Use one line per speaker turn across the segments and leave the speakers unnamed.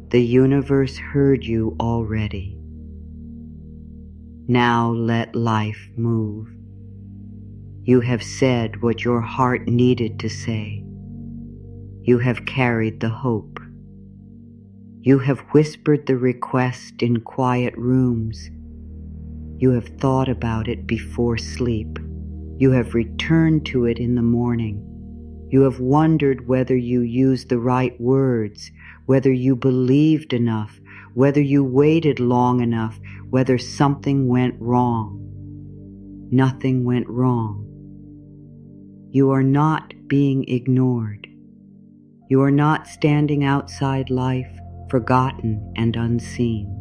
The universe heard you already. Now let life move. You have said what your heart needed to say. You have carried the hope. You have whispered the request in quiet rooms. You have thought about it before sleep. You have returned to it in the morning. You have wondered whether you used the right words, whether you believed enough, whether you waited long enough, whether something went wrong. Nothing went wrong. You are not being ignored. You are not standing outside life, forgotten and unseen.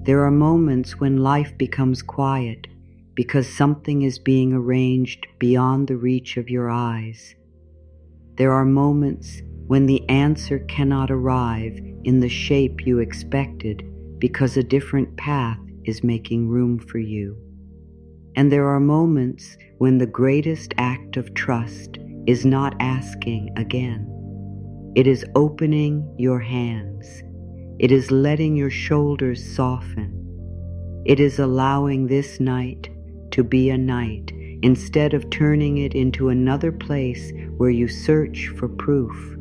There are moments when life becomes quiet because something is being arranged beyond the reach of your eyes. There are moments when the answer cannot arrive in the shape you expected because a different path is making room for you. And there are moments when the greatest act of trust is not asking again. It is opening your hands. It is letting your shoulders soften. It is allowing this night to be a night instead of turning it into another place where you search for proof.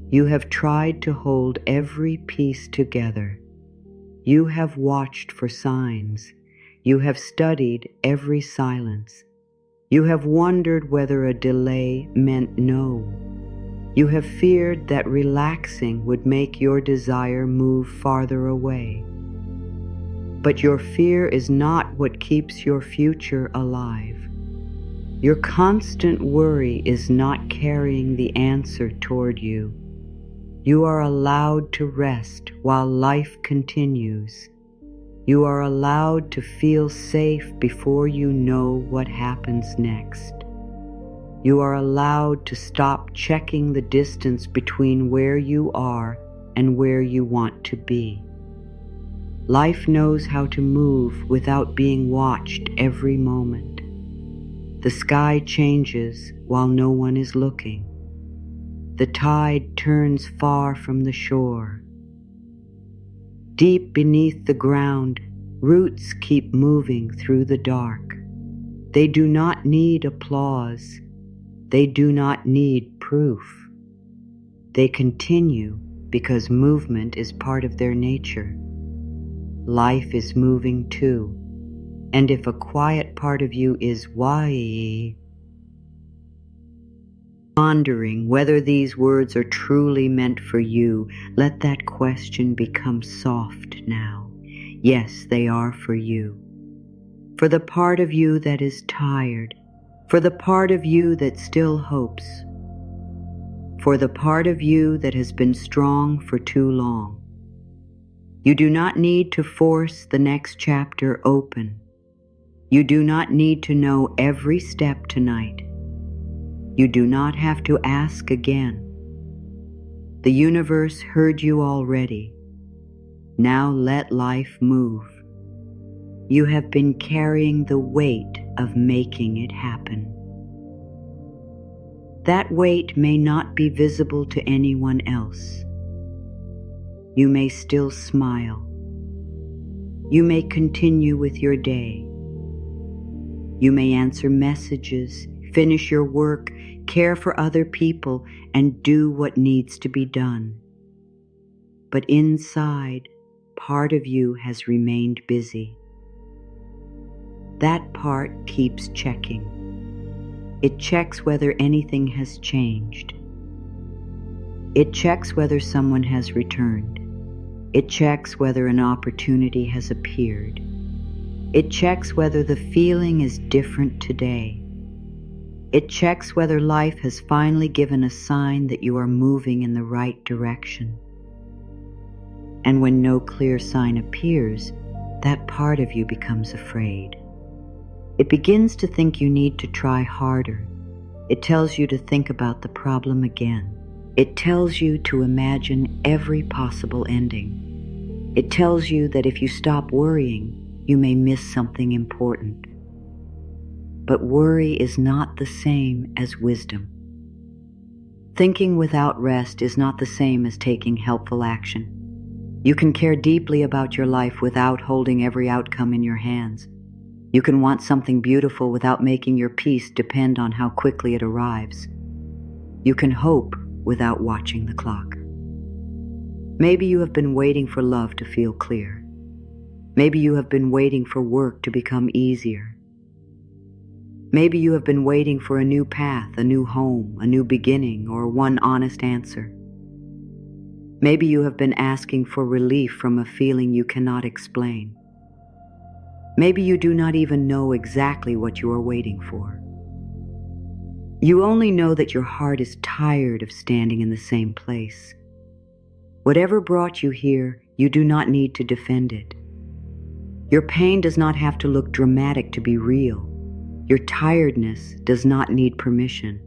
You have tried to hold every piece together. You have watched for signs. You have studied every silence. You have wondered whether a delay meant no. You have feared that relaxing would make your desire move farther away. But your fear is not what keeps your future alive. Your constant worry is not carrying the answer toward you. You are allowed to rest while life continues. You are allowed to feel safe before you know what happens next. You are allowed to stop checking the distance between where you are and where you want to be. Life knows how to move without being watched every moment. The sky changes while no one is looking. The tide turns far from the shore. Deep beneath the ground, roots keep moving through the dark. They do not need applause. They do not need proof. They continue because movement is part of their nature. Life is moving too, and if a quiet part of you is pondering whether these words are truly meant for you, let that question become soft now. Yes, they are for you. For the part of you that is tired, for the part of you that still hopes, for the part of you that has been strong for too long. You do not need to force the next chapter open. You do not need to know every step tonight. You do not have to ask again. The universe heard you already. Now let life move. You have been carrying the weight of making it happen. That weight may not be visible to anyone else. You may still smile. You may continue with your day. You may answer messages, finish your work, care for other people, and do what needs to be done. But inside, part of you has remained busy. That part keeps checking. It checks whether anything has changed. It checks whether someone has returned. It checks whether an opportunity has appeared. It checks whether the feeling is different today. It checks whether life has finally given a sign that you are moving in the right direction. And when no clear sign appears, that part of you becomes afraid. It begins to think you need to try harder. It tells you to think about the problem again. It tells you to imagine every possible ending. It tells you that if you stop worrying, you may miss something important. But worry is not the same as wisdom. Thinking without rest is not the same as taking helpful action. You can care deeply about your life without holding every outcome in your hands. You can want something beautiful without making your peace depend on how quickly it arrives. You can hope without watching the clock. Maybe you have been waiting for love to feel clear. Maybe you have been waiting for work to become easier. Maybe you have been waiting for a new path, a new home, a new beginning, or one honest answer. Maybe you have been asking for relief from a feeling you cannot explain. Maybe you do not even know exactly what you are waiting for. You only know that your heart is tired of standing in the same place. Whatever brought you here, you do not need to defend it. Your pain does not have to look dramatic to be real. Your tiredness does not need permission.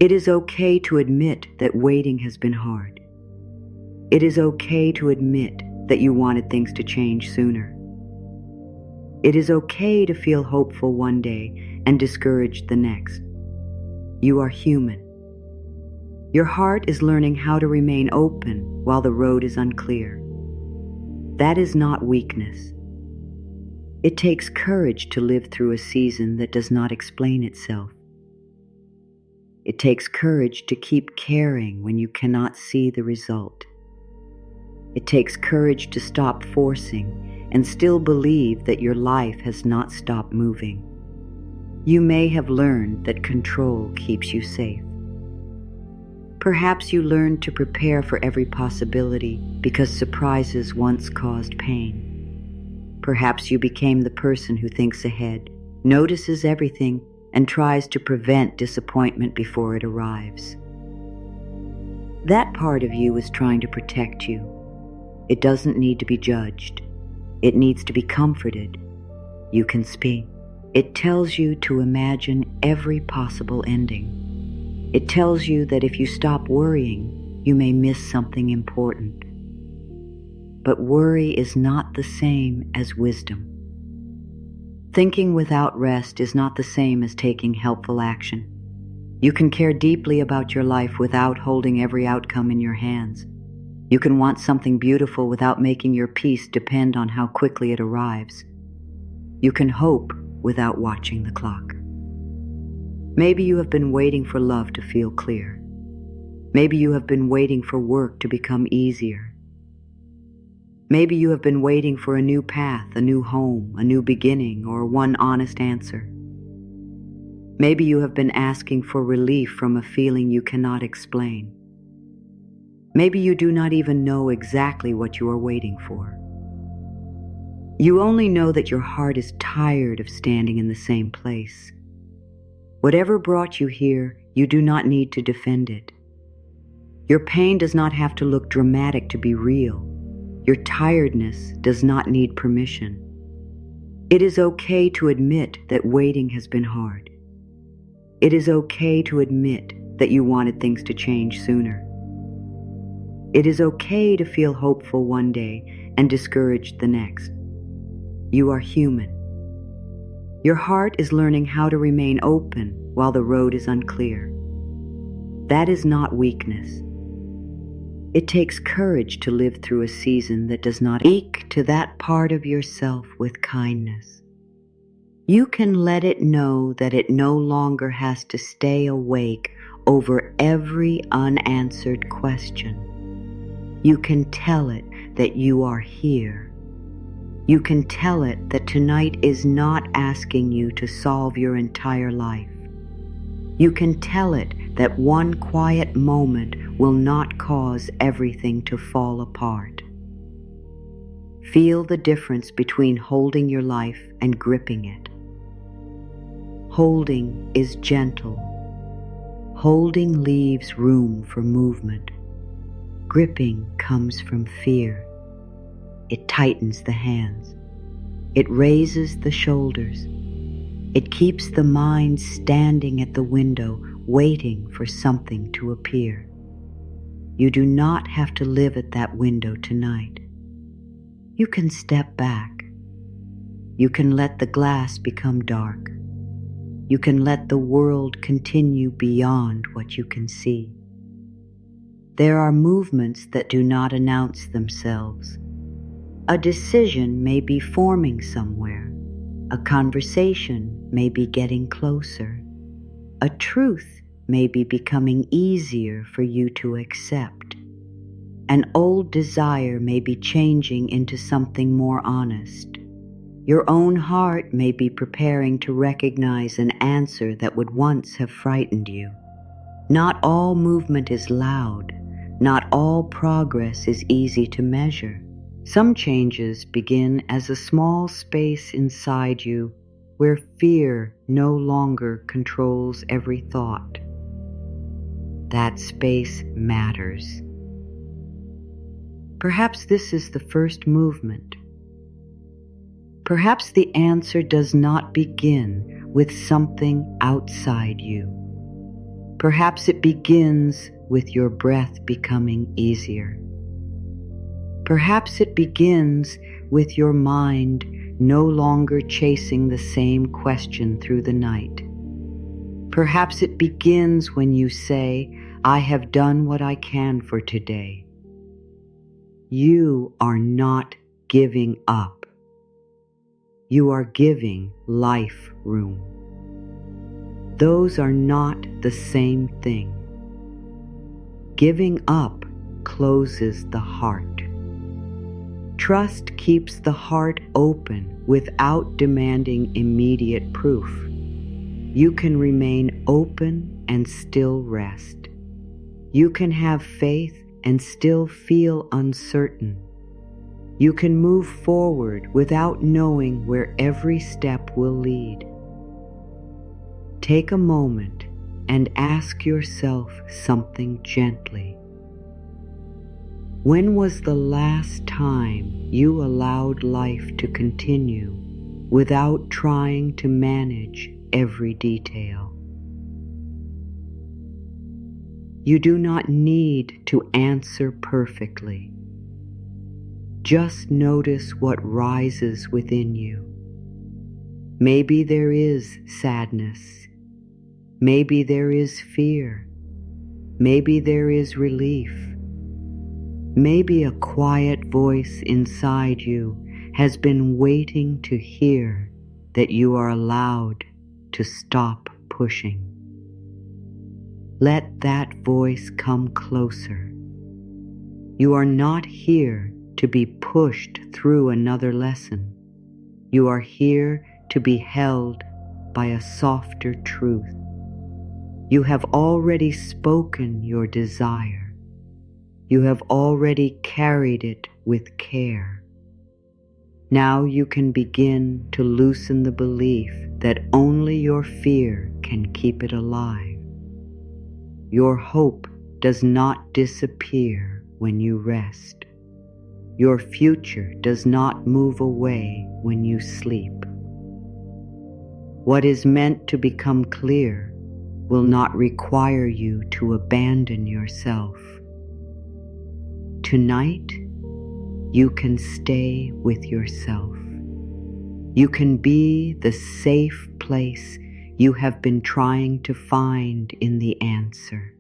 It is okay to admit that waiting has been hard. It is okay to admit that you wanted things to change sooner. It is okay to feel hopeful one day and discouraged the next. You are human. Your heart is learning how to remain open while the road is unclear. That is not weakness. It takes courage to live through a season that does not explain itself. It takes courage to keep caring when you cannot see the result. It takes courage to stop forcing and still believe that your life has not stopped moving. You may have learned that control keeps you safe. Perhaps you learned to prepare for every possibility because surprises once caused pain. Perhaps you became the person who thinks ahead, notices everything, and tries to prevent disappointment before it arrives. That part of you is trying to protect you. It doesn't need to be judged. It needs to be comforted. You can speak. It tells you to imagine every possible ending. It tells you that if you stop worrying, you may miss something important. But worry is not the same as wisdom. Thinking without rest is not the same as taking helpful action. You can care deeply about your life without holding every outcome in your hands. You can want something beautiful without making your peace depend on how quickly it arrives. You can hope without watching the clock. Maybe you have been waiting for love to feel clear. Maybe you have been waiting for work to become easier. Maybe you have been waiting for a new path, a new home, a new beginning, or one honest answer. Maybe you have been asking for relief from a feeling you cannot explain. Maybe you do not even know exactly what you are waiting for. You only know that your heart is tired of standing in the same place. Whatever brought you here, you do not need to defend it. Your pain does not have to look dramatic to be real. Your tiredness does not need permission. It is okay to admit that waiting has been hard. It is okay to admit that you wanted things to change sooner. It is okay to feel hopeful one day and discouraged the next. You are human. Your heart is learning how to remain open while the road is unclear. That is not weakness. It takes courage to live through a season that does not speak to that part of yourself with kindness. You can let it know that it no longer has to stay awake over every unanswered question. You can tell it that you are here. You can tell it that tonight is not asking you to solve your entire life. You can tell it that one quiet moment will not cause everything to fall apart. Feel the difference between holding your life and gripping it. Holding is gentle. Holding leaves room for movement. Gripping comes from fear. It tightens the hands. It raises the shoulders. It keeps the mind standing at the window, waiting for something to appear. You do not have to live at that window tonight. You can step back. You can let the glass become dark. You can let the world continue beyond what you can see. There are movements that do not announce themselves. A decision may be forming somewhere. A conversation may be getting closer. A truth may be becoming easier for you to accept. An old desire may be changing into something more honest. Your own heart may be preparing to recognize an answer that would once have frightened you. Not all movement is loud. Not all progress is easy to measure. Some changes begin as a small space inside you where fear no longer controls every thought. That space matters. Perhaps this is the first movement. Perhaps the answer does not begin with something outside you. Perhaps it begins with your breath becoming easier. Perhaps it begins with your mind no longer chasing the same question through the night. Perhaps it begins when you say, "I have done what I can for today." You are not giving up. You are giving life room. Those are not the same thing. Giving up closes the heart. Trust keeps the heart open without demanding immediate proof. You can remain open and still rest. You can have faith and still feel uncertain. You can move forward without knowing where every step will lead. Take a moment and ask yourself something gently. When was the last time you allowed life to continue without trying to manage every detail? You do not need to answer perfectly. Just notice what rises within you. Maybe there is sadness. Maybe there is fear. Maybe there is relief. Maybe a quiet voice inside you has been waiting to hear that you are allowed to stop pushing. Let that voice come closer. You are not here to be pushed through another lesson. You are here to be held by a softer truth. You have already spoken your desire. You have already carried it with care. Now you can begin to loosen the belief that only your fear can keep it alive. Your hope does not disappear when you rest. Your future does not move away when you sleep. What is meant to become clear will not require you to abandon yourself. Tonight, you can stay with yourself. You can be the safe place you have been trying to find in the answer.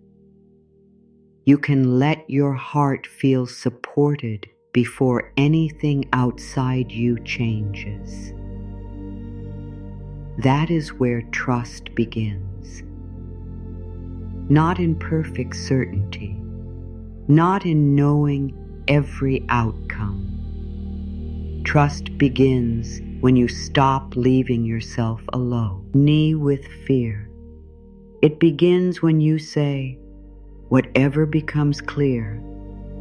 You can let your heart feel supported before anything outside you changes. That is where trust begins. Not in perfect certainty, not in knowing every outcome. Trust begins when you stop leaving yourself alone, with fear. It begins when you say, "Whatever becomes clear,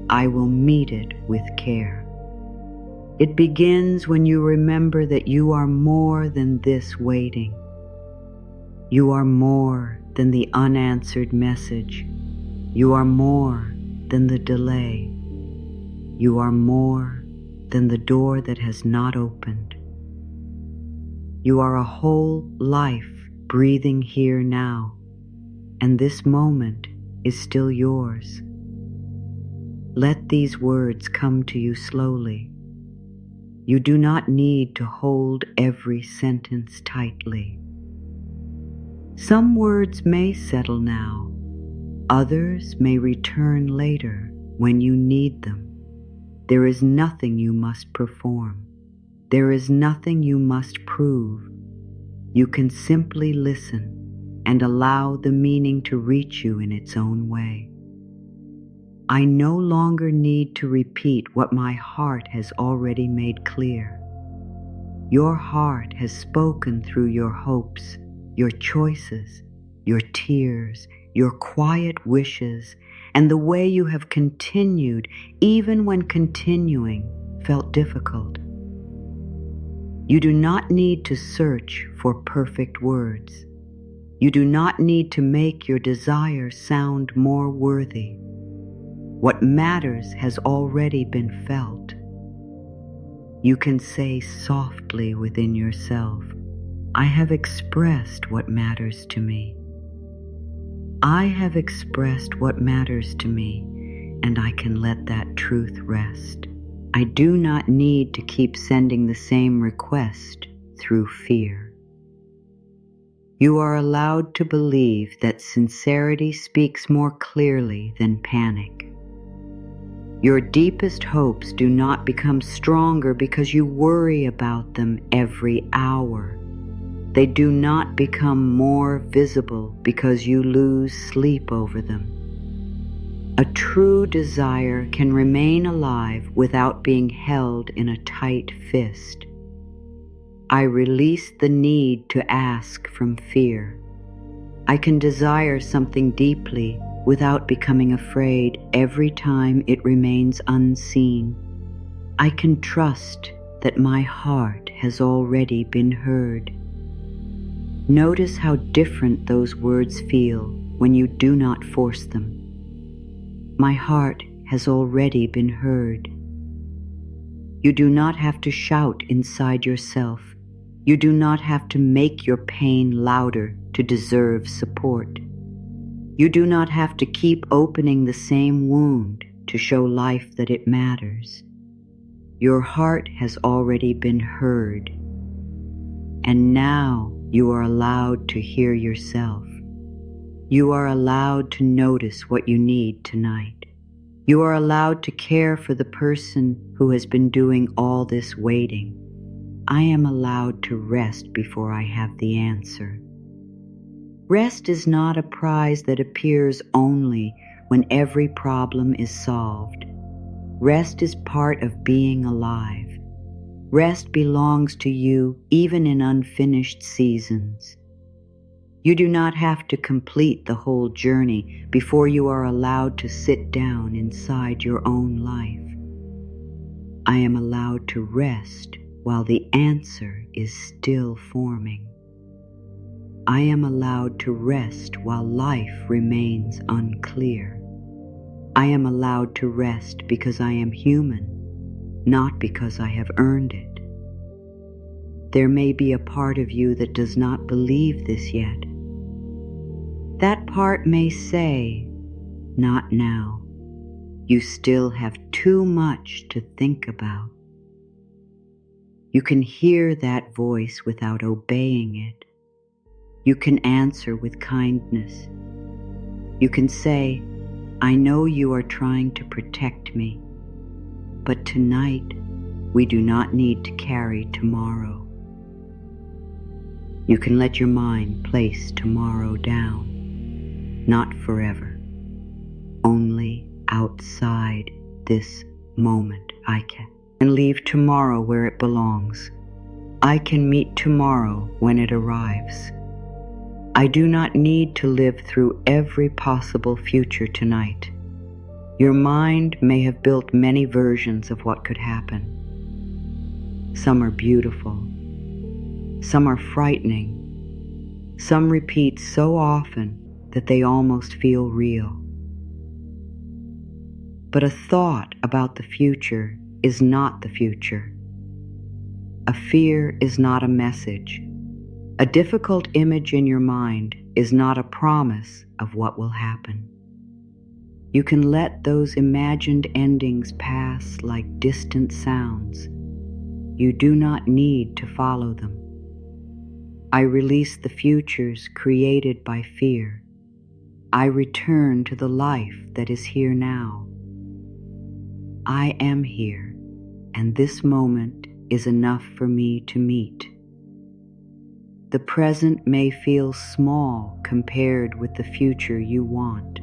I will meet it with care." It begins when you remember that you are more than this waiting. You are more than the unanswered message. You are more than the delay. You are more than the door that has not opened. You are a whole life breathing here now, and this moment is still yours. Let these words come to you slowly. You do not need to hold every sentence tightly. Some words may settle now, others may return later when you need them. There is nothing you must perform. There is nothing you must prove. You can simply listen and allow the meaning to reach you in its own way. I no longer need to repeat what my heart has already made clear. Your heart has spoken through your hopes, your choices, your tears, your quiet wishes, and the way you have continued even when continuing felt difficult. You do not need to search for perfect words. You do not need to make your desire sound more worthy. What matters has already been felt. You can say softly within yourself, I have expressed what matters to me. I have expressed what matters to me, and I can let that truth rest. I do not need to keep sending the same request through fear. You are allowed to believe that sincerity speaks more clearly than panic. Your deepest hopes do not become stronger because you worry about them every hour. They do not become more visible because you lose sleep over them. A true desire can remain alive without being held in a tight fist. I release the need to ask from fear. I can desire something deeply without becoming afraid every time it remains unseen. I can trust that my heart has already been heard. Notice how different those words feel when you do not force them. My heart has already been heard. You do not have to shout inside yourself. You do not have to make your pain louder to deserve support. You do not have to keep opening the same wound to show life that it matters. Your heart has already been heard. And now you are allowed to hear yourself. You are allowed to notice what you need tonight. You are allowed to care for the person who has been doing all this waiting. I am allowed to rest before I have the answer. Rest is not a prize that appears only when every problem is solved. Rest is part of being alive. Rest belongs to you even in unfinished seasons. You do not have to complete the whole journey before you are allowed to sit down inside your own life. I am allowed to rest while the answer is still forming. I am allowed to rest while life remains unclear. I am allowed to rest because I am human, not because I have earned it. There may be a part of you that does not believe this yet. That part may say, not now. You still have too much to think about. You can hear that voice without obeying it. You can answer with kindness. You can say, I know you are trying to protect me, but tonight we do not need to carry tomorrow. You can let your mind place tomorrow down, not forever, only outside this moment I can, and leave tomorrow where it belongs. I can meet tomorrow when it arrives. I do not need to live through every possible future tonight. Your mind may have built many versions of what could happen. Some are beautiful. Some are frightening. Some repeat so often that they almost feel real. But a thought about the future is not the future. A fear is not a message. A difficult image in your mind is not a promise of what will happen. You can let those imagined endings pass like distant sounds. You do not need to follow them. I release the futures created by fear. I return to the life that is here now. I am here, and this moment is enough for me to meet. The present may feel small compared with the future you want,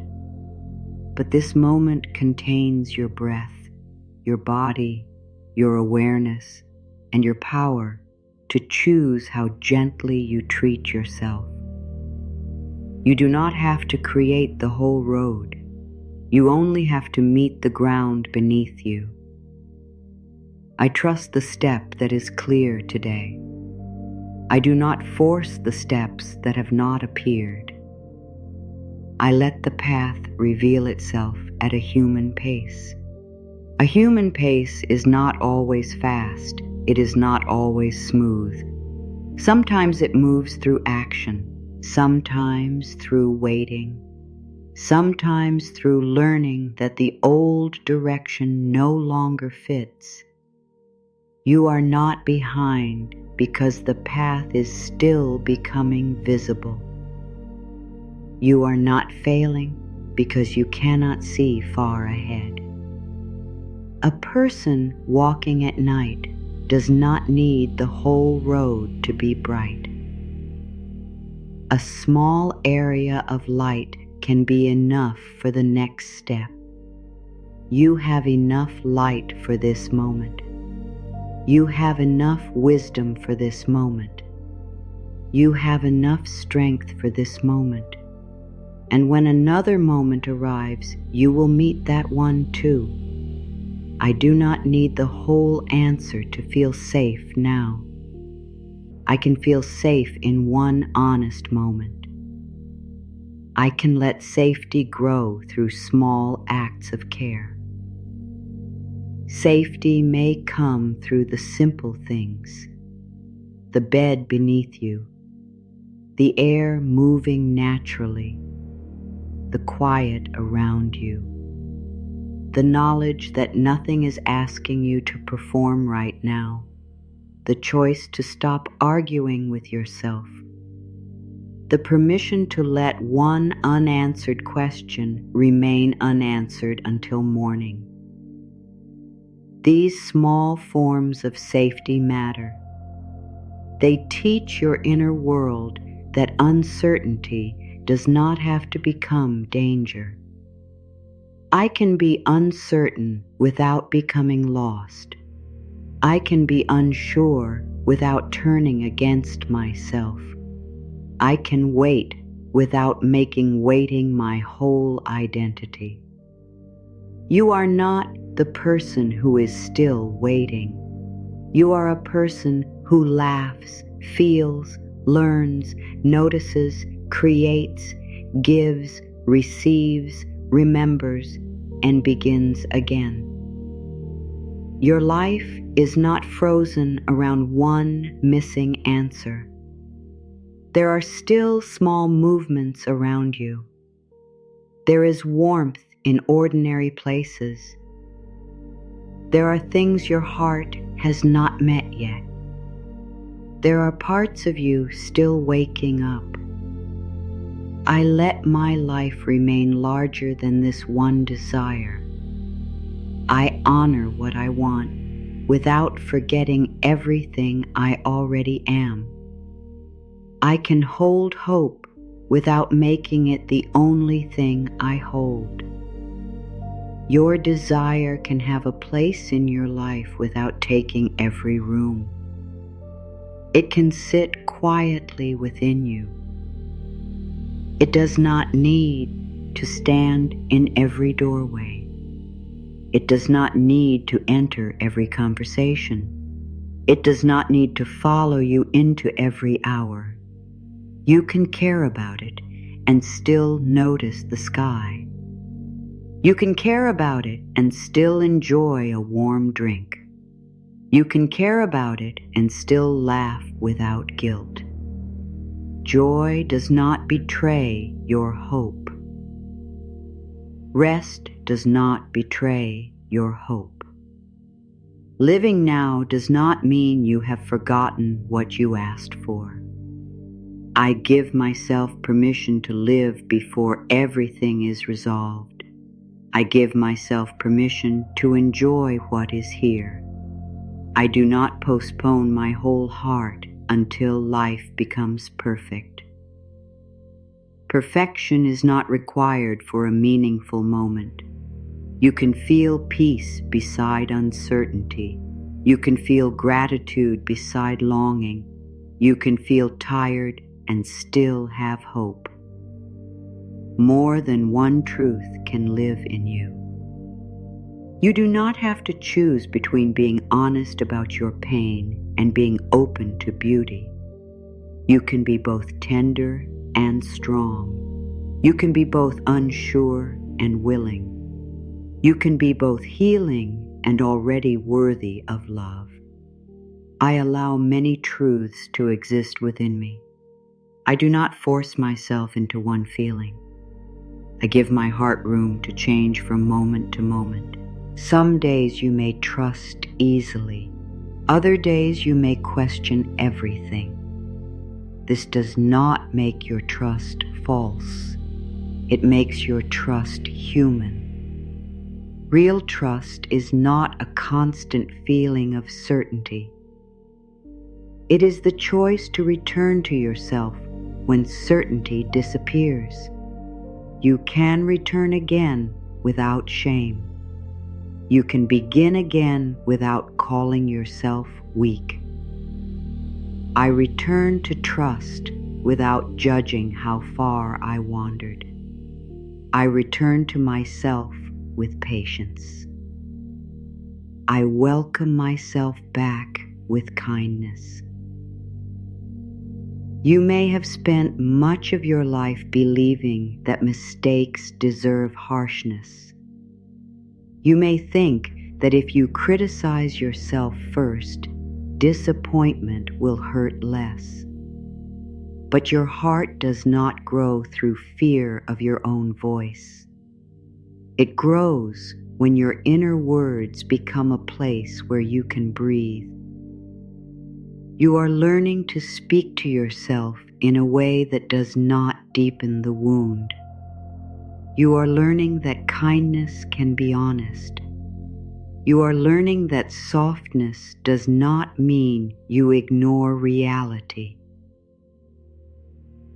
but this moment contains your breath, your body, your awareness, and your power to choose how gently you treat yourself. You do not have to create the whole road. You only have to meet the ground beneath you. I trust the step that is clear today. I do not force the steps that have not appeared. I let the path reveal itself at a human pace. A human pace is not always fast. It is not always smooth. Sometimes it moves through action, sometimes through waiting, sometimes through learning that the old direction no longer fits. You are not behind because the path is still becoming visible. You are not failing because you cannot see far ahead. A person walking at night does not need the whole road to be bright. A small area of light can be enough for the next step. You have enough light for this moment. You have enough wisdom for this moment. You have enough strength for this moment. And when another moment arrives, you will meet that one too. I do not need the whole answer to feel safe now. I can feel safe in one honest moment. I can let safety grow through small acts of care. Safety may come through the simple things: the bed beneath you, the air moving naturally, the quiet around you, the knowledge that nothing is asking you to perform right now, the choice to stop arguing with yourself, the permission to let one unanswered question remain unanswered until morning. These small forms of safety matter. They teach your inner world that uncertainty does not have to become danger. I can be uncertain without becoming lost. I can be unsure without turning against myself. I can wait without making waiting my whole identity. You are not the person who is still waiting. You are a person who laughs, feels, learns, notices, creates, gives, receives, remembers, and begins again. Your life is not frozen around one missing answer. There are still small movements around you. There is warmth in ordinary places. There are things your heart has not met yet. There are parts of you still waking up. I let my life remain larger than this one desire. I honor what I want without forgetting everything I already am. I can hold hope without making it the only thing I hold. Your desire can have a place in your life without taking every room. It can sit quietly within you. It does not need to stand in every doorway. It does not need to enter every conversation. It does not need to follow you into every hour. You can care about it and still notice the sky. You can care about it and still enjoy a warm drink. You can care about it and still laugh without guilt. Joy does not betray your hope. Rest does not betray your hope. Living now does not mean you have forgotten what you asked for. I give myself permission to live before everything is resolved. I give myself permission to enjoy what is here. I do not postpone my whole heart until life becomes perfect. Perfection is not required for a meaningful moment. You can feel peace beside uncertainty. You can feel gratitude beside longing. You can feel tired and still have hope. More than one truth can live in you. You do not have to choose between being honest about your pain and being open to beauty. You can be both tender and strong. You can be both unsure and willing. You can be both healing and already worthy of love. I allow many truths to exist within me. I do not force myself into one feeling. I give my heart room to change from moment to moment. Some days you may trust easily. Other days you may question everything. This does not make your trust false. It makes your trust human. Real trust is not a constant feeling of certainty. It is the choice to return to yourself when certainty disappears. You can return again without shame. You can begin again without calling yourself weak. I return to trust without judging how far I wandered. I return to myself with patience. I welcome myself back with kindness. You may have spent much of your life believing that mistakes deserve harshness. You may think that if you criticize yourself first, disappointment will hurt less. But your heart does not grow through fear of your own voice. It grows when your inner words become a place where you can breathe. You are learning to speak to yourself in a way that does not deepen the wound. You are learning that kindness can be honest. You are learning that softness does not mean you ignore reality.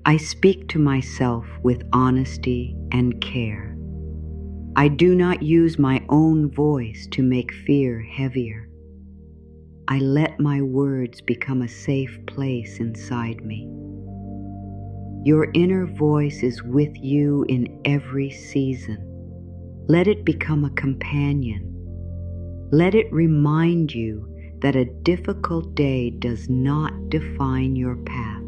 I speak to myself with honesty and care. I do not use my own voice to make fear heavier. I let my words become a safe place inside me. Your inner voice is with you in every season. Let it become a companion. Let it remind you that a difficult day does not define your path.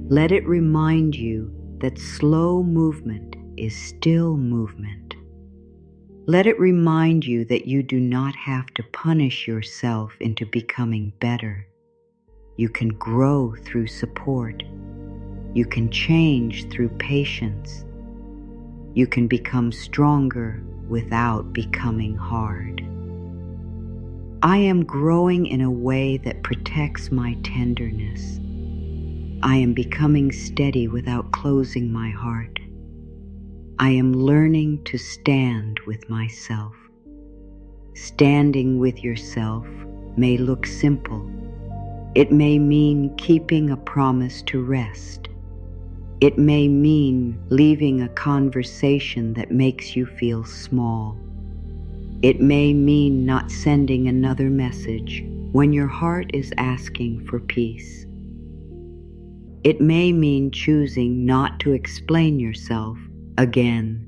Let it remind you that slow movement is still movement. Let it remind you that you do not have to punish yourself into becoming better. You can grow through support. You can change through patience. You can become stronger without becoming hard. I am growing in a way that protects my tenderness. I am becoming steady without closing my heart. I am learning to stand with myself. Standing with yourself may look simple. It may mean keeping a promise to rest. It may mean leaving a conversation that makes you feel small. It may mean not sending another message when your heart is asking for peace. It may mean choosing not to explain yourself again.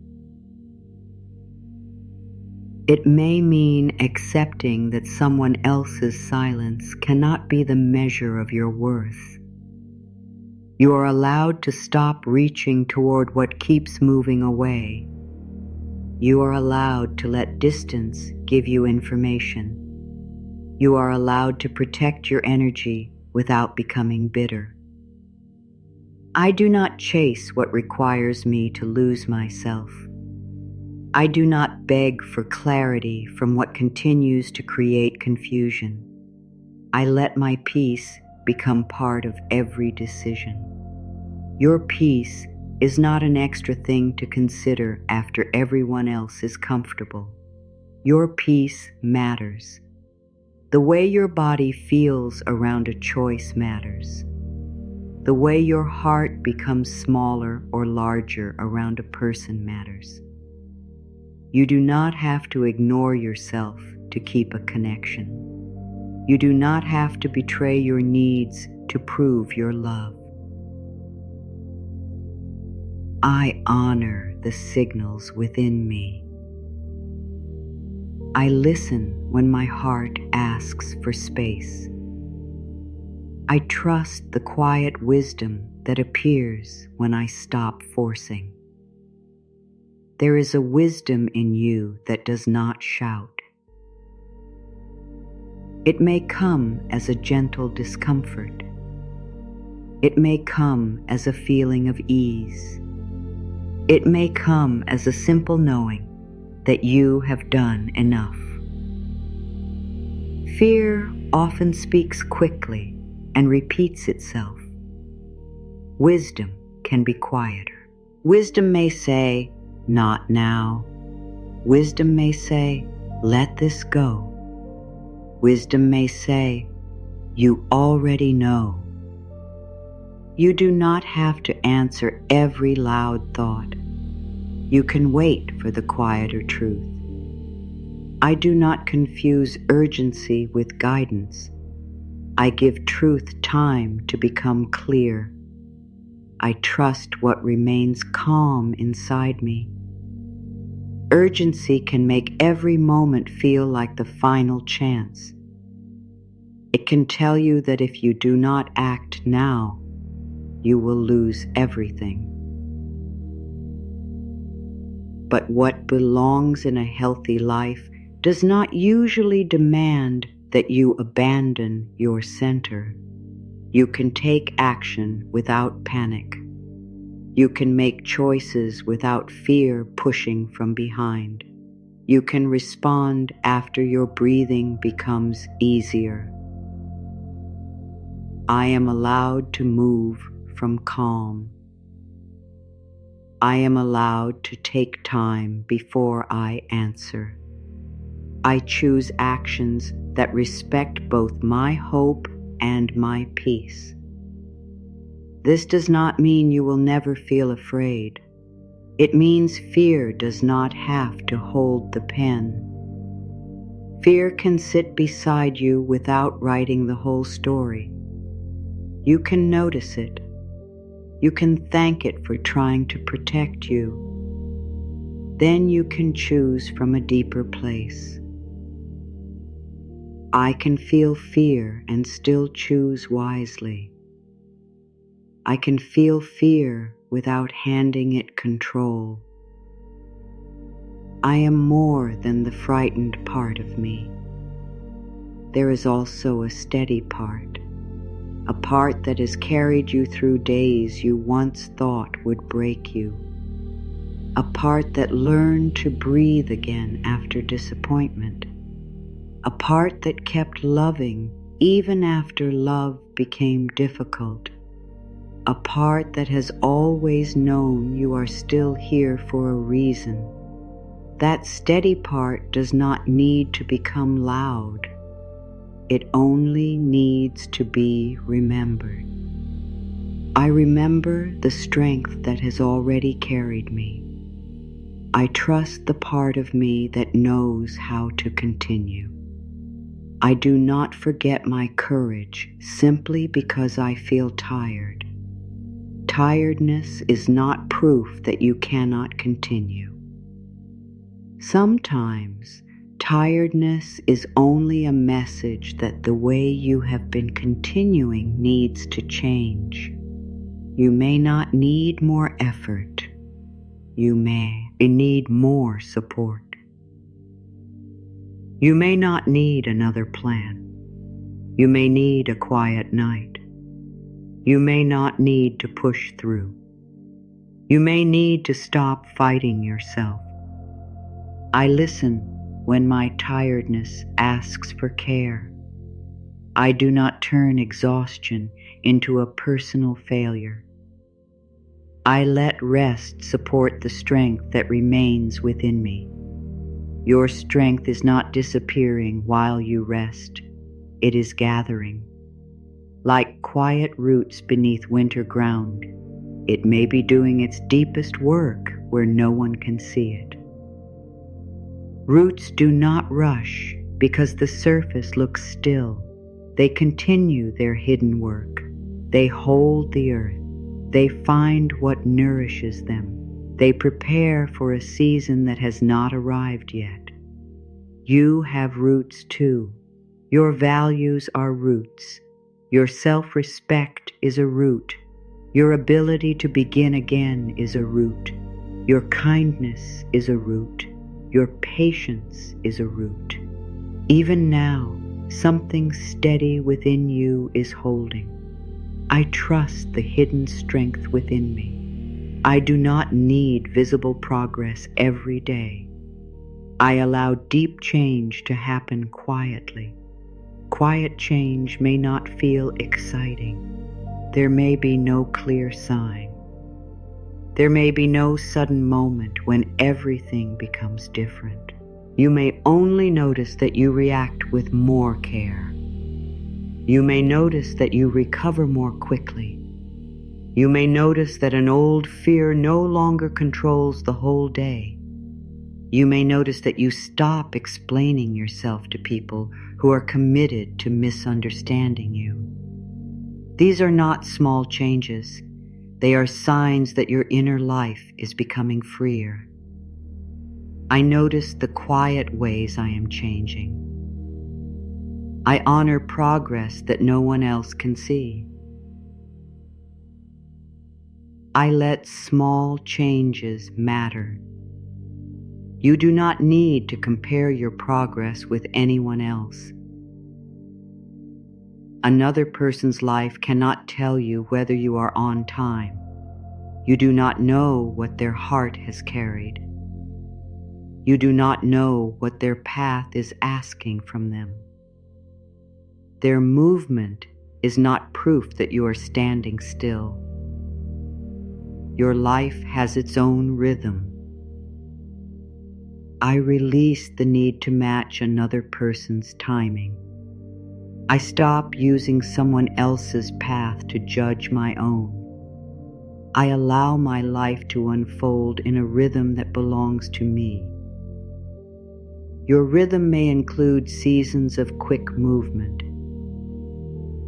It may mean accepting that someone else's silence cannot be the measure of your worth. You are allowed to stop reaching toward what keeps moving away. You are allowed to let distance give you information. You are allowed to protect your energy without becoming bitter. I do not chase what requires me to lose myself. I do not beg for clarity from what continues to create confusion. I let my peace become part of every decision. Your peace is not an extra thing to consider after everyone else is comfortable. Your peace matters. The way your body feels around a choice matters. The way your heart becomes smaller or larger around a person matters. You do not have to ignore yourself to keep a connection. You do not have to betray your needs to prove your love. I honor the signals within me. I listen when my heart asks for space. I trust the quiet wisdom that appears when I stop forcing. There is a wisdom in you that does not shout. It may come as a gentle discomfort. It may come as a feeling of ease. It may come as a simple knowing that you have done enough. Fear often speaks quickly and repeats itself. Wisdom can be quieter. Wisdom may say, "Not now." Wisdom may say, "Let this go." Wisdom may say, "You already know." You do not have to answer every loud thought. You can wait for the quieter truth. I do not confuse urgency with guidance. I give truth time to become clear. I trust what remains calm inside me. Urgency can make every moment feel like the final chance. It can tell you that if you do not act now, you will lose everything. But what belongs in a healthy life does not usually demand that you abandon your center. You can take action without panic. You can make choices without fear pushing from behind. You can respond after your breathing becomes easier. I am allowed to move from calm. I am allowed to take time before I answer. I choose actions that respect both my hope and my peace. This does not mean you will never feel afraid. It means fear does not have to hold the pen. Fear can sit beside you without writing the whole story. You can notice it. You can thank it for trying to protect you. Then you can choose from a deeper place. I can feel fear and still choose wisely. I can feel fear without handing it control. I am more than the frightened part of me. There is also a steady part, a part that has carried you through days you once thought would break you, a part that learned to breathe again after disappointment, a part that kept loving even after love became difficult, a part that has always known you are still here for a reason. That steady part does not need to become loud. It only needs to be remembered. I remember the strength that has already carried me. I trust the part of me that knows how to continue. I do not forget my courage simply because I feel tired. Tiredness is not proof that you cannot continue. Sometimes, tiredness is only a message that the way you have been continuing needs to change. You may not need more effort. You may need more support. You may not need another plan. You may need a quiet night. You may not need to push through. You may need to stop fighting yourself. I listen when my tiredness asks for care. I do not turn exhaustion into a personal failure. I let rest support the strength that remains within me. Your strength is not disappearing while you rest. It is gathering. Like quiet roots beneath winter ground, it may be doing its deepest work where no one can see it. Roots do not rush because the surface looks still. They continue their hidden work. They hold the earth. They find what nourishes them. They prepare for a season that has not arrived yet. You have roots too. Your values are roots. Your self-respect is a root. Your ability to begin again is a root. Your kindness is a root. Your patience is a root. Even now, something steady within you is holding. I trust the hidden strength within me. I do not need visible progress every day. I allow deep change to happen quietly. Quiet change may not feel exciting. There may be no clear sign. There may be no sudden moment when everything becomes different. You may only notice that you react with more care. You may notice that you recover more quickly. You may notice that an old fear no longer controls the whole day. You may notice that you stop explaining yourself to people who are committed to misunderstanding you. These are not small changes. They are signs that your inner life is becoming freer. I notice the quiet ways I am changing. I honor progress that no one else can see. I let small changes matter. You do not need to compare your progress with anyone else. Another person's life cannot tell you whether you are on time. You do not know what their heart has carried. You do not know what their path is asking from them. Their movement is not proof that you are standing still. Your life has its own rhythm. I release the need to match another person's timing. I stop using someone else's path to judge my own. I allow my life to unfold in a rhythm that belongs to me. Your rhythm may include seasons of quick movement.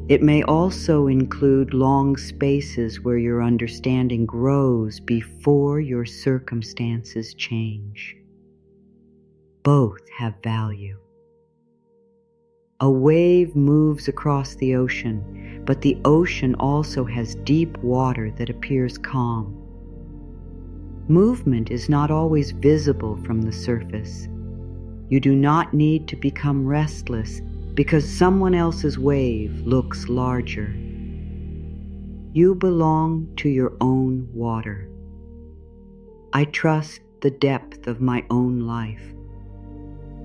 It may also include long spaces where your understanding grows before your circumstances change. Both have value. A wave moves across the ocean, but the ocean also has deep water that appears calm. Movement is not always visible from the surface. You do not need to become restless because someone else's wave looks larger. You belong to your own water. I trust the depth of my own life.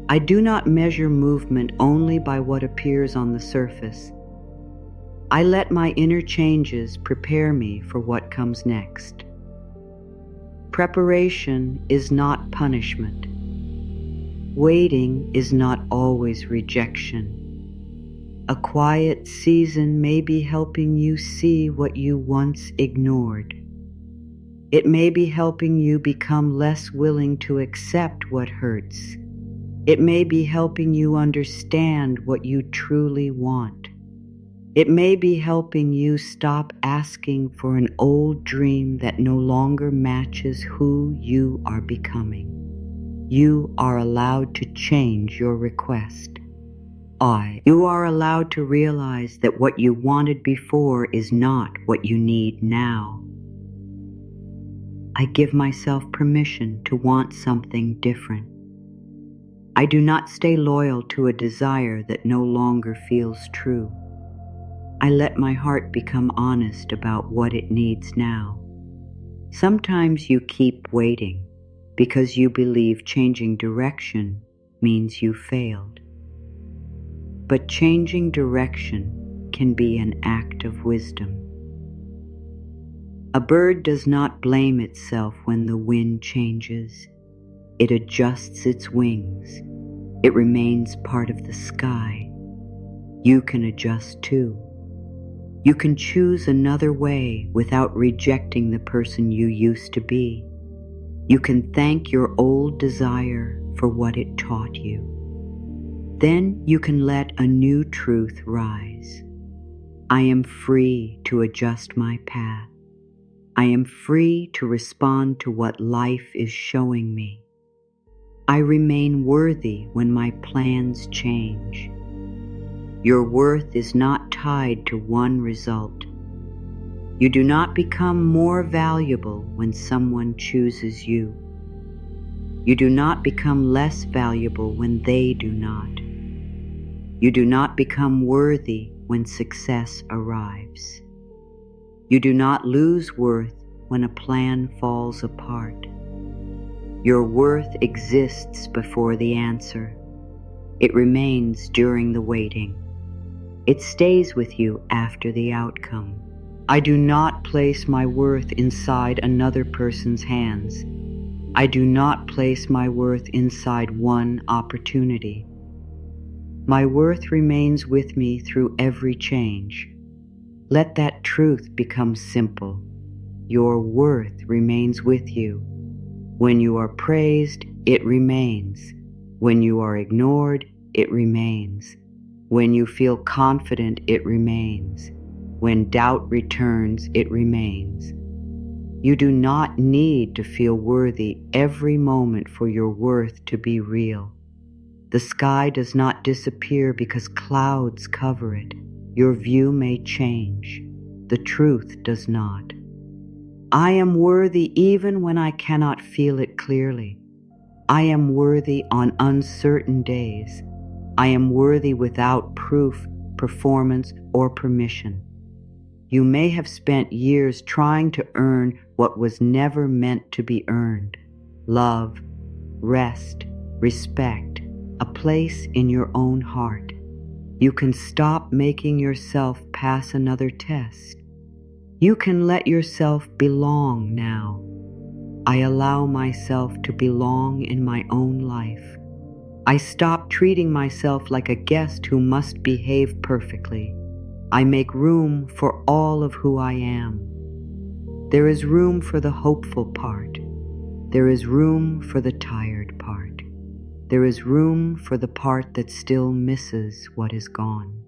I do not measure movement only by what appears on the surface. I let my inner changes prepare me for what comes next. Preparation is not punishment. Waiting is not always rejection. A quiet season may be helping you see what you once ignored. It may be helping you become less willing to accept what hurts. It may be helping you understand what you truly want. It may be helping you stop asking for an old dream that no longer matches who you are becoming. You are allowed to change your request. You are allowed to realize that what you wanted before is not what you need now. I give myself permission to want something different. I do not stay loyal to a desire that no longer feels true. I let my heart become honest about what it needs now. Sometimes you keep waiting because you believe changing direction means you failed. but changing direction can be an act of wisdom. A bird does not blame itself when the wind changes. It adjusts its wings. It remains part of the sky. You can adjust too. You can choose another way without rejecting the person you used to be. You can thank your old desire for what it taught you. Then you can let a new truth rise. I am free to adjust my path. I am free to respond to what life is showing me. I remain worthy when my plans change. Your worth is not tied to one result. You do not become more valuable when someone chooses you. You do not become less valuable when they do not. You do not become worthy when success arrives. You do not lose worth when a plan falls apart. Your worth exists before the answer. It remains during the waiting. It stays with you after the outcome. I do not place my worth inside another person's hands. I do not place my worth inside one opportunity. My worth remains with me through every change. Let that truth become simple. Your worth remains with you. When you are praised, it remains. When you are ignored, it remains. When you feel confident, it remains. When doubt returns, it remains. You do not need to feel worthy every moment for your worth to be real. The sky does not disappear because clouds cover it. Your view may change. The truth does not. I am worthy even when I cannot feel it clearly. I am worthy on uncertain days. I am worthy without proof, performance, or permission. You may have spent years trying to earn what was never meant to be earned. Love, rest, respect, a place in your own heart. You can stop making yourself pass another test. You can let yourself belong now. I allow myself to belong in my own life. I stop treating myself like a guest who must behave perfectly. I make room for all of who I am. There is room for the hopeful part. There is room for the tired part. There is room for the part that still misses what is gone.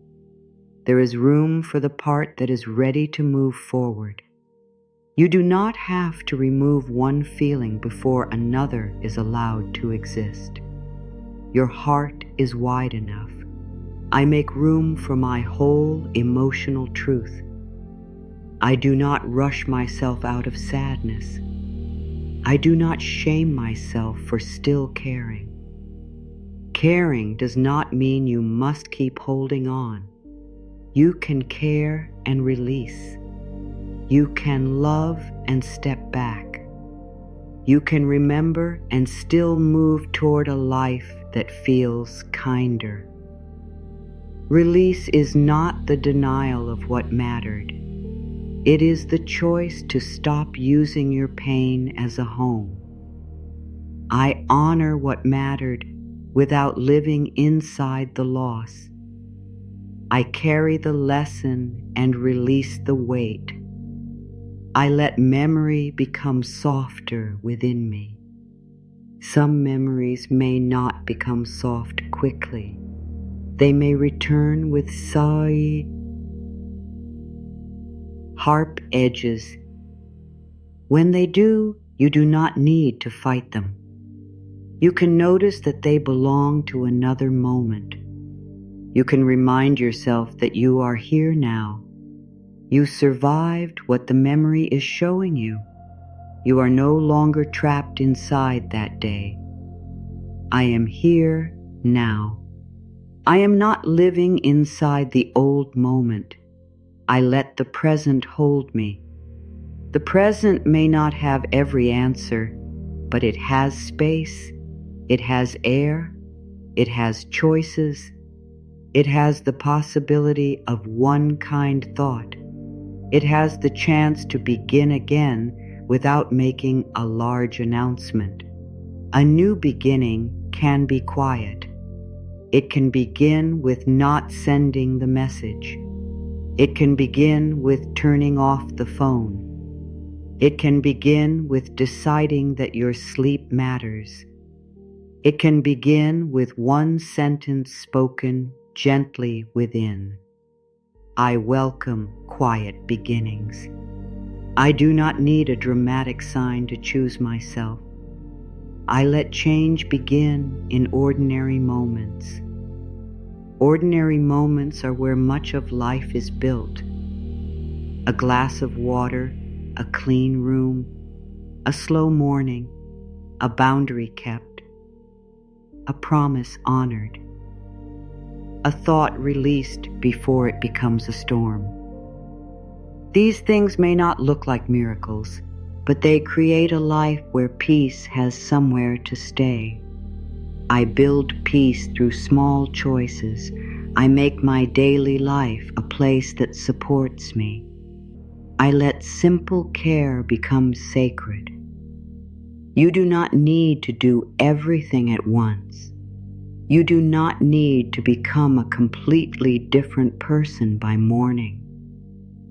There is room for the part that is ready to move forward. You do not have to remove one feeling before another is allowed to exist. Your heart is wide enough. I make room for my whole emotional truth. I do not rush myself out of sadness. I do not shame myself for still caring. Caring does not mean you must keep holding on. You can care and release. You can love and step back. You can remember and still move toward a life that feels kinder. Release is not the denial of what mattered. It is the choice to stop using your pain as a home. I honor what mattered without living inside the loss. I carry the lesson and release the weight. I let memory become softer within me. Some memories may not become soft quickly. They may return with sharp edges. When they do, you do not need to fight them. You can notice that they belong to another moment. You can remind yourself that you are here now. You survived what the memory is showing you. You are no longer trapped inside that day. I am here now. I am not living inside the old moment. I let the present hold me. The present may not have every answer, but it has space, it has air, it has choices. It has the possibility of one kind thought. It has the chance to begin again without making a large announcement. A new beginning can be quiet. It can begin with not sending the message. It can begin with turning off the phone. It can begin with deciding that your sleep matters. It can begin with one sentence spoken gently within. I welcome quiet beginnings. I do not need a dramatic sign to choose myself. I let change begin in ordinary moments. Ordinary moments are where much of life is built. A glass of water, a clean room, a slow morning, a boundary kept, a promise honored, a thought released before it becomes a storm. These things may not look like miracles, but they create a life where peace has somewhere to stay. I build peace through small choices. I make my daily life a place that supports me. I let simple care become sacred. You do not need to do everything at once. You do not need to become a completely different person by morning.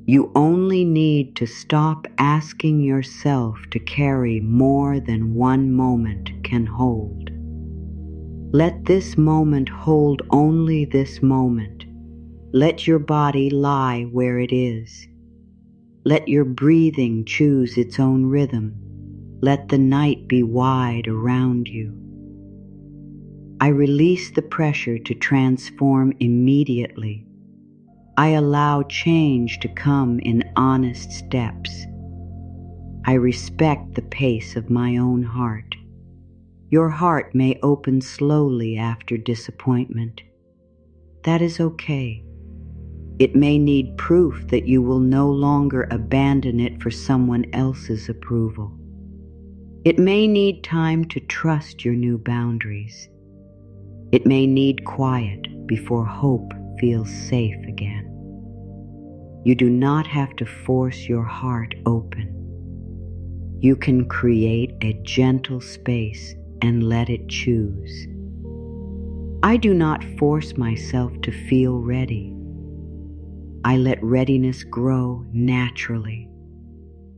You only need to stop asking yourself to carry more than one moment can hold. Let this moment hold only this moment. Let your body lie where it is. Let your breathing choose its own rhythm. Let the night be wide around you. I release the pressure to transform immediately. I allow change to come in honest steps. I respect the pace of my own heart. Your heart may open slowly after disappointment. That is okay. It may need proof that you will no longer abandon it for someone else's approval. It may need time to trust your new boundaries. It may need quiet before hope feels safe again. You do not have to force your heart open. You can create a gentle space and let it choose. I do not force myself to feel ready. I let readiness grow naturally.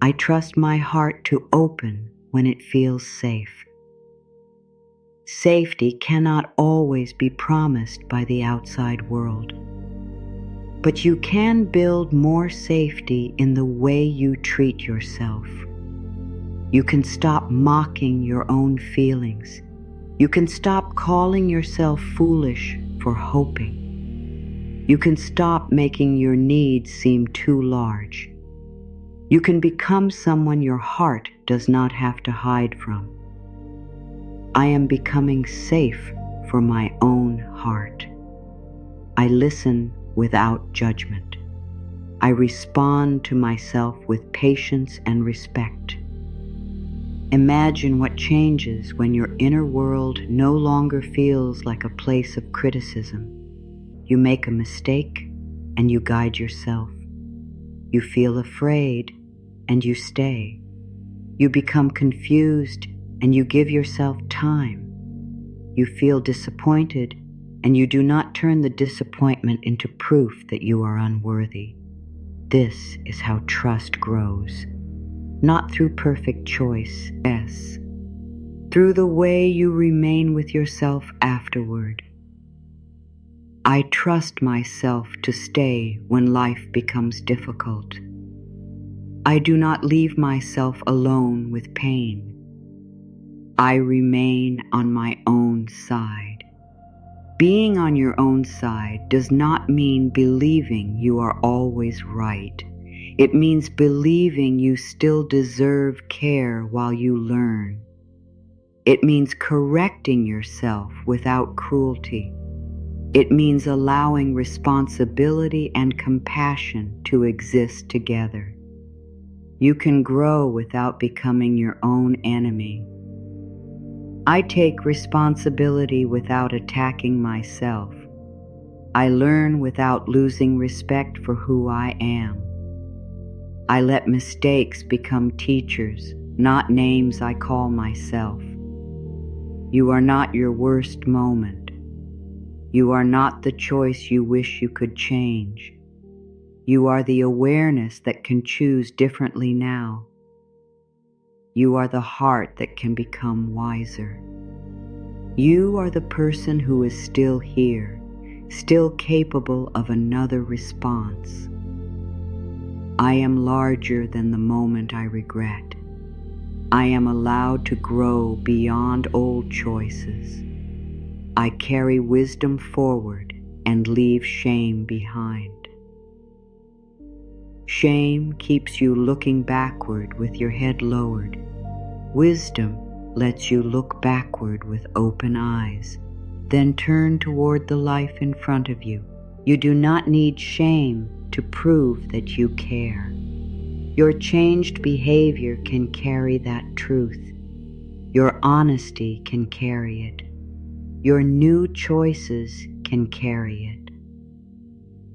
I trust my heart to open when it feels safe. Safety cannot always be promised by the outside world, but you can build more safety in the way you treat yourself. You can stop mocking your own feelings. You can stop calling yourself foolish for hoping. You can stop making your needs seem too large. You can become someone your heart does not have to hide from. I am becoming safe for my own heart. I listen without judgment. I respond to myself with patience and respect. Imagine what changes when your inner world no longer feels like a place of criticism. You make a mistake and you guide yourself. You feel afraid and you stay. You become confused and you give yourself time. You feel disappointed and you do not turn the disappointment into proof that you are unworthy. This is how trust grows. Not through perfect choice, yes, through the way you remain with yourself afterward. I trust myself to stay when life becomes difficult. I do not leave myself alone with pain. I remain on my own side. Being on your own side does not mean believing you are always right. It means believing you still deserve care while you learn. It means correcting yourself without cruelty. It means allowing responsibility and compassion to exist together. You can grow without becoming your own enemy. I take responsibility without attacking myself. I learn without losing respect for who I am. I let mistakes become teachers, not names I call myself. You are not your worst moment. You are not the choice you wish you could change. You are the awareness that can choose differently now. You are the heart that can become wiser. You are the person who is still here, still capable of another response. I am larger than the moment I regret. I am allowed to grow beyond old choices. I carry wisdom forward and leave shame behind. Shame keeps you looking backward with your head lowered. Wisdom lets you look backward with open eyes, then turn toward the life in front of you. You do not need shame to prove that you care. Your changed behavior can carry that truth. Your honesty can carry it. Your new choices can carry it.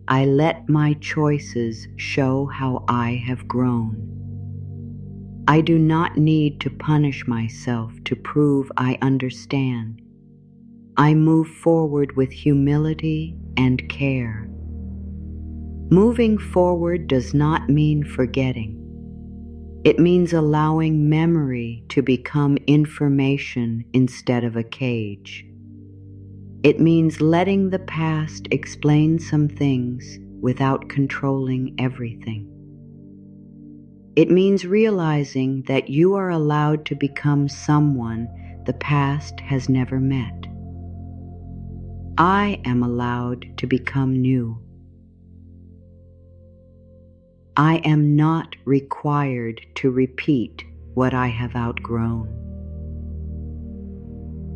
I let my choices show how I have grown. I do not need to punish myself to prove I understand. I move forward with humility and care. Moving forward does not mean forgetting. It means allowing memory to become information instead of a cage. It means letting the past explain some things without controlling everything. It means realizing that you are allowed to become someone the past has never met. I am allowed to become new. I am not required to repeat what I have outgrown.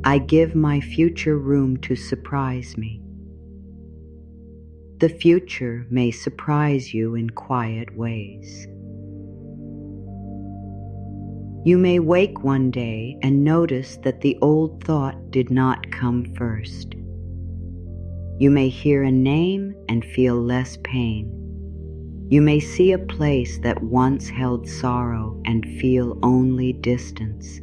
I give my future room to surprise me. The future may surprise you in quiet ways. You may wake one day and notice that the old thought did not come first. You may hear a name and feel less pain. You may see a place that once held sorrow and feel only distance.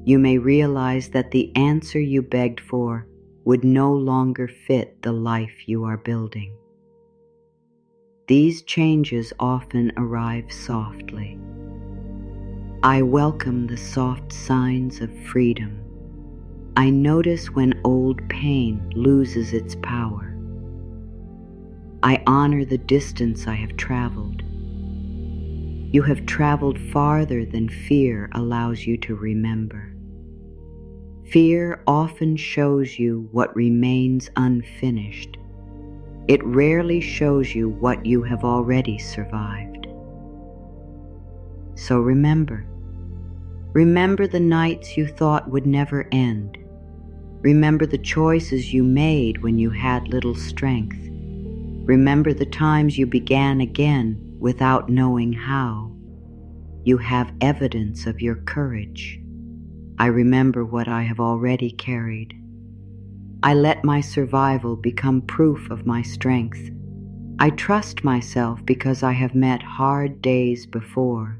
You may realize that the answer you begged for would no longer fit the life you are building. These changes often arrive softly. I welcome the soft signs of freedom. I notice when old pain loses its power. I honor the distance I have traveled. You have traveled farther than fear allows you to remember. Fear often shows you what remains unfinished. It rarely shows you what you have already survived. So remember the nights you thought would never end. Remember the choices you made when you had little strength. Remember the times you began again without knowing how. You have evidence of your courage. I remember what I have already carried. I let my survival become proof of my strength. I trust myself because I have met hard days before.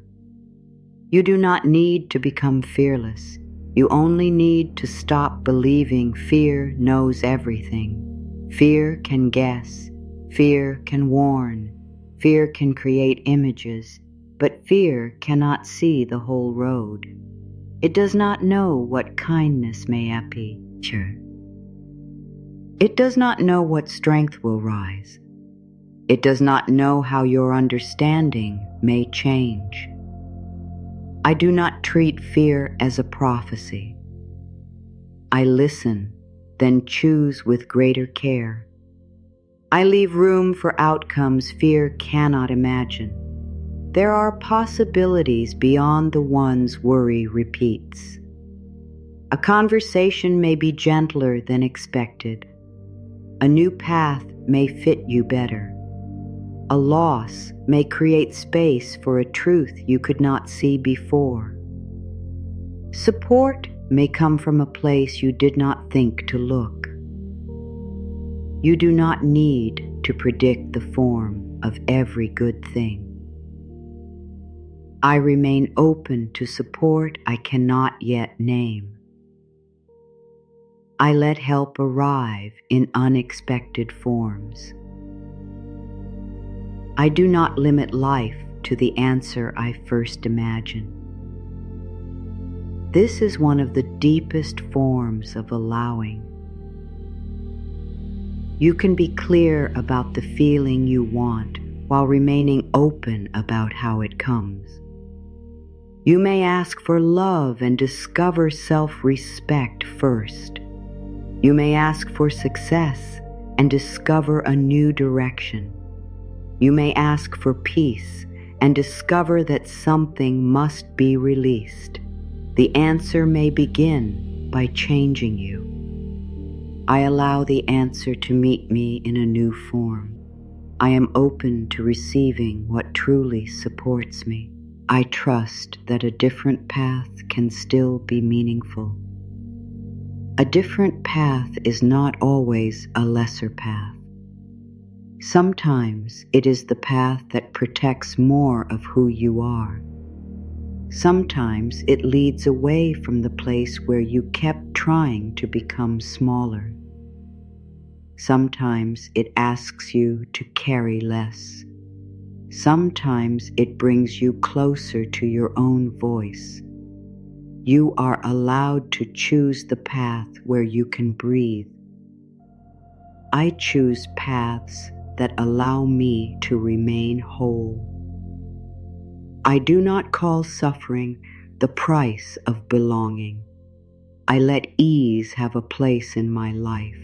You do not need to become fearless. You only need to stop believing fear knows everything. Fear can guess. Fear can warn. Fear can create images. But fear cannot see the whole road. It does not know what kindness may appear. It does not know what strength will rise. It does not know how your understanding may change. I do not treat fear as a prophecy. I listen, then choose with greater care. I leave room for outcomes fear cannot imagine. There are possibilities beyond the ones worry repeats. A conversation may be gentler than expected. A new path may fit you better. A loss may create space for a truth you could not see before. Support may come from a place you did not think to look. You do not need to predict the form of every good thing. I remain open to support I cannot yet name. I let help arrive in unexpected forms. I do not limit life to the answer I first imagined. This is one of the deepest forms of allowing. You can be clear about the feeling you want while remaining open about how it comes. You may ask for love and discover self-respect first. You may ask for success and discover a new direction. You may ask for peace and discover that something must be released. The answer may begin by changing you. I allow the answer to meet me in a new form. I am open to receiving what truly supports me. I trust that a different path can still be meaningful. A different path is not always a lesser path. Sometimes it is the path that protects more of who you are. Sometimes it leads away from the place where you kept trying to become smaller. Sometimes it asks you to carry less. Sometimes it brings you closer to your own voice. You are allowed to choose the path where you can breathe. I choose paths that allow me to remain whole. I do not call suffering the price of belonging. I let ease have a place in my life.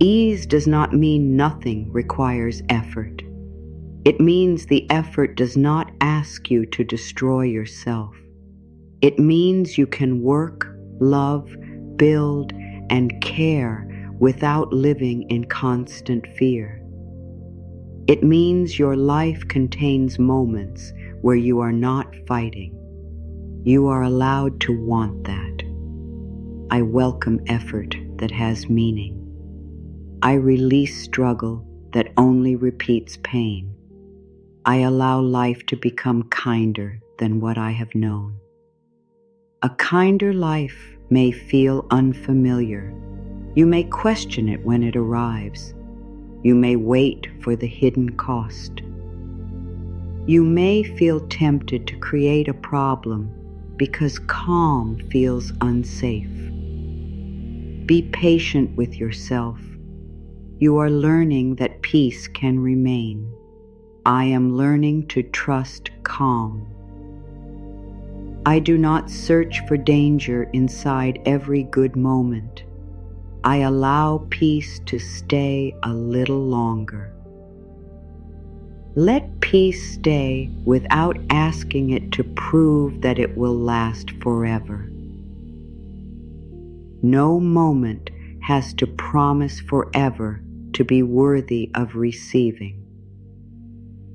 Ease does not mean nothing requires effort. It means the effort does not ask you to destroy yourself. It means you can work, love, build, and care without living in constant fear. It means your life contains moments where you are not fighting. You are allowed to want that. I welcome effort that has meaning. I release struggle that only repeats pain. I allow life to become kinder than what I have known. A kinder life may feel unfamiliar. You may question it when it arrives. You may wait for the hidden cost. You may feel tempted to create a problem because calm feels unsafe. Be patient with yourself. You are learning that peace can remain. I am learning to trust calm. I do not search for danger inside every good moment. I allow peace to stay a little longer. Let peace stay without asking it to prove that it will last forever. No moment has to promise forever to be worthy of receiving.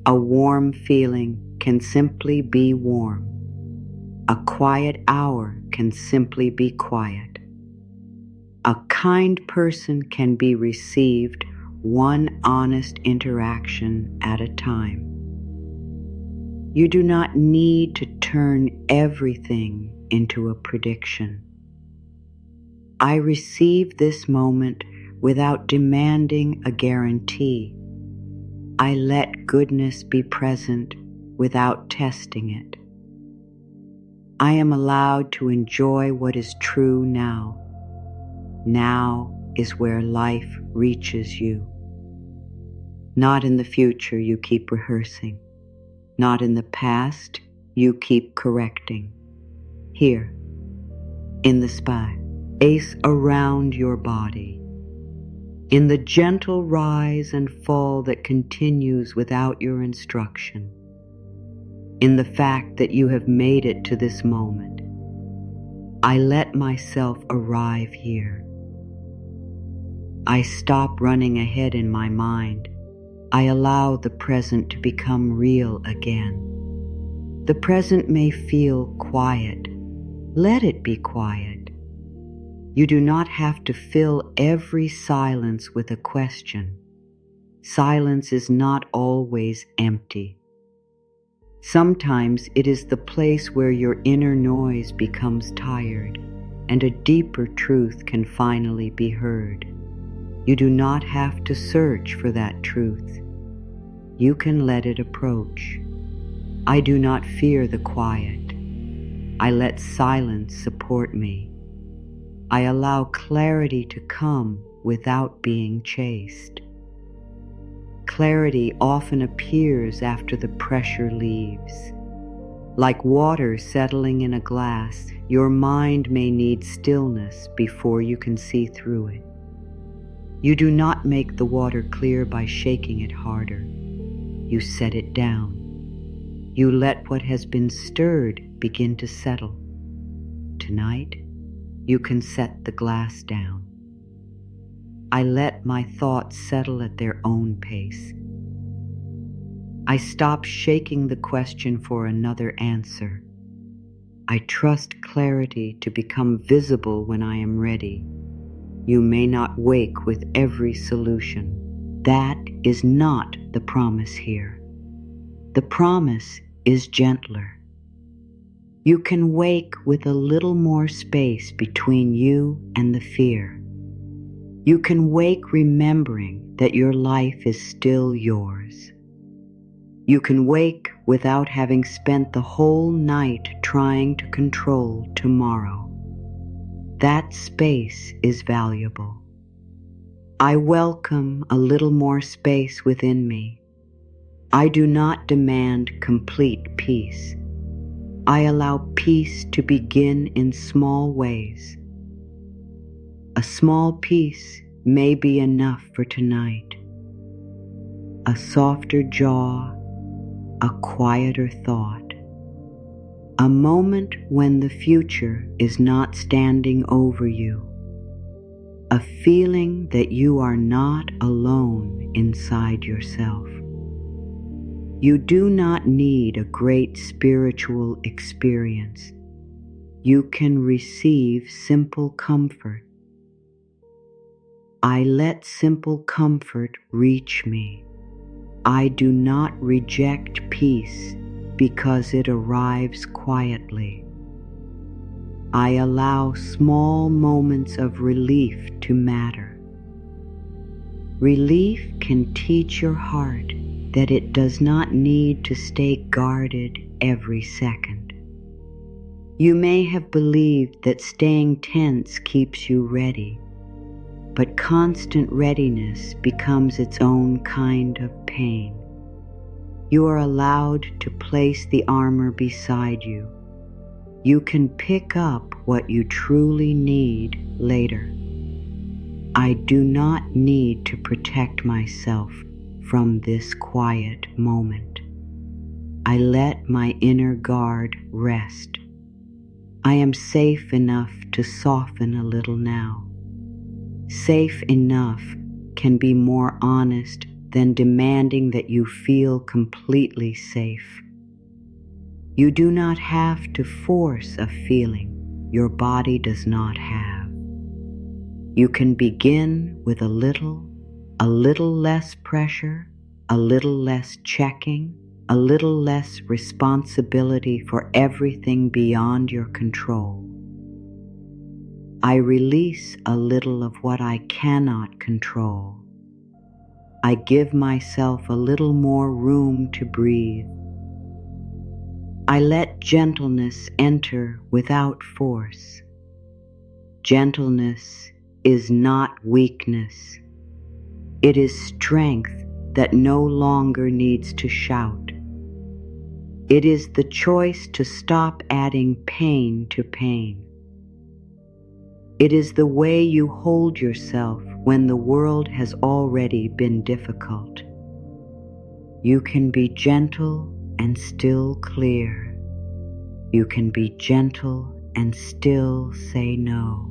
A warm feeling can simply be warm. A quiet hour can simply be quiet. A kind person can be received one honest interaction at a time. You do not need to turn everything into a prediction. I receive this moment without demanding a guarantee. I let goodness be present without testing it. I am allowed to enjoy what is true now. Now is where life reaches you. Not in the future you keep rehearsing. Not in the past you keep correcting. Here, in the space around your body, in the gentle rise and fall that continues without your instruction, in the fact that you have made it to this moment, I let myself arrive here. I stop running ahead in my mind. I allow the present to become real again. The present may feel quiet. Let it be quiet. You do not have to fill every silence with a question. Silence is not always empty. Sometimes it is the place where your inner noise becomes tired and a deeper truth can finally be heard. You do not have to search for that truth. You can let it approach. I do not fear the quiet. I let silence support me. I allow clarity to come without being chased. Clarity often appears after the pressure leaves. Like water settling in a glass, your mind may need stillness before you can see through it. You do not make the water clear by shaking it harder. You set it down. You let what has been stirred begin to settle. Tonight, you can set the glass down. I let my thoughts settle at their own pace. I stop shaking the question for another answer. I trust clarity to become visible when I am ready. You may not wake with every solution. That is not the promise here. The promise is gentler. You can wake with a little more space between you and the fear. You can wake remembering that your life is still yours. You can wake without having spent the whole night trying to control tomorrow. That space is valuable. I welcome a little more space within me. I do not demand complete peace. I allow peace to begin in small ways. A small peace may be enough for tonight. A softer jaw, a quieter thought. A moment when the future is not standing over you. A feeling that you are not alone inside yourself. You do not need a great spiritual experience. You can receive simple comfort. I let simple comfort reach me. I do not reject peace because it arrives quietly. I allow small moments of relief to matter. Relief can teach your heart that it does not need to stay guarded every second. You may have believed that staying tense keeps you ready, but constant readiness becomes its own kind of pain. You are allowed to place the armor beside you. You can pick up what you truly need later. I do not need to protect myself from this quiet moment. I let my inner guard rest. I am safe enough to soften a little now. Safe enough can be more honest than demanding that you feel completely safe. You do not have to force a feeling your body does not have. You can begin with a little less pressure, a little less checking, a little less responsibility for everything beyond your control. I release a little of what I cannot control. I give myself a little more room to breathe. I let gentleness enter without force. Gentleness is not weakness. It is strength that no longer needs to shout. It is the choice to stop adding pain to pain. It is the way you hold yourself when the world has already been difficult. You can be gentle and still clear. You can be gentle and still say no.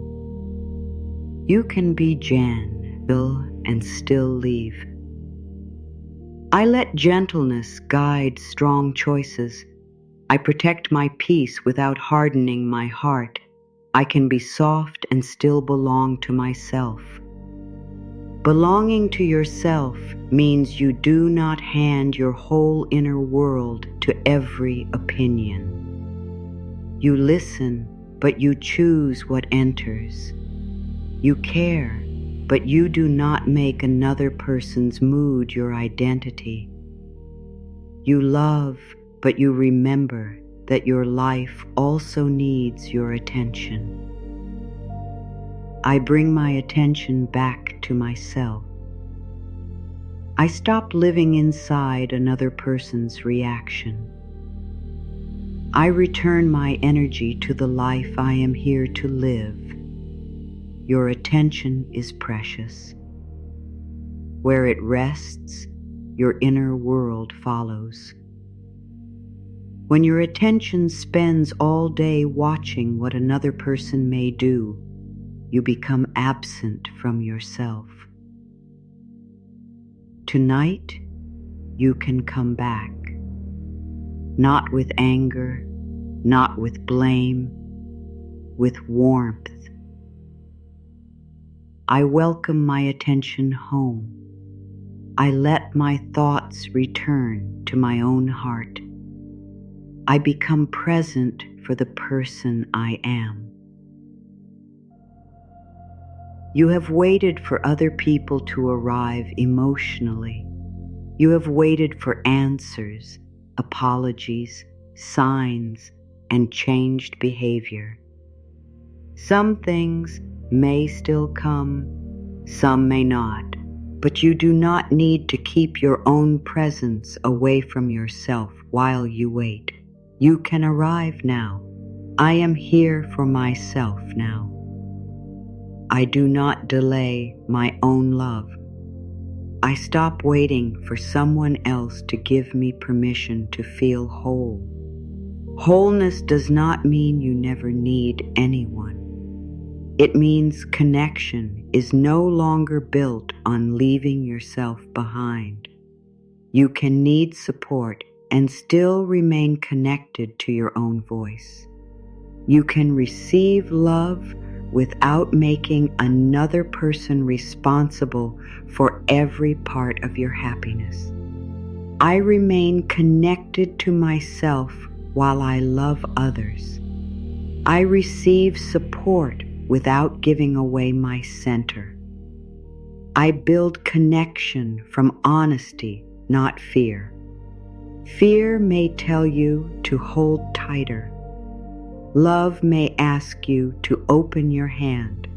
You can be gentle and still leave. I let gentleness guide strong choices. I protect my peace without hardening my heart. I can be soft and still belong to myself. Belonging to yourself means you do not hand your whole inner world to every opinion. You listen, but you choose what enters. You care, but you do not make another person's mood your identity. You love, but you remember that your life also needs your attention. I bring my attention back to myself. I stop living inside another person's reaction. I return my energy to the life I am here to live. Your attention is precious. Where it rests, your inner world follows. When your attention spends all day watching what another person may do, you become absent from yourself. Tonight, you can come back, not with anger, not with blame, with warmth. I welcome my attention home. I let my thoughts return to my own heart. I become present for the person I am. You have waited for other people to arrive emotionally. You have waited for answers, apologies, signs, and changed behavior. Some things may still come, some may not, but you do not need to keep your own presence away from yourself while you wait. You can arrive now. I am here for myself now. I do not delay my own love. I stop waiting for someone else to give me permission to feel whole. Wholeness does not mean you never need anyone. It means connection is no longer built on leaving yourself behind. You can need support and still remain connected to your own voice. You can receive love without making another person responsible for every part of your happiness. I remain connected to myself while I love others. I receive support without giving away my center. I build connection from honesty, not fear. Fear may tell you to hold tighter. Love may ask you to open your hand.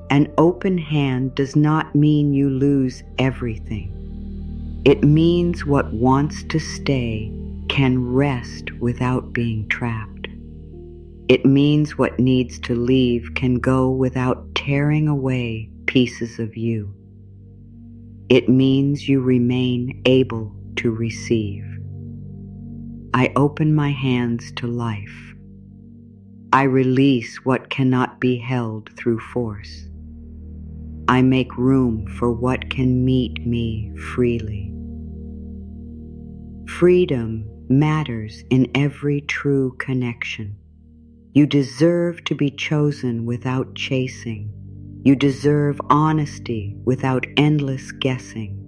An open hand does not mean you lose everything. It means what wants to stay can rest without being trapped. It means what needs to leave can go without tearing away pieces of you. It means you remain able to receive. I open my hands to life. I release what cannot be held through force. I make room for what can meet me freely. Freedom matters in every true connection. You deserve to be chosen without chasing. You deserve honesty without endless guessing.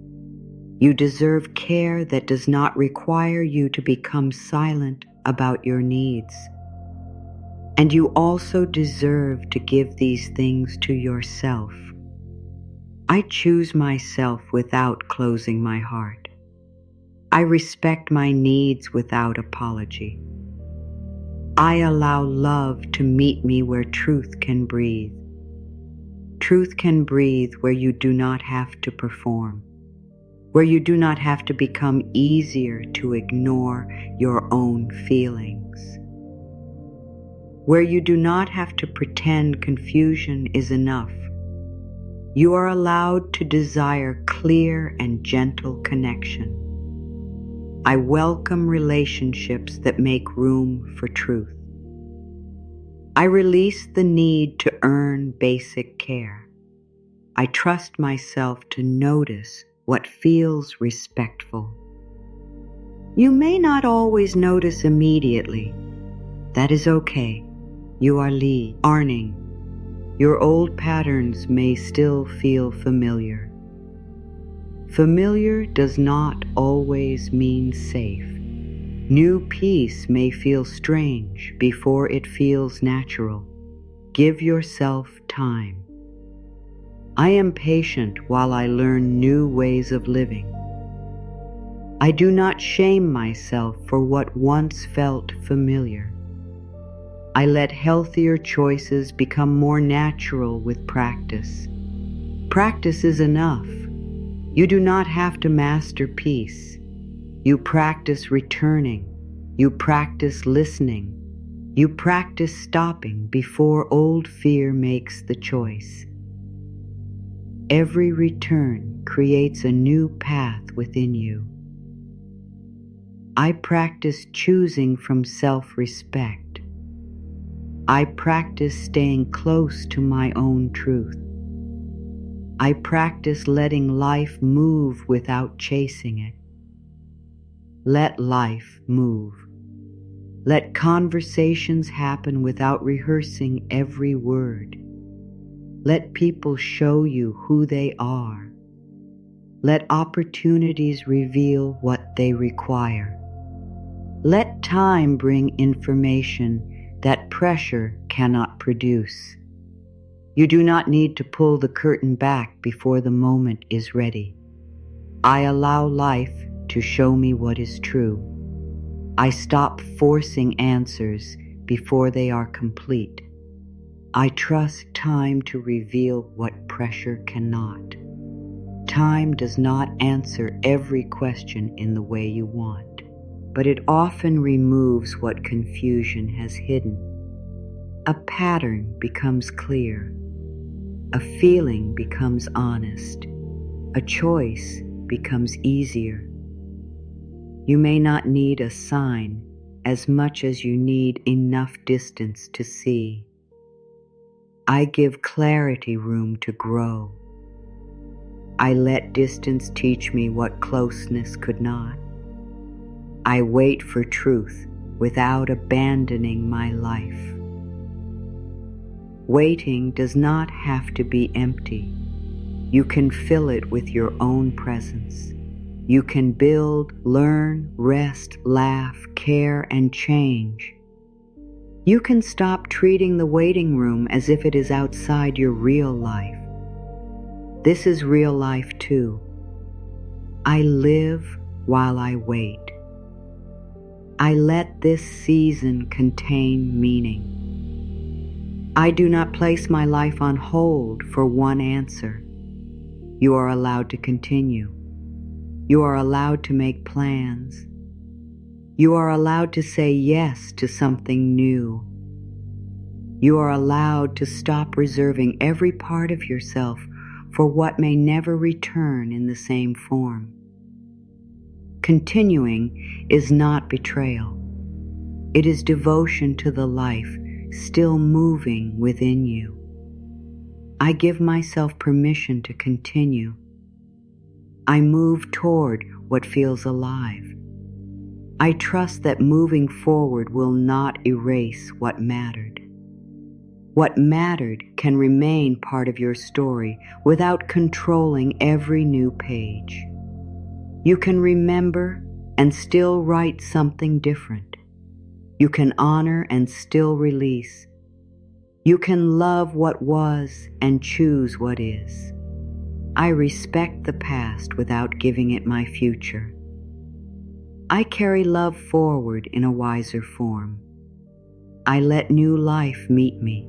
You deserve care that does not require you to become silent about your needs. And you also deserve to give these things to yourself. I choose myself without closing my heart. I respect my needs without apology. I allow love to meet me where truth can breathe. Truth can breathe where you do not have to perform, where you do not have to become easier to ignore your own feelings, where you do not have to pretend confusion is enough. You are allowed to desire clear and gentle connection. I welcome relationships that make room for truth. I release the need to earn basic care. I trust myself to notice what feels respectful. You may not always notice immediately. That is okay. You are Arning. Your old patterns may still feel familiar. Familiar does not always mean safe. New peace may feel strange before it feels natural. Give yourself time. I am patient while I learn new ways of living. I do not shame myself for what once felt familiar. I let healthier choices become more natural with practice. Practice is enough. You do not have to master peace. You practice returning. You practice listening. You practice stopping before old fear makes the choice. Every return creates a new path within you. I practice choosing from self-respect. I practice staying close to my own truth. I practice letting life move without chasing it. Let life move. Let conversations happen without rehearsing every word. Let people show you who they are. Let opportunities reveal what they require. Let time bring information that pressure cannot produce. You do not need to pull the curtain back before the moment is ready. I allow life to show me what is true. I stop forcing answers before they are complete. I trust time to reveal what pressure cannot. Time does not answer every question in the way you want, but it often removes what confusion has hidden. A pattern becomes clear. A feeling becomes honest. A choice becomes easier. You may not need a sign as much as you need enough distance to see. I give clarity room to grow. I let distance teach me what closeness could not. I wait for truth without abandoning my life. Waiting does not have to be empty. You can fill it with your own presence. You can build, learn, rest, laugh, care, and change. You can stop treating the waiting room as if it is outside your real life. This is real life too. I live while I wait. I let this season contain meaning. I do not place my life on hold for one answer. You are allowed to continue. You are allowed to make plans. You are allowed to say yes to something new. You are allowed to stop reserving every part of yourself for what may never return in the same form. Continuing is not betrayal. It is devotion to the life still moving within you. I give myself permission to continue. I move toward what feels alive. I trust that moving forward will not erase what mattered. What mattered can remain part of your story without controlling every new page. You can remember and still write something different. You can honor and still release. You can love what was and choose what is. I respect the past without giving it my future. I carry love forward in a wiser form. I let new life meet me.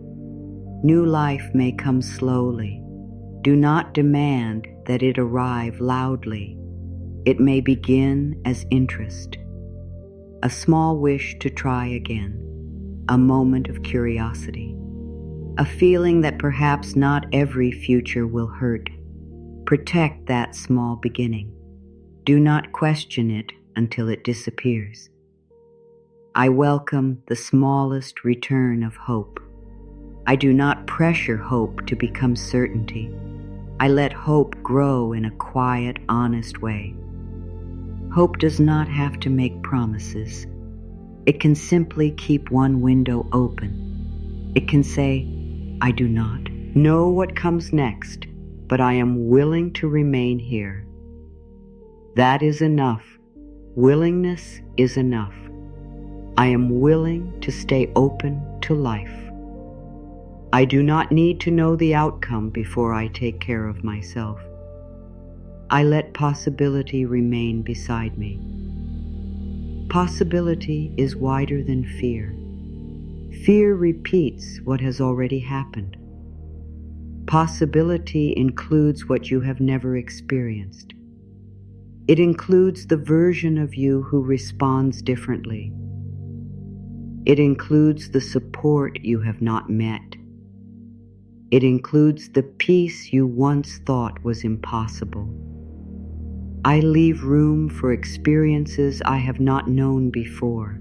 New life may come slowly. Do not demand that it arrive loudly. It may begin as interest, a small wish to try again, a moment of curiosity, a feeling that perhaps not every future will hurt. Protect that small beginning. Do not question it until it disappears. I welcome the smallest return of hope. I do not pressure hope to become certainty. I let hope grow in a quiet, honest way. Hope does not have to make promises. It can simply keep one window open. It can say, I do not know what comes next, but I am willing to remain here. That is enough. Willingness is enough. I am willing to stay open to life. I do not need to know the outcome before I take care of myself. I let possibility remain beside me. Possibility is wider than fear. Fear repeats what has already happened. Possibility includes what you have never experienced. It includes the version of you who responds differently. It includes the support you have not met. It includes the peace you once thought was impossible. I leave room for experiences I have not known before.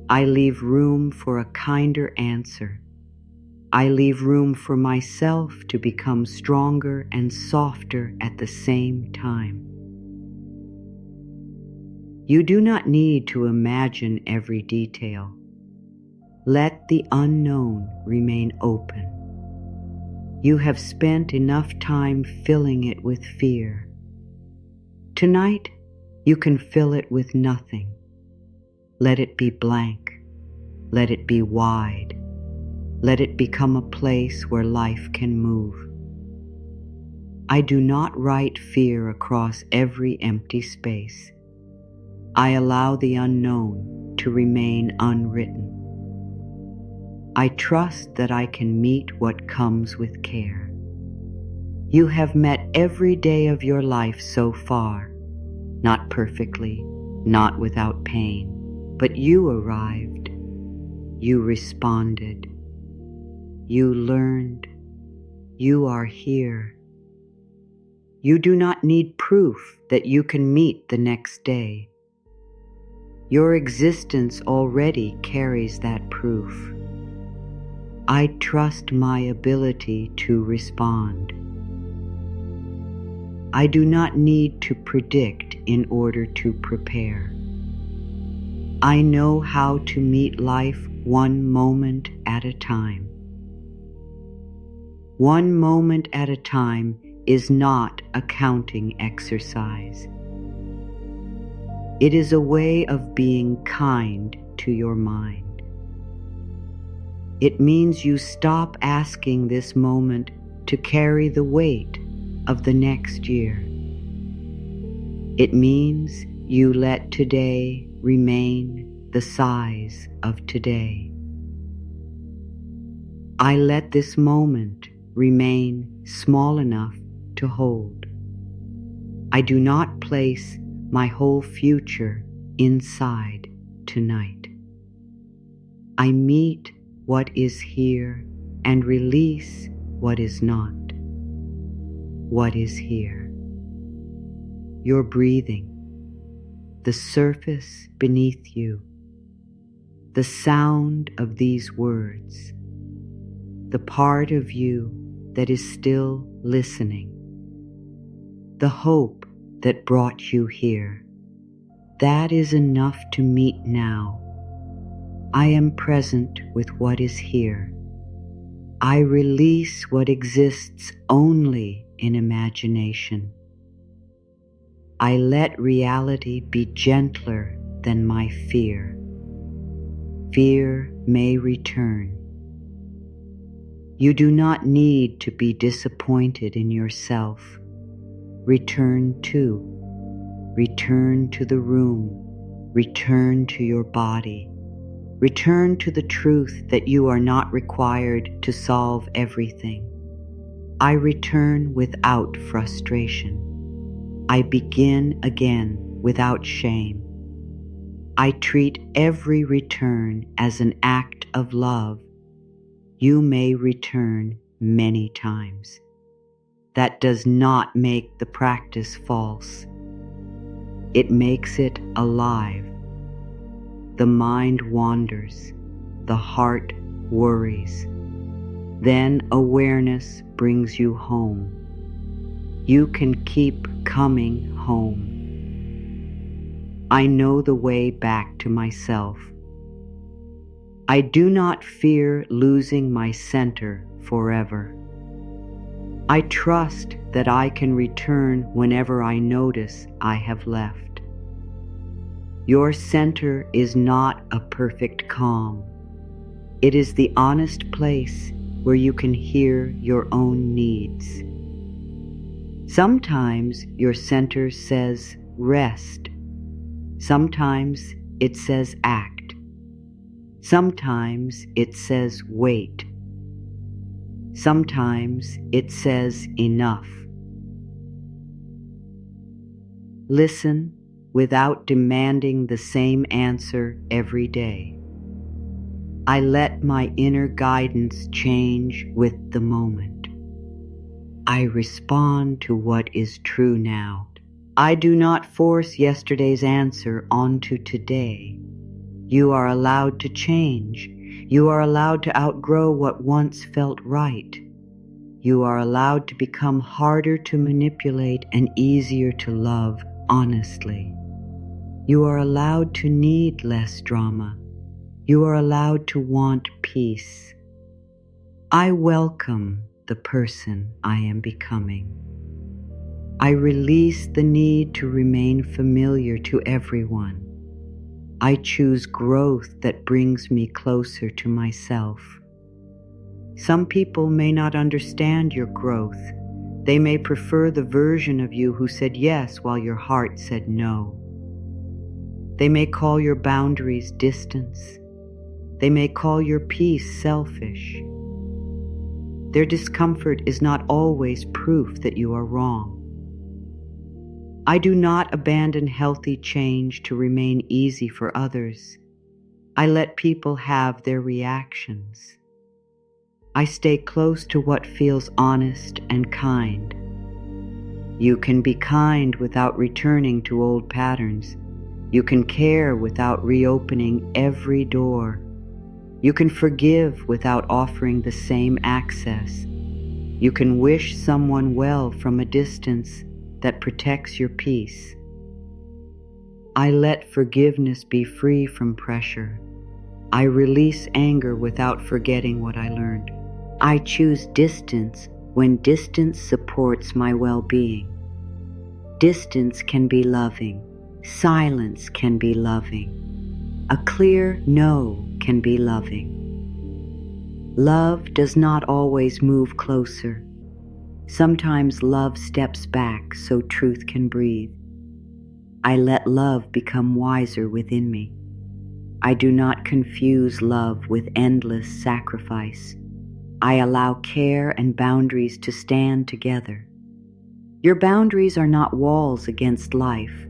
I leave room for a kinder answer. I leave room for myself to become stronger and softer at the same time. You do not need to imagine every detail. Let the unknown remain open. You have spent enough time filling it with fear. Tonight, you can fill it with nothing. Let it be blank. Let it be wide. Let it become a place where life can move. I do not write fear across every empty space. I allow the unknown to remain unwritten. I trust that I can meet what comes with care. You have met every day of your life so far, not perfectly, not without pain, but you arrived. You responded. You learned. You are here. You do not need proof that you can meet the next day. Your existence already carries that proof. I trust my ability to respond. I do not need to predict in order to prepare. I know how to meet life one moment at a time. One moment at a time is not a counting exercise. It is a way of being kind to your mind. It means you stop asking this moment to carry the weight of the next year. It means you let today remain the size of today. I let this moment remain small enough to hold. I do not place my whole future inside tonight. I meet what is here and release what is not. What is here? Your breathing, the surface beneath you, the sound of these words, the part of you that is still listening, the hope that brought you here. That is enough to meet now. I am present with what is here. I release what exists only in imagination. I let reality be gentler than my fear. Fear may return. You do not need to be disappointed in yourself. Return to the room. Return to your body. Return to the truth that you are not required to solve everything. I return without frustration. I begin again without shame. I treat every return as an act of love. You may return many times. That does not make the practice false. It makes it alive. The mind wanders, the heart worries. Then awareness brings you home. You can keep coming home. I know the way back to myself. I do not fear losing my center forever. I trust that I can return whenever I notice I have left. Your center is not a perfect calm. It is the honest place where you can hear your own needs. Sometimes your center says rest. Sometimes it says act. Sometimes it says wait. Sometimes it says enough. Listen without demanding the same answer every day. I let my inner guidance change with the moment. I respond to what is true now. I do not force yesterday's answer onto today. You are allowed to change. You are allowed to outgrow what once felt right. You are allowed to become harder to manipulate and easier to love honestly. You are allowed to need less drama. You are allowed to want peace. I welcome the person I am becoming. I release the need to remain familiar to everyone. I choose growth that brings me closer to myself. Some people may not understand your growth. They may prefer the version of you who said yes while your heart said no. They may call your boundaries distance. They may call your peace selfish. Their discomfort is not always proof that you are wrong. I do not abandon healthy change to remain easy for others. I let people have their reactions. I stay close to what feels honest and kind. You can be kind without returning to old patterns. You can care without reopening every door. You can forgive without offering the same access. You can wish someone well from a distance that protects your peace. I let forgiveness be free from pressure. I release anger without forgetting what I learned. I choose distance when distance supports my well-being. Distance can be loving. Silence can be loving. A clear no can be loving. Love does not always move closer. Sometimes love steps back so truth can breathe. I let love become wiser within me. I do not confuse love with endless sacrifice. I allow care and boundaries to stand together. Your boundaries are not walls against life.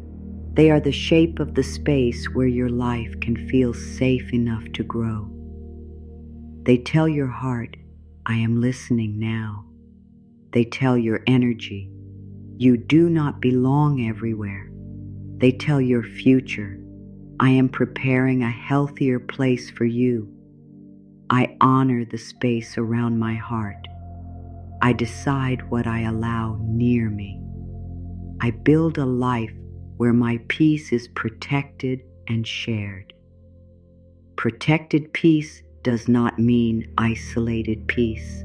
They are the shape of the space where your life can feel safe enough to grow. They tell your heart, I am listening now. They tell your energy, you do not belong everywhere. They tell your future, I am preparing a healthier place for you. I honor the space around my heart. I decide what I allow near me. I build a life where my peace is protected and shared. Protected peace does not mean isolated peace.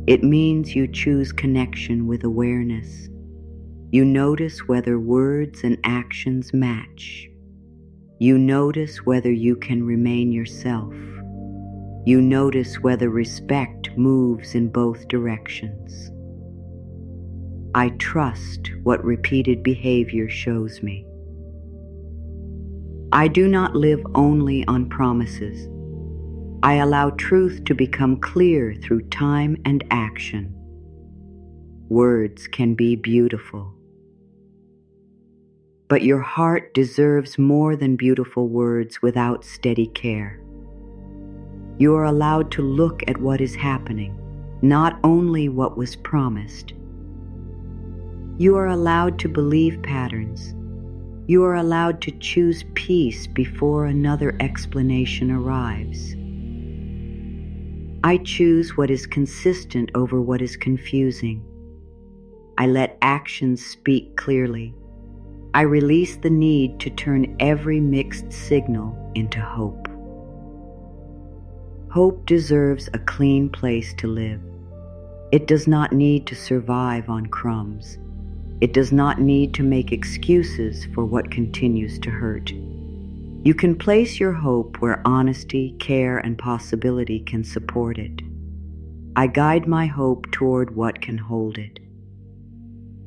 It means you choose connection with awareness. You notice whether words and actions match. You notice whether you can remain yourself. You notice whether respect moves in both directions. I trust what repeated behavior shows me. I do not live only on promises. I allow truth to become clear through time and action. Words can be beautiful, but your heart deserves more than beautiful words without steady care. You are allowed to look at what is happening, not only what was promised. You are allowed to believe patterns. You are allowed to choose peace before another explanation arrives. I choose what is consistent over what is confusing. I let actions speak clearly. I release the need to turn every mixed signal into hope. Hope deserves a clean place to live. It does not need to survive on crumbs. It does not need to make excuses for what continues to hurt. You can place your hope where honesty, care, and possibility can support it. I guide my hope toward what can hold it.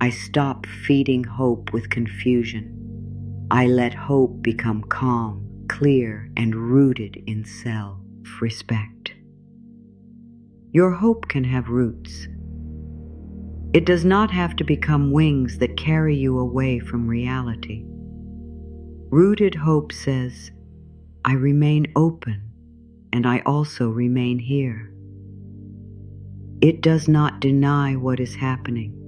I stop feeding hope with confusion. I let hope become calm, clear, and rooted in self-respect. Your hope can have roots. It does not have to become wings that carry you away from reality. Rooted hope says, I remain open, and I also remain here. It does not deny what is happening.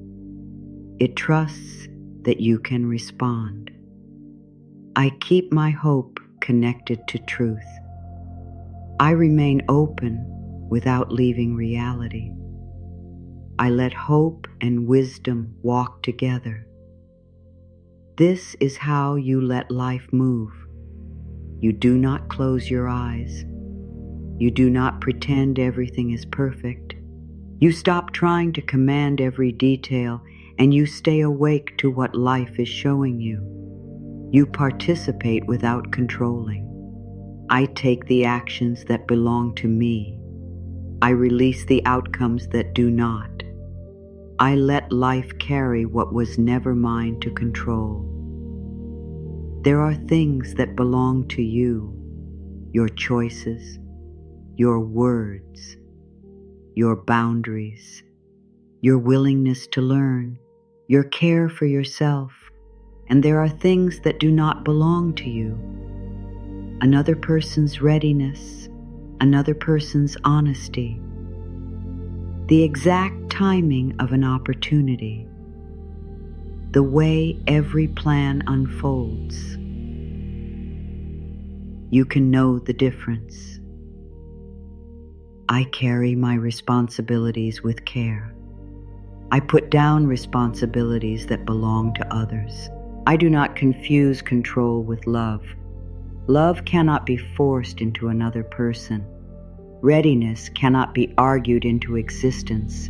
It trusts that you can respond. I keep my hope connected to truth. I remain open without leaving reality. I let hope and wisdom walk together. This is how you let life move. You do not close your eyes. You do not pretend everything is perfect. You stop trying to command every detail, and you stay awake to what life is showing you. You participate without controlling. I take the actions that belong to me. I release the outcomes that do not. I let life carry what was never mine to control. There are things that belong to you, your choices, your words, your boundaries, your willingness to learn, your care for yourself, and there are things that do not belong to you. Another person's readiness, another person's honesty, the exact timing of an opportunity, the way every plan unfolds. You can know the difference. I carry my responsibilities with care. I put down responsibilities that belong to others. I do not confuse control with love. Love cannot be forced into another person. Readiness cannot be argued into existence.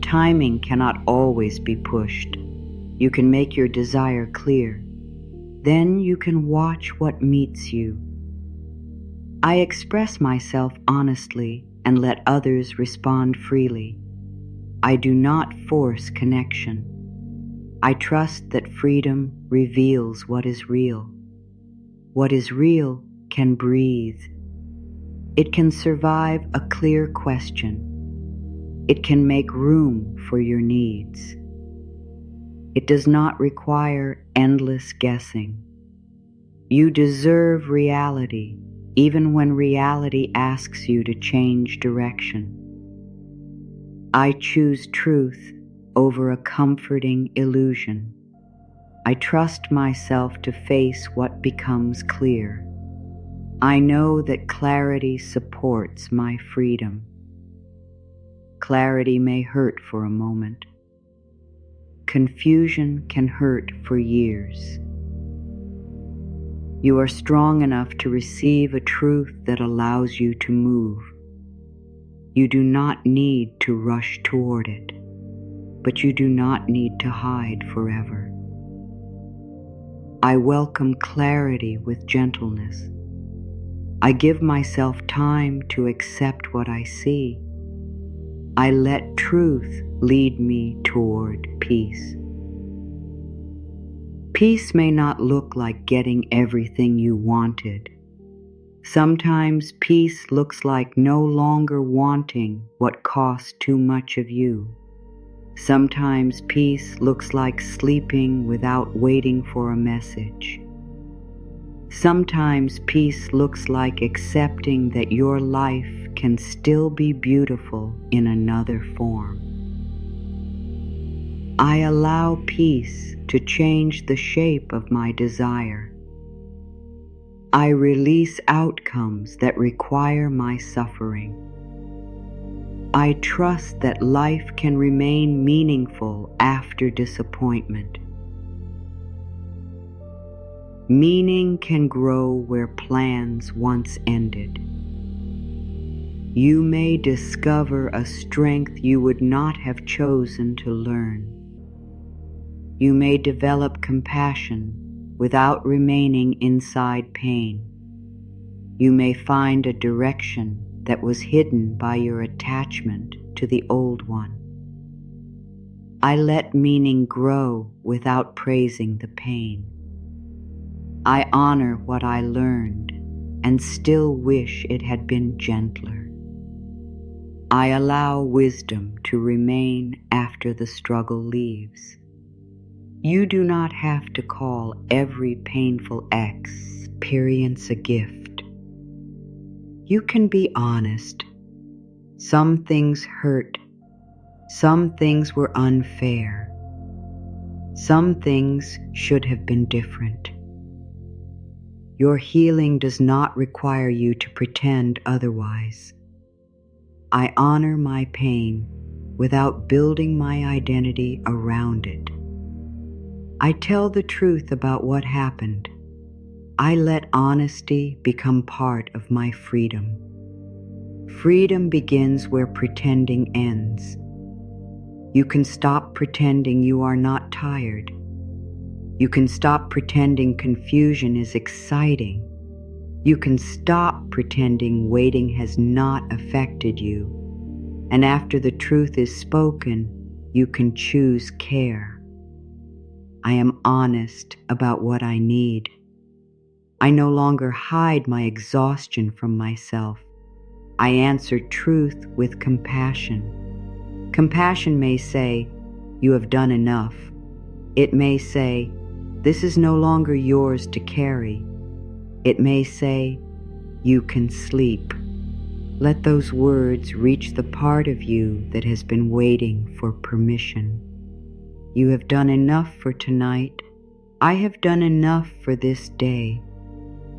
Timing cannot always be pushed. You can make your desire clear. Then you can watch what meets you. I express myself honestly and let others respond freely. I do not force connection. I trust that freedom reveals what is real. What is real can breathe. It can survive a clear question. It can make room for your needs. It does not require endless guessing. You deserve reality, even when reality asks you to change direction. I choose truth over a comforting illusion. I trust myself to face what becomes clear. I know that clarity supports my freedom. Clarity may hurt for a moment. Confusion can hurt for years. You are strong enough to receive a truth that allows you to move. You do not need to rush toward it, but you do not need to hide forever. I welcome clarity with gentleness. I give myself time to accept what I see. I let truth lead me toward peace. Peace may not look like getting everything you wanted. Sometimes peace looks like no longer wanting what costs too much of you. Sometimes peace looks like sleeping without waiting for a message. Sometimes peace looks like accepting that your life can still be beautiful in another form. I allow peace to change the shape of my desire. I release outcomes that require my suffering. I trust that life can remain meaningful after disappointment. Meaning can grow where plans once ended. You may discover a strength you would not have chosen to learn. You may develop compassion without remaining inside pain. You may find a direction that was hidden by your attachment to the old one. I let meaning grow without praising the pain. I honor what I learned and still wish it had been gentler. I allow wisdom to remain after the struggle leaves. You do not have to call every painful experience a gift. You can be honest. Some things hurt. Some things were unfair. Some things should have been different. Your healing does not require you to pretend otherwise. I honor my pain without building my identity around it. I tell the truth about what happened. I let honesty become part of my freedom. Freedom begins where pretending ends. You can stop pretending you are not tired. You can stop pretending confusion is exciting. You can stop pretending waiting has not affected you. And after the truth is spoken, you can choose care. I am honest about what I need. I no longer hide my exhaustion from myself. I answer truth with compassion. Compassion may say, "You have done enough." It may say, "This is no longer yours to carry." It may say, "You can sleep." Let those words reach the part of you that has been waiting for permission. You have done enough for tonight. I have done enough for this day.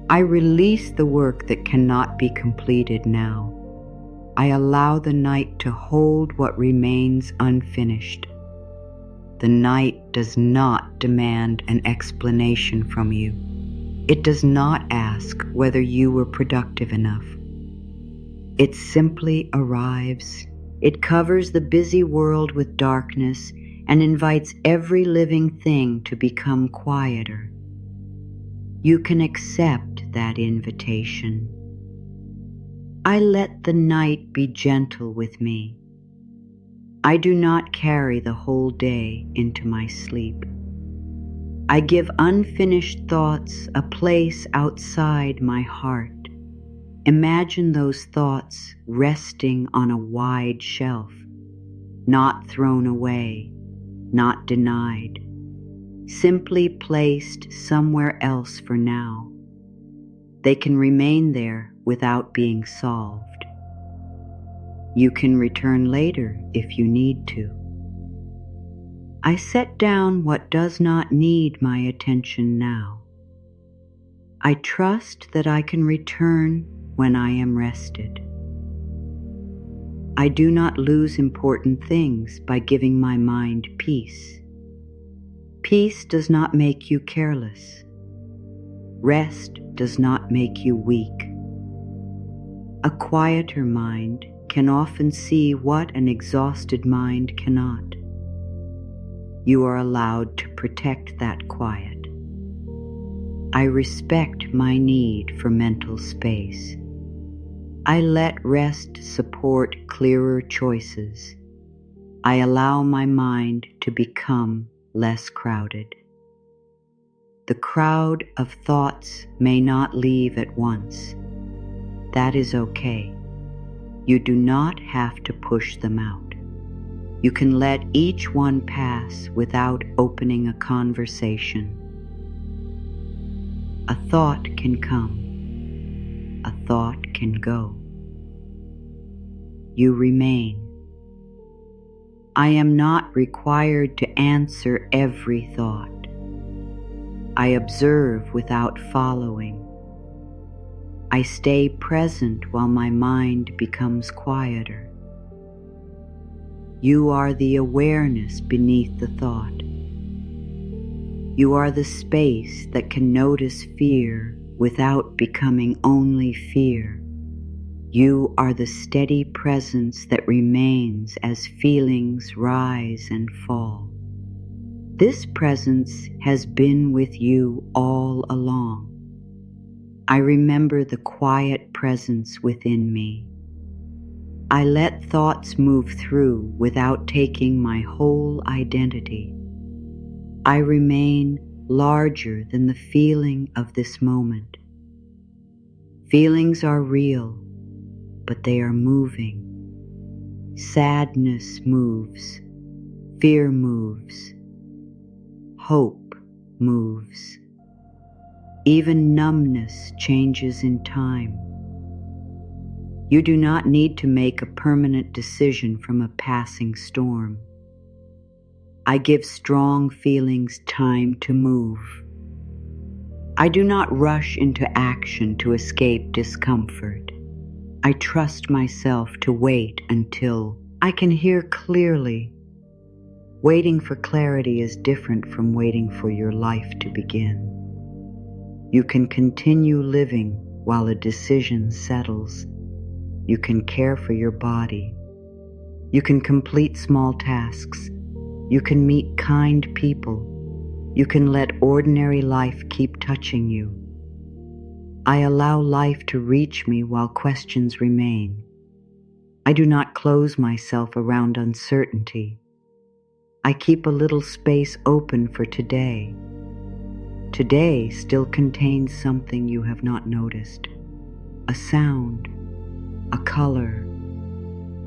I release the work that cannot be completed now. I allow the night to hold what remains unfinished. The night does not demand an explanation from you. It does not ask whether you were productive enough. It simply arrives. It covers the busy world with darkness and invites every living thing to become quieter. You can accept that invitation. I let the night be gentle with me. I do not carry the whole day into my sleep. I give unfinished thoughts a place outside my heart. Imagine those thoughts resting on a wide shelf, not thrown away, not denied, simply placed somewhere else for now. They can remain there without being solved. You can return later if you need to. I set down what does not need my attention now. I trust that I can return when I am rested. I do not lose important things by giving my mind peace. Peace does not make you careless. Rest does not make you weak. A quieter mind can often see what an exhausted mind cannot. You are allowed to protect that quiet. I respect my need for mental space. I let rest support clearer choices. I allow my mind to become less crowded. The crowd of thoughts may not leave at once. That is okay. You do not have to push them out. You can let each one pass without opening a conversation. A thought can come. A thought can go. You remain. I am not required to answer every thought. I observe without following. I stay present while my mind becomes quieter. You are the awareness beneath the thought. You are the space that can notice fear without becoming only fear. You are the steady presence that remains as feelings rise and fall. This presence has been with you all along. I remember the quiet presence within me. I let thoughts move through without taking my whole identity. I remain larger than the feeling of this moment. Feelings are real, but they are moving. Sadness moves, fear moves, hope moves. Even numbness changes in time. You do not need to make a permanent decision from a passing storm. I give strong feelings time to move. I do not rush into action to escape discomfort. I trust myself to wait until I can hear clearly. Waiting for clarity is different from waiting for your life to begin. You can continue living while a decision settles. You can care for your body. You can complete small tasks. You can meet kind people. You can let ordinary life keep touching you. I allow life to reach me while questions remain. I do not close myself around uncertainty. I keep a little space open for today. Today still contains something you have not noticed. A sound, a color,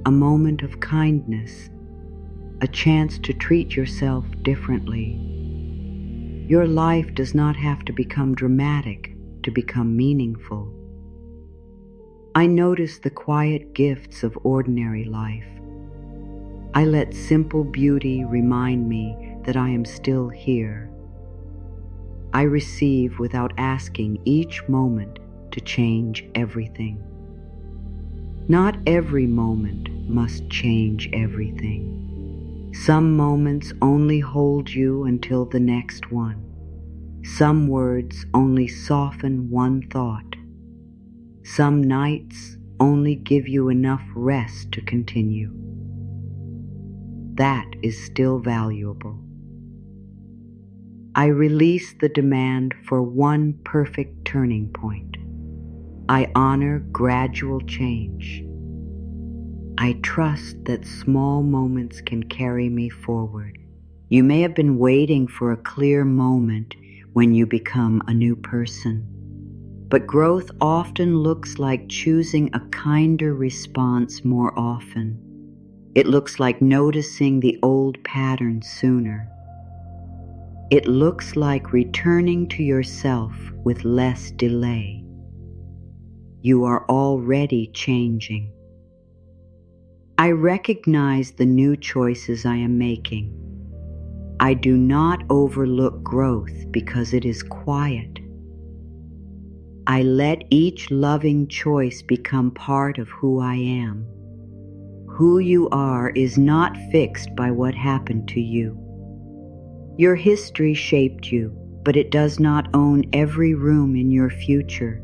a moment of kindness, a chance to treat yourself differently. Your life does not have to become dramatic to become meaningful. I notice the quiet gifts of ordinary life. I let simple beauty remind me that I am still here. I receive without asking each moment to change everything. Not every moment must change everything. Some moments only hold you until the next one. Some words only soften one thought. Some nights only give you enough rest to continue. That is still valuable. I release the demand for one perfect turning point. I honor gradual change. I trust that small moments can carry me forward. You may have been waiting for a clear moment when you become a new person, but growth often looks like choosing a kinder response more often. It looks like noticing the old patterns sooner. It looks like returning to yourself with less delay. You are already changing. I recognize the new choices I am making. I do not overlook growth because it is quiet. I let each loving choice become part of who I am. Who you are is not fixed by what happened to you. Your history shaped you, but it does not own every room in your future.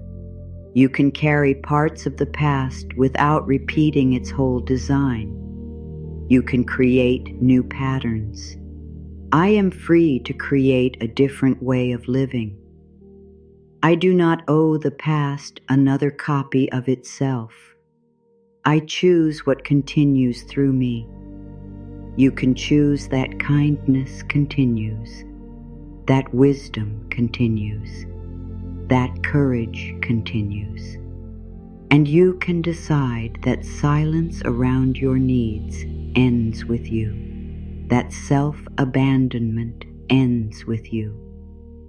You can carry parts of the past without repeating its whole design. You can create new patterns. I am free to create a different way of living. I do not owe the past another copy of itself. I choose what continues through me. You can choose that kindness continues, that wisdom continues, that courage continues. And you can decide that silence around your needs ends with you, that self-abandonment ends with you,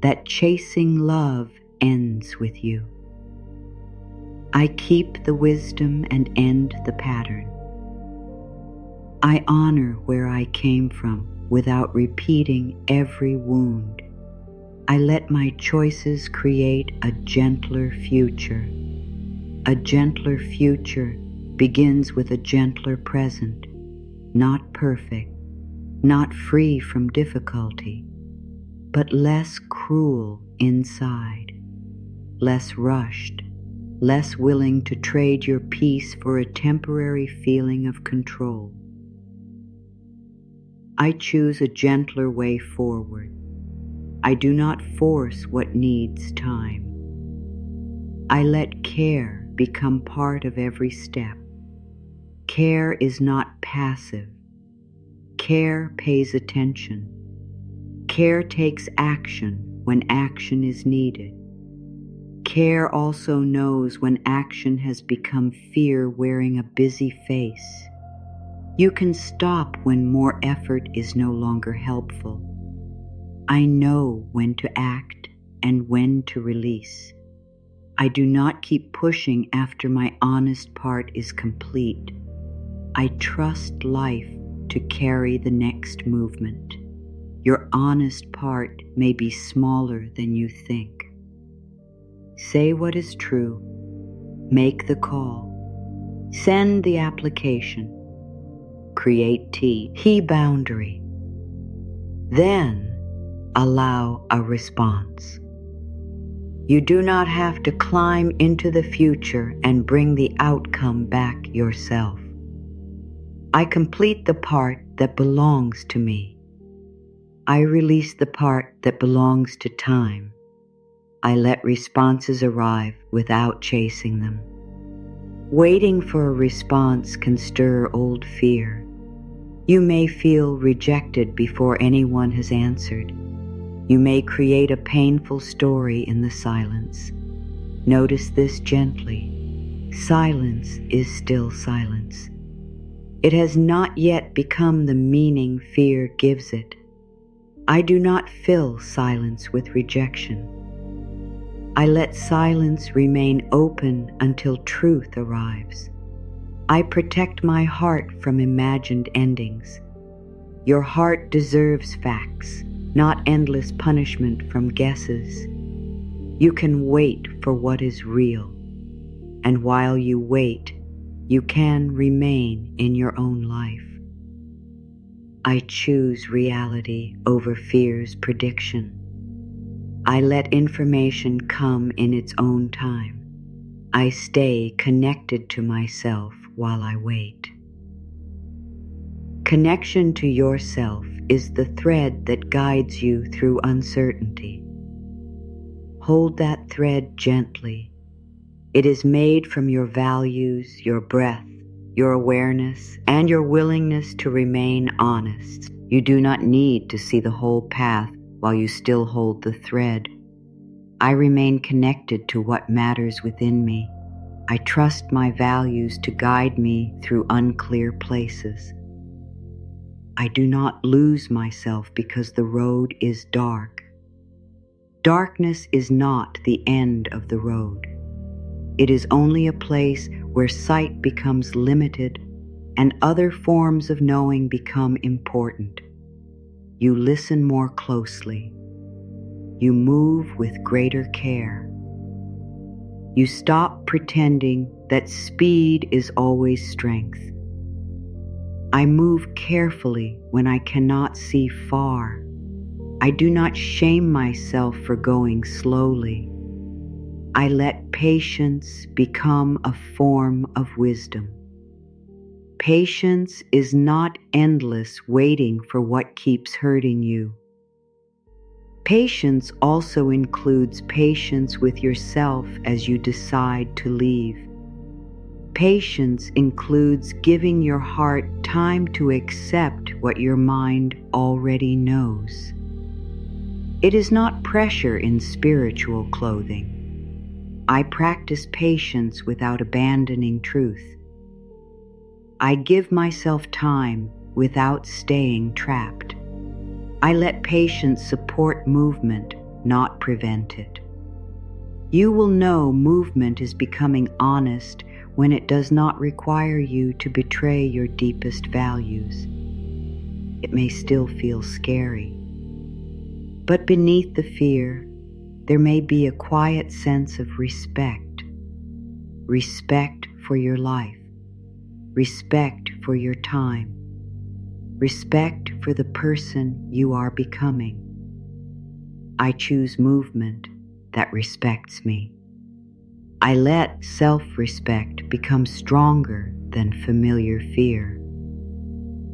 that chasing love ends with you. I keep the wisdom and end the pattern. I honor where I came from without repeating every wound. I let my choices create a gentler future. A gentler future begins with a gentler present, not perfect, not free from difficulty, but less cruel inside, less rushed, less willing to trade your peace for a temporary feeling of control. I choose a gentler way forward. I do not force what needs time. I let care become part of every step. Care is not passive. Care pays attention. Care takes action when action is needed. Care also knows when action has become fear wearing a busy face. You can stop when more effort is no longer helpful. I know when to act and when to release. I do not keep pushing after my honest part is complete. I trust life to carry the next movement. Your honest part may be smaller than you think. Say what is true. Make the call. Send the application. Create T boundary. Then allow a response. You do not have to climb into the future and bring the outcome back yourself. I complete the part that belongs to me. I release the part that belongs to time. I let responses arrive without chasing them. Waiting for a response can stir old fear. You may feel rejected before anyone has answered. You may create a painful story in the silence. Notice this gently. Silence is still silence. It has not yet become the meaning fear gives it. I do not fill silence with rejection. I let silence remain open until truth arrives. I protect my heart from imagined endings. Your heart deserves facts, not endless punishment from guesses. You can wait for what is real, and while you wait, you can remain in your own life. I choose reality over fear's prediction. I let information come in its own time. I stay connected to myself while I wait. Connection to yourself is the thread that guides you through uncertainty. Hold that thread gently. It is made from your values, your breath, your awareness, and your willingness to remain honest. You do not need to see the whole path while you still hold the thread. I remain connected to what matters within me. I trust my values to guide me through unclear places. I do not lose myself because the road is dark. Darkness is not the end of the road. It is only a place where sight becomes limited and other forms of knowing become important. You listen more closely. You move with greater care. You stop pretending that speed is always strength. I move carefully when I cannot see far. I do not shame myself for going slowly. I let patience become a form of wisdom. Patience is not endless waiting for what keeps hurting you. Patience also includes patience with yourself as you decide to leave. Patience includes giving your heart time to accept what your mind already knows. It is not pressure in spiritual clothing. I practice patience without abandoning truth. I give myself time without staying trapped. I let patience support movement, not prevent it. You will know movement is becoming honest when it does not require you to betray your deepest values. It may still feel scary, but beneath the fear, there may be a quiet sense of respect. Respect for your life. Respect for your time. Respect for the person you are becoming. I choose movement that respects me. I let self-respect become stronger than familiar fear.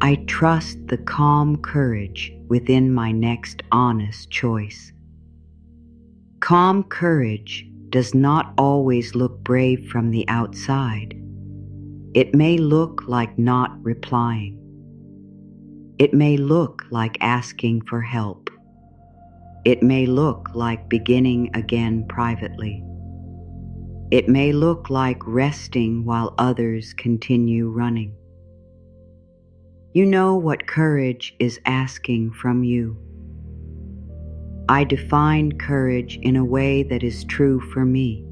I trust the calm courage within my next honest choice. Calm courage does not always look brave from the outside. It may look like not replying. It may look like asking for help. It may look like beginning again privately. It may look like resting while others continue running. You know what courage is asking from you. I define courage in a way that is true for me.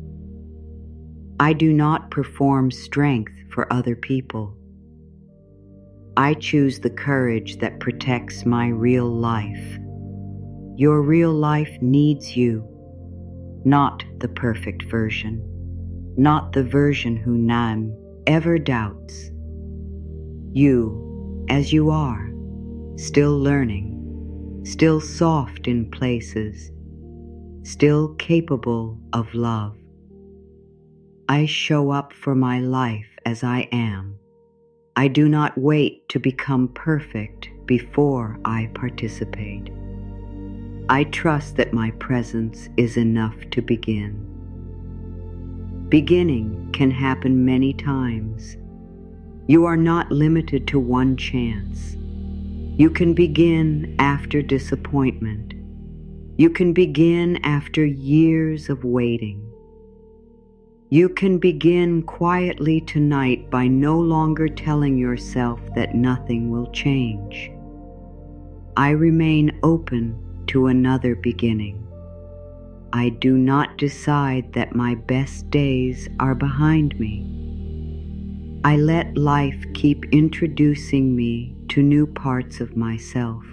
I do not perform strength for other people. I choose the courage that protects my real life. Your real life needs you, not the perfect version, not the version who none ever doubts. You, as you are, still learning, still soft in places, still capable of love. I show up for my life as I am. I do not wait to become perfect before I participate. I trust that my presence is enough to begin. Beginning can happen many times. You are not limited to one chance. You can begin after disappointment. You can begin after years of waiting. You can begin quietly tonight by no longer telling yourself that nothing will change. I remain open to another beginning. I do not decide that my best days are behind me. I let life keep introducing me to new parts of myself.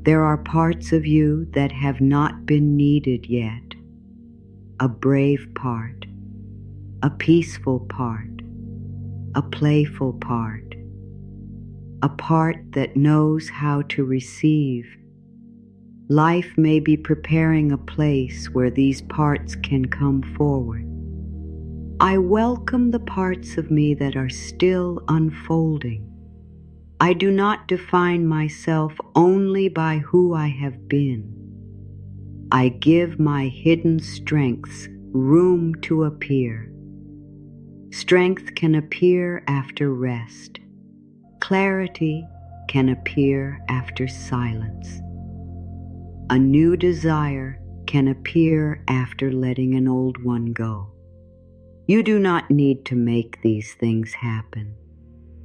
There are parts of you that have not been needed yet. A brave part, a peaceful part, a playful part, a part that knows how to receive. Life may be preparing a place where these parts can come forward. I welcome the parts of me that are still unfolding. I do not define myself only by who I have been. I give my hidden strengths room to appear. Strength can appear after rest. Clarity can appear after silence. A new desire can appear after letting an old one go. You do not need to make these things happen.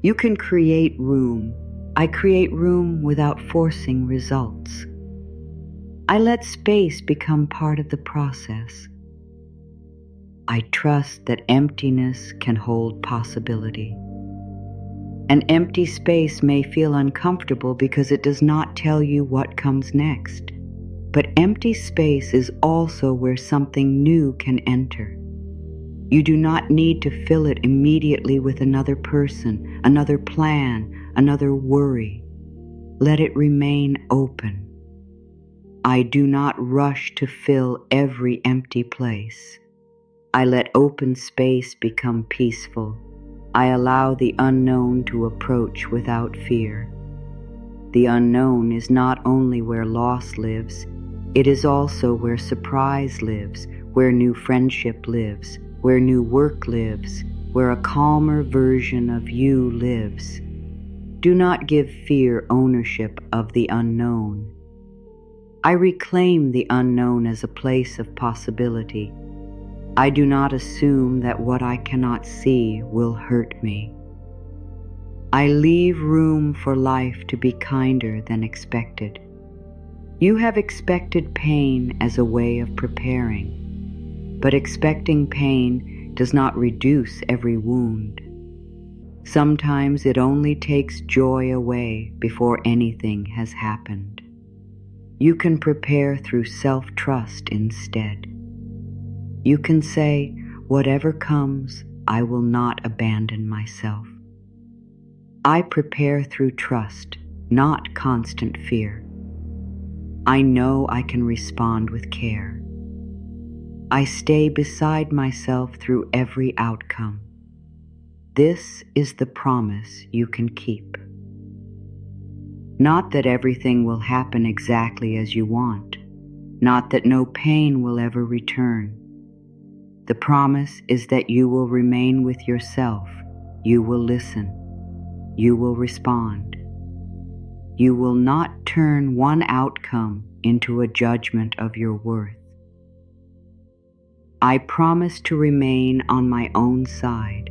You can create room. I create room without forcing results. I let space become part of the process. I trust that emptiness can hold possibility. An empty space may feel uncomfortable because it does not tell you what comes next. But empty space is also where something new can enter. You do not need to fill it immediately with another person, another plan, another worry. Let it remain open. I do not rush to fill every empty place. I let open space become peaceful. I allow the unknown to approach without fear. The unknown is not only where loss lives, it is also where surprise lives, where new friendship lives, where new work lives, where a calmer version of you lives. Do not give fear ownership of the unknown. I reclaim the unknown as a place of possibility. I do not assume that what I cannot see will hurt me. I leave room for life to be kinder than expected. You have expected pain as a way of preparing, but expecting pain does not reduce every wound. Sometimes it only takes joy away before anything has happened. You can prepare through self-trust instead. You can say, whatever comes, I will not abandon myself. I prepare through trust, not constant fear. I know I can respond with care. I stay beside myself through every outcome. This is the promise you can keep. Not that everything will happen exactly as you want, not that no pain will ever return. The promise is that you will remain with yourself, you will listen, you will respond. You will not turn one outcome into a judgment of your worth. I promise to remain on my own side.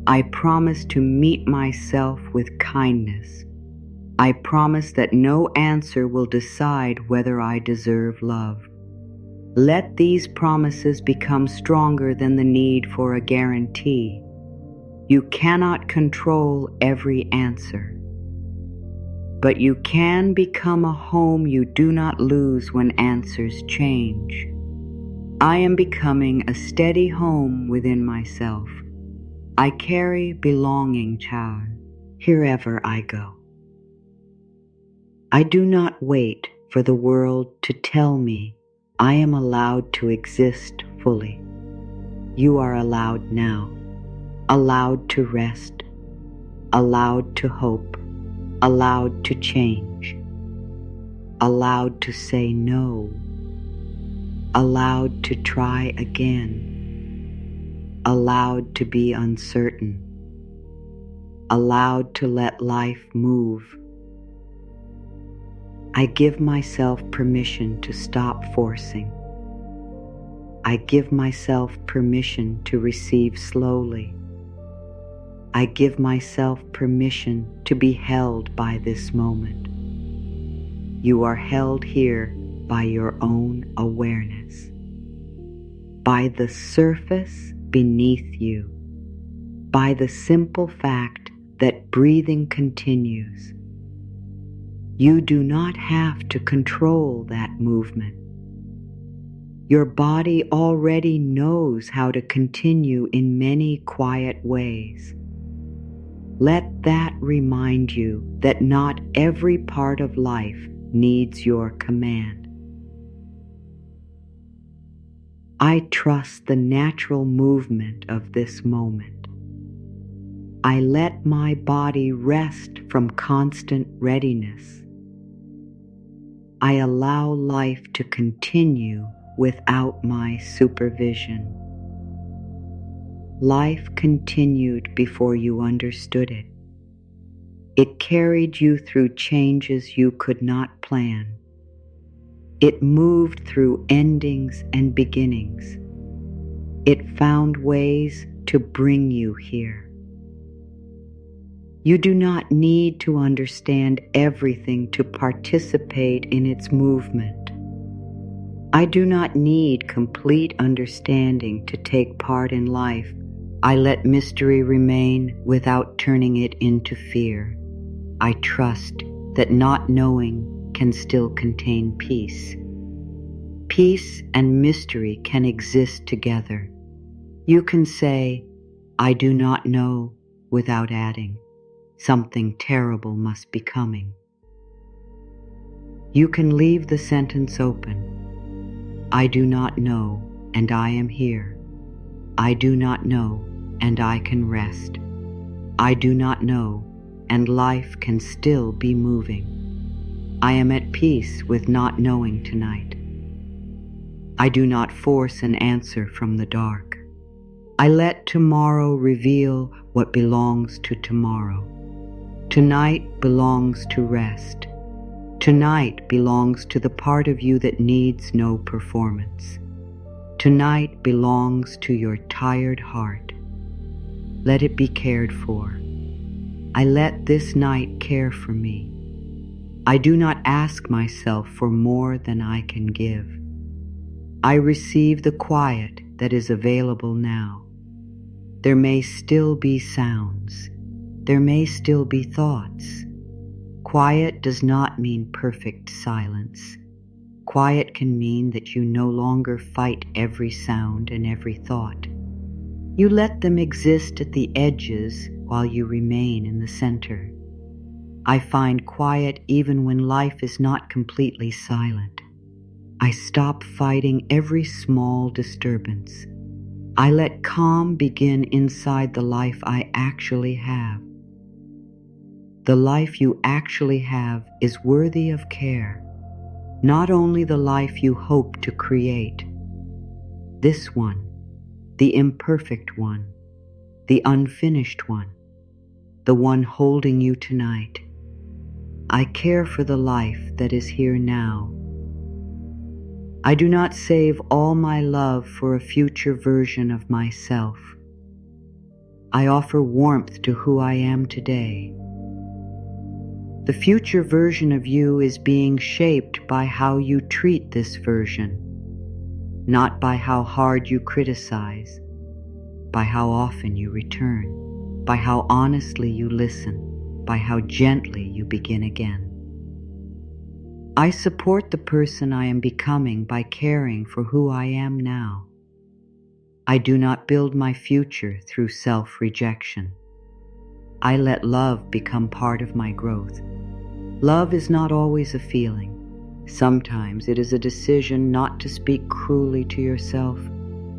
I promise to meet myself with kindness. I promise that no answer will decide whether I deserve love. Let these promises become stronger than the need for a guarantee. You cannot control every answer, but you can become a home you do not lose when answers change. I am becoming a steady home within myself. I carry belonging, child, wherever I go. I do not wait for the world to tell me I am allowed to exist fully. You are allowed now, allowed to rest, allowed to hope, allowed to change, allowed to say no, allowed to try again, allowed to be uncertain, allowed to let life move. I give myself permission to stop forcing. I give myself permission to receive slowly. I give myself permission to be held by this moment. You are held here by your own awareness, by the surface beneath you, by the simple fact that breathing continues. You do not have to control that movement. Your body already knows how to continue in many quiet ways. Let that remind you that not every part of life needs your command. I trust the natural movement of this moment. I let my body rest from constant readiness. I allow life to continue without my supervision. Life continued before you understood it. It carried you through changes you could not plan. It moved through endings and beginnings. It found ways to bring you here. You do not need to understand everything to participate in its movement. I do not need complete understanding to take part in life. I let mystery remain without turning it into fear. I trust that not knowing can still contain peace. Peace and mystery can exist together. You can say, I do not know, without adding, something terrible must be coming. You can leave the sentence open. I do not know, and I am here. I do not know, and I can rest. I do not know, and life can still be moving. I am at peace with not knowing tonight. I do not force an answer from the dark. I let tomorrow reveal what belongs to tomorrow. Tonight belongs to rest. Tonight belongs to the part of you that needs no performance. Tonight belongs to your tired heart. Let it be cared for. I let this night care for me. I do not ask myself for more than I can give. I receive the quiet that is available now. There may still be sounds. There may still be thoughts. Quiet does not mean perfect silence. Quiet can mean that you no longer fight every sound and every thought. You let them exist at the edges while you remain in the center. I find quiet even when life is not completely silent. I stop fighting every small disturbance. I let calm begin inside the life I actually have. The life you actually have is worthy of care, not only the life you hope to create. This one, the imperfect one, the unfinished one, the one holding you tonight. I care for the life that is here now. I do not save all my love for a future version of myself. I offer warmth to who I am today. The future version of you is being shaped by how you treat this version, not by how hard you criticize, by how often you return, by how honestly you listen, by how gently you begin again. I support the person I am becoming by caring for who I am now. I do not build my future through self-rejection. I let love become part of my growth. Love is not always a feeling. Sometimes it is a decision not to speak cruelly to yourself.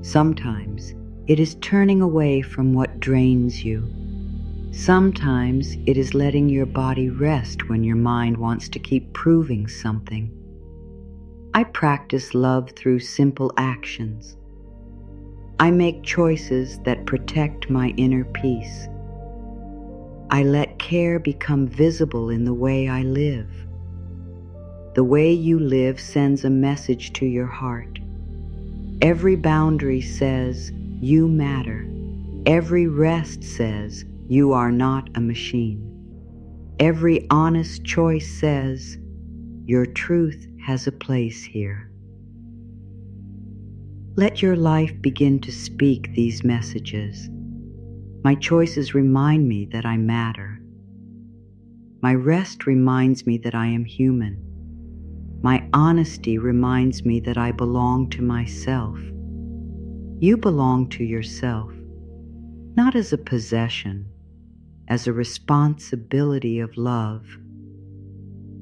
Sometimes it is turning away from what drains you. Sometimes it is letting your body rest when your mind wants to keep proving something. I practice love through simple actions. I make choices that protect my inner peace. I let care become visible in the way I live. The way you live sends a message to your heart. Every boundary says, you matter. Every rest says, you are not a machine. Every honest choice says, your truth has a place here. Let your life begin to speak these messages. My choices remind me that I matter. My rest reminds me that I am human. My honesty reminds me that I belong to myself. You belong to yourself, not as a possession, as a responsibility of love.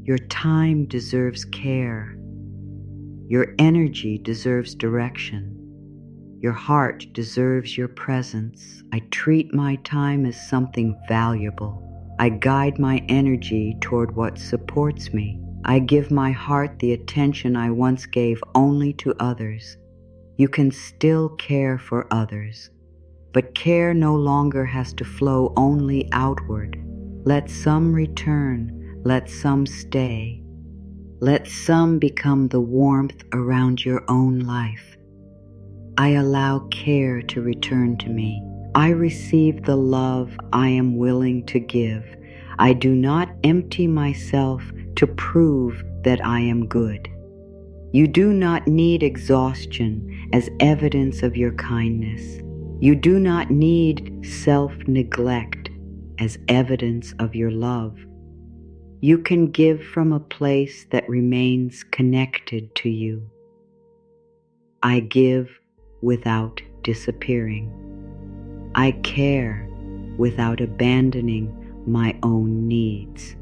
Your time deserves care. Your energy deserves direction. Your heart deserves your presence. I treat my time as something valuable. I guide my energy toward what supports me. I give my heart the attention I once gave only to others. You can still care for others, but care no longer has to flow only outward. Let some return, let some stay. Let some become the warmth around your own life. I allow care to return to me. I receive the love I am willing to give. I do not empty myself to prove that I am good. You do not need exhaustion as evidence of your kindness. You do not need self-neglect as evidence of your love. You can give from a place that remains connected to you. I give without disappearing. I care without abandoning my own needs.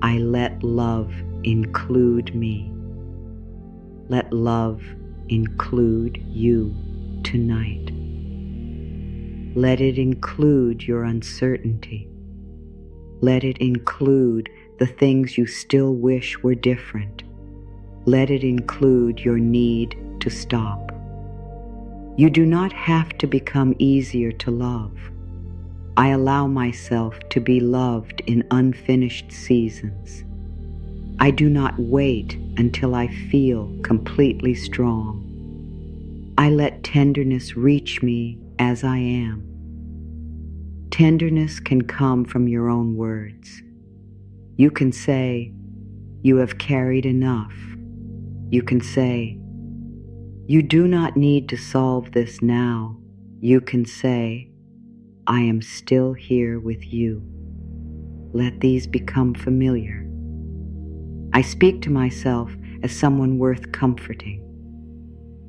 I let love include me. Let love include you tonight. Let it include your uncertainty. Let it include the things you still wish were different. Let it include your need to stop. You do not have to become easier to love. I allow myself to be loved in unfinished seasons. I do not wait until I feel completely strong. I let tenderness reach me as I am. Tenderness can come from your own words. You can say, you have carried enough. You can say, you do not need to solve this now. You can say, I am still here with you. Let these become familiar. I speak to myself as someone worth comforting.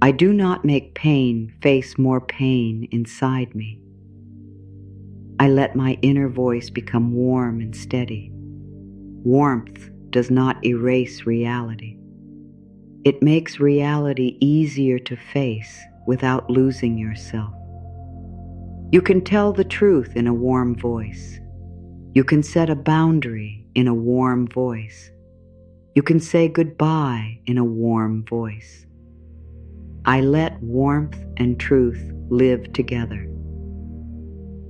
I do not make pain face more pain inside me. I let my inner voice become warm and steady. Warmth does not erase reality. It makes reality easier to face without losing yourself. You can tell the truth in a warm voice. You can set a boundary in a warm voice. You can say goodbye in a warm voice. I let warmth and truth live together.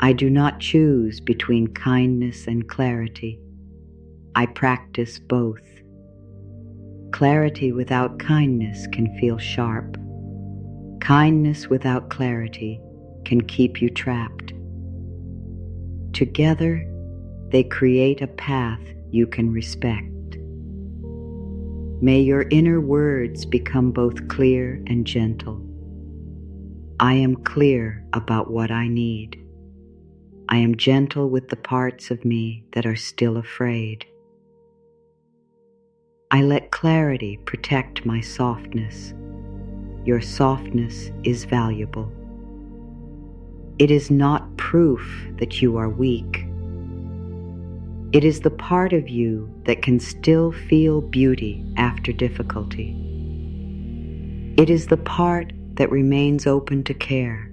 I do not choose between kindness and clarity. I practice both. Clarity without kindness can feel sharp. Kindness without clarity can keep you trapped. Together, they create a path you can respect. May your inner words become both clear and gentle. I am clear about what I need. I am gentle with the parts of me that are still afraid. I let clarity protect my softness. Your softness is valuable. It is not proof that you are weak. It is the part of you that can still feel beauty after difficulty. It is the part that remains open to care.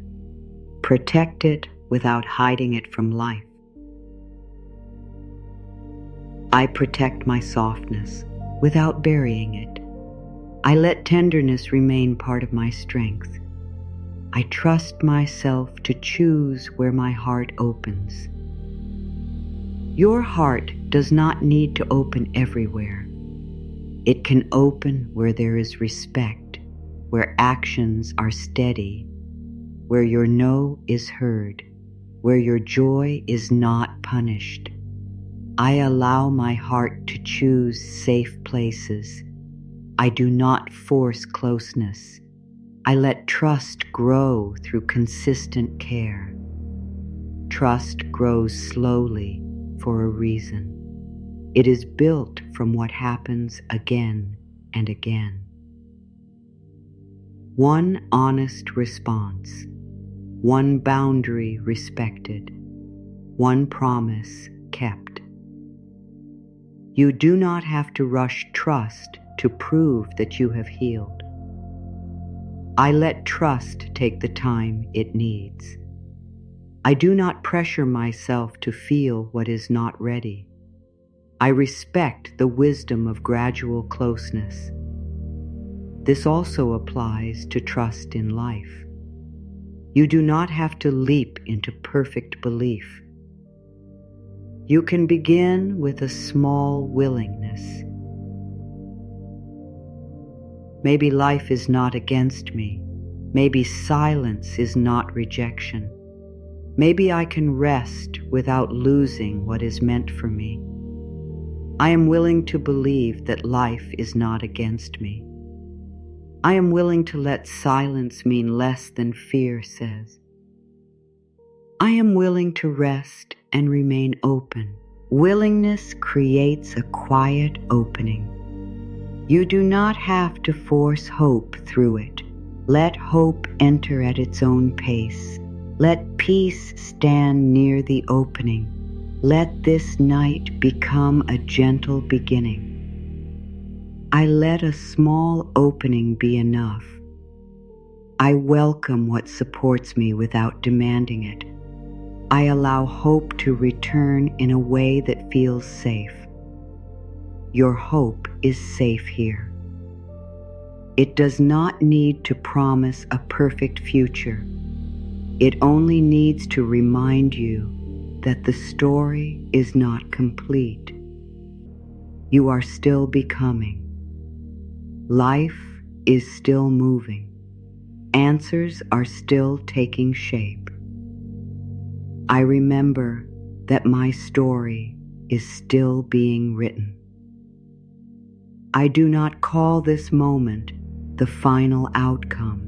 Protect it without hiding it from life. I protect my softness without burying it. I let tenderness remain part of my strength. I trust myself to choose where my heart opens. Your heart does not need to open everywhere. It can open where there is respect, where actions are steady, where your no is heard, where your joy is not punished. I allow my heart to choose safe places. I do not force closeness. I let trust grow through consistent care. Trust grows slowly for a reason. It is built from what happens again and again. One honest response, one boundary respected, one promise kept. You do not have to rush trust to prove that you have healed. I let trust take the time it needs. I do not pressure myself to feel what is not ready. I respect the wisdom of gradual closeness. This also applies to trust in life. You do not have to leap into perfect belief. You can begin with a small willingness. Maybe life is not against me. Maybe silence is not rejection. Maybe I can rest without losing what is meant for me. I am willing to believe that life is not against me. I am willing to let silence mean less than fear says. I am willing to rest and remain open. Willingness creates a quiet opening. You do not have to force hope through it. Let hope enter at its own pace. Let peace stand near the opening. Let this night become a gentle beginning. I let a small opening be enough. I welcome what supports me without demanding it. I allow hope to return in a way that feels safe. Your hope is safe here. It does not need to promise a perfect future. It only needs to remind you that the story is not complete. You are still becoming. Life is still moving. Answers are still taking shape. I remember that my story is still being written. I do not call this moment the final outcome.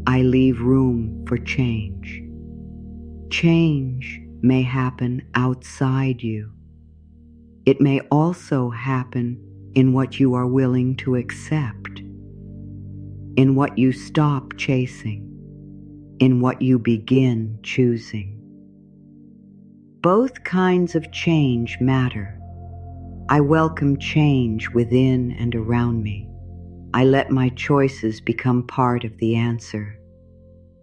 I leave room for change. Change may happen outside you. It may also happen in what you are willing to accept, in what you stop chasing, in what you begin choosing. Both kinds of change matter. I welcome change within and around me. I let my choices become part of the answer.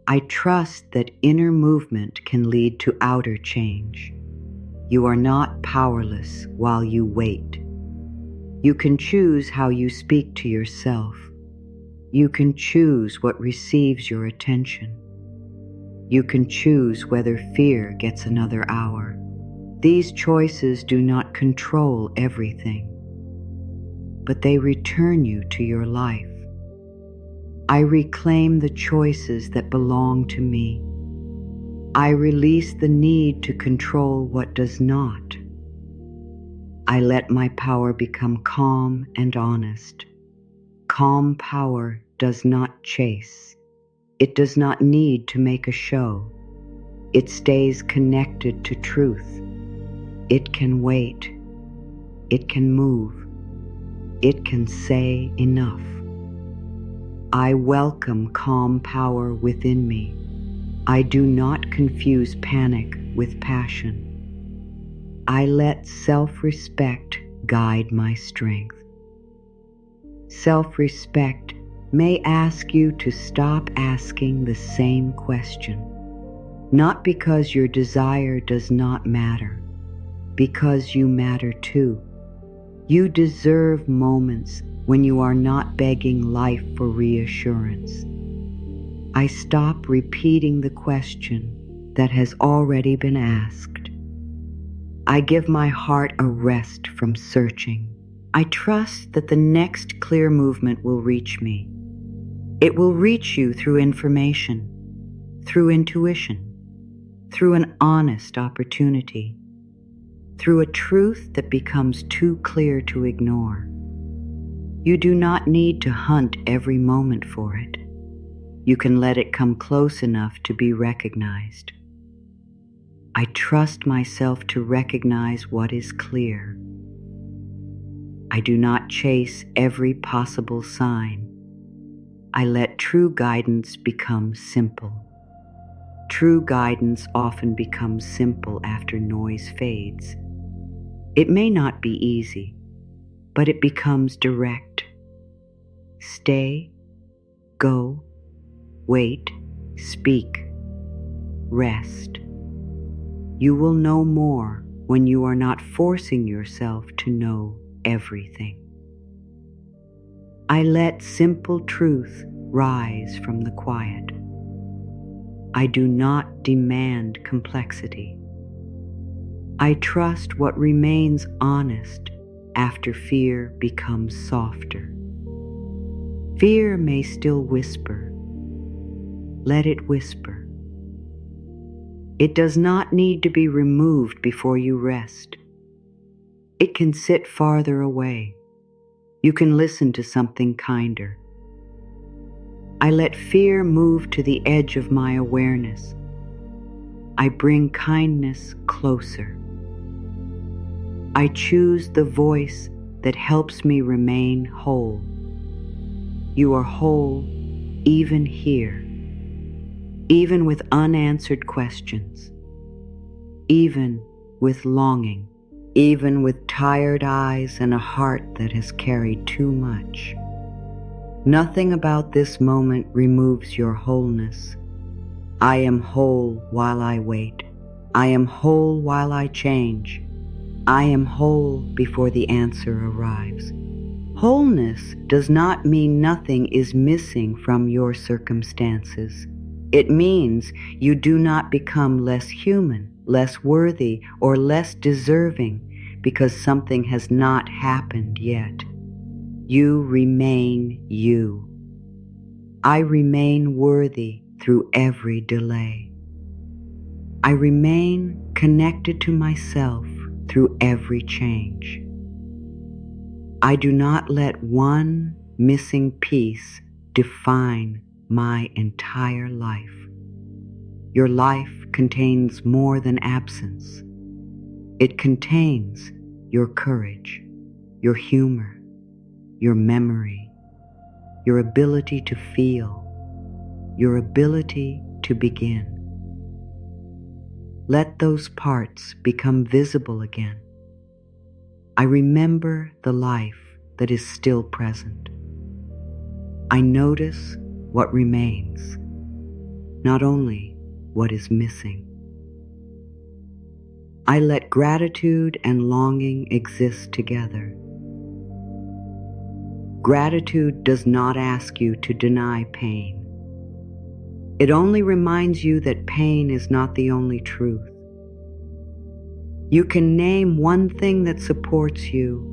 I trust that inner movement can lead to outer change. You are not powerless while you wait. You can choose how you speak to yourself. You can choose what receives your attention. You can choose whether fear gets another hour. These choices do not control everything, but they return you to your life. I reclaim the choices that belong to me. I release the need to control what does not. I let my power become calm and honest. Calm power does not chase. It does not need to make a show. It stays connected to truth. It can wait. It can move. It can say enough. I welcome calm power within me. I do not confuse panic with passion. I let self-respect guide my strength. Self-respect may ask you to stop asking the same question, not because your desire does not matter, because you matter too. You deserve moments when you are not begging life for reassurance. I stop repeating the question that has already been asked. I give my heart a rest from searching. I trust that the next clear movement will reach me. It will reach you through information, through intuition, through an honest opportunity, through a truth that becomes too clear to ignore. You do not need to hunt every moment for it. You can let it come close enough to be recognized. I trust myself to recognize what is clear. I do not chase every possible sign. I let true guidance become simple. True guidance often becomes simple after noise fades. It may not be easy, but it becomes direct. Stay, go, wait, speak, rest. You will know more when you are not forcing yourself to know everything. I let simple truth rise from the quiet. I do not demand complexity. I trust what remains honest after fear becomes softer. Fear may still whisper. Let it whisper. It does not need to be removed before you rest. It can sit farther away. You can listen to something kinder. I let fear move to the edge of my awareness. I bring kindness closer. I choose the voice that helps me remain whole. You are whole even here, even with unanswered questions, even with longing, even with tired eyes and a heart that has carried too much. Nothing about this moment removes your wholeness. I am whole while I wait. I am whole while I change. I am whole before the answer arrives. Wholeness does not mean nothing is missing from your circumstances. It means you do not become less human, less worthy, or less deserving because something has not happened yet. You remain you. I remain worthy through every delay. I remain connected to myself through every change. I do not let one missing piece define my entire life. Your life contains more than absence. It contains your courage, your humor, your memory, your ability to feel, your ability to begin. Let those parts become visible again. I remember the life that is still present. I notice what remains, not only what is missing. I let gratitude and longing exist together. Gratitude does not ask you to deny pain. It only reminds you that pain is not the only truth. You can name one thing that supports you.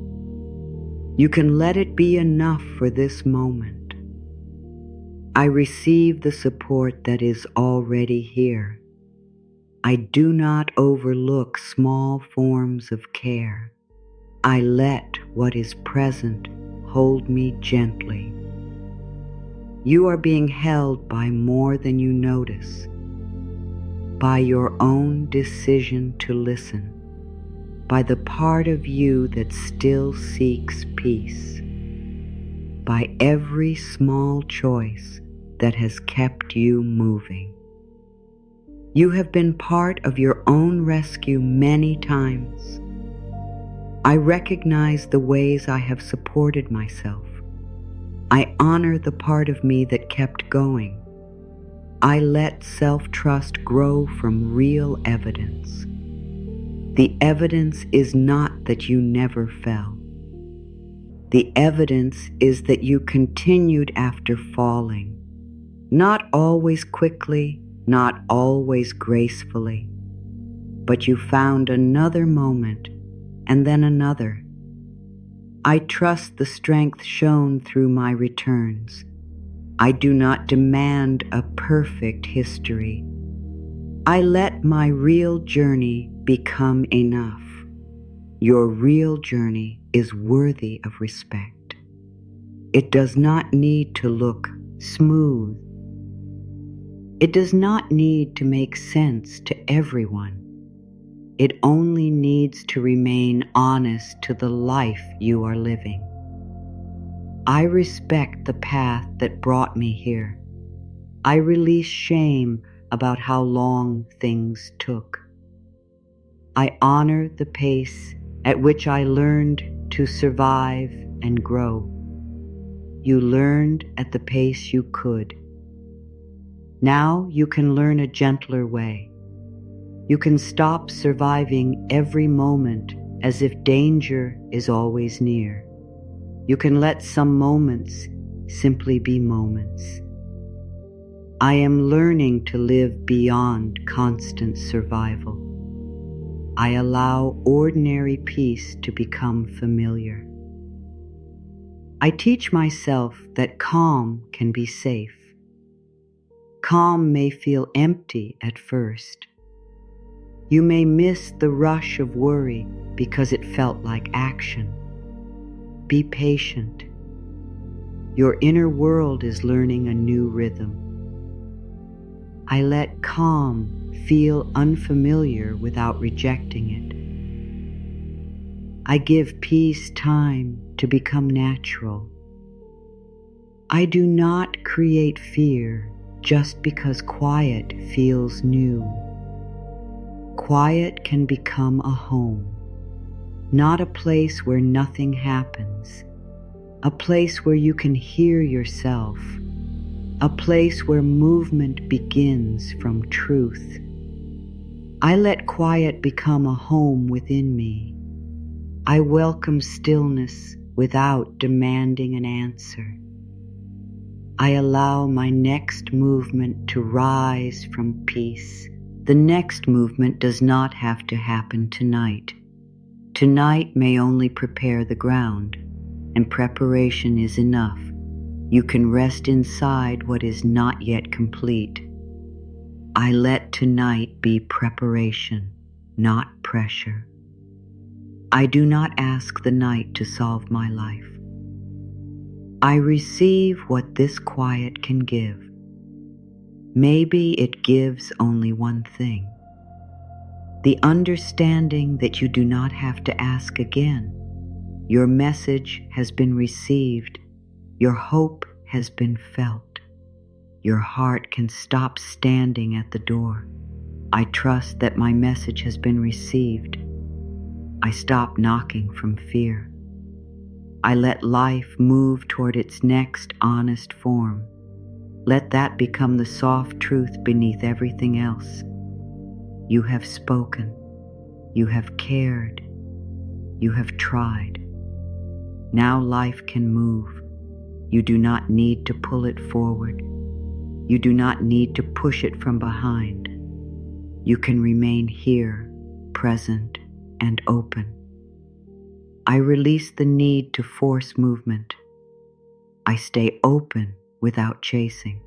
You can let it be enough for this moment. I receive the support that is already here. I do not overlook small forms of care. I let what is present hold me gently. You are being held by more than you notice, by your own decision to listen, by the part of you that still seeks peace, by every small choice that has kept you moving. You have been part of your own rescue many times. I recognize the ways I have supported myself. I honor the part of me that kept going. I let self-trust grow from real evidence. The evidence is not that you never fell. The evidence is that you continued after falling, not always quickly, not always gracefully, but you found another moment and then another. I trust the strength shown through my returns. I do not demand a perfect history. I let my real journey become enough. Your real journey is worthy of respect. It does not need to look smooth. It does not need to make sense to everyone. It only needs to remain honest to the life you are living. I respect the path that brought me here. I release shame about how long things took. I honor the pace at which I learned to survive and grow. You learned at the pace you could. Now you can learn a gentler way. You can stop surviving every moment as if danger is always near. You can let some moments simply be moments. I am learning to live beyond constant survival. I allow ordinary peace to become familiar. I teach myself that calm can be safe. Calm may feel empty at first. You may miss the rush of worry because it felt like action. Be patient. Your inner world is learning a new rhythm. I let calm feel unfamiliar without rejecting it. I give peace time to become natural. I do not create fear just because quiet feels new. Quiet can become a home, not a place where nothing happens, a place where you can hear yourself, a place where movement begins from truth. I let quiet become a home within me. I welcome stillness without demanding an answer. I allow my next movement to rise from peace. The next movement does not have to happen tonight. Tonight may only prepare the ground, and preparation is enough. You can rest inside what is not yet complete. I let tonight be preparation, not pressure. I do not ask the night to solve my life. I receive what this quiet can give. Maybe it gives only one thing: the understanding that you do not have to ask again. Your message has been received. Your hope has been felt. Your heart can stop standing at the door. I trust that my message has been received. I stop knocking from fear. I let life move toward its next honest form. Let that become the soft truth beneath everything else. You have spoken. You have cared. You have tried. Now life can move. You do not need to pull it forward. You do not need to push it from behind. You can remain here, present and open. I release the need to force movement. I stay open without chasing.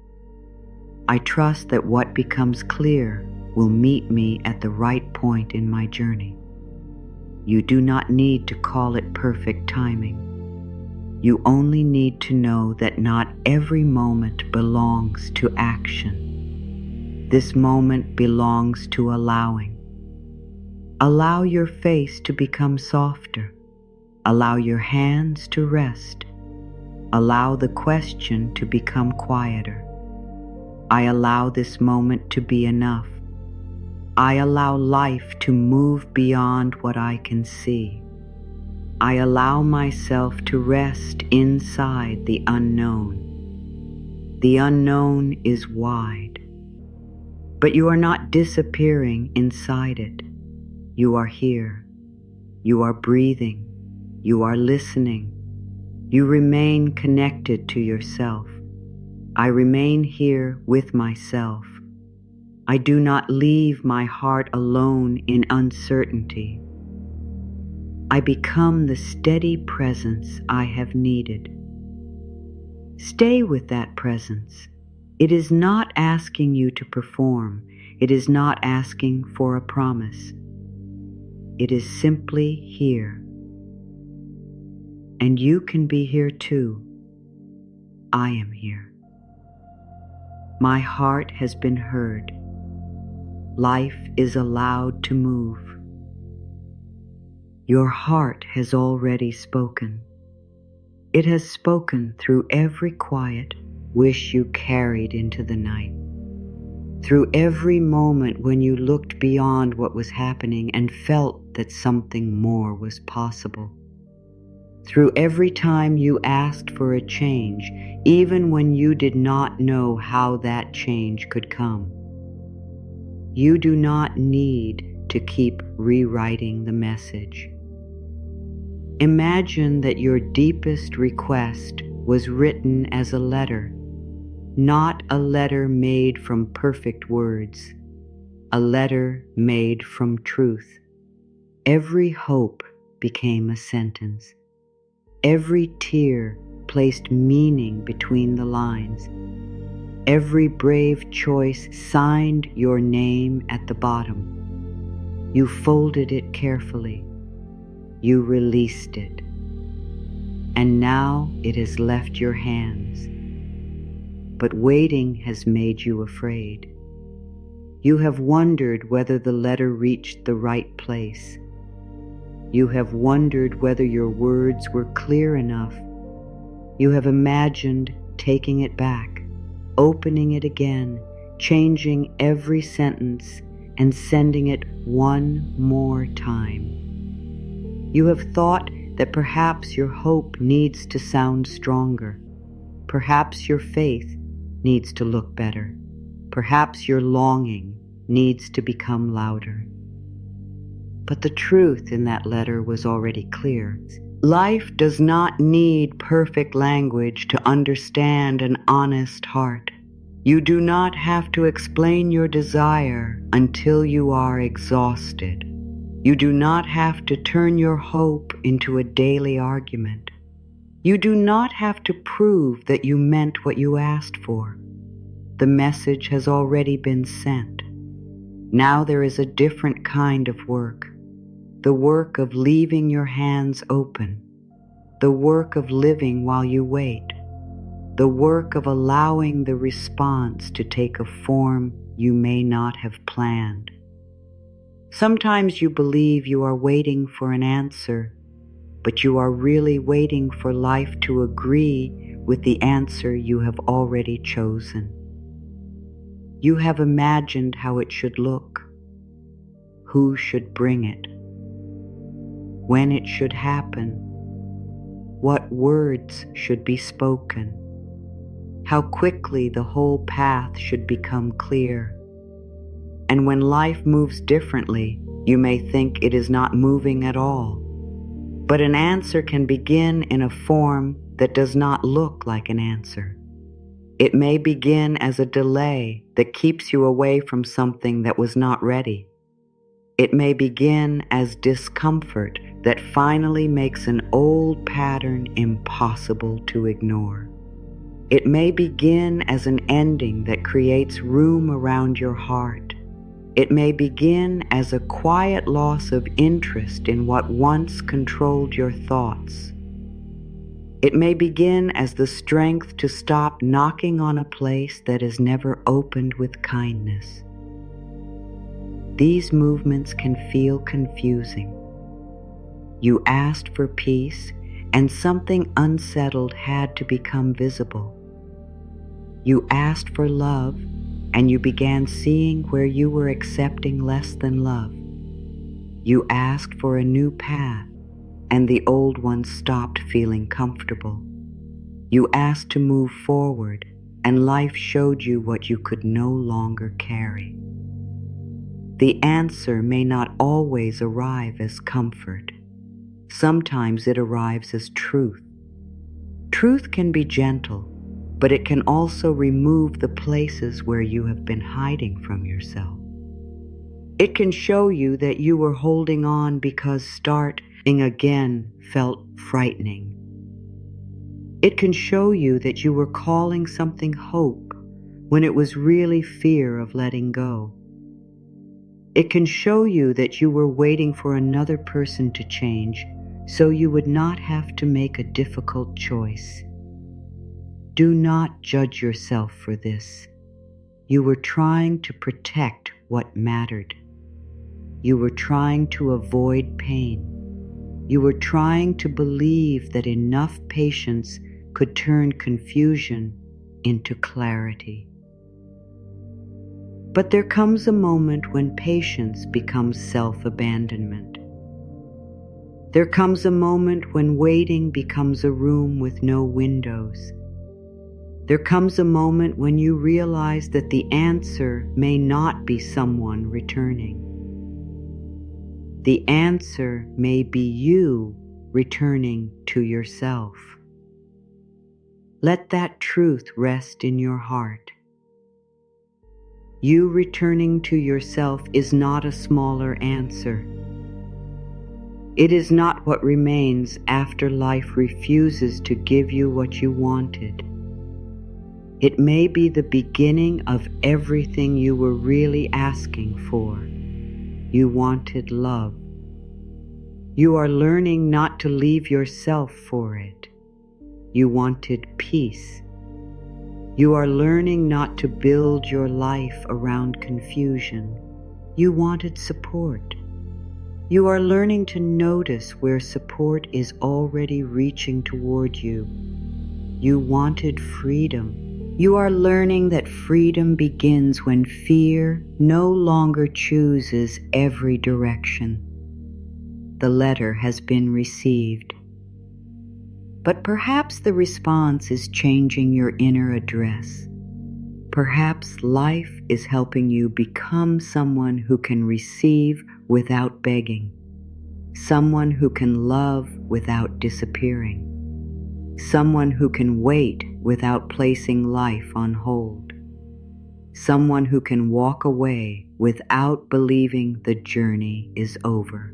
I trust that what becomes clear will meet me at the right point in my journey. You do not need to call it perfect timing. You only need to know that not every moment belongs to action. This moment belongs to allowing. Allow your face to become softer. Allow your hands to rest. Allow the question to become quieter. I allow this moment to be enough. I allow life to move beyond what I can see. I allow myself to rest inside the unknown. The unknown is wide, but you are not disappearing inside it. You are here. You are breathing. You are listening. You remain connected to yourself. I remain here with myself. I do not leave my heart alone in uncertainty. I become the steady presence I have needed. Stay with that presence. It is not asking you to perform. It is not asking for a promise. It is simply here. And you can be here too. I am here. My heart has been heard. Life is allowed to move. Your heart has already spoken. It has spoken through every quiet wish you carried into the night, through every moment when you looked beyond what was happening and felt that something more was possible, through every time you asked for a change, even when you did not know how that change could come. You do not need to keep rewriting the message. Imagine that your deepest request was written as a letter, not a letter made from perfect words, a letter made from truth. Every hope became a sentence. Every tear placed meaning between the lines. Every brave choice signed your name at the bottom. You folded it carefully. You released it. And now it has left your hands. But waiting has made you afraid. You have wondered whether the letter reached the right place. You have wondered whether your words were clear enough. You have imagined taking it back, opening it again, changing every sentence, and sending it one more time. You have thought that perhaps your hope needs to sound stronger. Perhaps your faith needs to look better. Perhaps your longing needs to become louder. But the truth in that letter was already clear. Life does not need perfect language to understand an honest heart. You do not have to explain your desire until you are exhausted. You do not have to turn your hope into a daily argument. You do not have to prove that you meant what you asked for. The message has already been sent. Now there is a different kind of work. The work of leaving your hands open. The work of living while you wait. The work of allowing the response to take a form you may not have planned. Sometimes you believe you are waiting for an answer, but you are really waiting for life to agree with the answer you have already chosen. You have imagined how it should look, who should bring it, when it should happen, what words should be spoken, how quickly the whole path should become clear. And when life moves differently, you may think it is not moving at all. But an answer can begin in a form that does not look like an answer. It may begin as a delay that keeps you away from something that was not ready. It may begin as discomfort that finally makes an old pattern impossible to ignore. It may begin as an ending that creates room around your heart. It may begin as a quiet loss of interest in what once controlled your thoughts. It may begin as the strength to stop knocking on a place that is never opened with kindness. These movements can feel confusing. You asked for peace, and something unsettled had to become visible. You asked for love, and you began seeing where you were accepting less than love. You asked for a new path, and the old one stopped feeling comfortable. You asked to move forward, and life showed you what you could no longer carry. The answer may not always arrive as comfort. Sometimes it arrives as truth. Truth can be gentle, but it can also remove the places where you have been hiding from yourself. It can show you that you were holding on because starting again felt frightening. It can show you that you were calling something hope when it was really fear of letting go. It can show you that you were waiting for another person to change so you would not have to make a difficult choice. Do not judge yourself for this. You were trying to protect what mattered. You were trying to avoid pain. You were trying to believe that enough patience could turn confusion into clarity. But there comes a moment when patience becomes self-abandonment. There comes a moment when waiting becomes a room with no windows. There comes a moment when you realize that the answer may not be someone returning. The answer may be you returning to yourself. Let that truth rest in your heart. You returning to yourself is not a smaller answer. It is not what remains after life refuses to give you what you wanted. It may be the beginning of everything you were really asking for. You wanted love. You are learning not to leave yourself for it. You wanted peace. You are learning not to build your life around confusion. You wanted support. You are learning to notice where support is already reaching toward you. You wanted freedom. You are learning that freedom begins when fear no longer chooses every direction. The letter has been received. But perhaps the response is changing your inner address. Perhaps life is helping you become someone who can receive without begging, someone who can love without disappearing, someone who can wait without placing life on hold, someone who can walk away without believing the journey is over.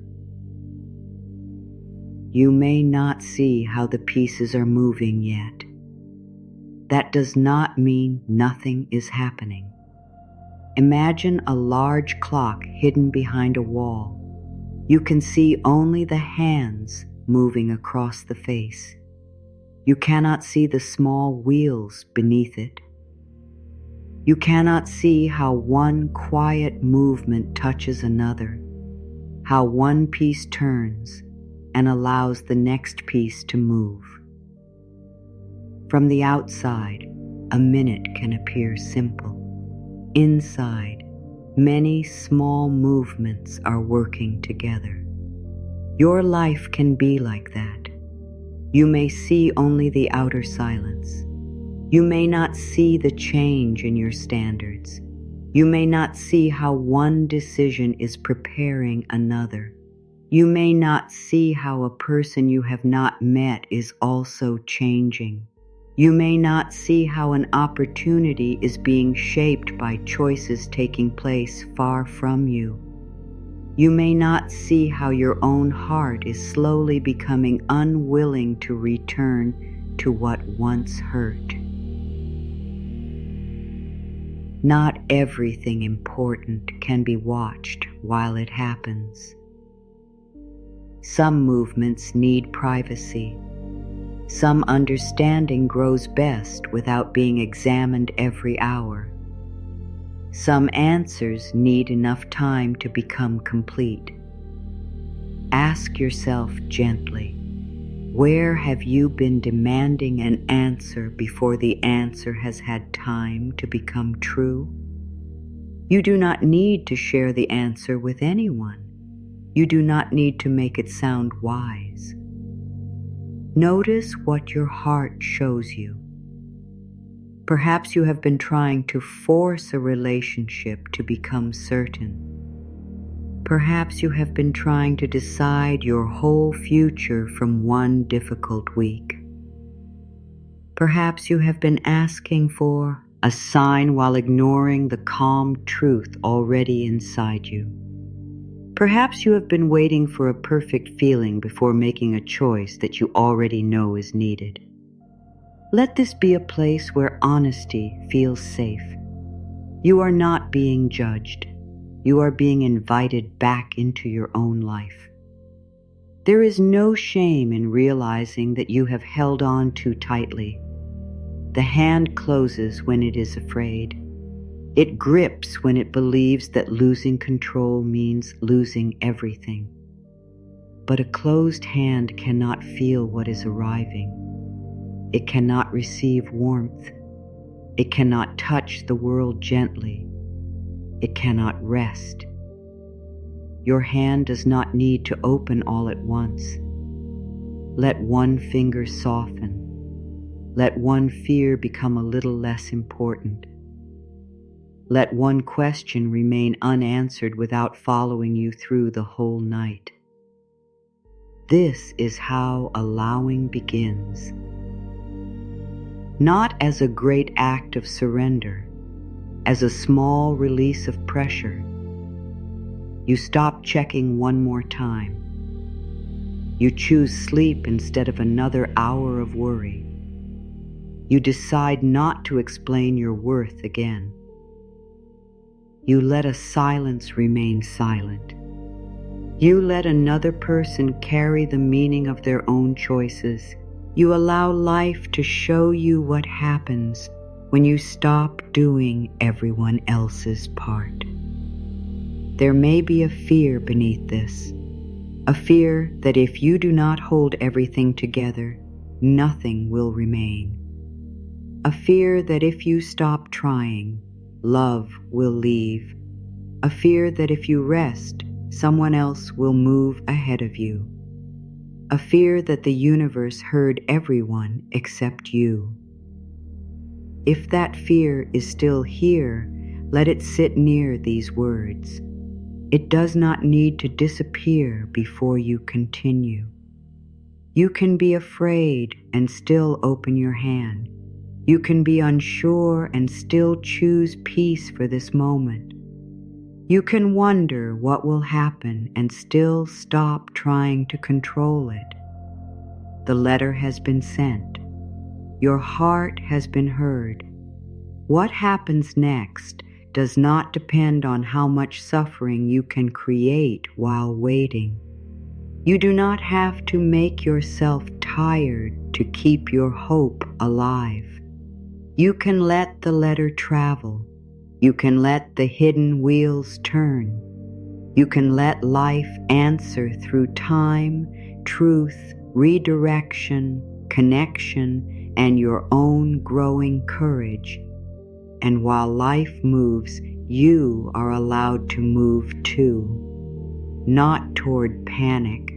You may not see how the pieces are moving yet. That does not mean nothing is happening. Imagine a large clock hidden behind a wall. You can see only the hands moving across the face. You cannot see the small wheels beneath it. You cannot see how one quiet movement touches another, how one piece turns and allows the next piece to move. From the outside, a minute can appear simple. Inside, many small movements are working together. Your life can be like that. You may see only the outer silence. You may not see the change in your standards. You may not see how one decision is preparing another. You may not see how a person you have not met is also changing. You may not see how an opportunity is being shaped by choices taking place far from you. You may not see how your own heart is slowly becoming unwilling to return to what once hurt. Not everything important can be watched while it happens. Some movements need privacy. Some understanding grows best without being examined every hour. Some answers need enough time to become complete. Ask yourself gently, where have you been demanding an answer before the answer has had time to become true? You do not need to share the answer with anyone. You do not need to make it sound wise. Notice what your heart shows you. Perhaps you have been trying to force a relationship to become certain. Perhaps you have been trying to decide your whole future from one difficult week. Perhaps you have been asking for a sign while ignoring the calm truth already inside you. Perhaps you have been waiting for a perfect feeling before making a choice that you already know is needed. Let this be a place where honesty feels safe. You are not being judged. You are being invited back into your own life. There is no shame in realizing that you have held on too tightly. The hand closes when it is afraid. It grips when it believes that losing control means losing everything. But a closed hand cannot feel what is arriving. It cannot receive warmth. It cannot touch the world gently. It cannot rest. Your hand does not need to open all at once. Let one finger soften. Let one fear become a little less important. Let one question remain unanswered without following you through the whole night. This is how allowing begins. Not as a great act of surrender, as a small release of pressure. You stop checking one more time. You choose sleep instead of another hour of worry. You decide not to explain your worth again. You let a silence remain silent. You let another person carry the meaning of their own choices. You allow life to show you what happens when you stop doing everyone else's part. There may be a fear beneath this, a fear that if you do not hold everything together, nothing will remain. A fear that if you stop trying, love will leave. A fear that if you rest, someone else will move ahead of you. A fear that the universe heard everyone except you. If that fear is still here, let it sit near these words. It does not need to disappear before you continue. You can be afraid and still open your hand. You can be unsure and still choose peace for this moment. You can wonder what will happen and still stop trying to control it. The letter has been sent. Your heart has been heard. What happens next does not depend on how much suffering you can create while waiting. You do not have to make yourself tired to keep your hope alive. You can let the letter travel. You can let the hidden wheels turn. You can let life answer through time, truth, redirection, connection, and your own growing courage. And while life moves, you are allowed to move too. Not toward panic,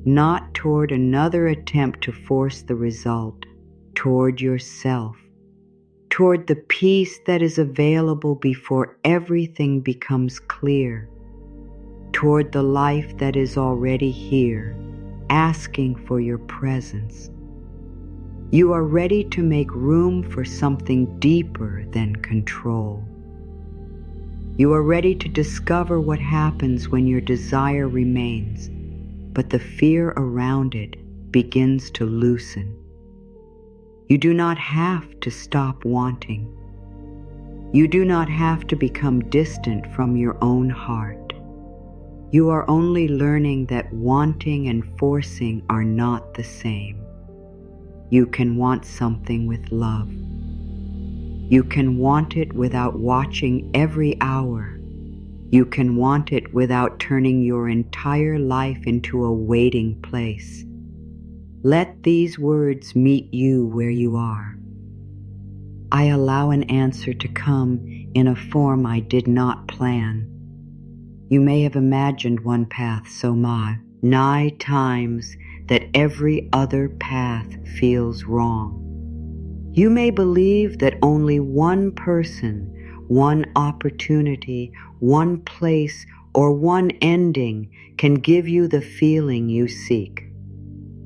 not toward another attempt to force the result, toward yourself, toward the peace that is available before everything becomes clear, toward the life that is already here, asking for your presence. You are ready to make room for something deeper than control. You are ready to discover what happens when your desire remains, but the fear around it begins to loosen. You do not have to stop wanting. You do not have to become distant from your own heart. You are only learning that wanting and forcing are not the same. You can want something with love. You can want it without watching every hour. You can want it without turning your entire life into a waiting place. Let these words meet you where you are. I allow an answer to come in a form I did not plan. You may have imagined one path so nigh times that every other path feels wrong. You may believe that only one person, one opportunity, one place, or one ending can give you the feeling you seek.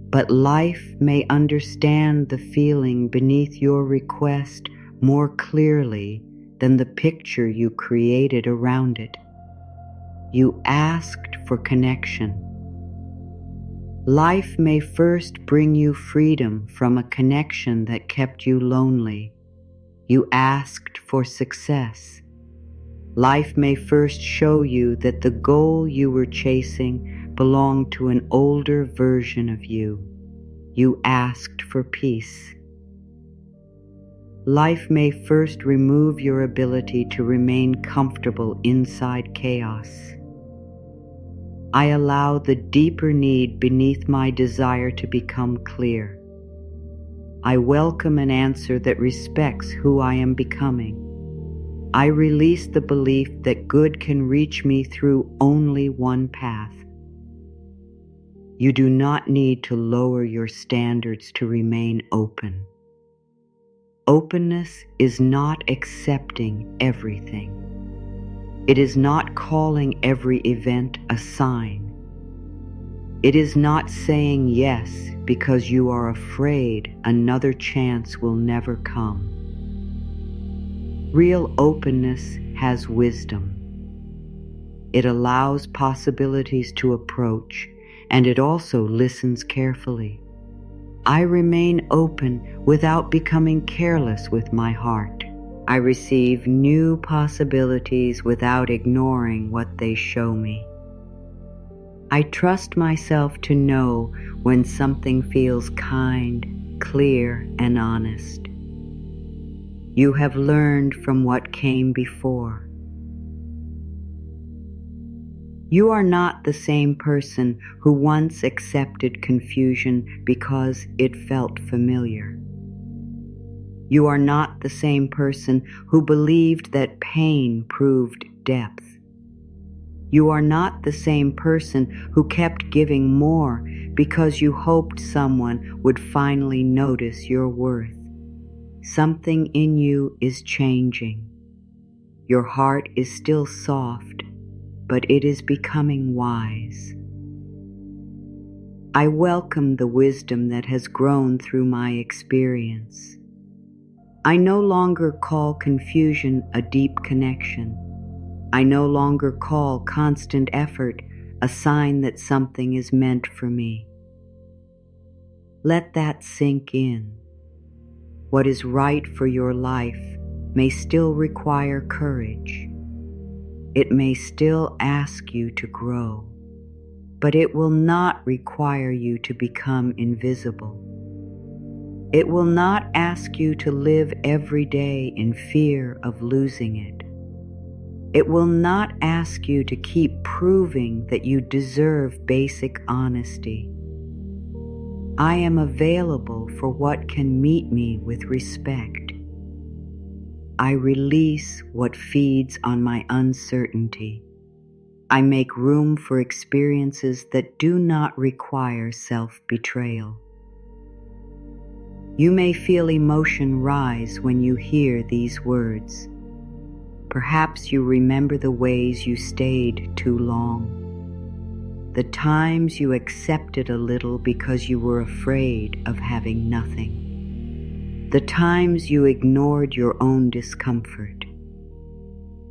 But life may understand the feeling beneath your request more clearly than the picture you created around it. You asked for connection. Life may first bring you freedom from a connection that kept you lonely. You asked for success. Life may first show you that the goal you were chasing belonged to an older version of you. You asked for peace. Life may first remove your ability to remain comfortable inside chaos. I allow the deeper need beneath my desire to become clear. I welcome an answer that respects who I am becoming. I release the belief that good can reach me through only one path. You do not need to lower your standards to remain open. Openness is not accepting everything. It is not calling every event a sign. It is not saying yes because you are afraid another chance will never come. Real openness has wisdom. It allows possibilities to approach, and it also listens carefully. I remain open without becoming careless with my heart. I receive new possibilities without ignoring what they show me. I trust myself to know when something feels kind, clear, and honest. You have learned from what came before. You are not the same person who once accepted confusion because it felt familiar. You are not the same person who believed that pain proved depth. You are not the same person who kept giving more because you hoped someone would finally notice your worth. Something in you is changing. Your heart is still soft, but it is becoming wise. I welcome the wisdom that has grown through my experience. I no longer call confusion a deep connection. I no longer call constant effort a sign that something is meant for me. Let that sink in. What is right for your life may still require courage. It may still ask you to grow, but it will not require you to become invisible. It will not ask you to live every day in fear of losing it. It will not ask you to keep proving that you deserve basic honesty. I am available for what can meet me with respect. I release what feeds on my uncertainty. I make room for experiences that do not require self-betrayal. You may feel emotion rise when you hear these words. Perhaps you remember the ways you stayed too long, the times you accepted a little because you were afraid of having nothing, the times you ignored your own discomfort,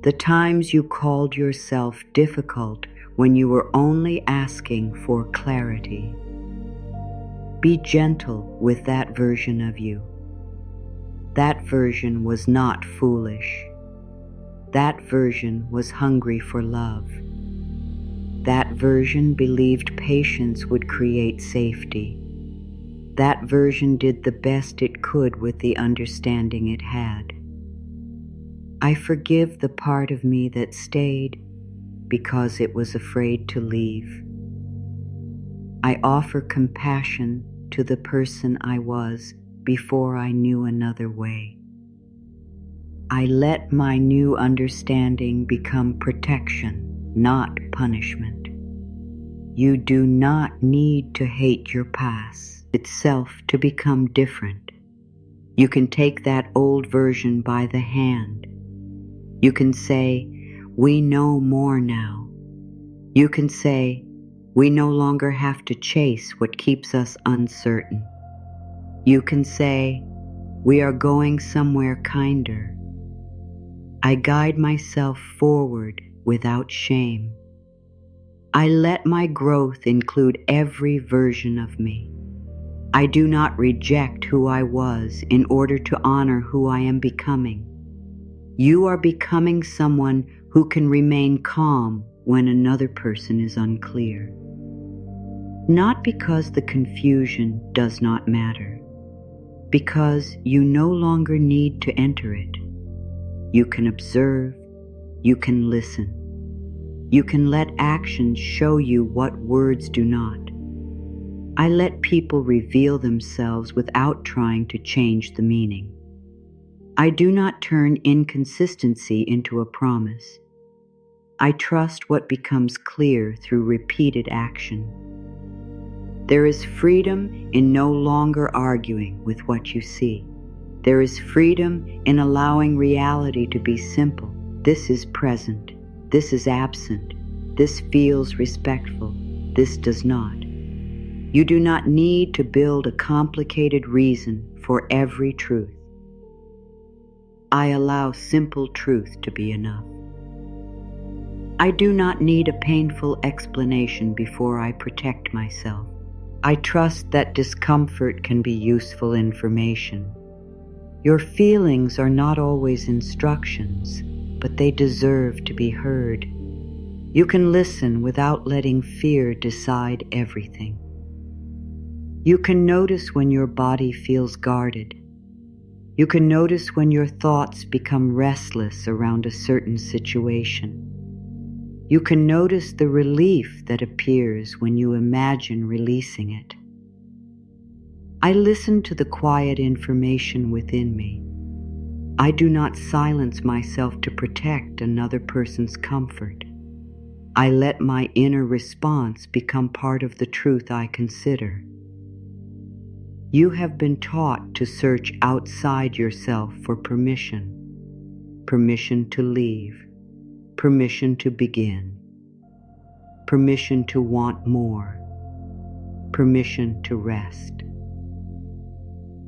the times you called yourself difficult when you were only asking for clarity. Be gentle with that version of you. That version was not foolish. That version was hungry for love. That version believed patience would create safety. That version did the best it could with the understanding it had. I forgive the part of me that stayed because it was afraid to leave. I offer compassion to the person I was before I knew another way. I let my new understanding become protection, not punishment. You do not need to hate your past itself to become different. You can take that old version by the hand. You can say, "We know more now." You can say, "We no longer have to chase what keeps us uncertain." You can say, "We are going somewhere kinder." I guide myself forward without shame. I let my growth include every version of me. I do not reject who I was in order to honor who I am becoming. You are becoming someone who can remain calm when another person is unclear. Not because the confusion does not matter, because you no longer need to enter it. You can observe, you can listen. You can let actions show you what words do not. I let people reveal themselves without trying to change the meaning. I do not turn inconsistency into a promise. I trust what becomes clear through repeated action. There is freedom in no longer arguing with what you see. There is freedom in allowing reality to be simple. This is present. This is absent. This feels respectful. This does not. You do not need to build a complicated reason for every truth. I allow simple truth to be enough. I do not need a painful explanation before I protect myself. I trust that discomfort can be useful information. Your feelings are not always instructions, but they deserve to be heard. You can listen without letting fear decide everything. You can notice when your body feels guarded. You can notice when your thoughts become restless around a certain situation. You can notice the relief that appears when you imagine releasing it. I listen to the quiet information within me. I do not silence myself to protect another person's comfort. I let my inner response become part of the truth I consider. You have been taught to search outside yourself for permission. Permission to leave. Permission to begin. Permission to want more. Permission to rest.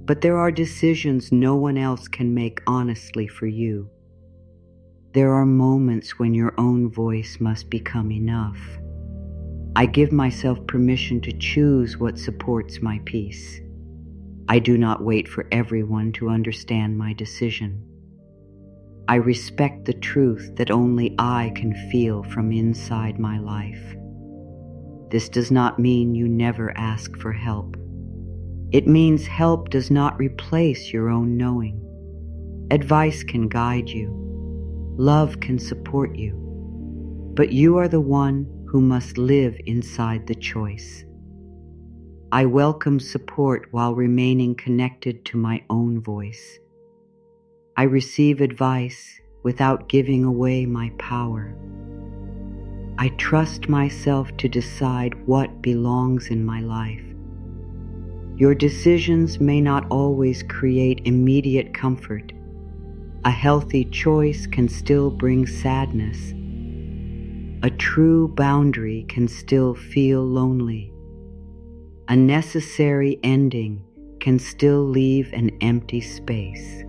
But there are decisions no one else can make honestly for you. There are moments when your own voice must become enough. I give myself permission to choose what supports my peace. I do not wait for everyone to understand my decision. I respect the truth that only I can feel from inside my life. This does not mean you never ask for help. It means help does not replace your own knowing. Advice can guide you. Love can support you. But you are the one who must live inside the choice. I welcome support while remaining connected to my own voice. I receive advice without giving away my power. I trust myself to decide what belongs in my life. Your decisions may not always create immediate comfort. A healthy choice can still bring sadness. A true boundary can still feel lonely. A necessary ending can still leave an empty space.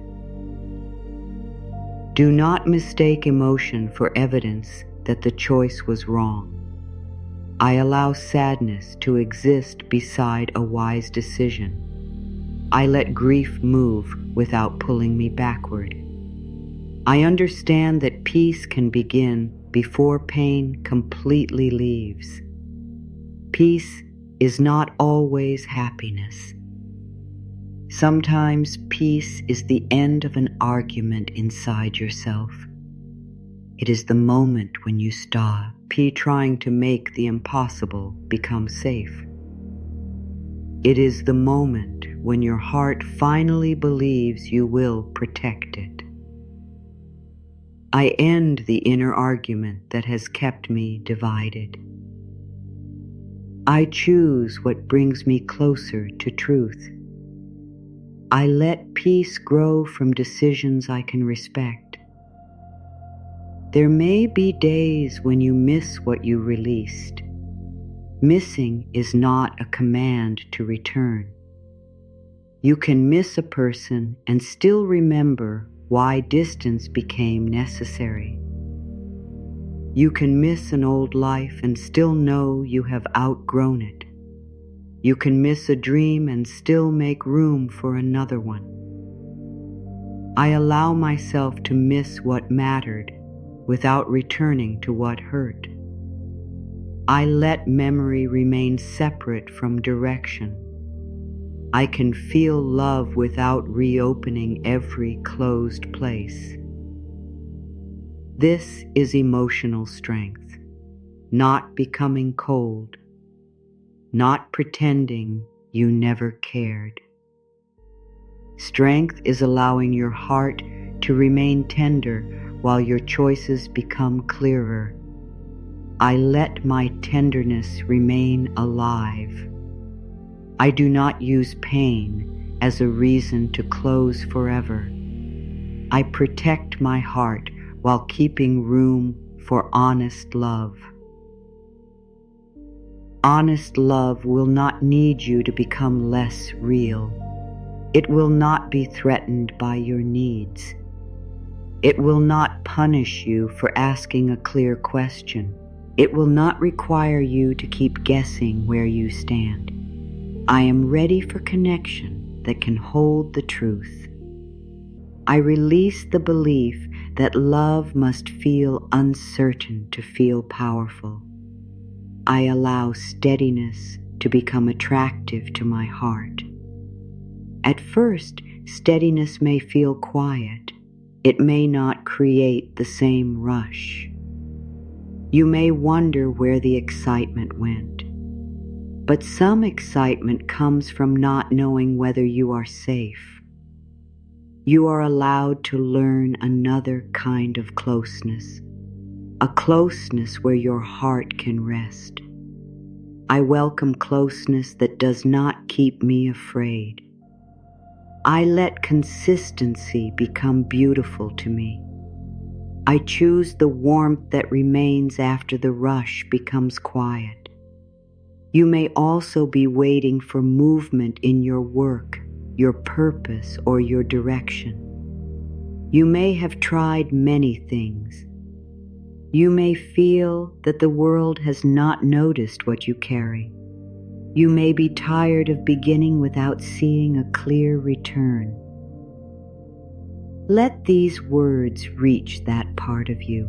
Do not mistake emotion for evidence that the choice was wrong. I allow sadness to exist beside a wise decision. I let grief move without pulling me backward. I understand that peace can begin before pain completely leaves. Peace is not always happiness. Sometimes peace is the end of an argument inside yourself. It is the moment when you stop trying to make the impossible become safe. It is the moment when your heart finally believes you will protect it. I end the inner argument that has kept me divided. I choose what brings me closer to truth. I let peace grow from decisions I can respect. There may be days when you miss what you released. Missing is not a command to return. You can miss a person and still remember why distance became necessary. You can miss an old life and still know you have outgrown it. You can miss a dream and still make room for another one. I allow myself to miss what mattered without returning to what hurt. I let memory remain separate from direction. I can feel love without reopening every closed place. This is emotional strength, not becoming cold, not pretending you never cared. Strength is allowing your heart to remain tender while your choices become clearer. I let my tenderness remain alive. I do not use pain as a reason to close forever. I protect my heart while keeping room for honest love. Honest love will not need you to become less real. It will not be threatened by your needs. It will not punish you for asking a clear question. It will not require you to keep guessing where you stand. I am ready for connection that can hold the truth. I release the belief that love must feel uncertain to feel powerful. I allow steadiness to become attractive to my heart. At first, steadiness may feel quiet. It may not create the same rush. You may wonder where the excitement went. But some excitement comes from not knowing whether you are safe. You are allowed to learn another kind of closeness, a closeness where your heart can rest. I welcome closeness that does not keep me afraid. I let consistency become beautiful to me. I choose the warmth that remains after the rush becomes quiet. You may also be waiting for movement in your work, your purpose, or your direction. You may have tried many things. You may feel that the world has not noticed what you carry. You may be tired of beginning without seeing a clear return. Let these words reach that part of you.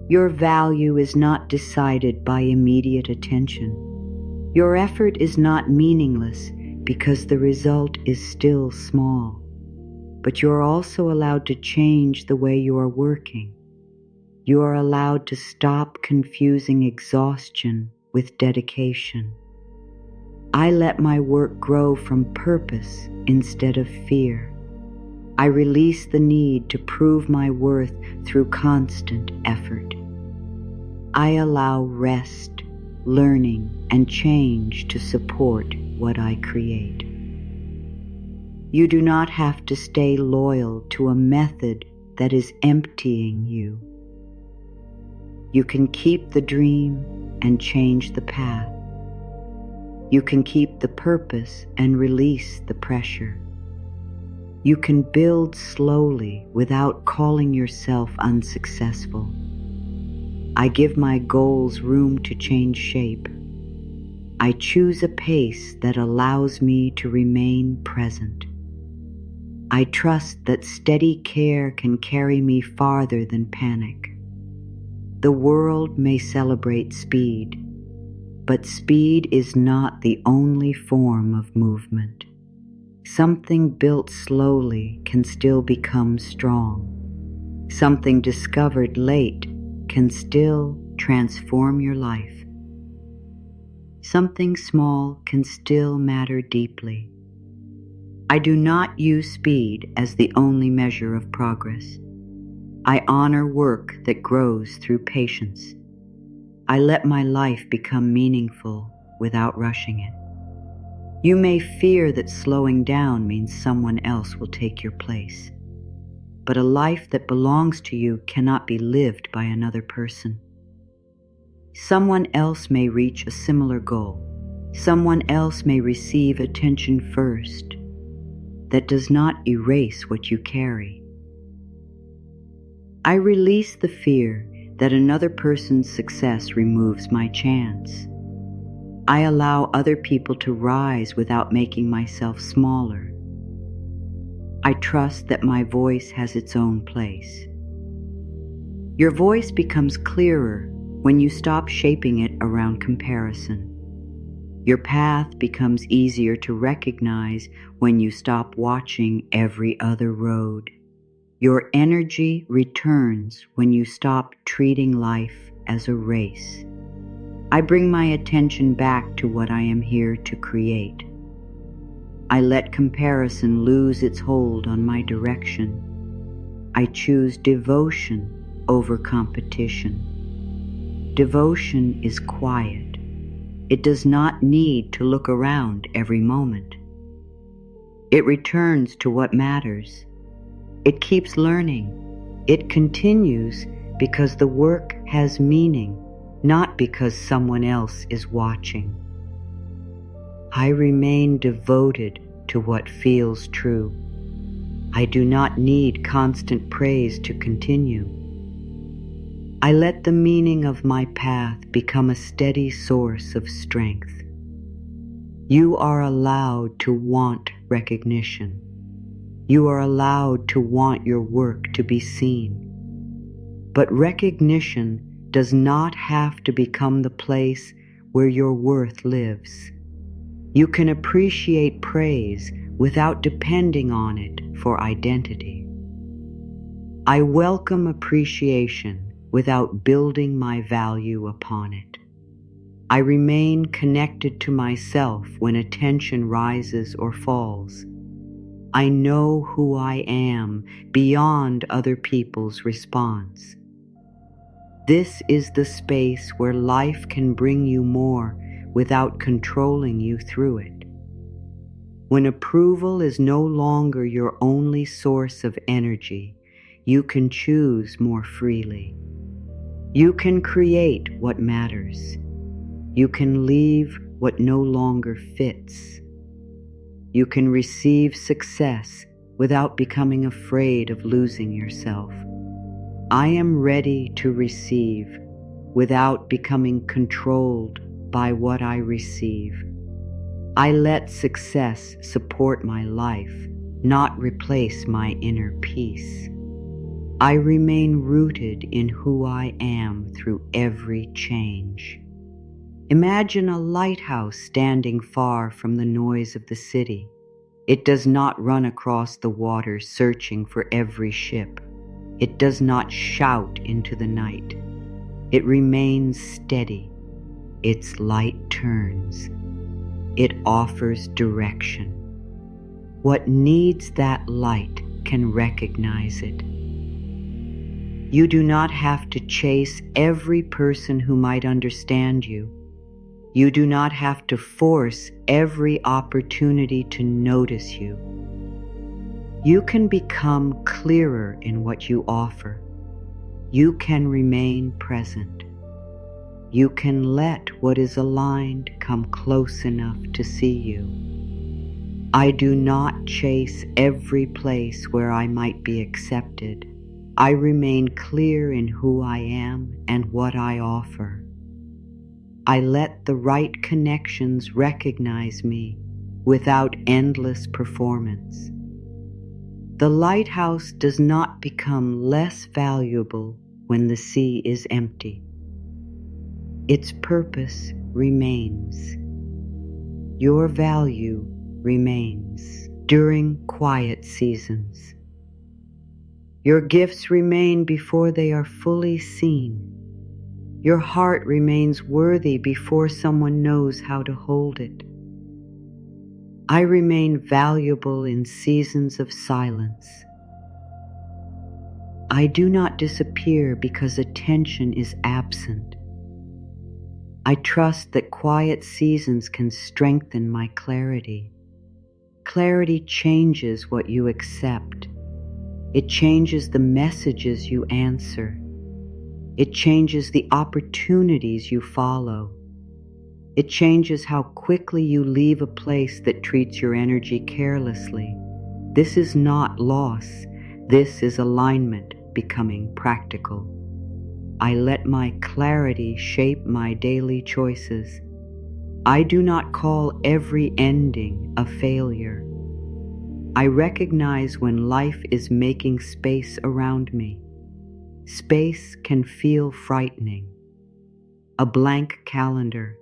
Your value is not decided by immediate attention. Your effort is not meaningless because the result is still small. But you are also allowed to change the way you are working. You are allowed to stop confusing exhaustion with dedication. I let my work grow from purpose instead of fear. I release the need to prove my worth through constant effort. I allow rest, learning, and change to support what I create. You do not have to stay loyal to a method that is emptying you. You can keep the dream and change the path. You can keep the purpose and release the pressure. You can build slowly without calling yourself unsuccessful. I give my goals room to change shape. I choose a pace that allows me to remain present. I trust that steady care can carry me farther than panic. The world may celebrate speed, but speed is not the only form of movement. Something built slowly can still become strong. Something discovered late can still transform your life. Something small can still matter deeply. I do not use speed as the only measure of progress. I honor work that grows through patience. I let my life become meaningful without rushing it. You may fear that slowing down means someone else will take your place, but a life that belongs to you cannot be lived by another person. Someone else may reach a similar goal. Someone else may receive attention first. That does not erase what you carry. I release the fear that another person's success removes my chance. I allow other people to rise without making myself smaller. I trust that my voice has its own place. Your voice becomes clearer when you stop shaping it around comparison. Your path becomes easier to recognize when you stop watching every other road. Your energy returns when you stop treating life as a race. I bring my attention back to what I am here to create. I let comparison lose its hold on my direction. I choose devotion over competition. Devotion is quiet. It does not need to look around every moment. It returns to what matters. It keeps learning. It continues because the work has meaning, not because someone else is watching. I remain devoted to what feels true. I do not need constant praise to continue. I let the meaning of my path become a steady source of strength. You are allowed to want recognition. You are allowed to want your work to be seen. But recognition does not have to become the place where your worth lives. You can appreciate praise without depending on it for identity. I welcome appreciation without building my value upon it. I remain connected to myself when attention rises or falls. I know who I am beyond other people's response. This is the space where life can bring you more without controlling you through it. When approval is no longer your only source of energy, you can choose more freely. You can create what matters. You can leave what no longer fits. You can receive success without becoming afraid of losing yourself. I am ready to receive without becoming controlled by what I receive. I let success support my life, not replace my inner peace. I remain rooted in who I am through every change. Imagine a lighthouse standing far from the noise of the city. It does not run across the water searching for every ship. It does not shout into the night. It remains steady. Its light turns. It offers direction. What needs that light can recognize it. You do not have to chase every person who might understand you. You do not have to force every opportunity to notice you. You can become clearer in what you offer. You can remain present. You can let what is aligned come close enough to see you. I do not chase every place where I might be accepted. I remain clear in who I am and what I offer. I let the right connections recognize me without endless performance. The lighthouse does not become less valuable when the sea is empty. Its purpose remains. Your value remains during quiet seasons. Your gifts remain before they are fully seen. Your heart remains worthy before someone knows how to hold it. I remain valuable in seasons of silence. I do not disappear because attention is absent. I trust that quiet seasons can strengthen my clarity. Clarity changes what you accept. It changes the messages you answer. It changes the opportunities you follow. It changes how quickly you leave a place that treats your energy carelessly. This is not loss. This is alignment becoming practical. I let my clarity shape my daily choices. I do not call every ending a failure. I recognize when life is making space around me. Space can feel frightening. A blank calendar,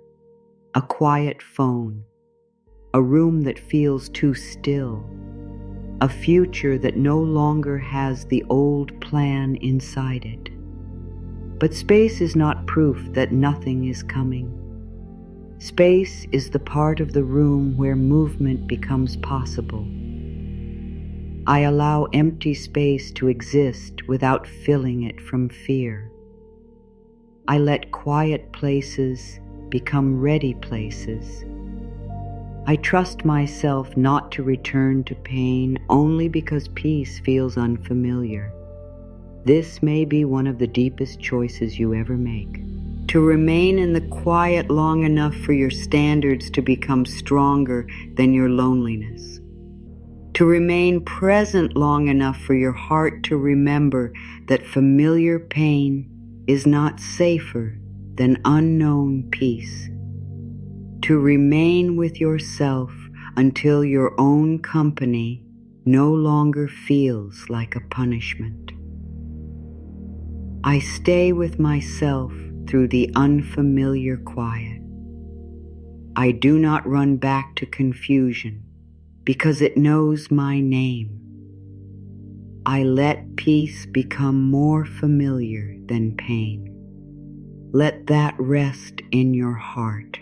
a quiet phone, a room that feels too still, a future that no longer has the old plan inside it. But space is not proof that nothing is coming. Space is the part of the room where movement becomes possible. I allow empty space to exist without filling it from fear. I let quiet places become ready places. I trust myself not to return to pain only because peace feels unfamiliar. This may be one of the deepest choices you ever make. To remain in the quiet long enough for your standards to become stronger than your loneliness. To remain present long enough for your heart to remember that familiar pain is not safer than unknown peace. To remain with yourself until your own company no longer feels like a punishment. I stay with myself through the unfamiliar quiet. I do not run back to confusion because it knows my name. I let peace become more familiar than pain. Let that rest in your heart.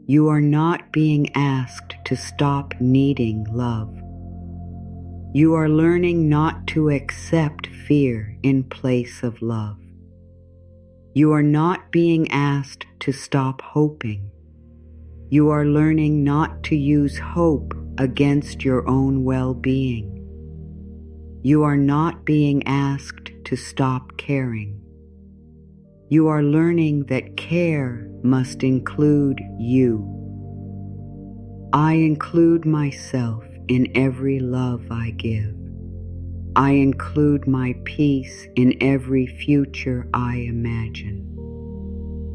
You are not being asked to stop needing love. You are learning not to accept fear in place of love. You are not being asked to stop hoping. You are learning not to use hope against your own well-being. You are not being asked to stop caring. You are learning that care must include you. I include myself in every love I give. I include my peace in every future I imagine.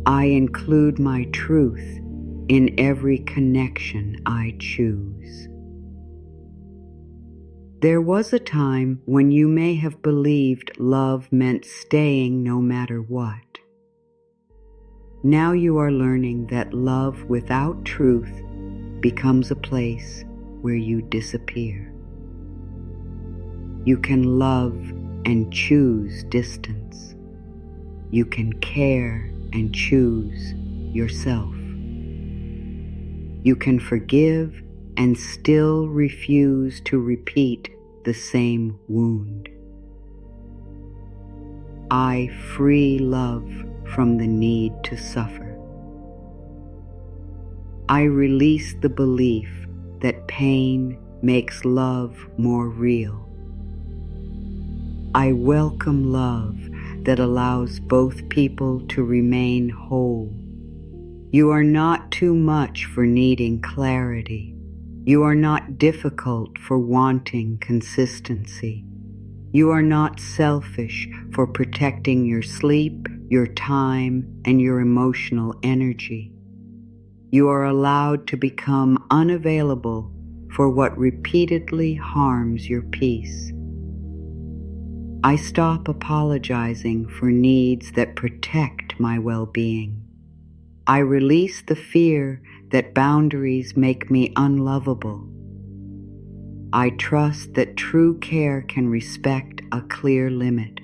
I include my truth in every connection I choose. There was a time when you may have believed love meant staying no matter what. Now you are learning that love without truth becomes a place where you disappear. You can love and choose distance. You can care and choose yourself. You can forgive and still refuse to repeat the same wound. I free love from the need to suffer. I release the belief that pain makes love more real. I welcome love that allows both people to remain whole. You are not too much for needing clarity. You are not difficult for wanting consistency. You are not selfish for protecting your sleep, your time, and your emotional energy. You are allowed to become unavailable for what repeatedly harms your peace. I stop apologizing for needs that protect my well-being. I release the fear that boundaries make me unlovable. I trust that true care can respect a clear limit.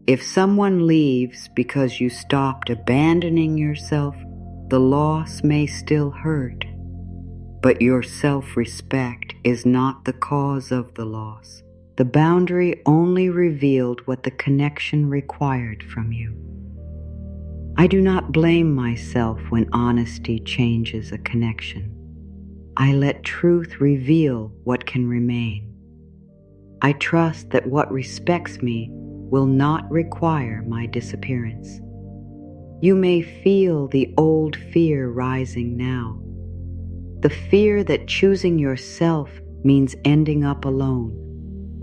If someone leaves because you stopped abandoning yourself, the loss may still hurt, but your self-respect is not the cause of the loss. The boundary only revealed what the connection required from you. I do not blame myself when honesty changes a connection. I let truth reveal what can remain. I trust that what respects me will not require my disappearance. You may feel the old fear rising now. The fear that choosing yourself means ending up alone.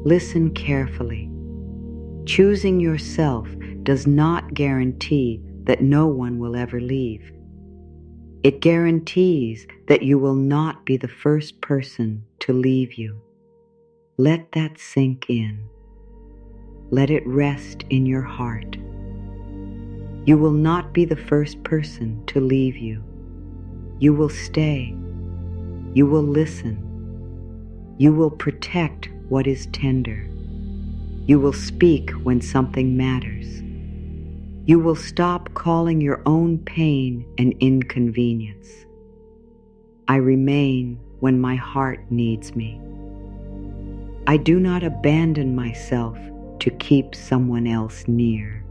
Listen carefully. Choosing yourself does not guarantee that no one will ever leave. It guarantees that you will not be the first person to leave you. Let that sink in. Let it rest in your heart. You will not be the first person to leave you. You will stay. You will listen. You will protect what is tender. You will speak when something matters. You will stop calling your own pain an inconvenience. I remain when my heart needs me. I do not abandon myself to keep someone else near.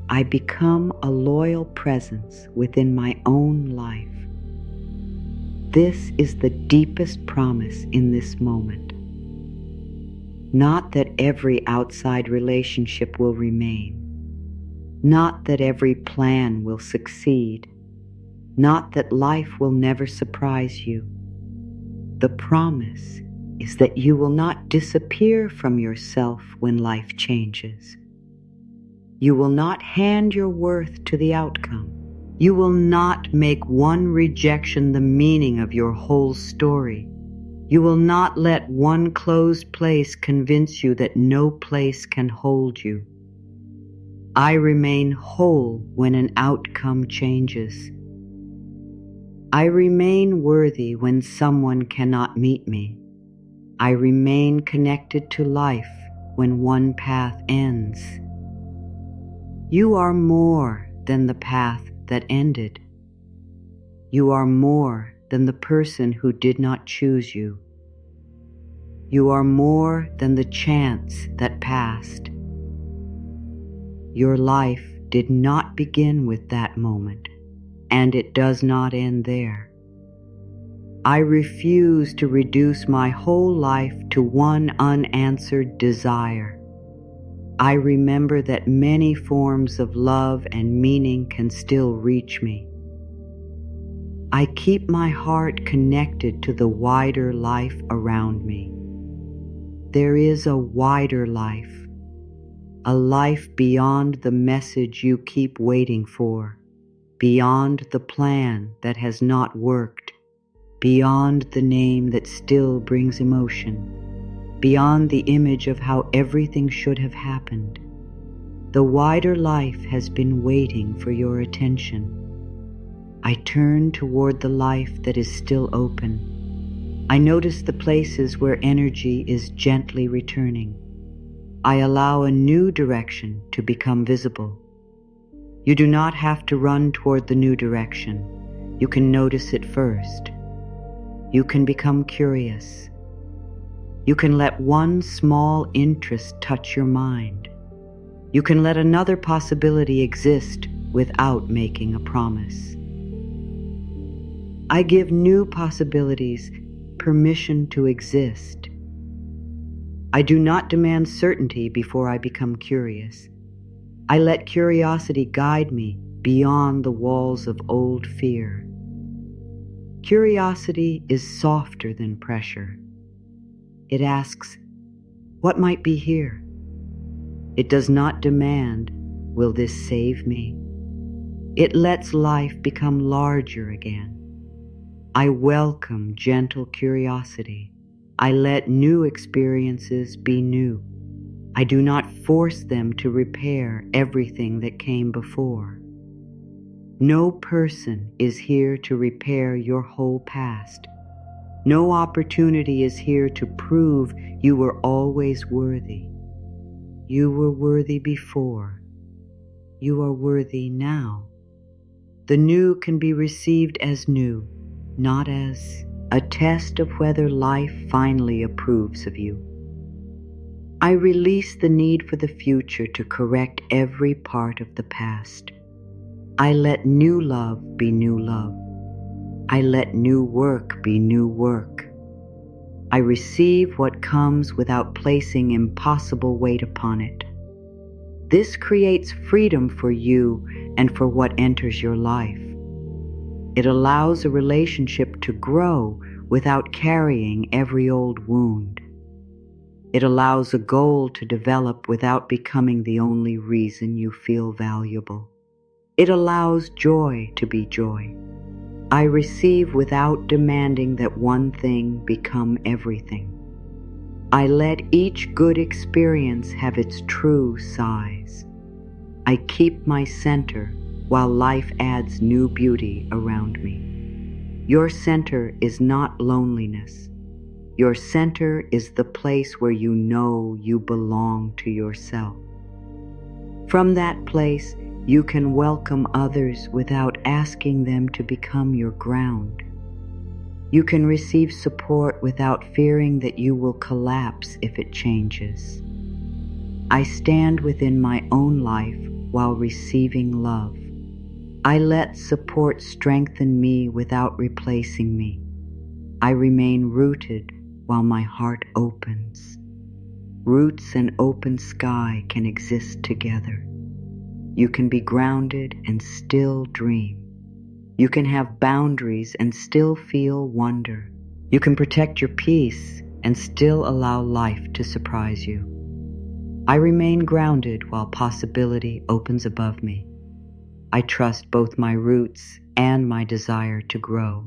I become a loyal presence within my own life. This is the deepest promise in this moment. Not that every outside relationship will remain. Not that every plan will succeed. Not that life will never surprise you. The promise is that you will not disappear from yourself when life changes. You will not hand your worth to the outcome. You will not make one rejection the meaning of your whole story. You will not let one closed place convince you that no place can hold you. I remain whole when an outcome changes. I remain worthy when someone cannot meet me. I remain connected to life when one path ends. You are more than the path that ended. You are more than the person who did not choose you. You are more than the chance that passed. Your life did not begin with that moment, and it does not end there. I refuse to reduce my whole life to one unanswered desire. I remember that many forms of love and meaning can still reach me. I keep my heart connected to the wider life around me. There is a wider life, a life beyond the message you keep waiting for, beyond the plan that has not worked, beyond the name that still brings emotion, beyond the image of how everything should have happened. The wider life has been waiting for your attention. I turn toward the life that is still open. I notice the places where energy is gently returning. I allow a new direction to become visible. You do not have to run toward the new direction. You can notice it first. You can become curious. You can let one small interest touch your mind. You can let another possibility exist without making a promise. I give new possibilities permission to exist. I do not demand certainty before I become curious. I let curiosity guide me beyond the walls of old fear. Curiosity is softer than pressure. It asks, what might be here? It does not demand, will this save me? It lets life become larger again. I welcome gentle curiosity. I let new experiences be new. I do not force them to repair everything that came before. No person is here to repair your whole past. No opportunity is here to prove you were always worthy. You were worthy before. You are worthy now. The new can be received as new, not as a test of whether life finally approves of you. I release the need for the future to correct every part of the past. I let new love be new love. I let new work be new work. I receive what comes without placing impossible weight upon it. This creates freedom for you and for what enters your life. It allows a relationship to grow without carrying every old wound. It allows a goal to develop without becoming the only reason you feel valuable. It allows joy to be joy. I receive without demanding that one thing become everything. I let each good experience have its true size. I keep my center while life adds new beauty around me. Your center is not loneliness. Your center is the place where you know you belong to yourself. From that place, you can welcome others without asking them to become your ground. You can receive support without fearing that you will collapse if it changes. I stand within my own life while receiving love. I let support strengthen me without replacing me. I remain rooted while my heart opens. Roots and open sky can exist together. You can be grounded and still dream. You can have boundaries and still feel wonder. You can protect your peace and still allow life to surprise you. I remain grounded while possibility opens above me. I trust both my roots and my desire to grow.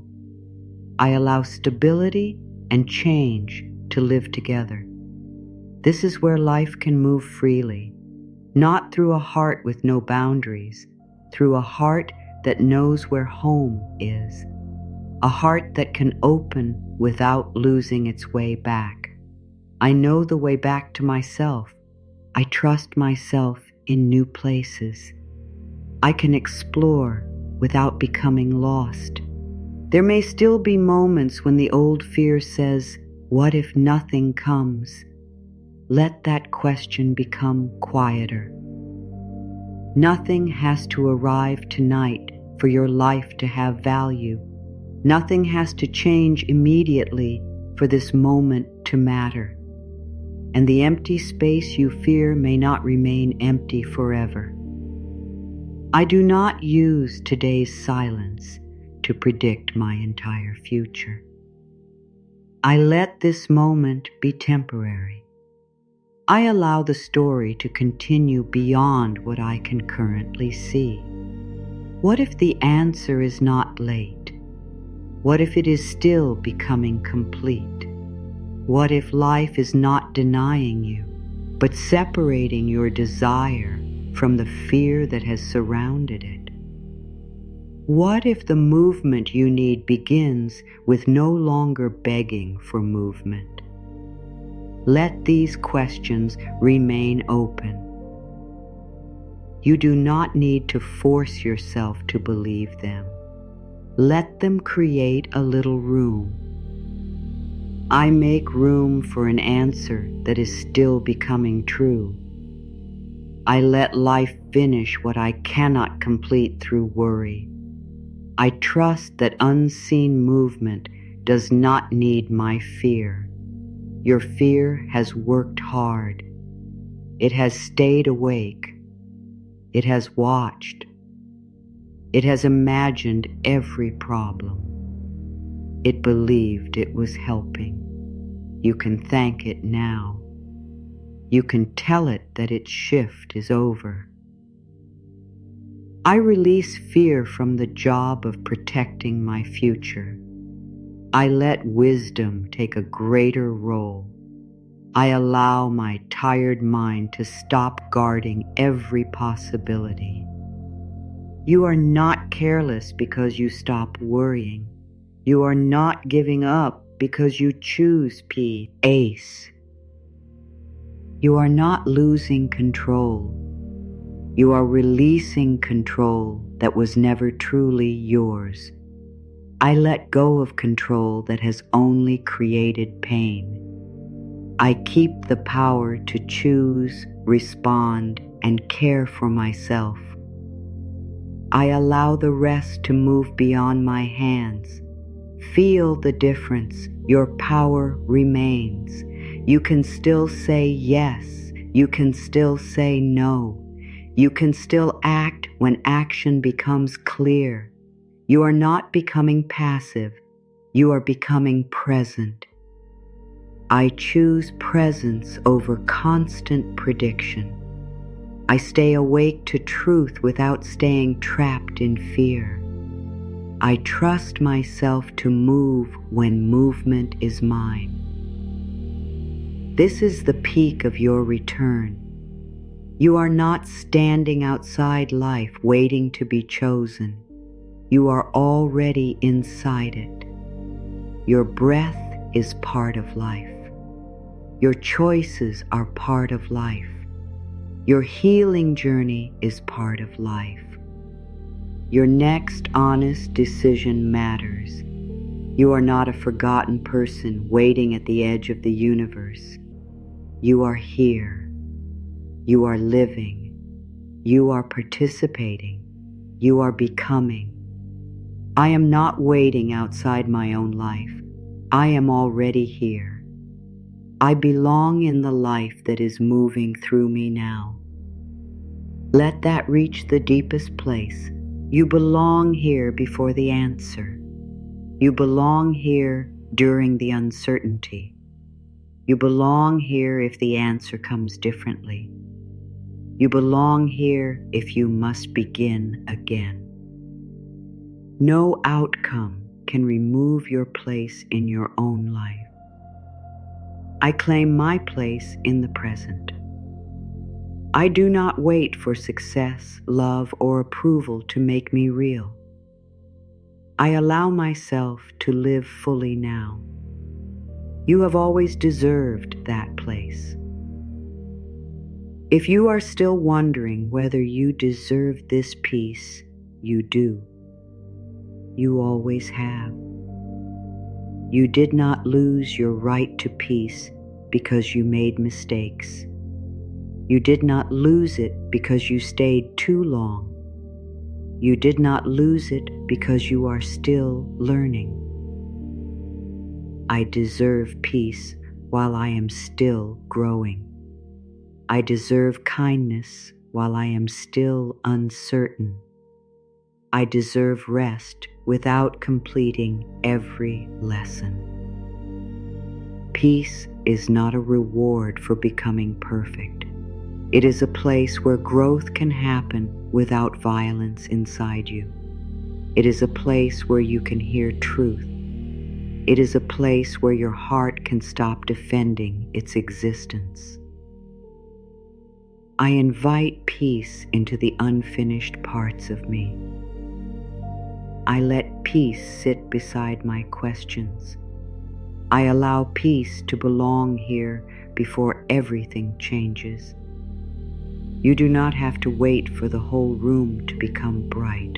I allow stability and change to live together. This is where life can move freely, not through a heart with no boundaries, through a heart that knows where home is, a heart that can open without losing its way back. I know the way back to myself. I trust myself in new places. I can explore without becoming lost. There may still be moments when the old fear says, "What if nothing comes?" Let that question become quieter. Nothing has to arrive tonight for your life to have value. Nothing has to change immediately for this moment to matter. And the empty space you fear may not remain empty forever. I do not use today's silence to predict my entire future. I let this moment be temporary. I allow the story to continue beyond what I can currently see. What if the answer is not late? What if it is still becoming complete? What if life is not denying you, but separating your desire from the fear that has surrounded it? What if the movement you need begins with no longer begging for movement? Let these questions remain open. You do not need to force yourself to believe them. Let them create a little room. I make room for an answer that is still becoming true. I let life finish what I cannot complete through worry. I trust that unseen movement does not need my fear. Your fear has worked hard. It has stayed awake. It has watched. It has imagined every problem. It believed it was helping. You can thank it now. You can tell it that its shift is over. I release fear from the job of protecting my future. I let wisdom take a greater role. I allow my tired mind to stop guarding every possibility. You are not careless because you stop worrying. You are not giving up because you choose peace. Ace. You are not losing control. You are releasing control that was never truly yours. I let go of control that has only created pain. I keep the power to choose, respond, and care for myself. I allow the rest to move beyond my hands. Feel the difference. Your power remains. You can still say yes. You can still say no. You can still act when action becomes clear. You are not becoming passive. You are becoming present. I choose presence over constant prediction. I stay awake to truth without staying trapped in fear. I trust myself to move when movement is mine. This is the peak of your return. You are not standing outside life waiting to be chosen. You are already inside it. Your breath is part of life. Your choices are part of life. Your healing journey is part of life. Your next honest decision matters. You are not a forgotten person waiting at the edge of the universe. You are here. You are living. You are participating. You are becoming. I am not waiting outside my own life. I am already here. I belong in the life that is moving through me now. Let that reach the deepest place. You belong here before the answer. You belong here during the uncertainty. You belong here if the answer comes differently. You belong here if you must begin again. No outcome can remove your place in your own life. I claim my place in the present. I do not wait for success, love, or approval to make me real. I allow myself to live fully now. You have always deserved that place. If you are still wondering whether you deserve this peace, you do. You always have. You did not lose your right to peace because you made mistakes. You did not lose it because you stayed too long. You did not lose it because you are still learning. I deserve peace while I am still growing. I deserve kindness while I am still uncertain. I deserve rest without completing every lesson. Peace is not a reward for becoming perfect. It is a place where growth can happen without violence inside you. It is a place where you can hear truth. It is a place where your heart can stop defending its existence. I invite peace into the unfinished parts of me. I let peace sit beside my questions. I allow peace to belong here before everything changes. You do not have to wait for the whole room to become bright.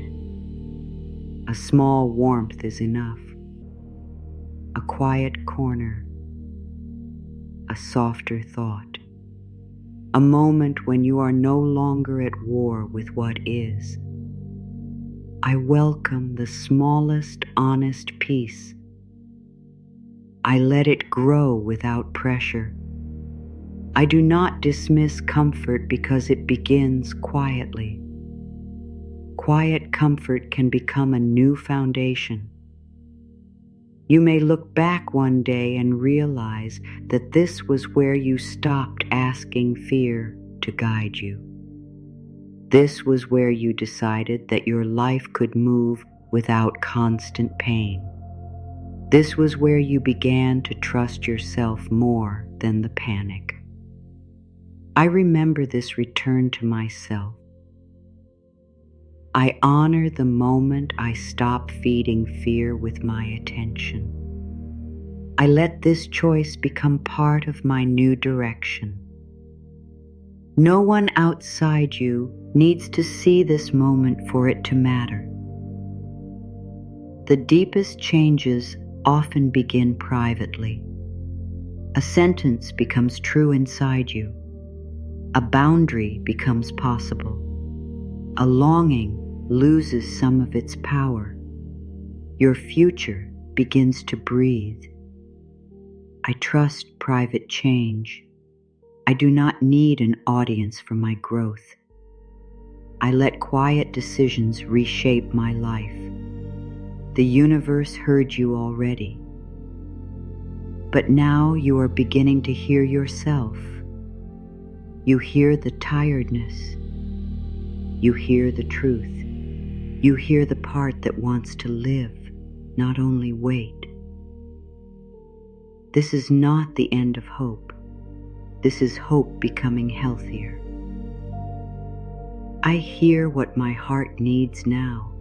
A small warmth is enough. A quiet corner, a softer thought, a moment when you are no longer at war with what is. I welcome the smallest honest peace. I let it grow without pressure. I do not dismiss comfort because it begins quietly. Quiet comfort can become a new foundation. You may look back one day and realize that this was where you stopped asking fear to guide you. This was where you decided that your life could move without constant pain. This was where you began to trust yourself more than the panic. I remember this return to myself. I honor the moment I stop feeding fear with my attention. I let this choice become part of my new direction. No one outside you needs to see this moment for it to matter. The deepest changes often begin privately. A sentence becomes true inside you. A boundary becomes possible. A longing loses some of its power. Your future begins to breathe. I trust private change. I do not need an audience for my growth. I let quiet decisions reshape my life. The universe heard you already. But now you are beginning to hear yourself. You hear the tiredness. You hear the truth. You hear the part that wants to live, not only wait. This is not the end of hope. This is hope becoming healthier. I hear what my heart needs now.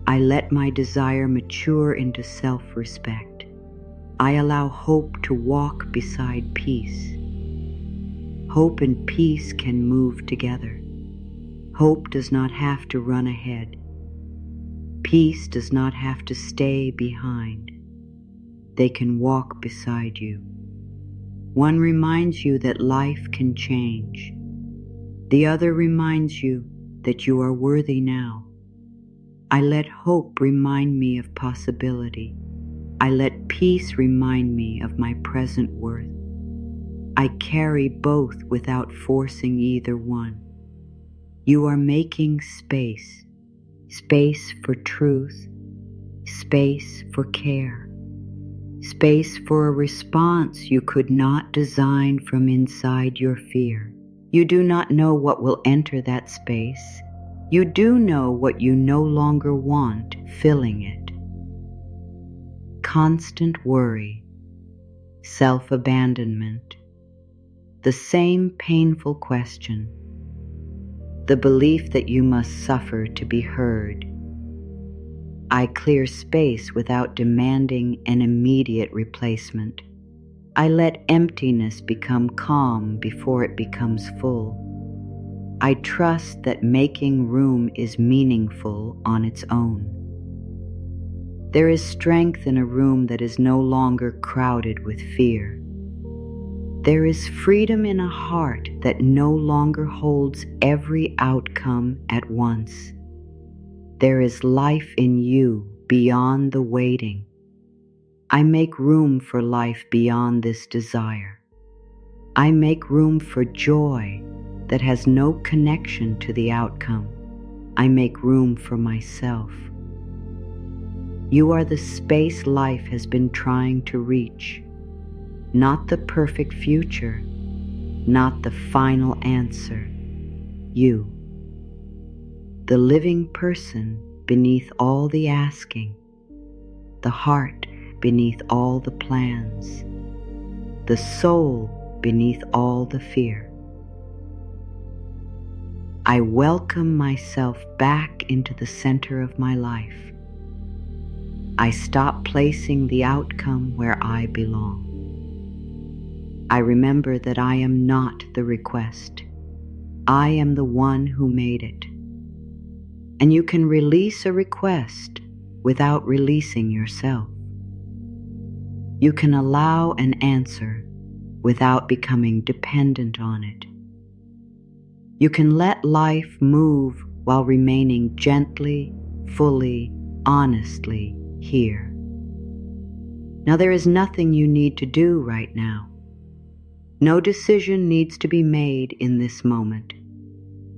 I let my desire mature into self-respect. I allow hope to walk beside peace. Hope and peace can move together. Hope does not have to run ahead. Peace does not have to stay behind. They can walk beside you. One reminds you that life can change. The other reminds you that you are worthy now. I let hope remind me of possibility. I let peace remind me of my present worth. I carry both without forcing either one. You are making space. Space for truth. Space for care. Space for a response you could not design from inside your fear. You do not know what will enter that space. You do know what you no longer want filling it. Constant worry, self-abandonment, the same painful question, the belief that you must suffer to be heard. I clear space without demanding an immediate replacement. I let emptiness become calm before it becomes full. I trust that making room is meaningful on its own. There is strength in a room that is no longer crowded with fear. There is freedom in a heart that no longer holds every outcome at once. There is life in you beyond the waiting. I make room for life beyond this desire. I make room for joy that has no connection to the outcome. I make room for myself. You are the space life has been trying to reach, not the perfect future, not the final answer. You, the living person beneath all the asking, the heart beneath all the plans, the soul beneath all the fear. I welcome myself back into the center of my life. I stop placing the outcome where I belong. I remember that I am not the request. I am the one who made it. And you can release a request without releasing yourself. You can allow an answer without becoming dependent on it. You can let life move while remaining gently, fully, honestly here. Now, there is nothing you need to do right now. No decision needs to be made in this moment.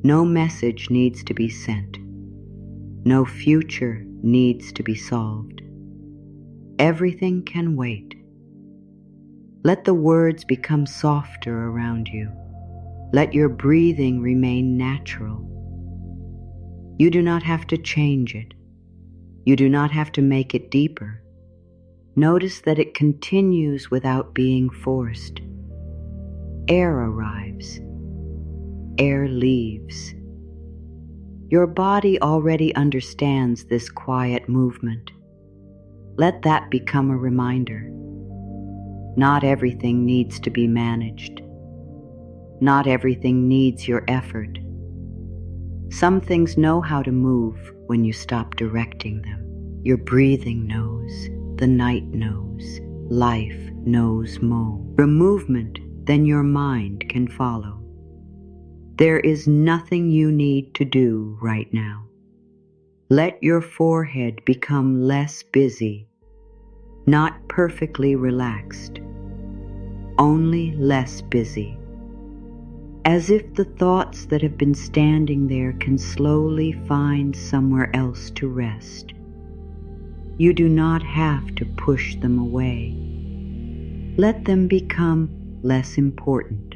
No message needs to be sent. No future needs to be solved. Everything can wait. Let the words become softer around you. Let your breathing remain natural. You do not have to change it. You do not have to make it deeper. Notice that it continues without being forced. Air arrives. Air leaves. Your body already understands this quiet movement. Let that become a reminder. Not everything needs to be managed. Not everything needs your effort. Some things know how to move when you stop directing them. Your breathing knows. The night knows. Life knows more. For movement, then your mind can follow. There is nothing you need to do right now. Let your forehead become less busy, not perfectly relaxed, only less busy, as if the thoughts that have been standing there can slowly find somewhere else to rest. You do not have to push them away. Let them become less important.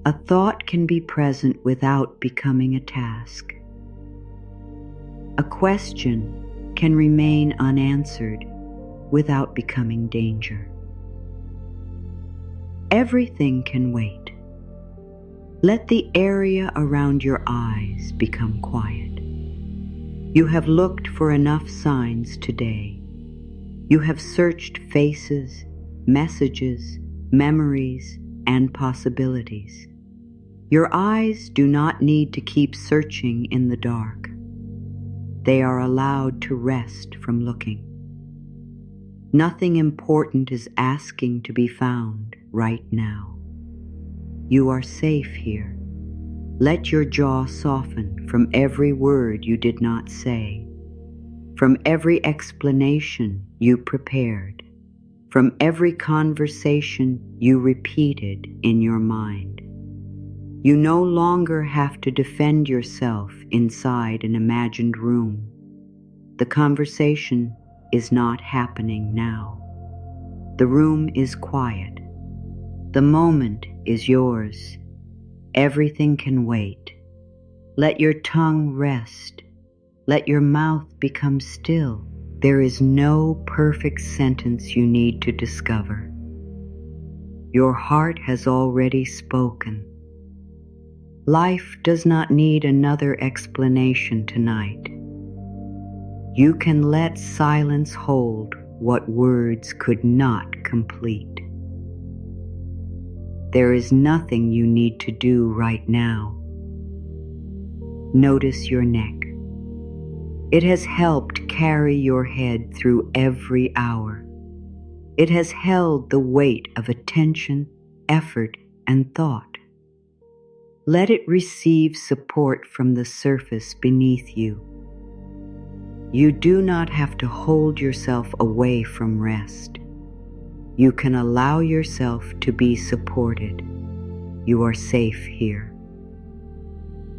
A thought can be present without becoming a task. A question can remain unanswered without becoming danger. Everything can wait. Let the area around your eyes become quiet. You have looked for enough signs today. You have searched faces, messages, memories, and possibilities. Your eyes do not need to keep searching in the dark. They are allowed to rest from looking. Nothing important is asking to be found right now. You are safe here. Let your jaw soften from every word you did not say, from every explanation you prepared, from every conversation you repeated in your mind. You no longer have to defend yourself inside an imagined room. The conversation is not happening now. The room is quiet. The moment is yours. Everything can wait. Let your tongue rest. Let your mouth become still. There is no perfect sentence you need to discover. Your heart has already spoken. Life does not need another explanation tonight. You can let silence hold what words could not complete. There is nothing you need to do right now. Notice your neck. It has helped carry your head through every hour. It has held the weight of attention, effort, and thought. Let it receive support from the surface beneath you. You do not have to hold yourself away from rest. You can allow yourself to be supported. You are safe here.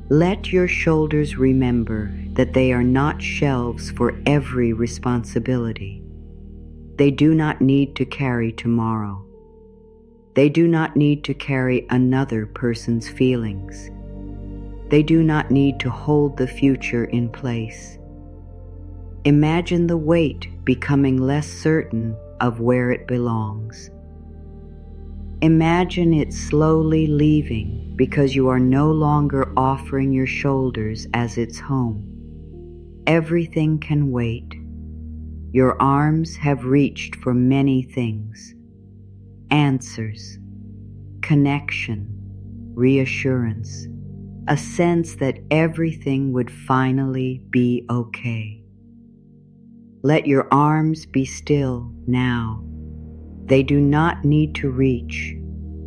Let your shoulders remember that they are not shelves for every responsibility. They do not need to carry tomorrow. They do not need to carry another person's feelings. They do not need to hold the future in place. Imagine the weight becoming less certain of where it belongs. Imagine it slowly leaving because you are no longer offering your shoulders as its home. Everything can wait. Your arms have reached for many things. Answers, connection, reassurance, a sense that everything would finally be okay. Let your arms be still now. They do not need to reach.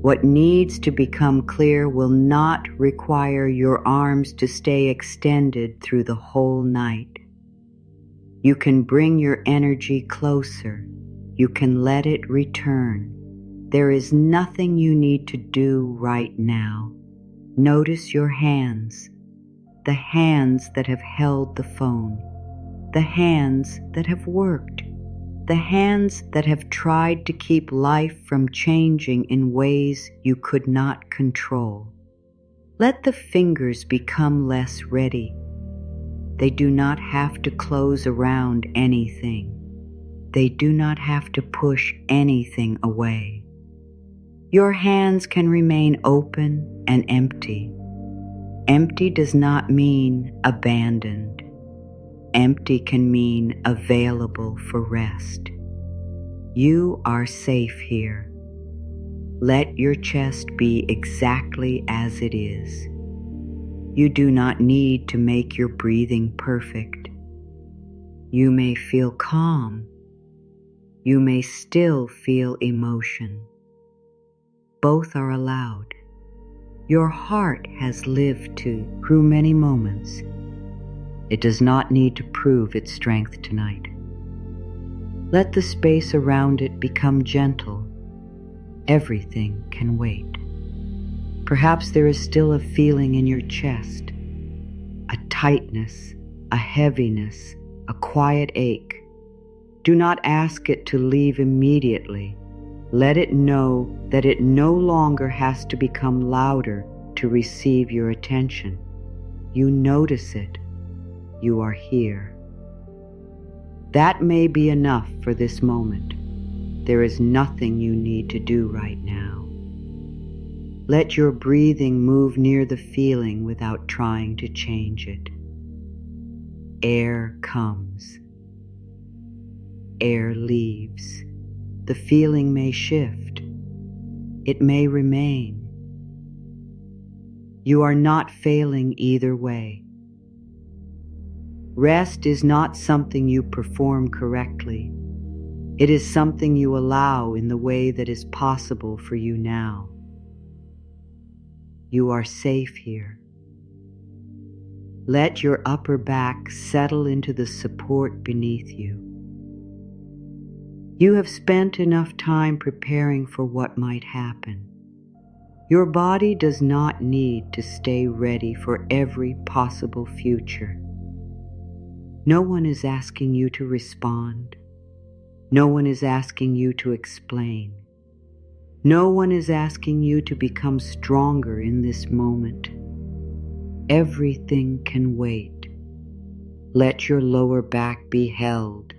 What needs to become clear will not require your arms to stay extended through the whole night. You can bring your energy closer. You can let it return. There is nothing you need to do right now. Notice your hands, the hands that have held the phone, the hands that have worked, the hands that have tried to keep life from changing in ways you could not control. Let the fingers become less ready. They do not have to close around anything. They do not have to push anything away. Your hands can remain open and empty. Empty does not mean abandoned. Empty can mean available for rest. You are safe here. Let your chest be exactly as it is. You do not need to make your breathing perfect. You may feel calm. You may still feel emotion. Both are allowed. Your heart has lived through many moments. It does not need to prove its strength tonight. Let the space around it become gentle. Everything can wait. Perhaps there is still a feeling in your chest, a tightness, a heaviness, a quiet ache. Do not ask it to leave immediately. Let it know that it no longer has to become louder to receive your attention. You notice it. You are here. That may be enough for this moment. There is nothing you need to do right now. Let your breathing move near the feeling without trying to change it. Air comes. Air leaves. The feeling may shift. It may remain. You are not failing either way. Rest is not something you perform correctly. It is something you allow in the way that is possible for you now. You are safe here. Let your upper back settle into the support beneath you. You have spent enough time preparing for what might happen. Your body does not need to stay ready for every possible future. No one is asking you to respond. No one is asking you to explain. No one is asking you to become stronger in this moment. Everything can wait. Let your lower back be held.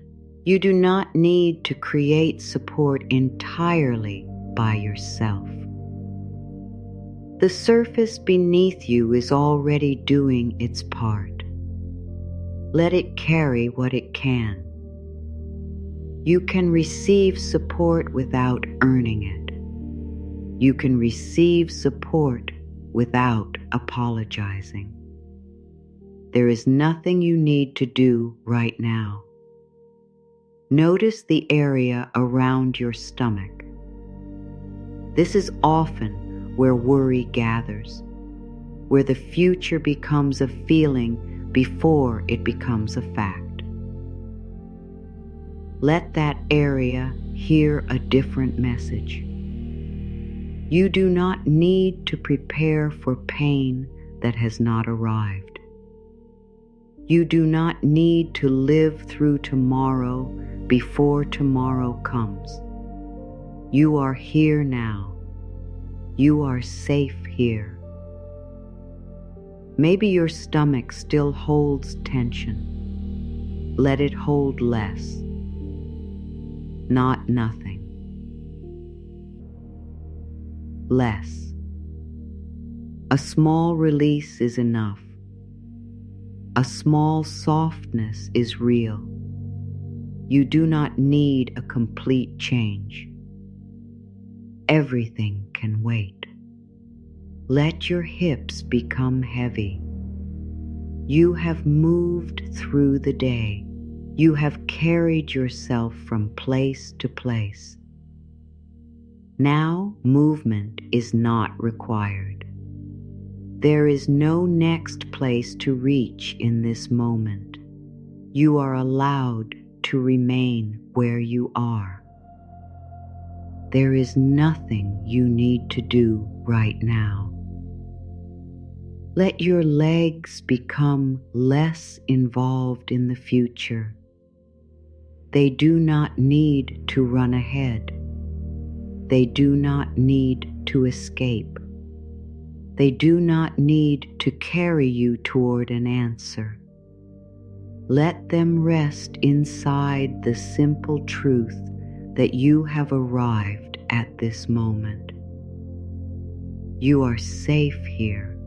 You do not need to create support entirely by yourself. The surface beneath you is already doing its part. Let it carry what it can. You can receive support without earning it. You can receive support without apologizing. There is nothing you need to do right now. Notice the area around your stomach. This is often where worry gathers, where the future becomes a feeling before it becomes a fact. Let that area hear a different message. You do not need to prepare for pain that has not arrived. You do not need to live through tomorrow before tomorrow comes. You are here now. You are safe here. Maybe your stomach still holds tension. Let it hold less, not nothing. Less. A small release is enough. A small softness is real. You do not need a complete change. Everything can wait. Let your hips become heavy. You have moved through the day. You have carried yourself from place to place. Now movement is not required. There is no next place to reach in this moment. You are allowed to remain where you are. There is nothing you need to do right now. Let your legs become less involved in the future. They do not need to run ahead. They do not need to escape. They do not need to carry you toward an answer. Let them rest inside the simple truth that you have arrived at this moment. You are safe here.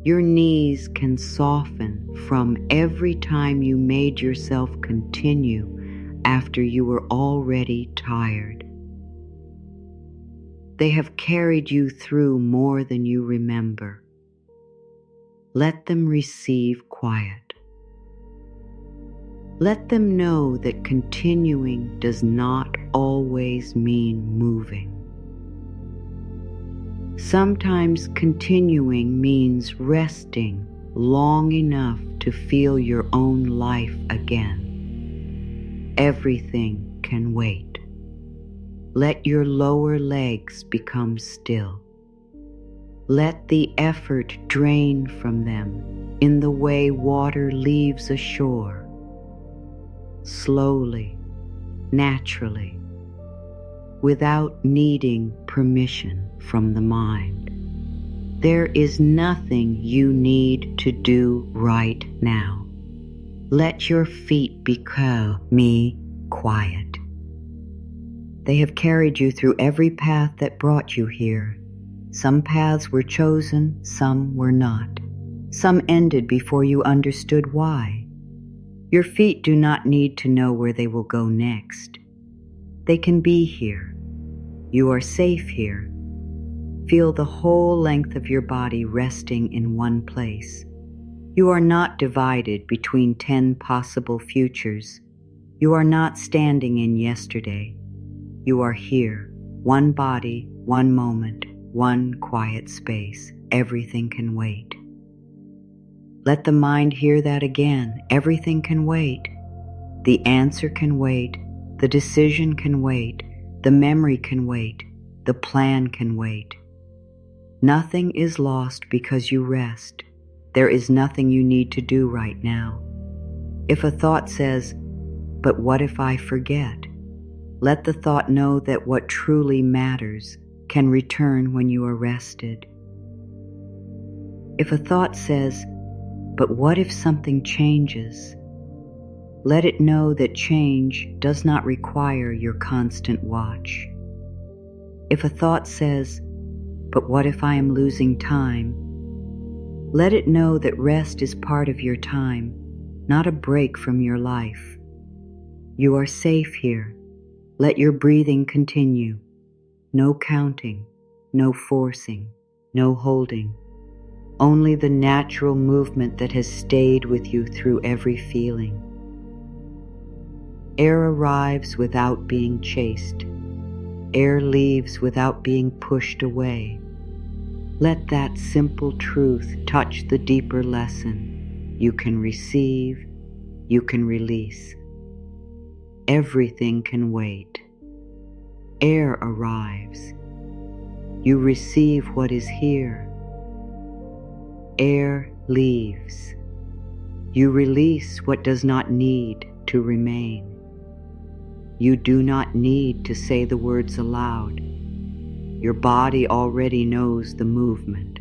Your knees can soften from every time you made yourself continue after you were already tired. They have carried you through more than you remember. Let them receive quiet. Let them know that continuing does not always mean moving. Sometimes continuing means resting long enough to feel your own life again. Everything can wait. Let your lower legs become still. Let the effort drain from them in the way water leaves a shore. Slowly, naturally, without needing permission from the mind. There is nothing you need to do right now. Let your feet become quiet. They have carried you through every path that brought you here. Some paths were chosen, some were not. Some ended before you understood why. Your feet do not need to know where they will go next. They can be here. You are safe here. Feel the whole length of your body resting in one place. You are not divided between 10 possible futures. You are not standing in yesterday. You are here, one body, one moment, one quiet space. Everything can wait. Let the mind hear that again. Everything can wait. The answer can wait. The decision can wait. The memory can wait. The plan can wait. Nothing is lost because you rest. There is nothing you need to do right now. If a thought says, "But what if I forget?" let the thought know that what truly matters can return when you are rested. If a thought says, "But what if something changes?" let it know that change does not require your constant watch. If a thought says, "But what if I am losing time?" let it know that rest is part of your time, not a break from your life. You are safe here. Let your breathing continue. No counting, no forcing, no holding. Only the natural movement that has stayed with you through every feeling. Air arrives without being chased. Air leaves without being pushed away. Let that simple truth touch the deeper lesson. You can receive, you can release. Everything can wait. Air arrives. You receive what is here. Air leaves. You release what does not need to remain. You do not need to say the words aloud. Your body already knows the movement.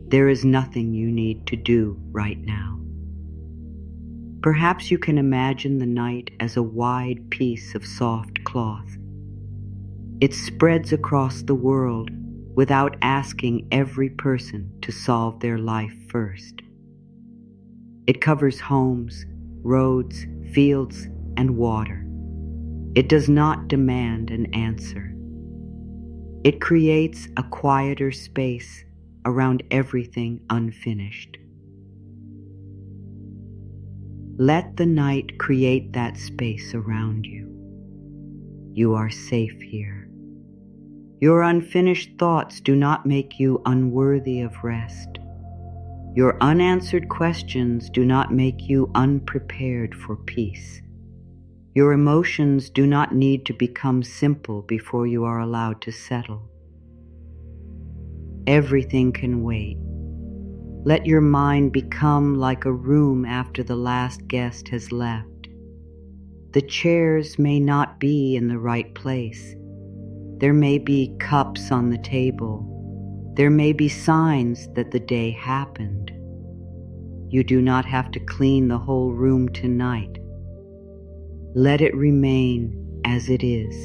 There is nothing you need to do right now. Perhaps you can imagine the night as a wide piece of soft cloth. It spreads across the world without asking every person to solve their life first. It covers homes, roads, fields, and water. It does not demand an answer. It creates a quieter space around everything unfinished. Let the night create that space around you. You are safe here. Your unfinished thoughts do not make you unworthy of rest. Your unanswered questions do not make you unprepared for peace. Your emotions do not need to become simple before you are allowed to settle. Everything can wait. Let your mind become like a room after the last guest has left. The chairs may not be in the right place. There may be cups on the table. There may be signs that the day happened. You do not have to clean the whole room tonight. Let it remain as it is.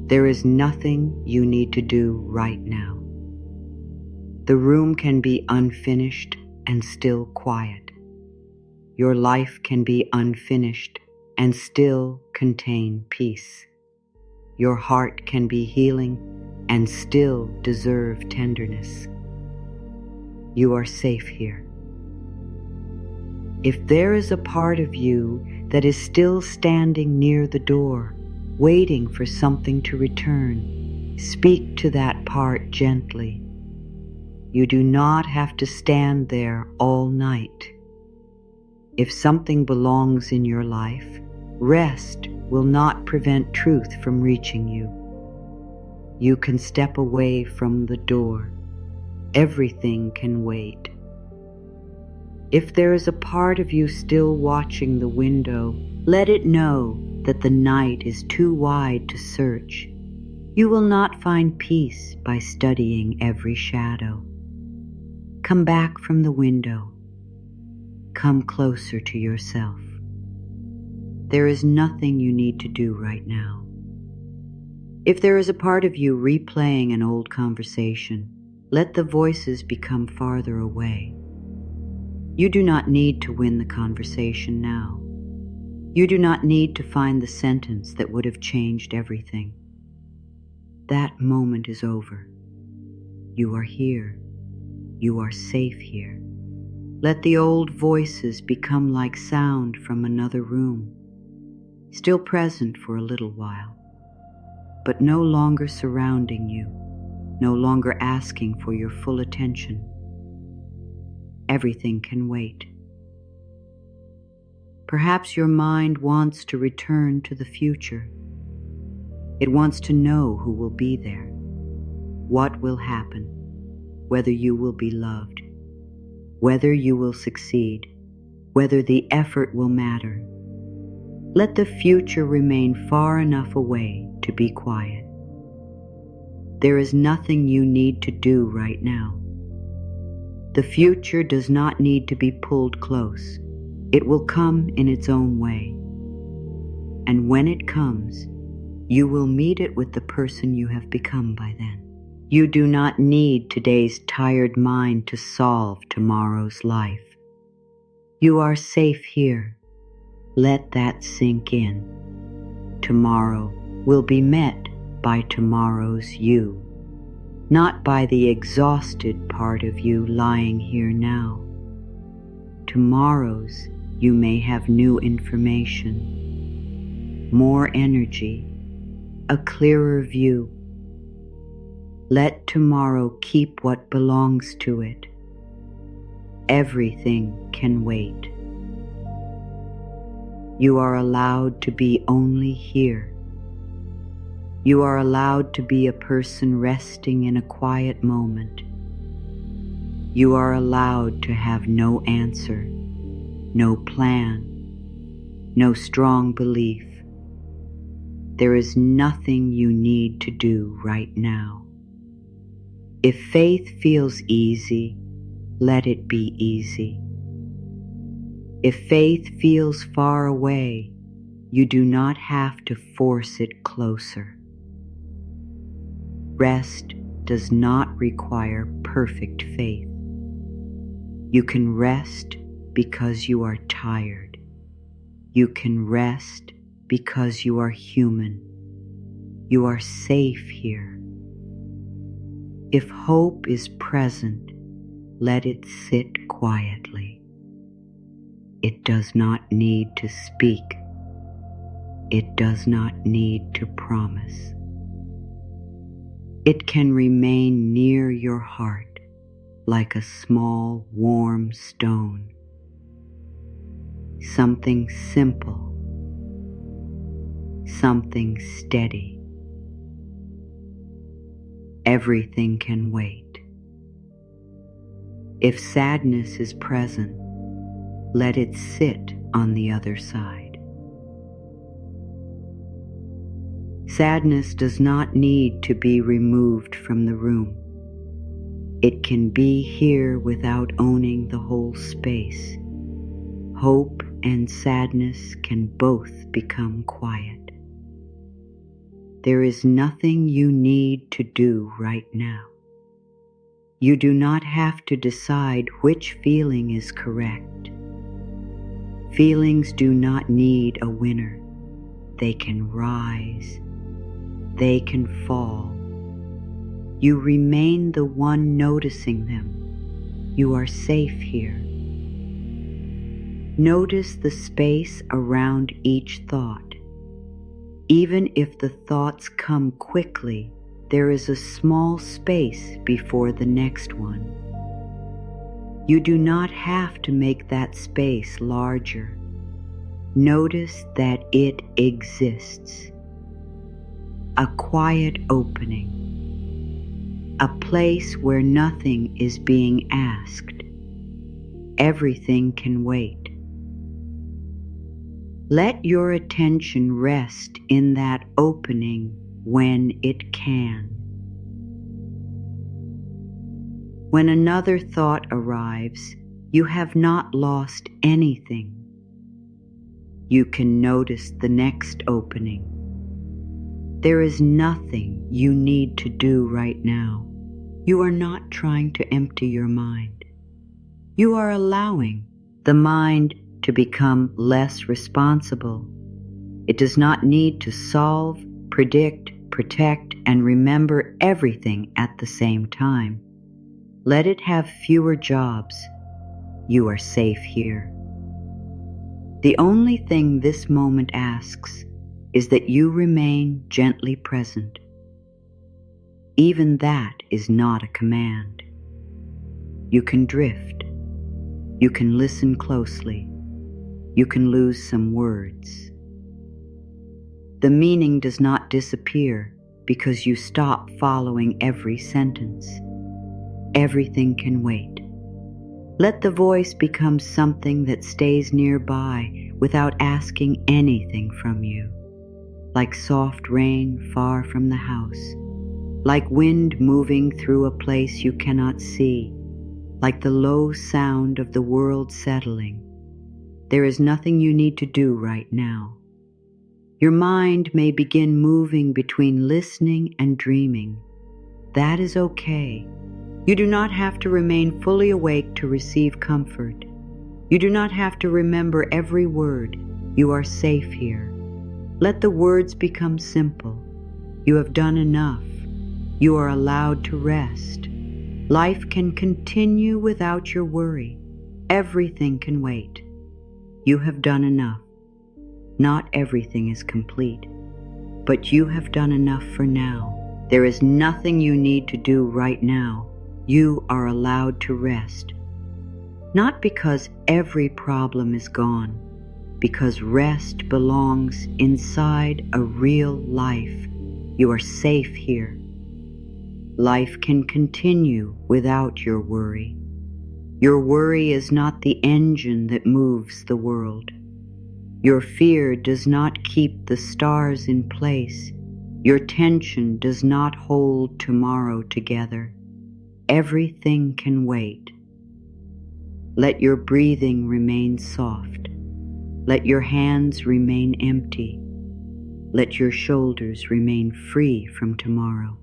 There is nothing you need to do right now. The room can be unfinished and still quiet. Your life can be unfinished and still contain peace. Your heart can be healing and still deserve tenderness. You are safe here. If there is a part of you that is still standing near the door, waiting for something to return, speak to that part gently. You do not have to stand there all night. If something belongs in your life, rest will not prevent truth from reaching you. You can step away from the door. Everything can wait. If there is a part of you still watching the window, let it know that the night is too wide to search. You will not find peace by studying every shadow. Come back from the window. Come closer to yourself. There is nothing you need to do right now. If there is a part of you replaying an old conversation, let the voices become farther away. You do not need to win the conversation now. You do not need to find the sentence that would have changed everything. That moment is over. You are here. You are safe here. Let the old voices become like sound from another room, still present for a little while, but no longer surrounding you, no longer asking for your full attention. Everything can wait. Perhaps your mind wants to return to the future. It wants to know who will be there, what will happen, whether you will be loved, whether you will succeed, whether the effort will matter. Let the future remain far enough away to be quiet. There is nothing you need to do right now. The future does not need to be pulled close. It will come in its own way. And when it comes, you will meet it with the person you have become by then. You do not need today's tired mind to solve tomorrow's life. You are safe here. Let that sink in. Tomorrow will be met by tomorrow's you, not by the exhausted part of you lying here now. Tomorrow's you may have new information, more energy, a clearer view. Let tomorrow keep what belongs to it. Everything can wait. You are allowed to be only here. You are allowed to be a person resting in a quiet moment. You are allowed to have no answer, no plan, no strong belief. There is nothing you need to do right now. If faith feels easy, let it be easy. If faith feels far away, you do not have to force it closer. Rest does not require perfect faith. You can rest because you are tired. You can rest because you are human. You are safe here. If hope is present, let it sit quietly. It does not need to speak. it does not need to promise. It can remain near your heart like a small, warm stone. Something simple, something steady. Everything can wait. If sadness is present, let it sit on the other side. Sadness does not need to be removed from the room. It can be here without owning the whole space. Hope and sadness can both become quiet. There is nothing you need to do right now. You do not have to decide which feeling is correct. Feelings do not need a winner. They can rise. They can fall. You remain the one noticing them. You are safe here. Notice the space around each thought. Even if the thoughts come quickly, there is a small space before the next one. You do not have to make that space larger. Notice that it exists. A quiet opening. A place where nothing is being asked. Everything can wait. Let your attention rest in that opening when it can. When another thought arrives, you have not lost anything. You can notice the next opening. There is nothing you need to do right now. You are not trying to empty your mind. You are allowing the mind to become less responsible. It does not need to solve, predict, protect, and remember everything at the same time. Let it have fewer jobs. You are safe here. The only thing this moment asks is that you remain gently present. Even that is not a command. You can drift. You can listen closely. You can lose some words. The meaning does not disappear because you stop following every sentence. Everything can wait. Let the voice become something that stays nearby without asking anything from you, like soft rain far from the house, like wind moving through a place you cannot see, like the low sound of the world settling. There is nothing you need to do right now. Your mind may begin moving between listening and dreaming. That is okay. You do not have to remain fully awake to receive comfort. You do not have to remember every word. You are safe here. Let the words become simple. You have done enough. You are allowed to rest. Life can continue without your worry. Everything can wait. You have done enough. Not everything is complete, but you have done enough for now. There is nothing you need to do right now. You are allowed to rest. Not because every problem is gone, because rest belongs inside a real life. You are safe here. Life can continue without your worry. Your worry is not the engine that moves the world. Your fear does not keep the stars in place. Your tension does not hold tomorrow together. Everything can wait. Let your breathing remain soft. Let your hands remain empty. Let your shoulders remain free from tomorrow.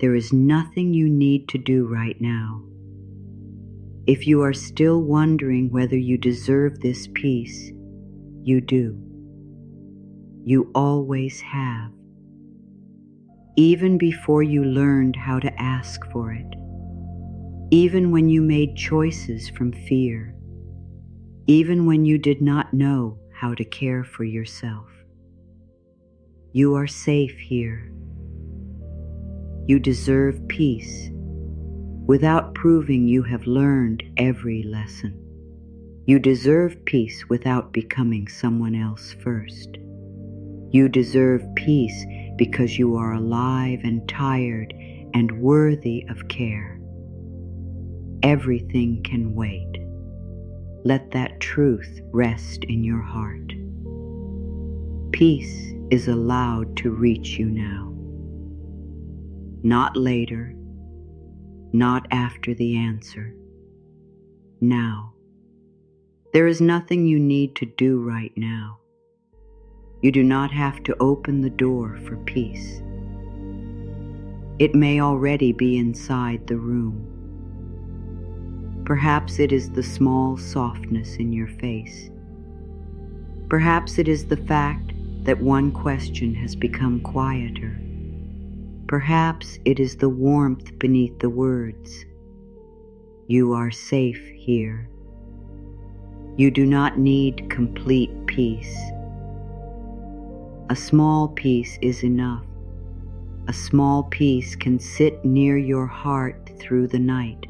There is nothing you need to do right now. If you are still wondering whether you deserve this peace, you do. You always have. Even before you learned how to ask for it. Even when you made choices from fear. Even when you did not know how to care for yourself. You are safe here. You deserve peace without proving you have learned every lesson. You deserve peace without becoming someone else first. You deserve peace because you are alive and tired and worthy of care. Everything can wait. Let that truth rest in your heart. Peace is allowed to reach you now. Not later, not after the answer. Now. There is nothing you need to do right now. You do not have to open the door for peace. It may already be inside the room. Perhaps it is the small softness in your face. Perhaps it is the fact that one question has become quieter. Perhaps it is the warmth beneath the words. You are safe here. You do not need complete peace. A small peace is enough. A small peace can sit near your heart through the night.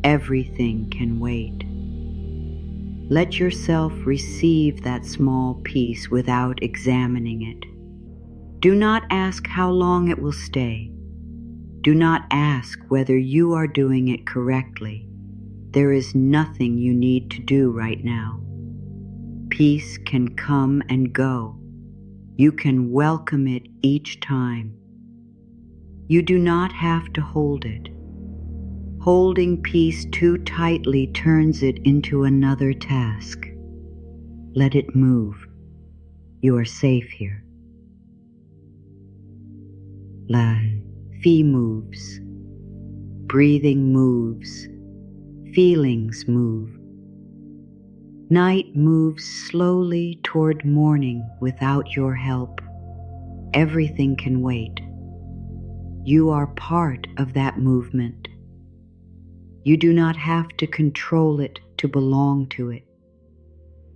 Everything can wait. Let yourself receive that small peace without examining it. Do not ask how long it will stay. Do not ask whether you are doing it correctly. There is nothing you need to do right now. Peace can come and go. You can welcome it each time. You do not have to hold it. Holding peace too tightly turns it into another task. Let it move. You are safe here. La vie moves. Breathing moves. Feelings move. Night moves slowly toward morning without your help. Everything can wait. You are part of that movement. You do not have to control it to belong to it.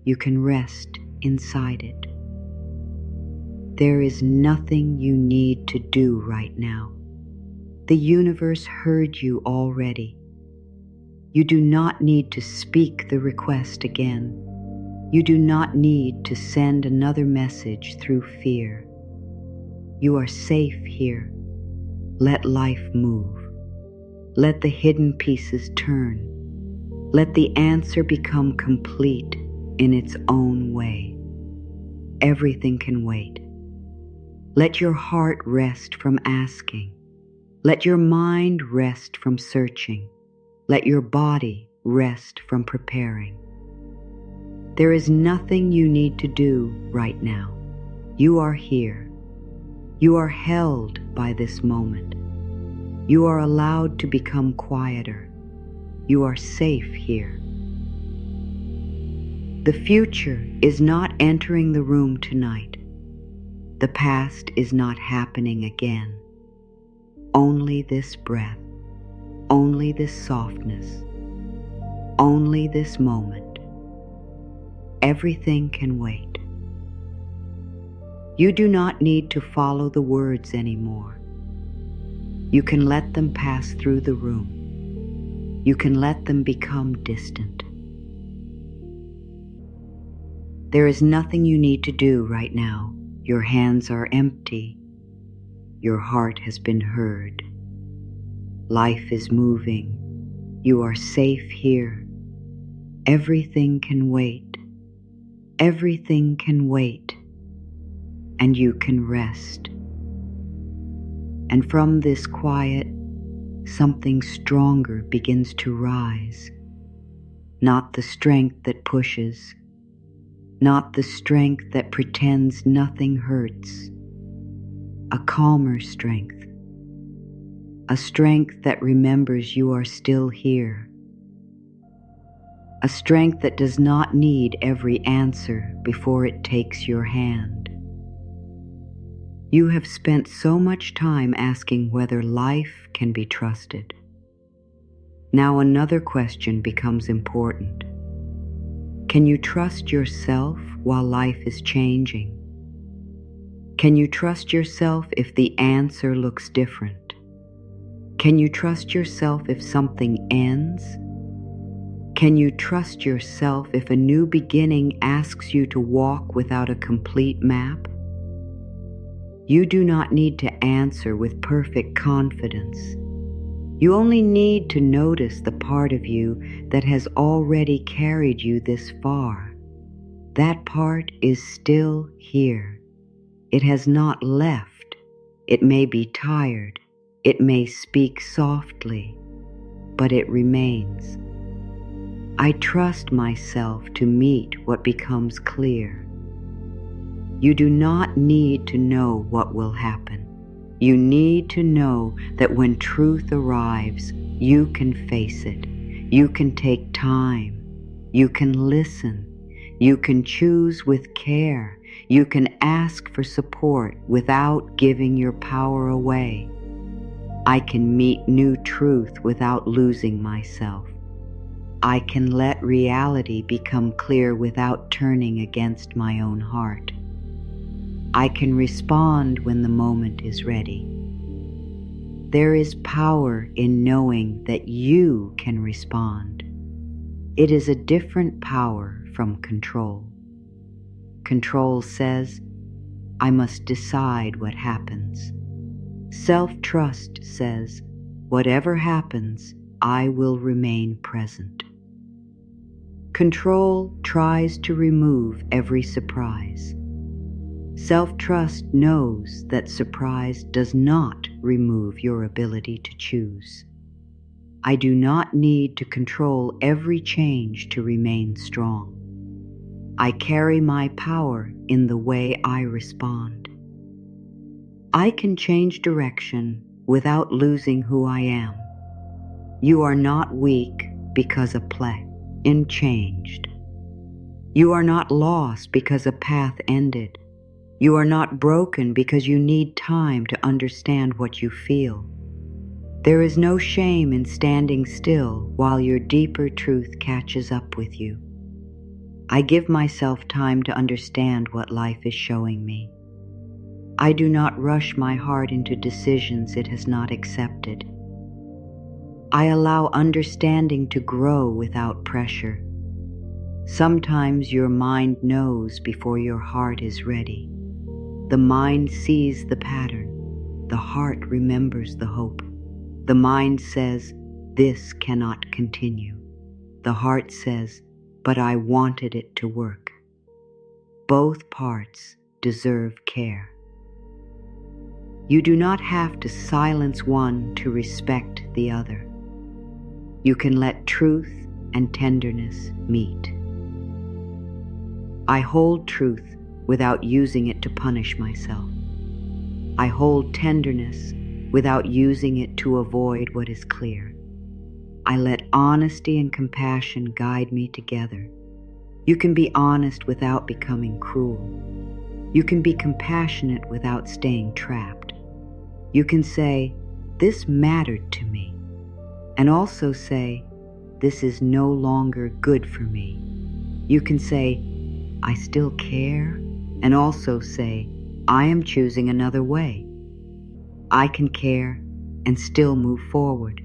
You can rest inside it. There is nothing you need to do right now. The universe heard you already. You do not need to speak the request again. You do not need to send another message through fear. You are safe here. Let life move. Let the hidden pieces turn. Let the answer become complete in its own way. Everything can wait. Let your heart rest from asking. Let your mind rest from searching. Let your body rest from preparing. There is nothing you need to do right now. You are here. You are held by this moment. You are allowed to become quieter. You are safe here. The future is not entering the room tonight. The past is not happening again. Only this breath. Only this softness, only this moment. Everything can wait. You do not need to follow the words anymore. You can let them pass through the room. You can let them become distant. There is nothing you need to do right now. Your hands are empty. Your heart has been heard. Life is moving. You are safe here. Everything can wait. Everything can wait. And you can rest. And from this quiet, something stronger begins to rise. Not the strength that pushes. Not the strength that pretends nothing hurts. A calmer strength. A strength that remembers you are still here. A strength that does not need every answer before it takes your hand. You have spent so much time asking whether life can be trusted. Now another question becomes important. Can you trust yourself while life is changing? Can you trust yourself if the answer looks different? Can you trust yourself if something ends? Can you trust yourself if a new beginning asks you to walk without a complete map? You do not need to answer with perfect confidence. You only need to notice the part of you that has already carried you this far. That part is still here. It has not left. It may be tired. It may speak softly, but it remains. I trust myself to meet what becomes clear. You do not need to know what will happen. You need to know that when truth arrives, you can face it. You can take time. You can listen. You can choose with care. You can ask for support without giving your power away. I can meet new truth without losing myself. I can let reality become clear without turning against my own heart. I can respond when the moment is ready. There is power in knowing that you can respond. It is a different power from control. Control says, I must decide what happens. Self-trust says, whatever happens, I will remain present. Control tries to remove every surprise. Self-trust knows that surprise does not remove your ability to choose. I do not need to control every change to remain strong. I carry my power in the way I respond. I can change direction without losing who I am. You are not weak because a plan changed. You are not lost because a path ended. You are not broken because you need time to understand what you feel. There is no shame in standing still while your deeper truth catches up with you. I give myself time to understand what life is showing me. I do not rush my heart into decisions it has not accepted. I allow understanding to grow without pressure. Sometimes your mind knows before your heart is ready. The mind sees the pattern. The heart remembers the hope. The mind says, this cannot continue. The heart says, but I wanted it to work. Both parts deserve care. You do not have to silence one to respect the other. You can let truth and tenderness meet. I hold truth without using it to punish myself. I hold tenderness without using it to avoid what is clear. I let honesty and compassion guide me together. You can be honest without becoming cruel. You can be compassionate without staying trapped. You can say, this mattered to me, and also say, this is no longer good for me. You can say, I still care, and also say, I am choosing another way. I can care and still move forward.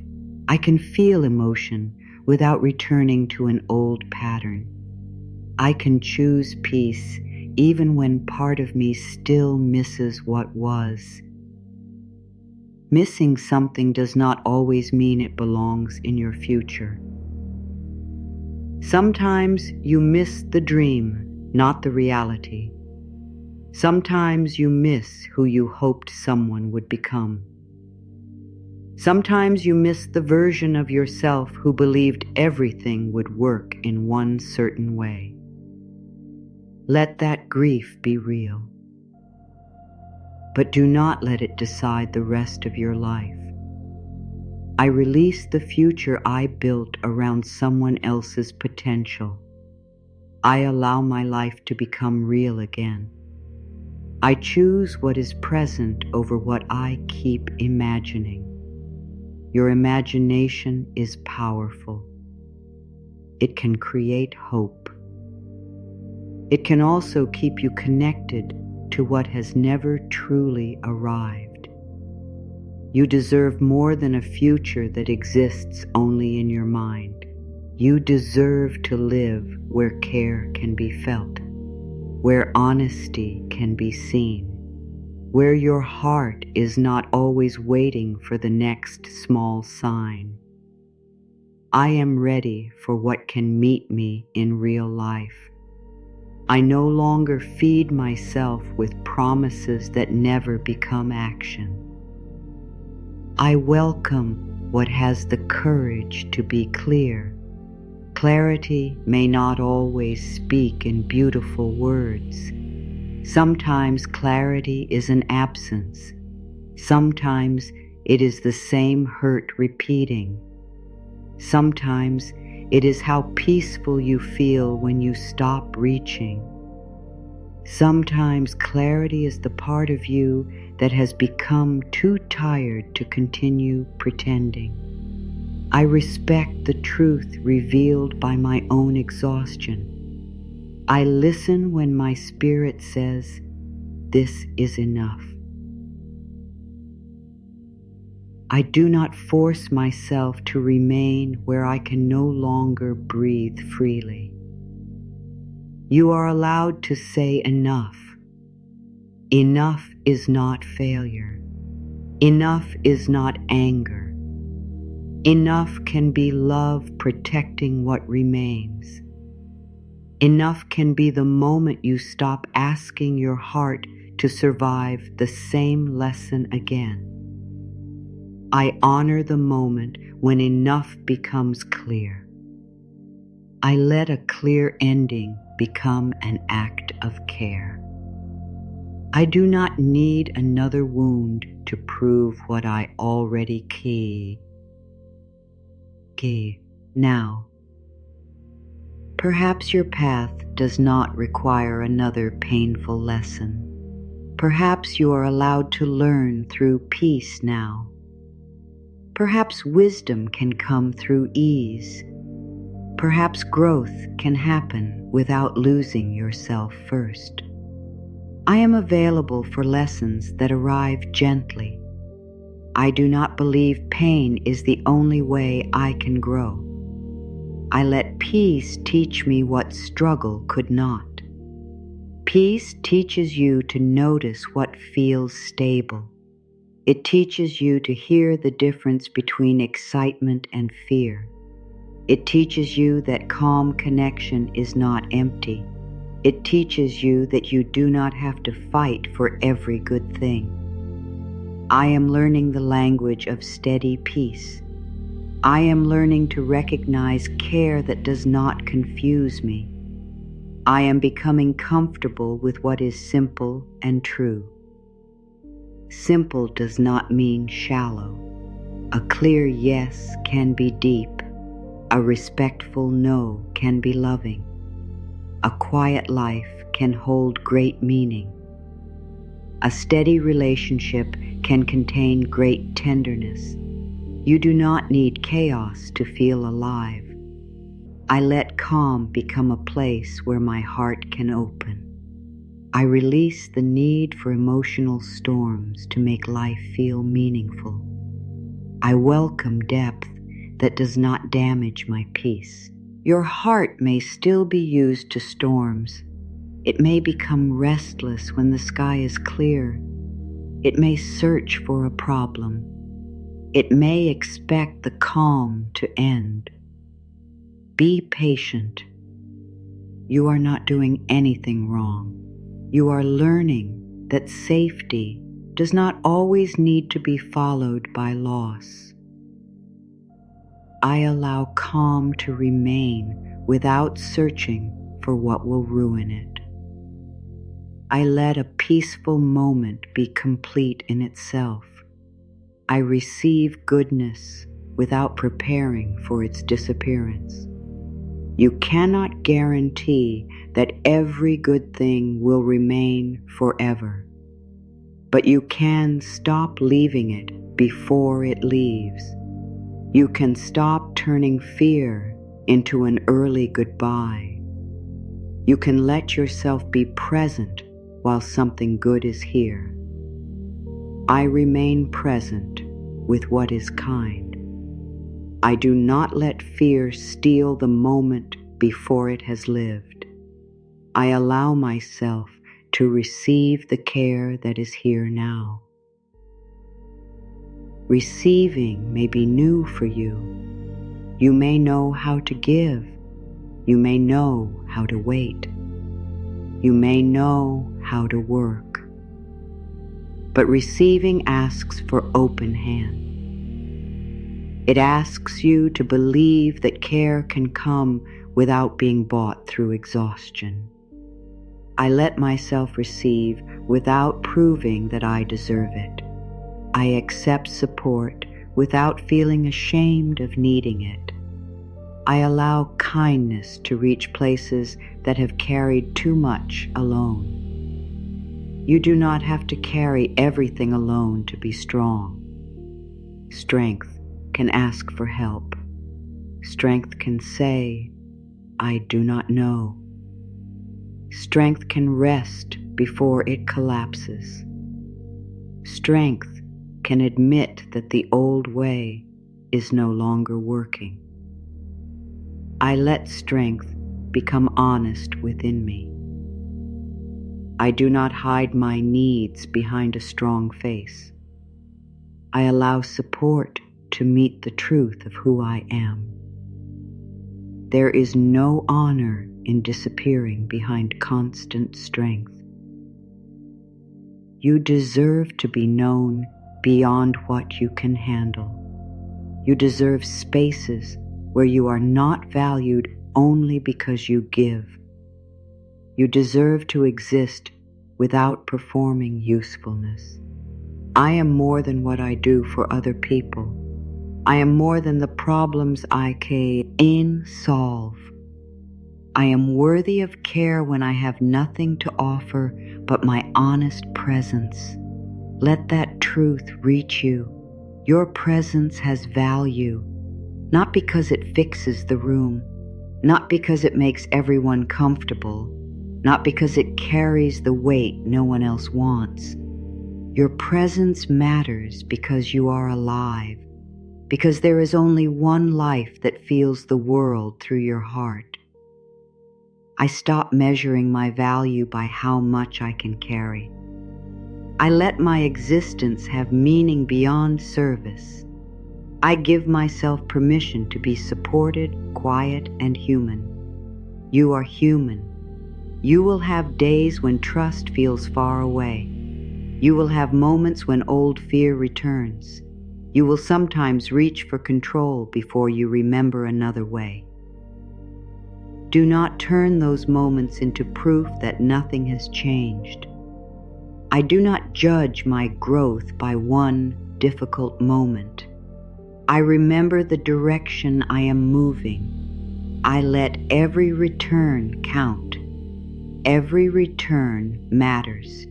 I can feel emotion without returning to an old pattern. I can choose peace even when part of me still misses what was. Missing something does not always mean it belongs in your future. Sometimes you miss the dream, not the reality. Sometimes you miss who you hoped someone would become. Sometimes you miss the version of yourself who believed everything would work in one certain way. Let that grief be real. But do not let it decide the rest of your life. I release the future I built around someone else's potential. I allow my life to become real again. I choose what is present over what I keep imagining. Your imagination is powerful. It can create hope. It can also keep you connected to what has never truly arrived. You deserve more than a future that exists only in your mind. You deserve to live where care can be felt, where honesty can be seen, where your heart is not always waiting for the next small sign. I am ready for what can meet me in real life. I no longer feed myself with promises that never become action. I welcome what has the courage to be clear. Clarity may not always speak in beautiful words. Sometimes clarity is an absence. Sometimes it is the same hurt repeating. Sometimes it is how peaceful you feel when you stop reaching. Sometimes clarity is the part of you that has become too tired to continue pretending. I respect the truth revealed by my own exhaustion. I listen when my spirit says, "This is enough." I do not force myself to remain where I can no longer breathe freely. You are allowed to say enough. Enough is not failure. Enough is not anger. Enough can be love protecting what remains. Enough can be the moment you stop asking your heart to survive the same lesson again. I honor the moment when enough becomes clear. I let a clear ending become an act of care. I do not need another wound to prove what I already key. Now, perhaps your path does not require another painful lesson. Perhaps you are allowed to learn through peace now. Perhaps wisdom can come through ease. Perhaps growth can happen without losing yourself first. I am available for lessons that arrive gently. I do not believe pain is the only way I can grow. I let peace teach me what struggle could not. Peace teaches you to notice what feels stable. It teaches you to hear the difference between excitement and fear. It teaches you that calm connection is not empty. It teaches you that you do not have to fight for every good thing. I am learning the language of steady peace. I am learning to recognize care that does not confuse me. I am becoming comfortable with what is simple and true. Simple does not mean shallow. A clear yes can be deep. A respectful no can be loving. A quiet life can hold great meaning. A steady relationship can contain great tenderness. You do not need chaos to feel alive. I let calm become a place where my heart can open. I release the need for emotional storms to make life feel meaningful. I welcome depth that does not damage my peace. Your heart may still be used to storms. It may become restless when the sky is clear. It may search for a problem. It may expect the calm to end. Be patient. You are not doing anything wrong. You are learning that safety does not always need to be followed by loss. I allow calm to remain without searching for what will ruin it. I let a peaceful moment be complete in itself. I receive goodness without preparing for its disappearance. You cannot guarantee that every good thing will remain forever, but you can stop leaving it before it leaves. You can stop turning fear into an early goodbye. You can let yourself be present while something good is here. I remain present with what is kind. I do not let fear steal the moment before it has lived. I allow myself to receive the care that is here now. Receiving may be new for you. You may know how to give. You may know how to wait. You may know how to work. But receiving asks for open hand. It asks you to believe that care can come without being bought through exhaustion. I let myself receive without proving that I deserve it. I accept support without feeling ashamed of needing it. I allow kindness to reach places that have carried too much alone. You do not have to carry everything alone to be strong. Strength can ask for help. Strength can say, I do not know. Strength can rest before it collapses. Strength can admit that the old way is no longer working. I let strength become honest within me. I do not hide my needs behind a strong face. I allow support to meet the truth of who I am. There is no honor in disappearing behind constant strength. You deserve to be known beyond what you can handle. You deserve spaces where you are not valued only because you give. You deserve to exist without performing usefulness. I am more than what I do for other people. I am more than the problems I can solve. I am worthy of care when I have nothing to offer but my honest presence. Let that truth reach you. Your presence has value, not because it fixes the room, not because it makes everyone comfortable, not because it carries the weight no one else wants. Your presence matters because you are alive, because there is only one life that feels the world through your heart. I stop measuring my value by how much I can carry. I let my existence have meaning beyond service. I give myself permission to be supported, quiet, and human. You are human. You will have days when trust feels far away. You will have moments when old fear returns. You will sometimes reach for control before you remember another way. Do not turn those moments into proof that nothing has changed. I do not judge my growth by one difficult moment. I remember the direction I am moving. I let every return count. Every return matters.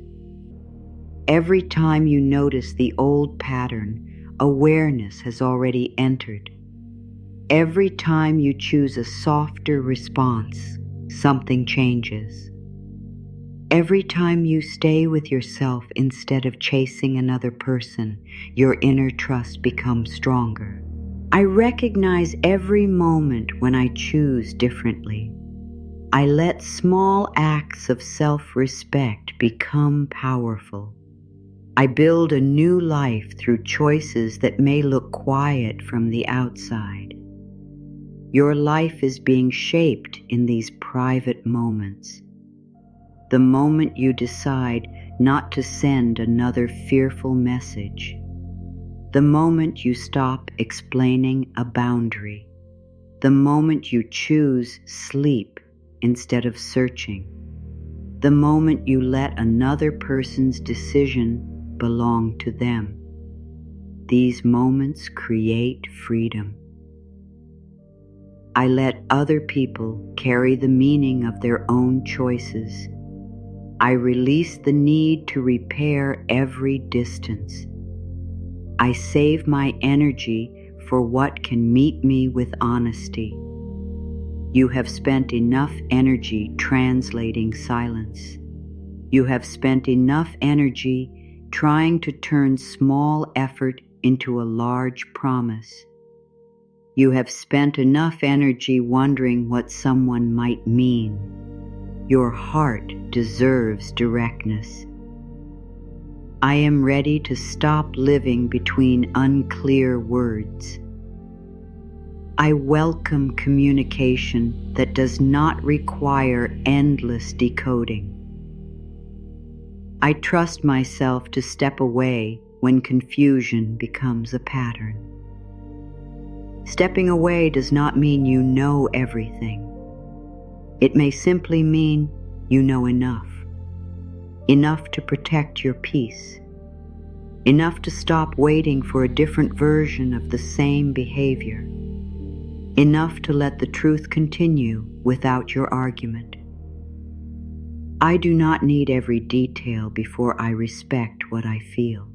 Every time you notice the old pattern, awareness has already entered. Every time you choose a softer response, something changes. Every time you stay with yourself instead of chasing another person, your inner trust becomes stronger. I recognize every moment when I choose differently. I let small acts of self-respect become powerful. I build a new life through choices that may look quiet from the outside. Your life is being shaped in these private moments. The moment you decide not to send another fearful message. The moment you stop explaining a boundary. The moment you choose sleep instead of searching. The moment you let another person's decision belong to them. These moments create freedom. I let other people carry the meaning of their own choices. I release the need to repair every distance. I save my energy for what can meet me with honesty. You have spent enough energy translating silence. You have spent enough energy trying to turn small effort into a large promise. You have spent enough energy wondering what someone might mean. Your heart deserves directness. I am ready to stop living between unclear words. I welcome communication that does not require endless decoding. I trust myself to step away when confusion becomes a pattern. Stepping away does not mean you know everything. It may simply mean you know enough. Enough to protect your peace. Enough to stop waiting for a different version of the same behavior. Enough to let the truth continue without your argument. I do not need every detail before I respect what I feel.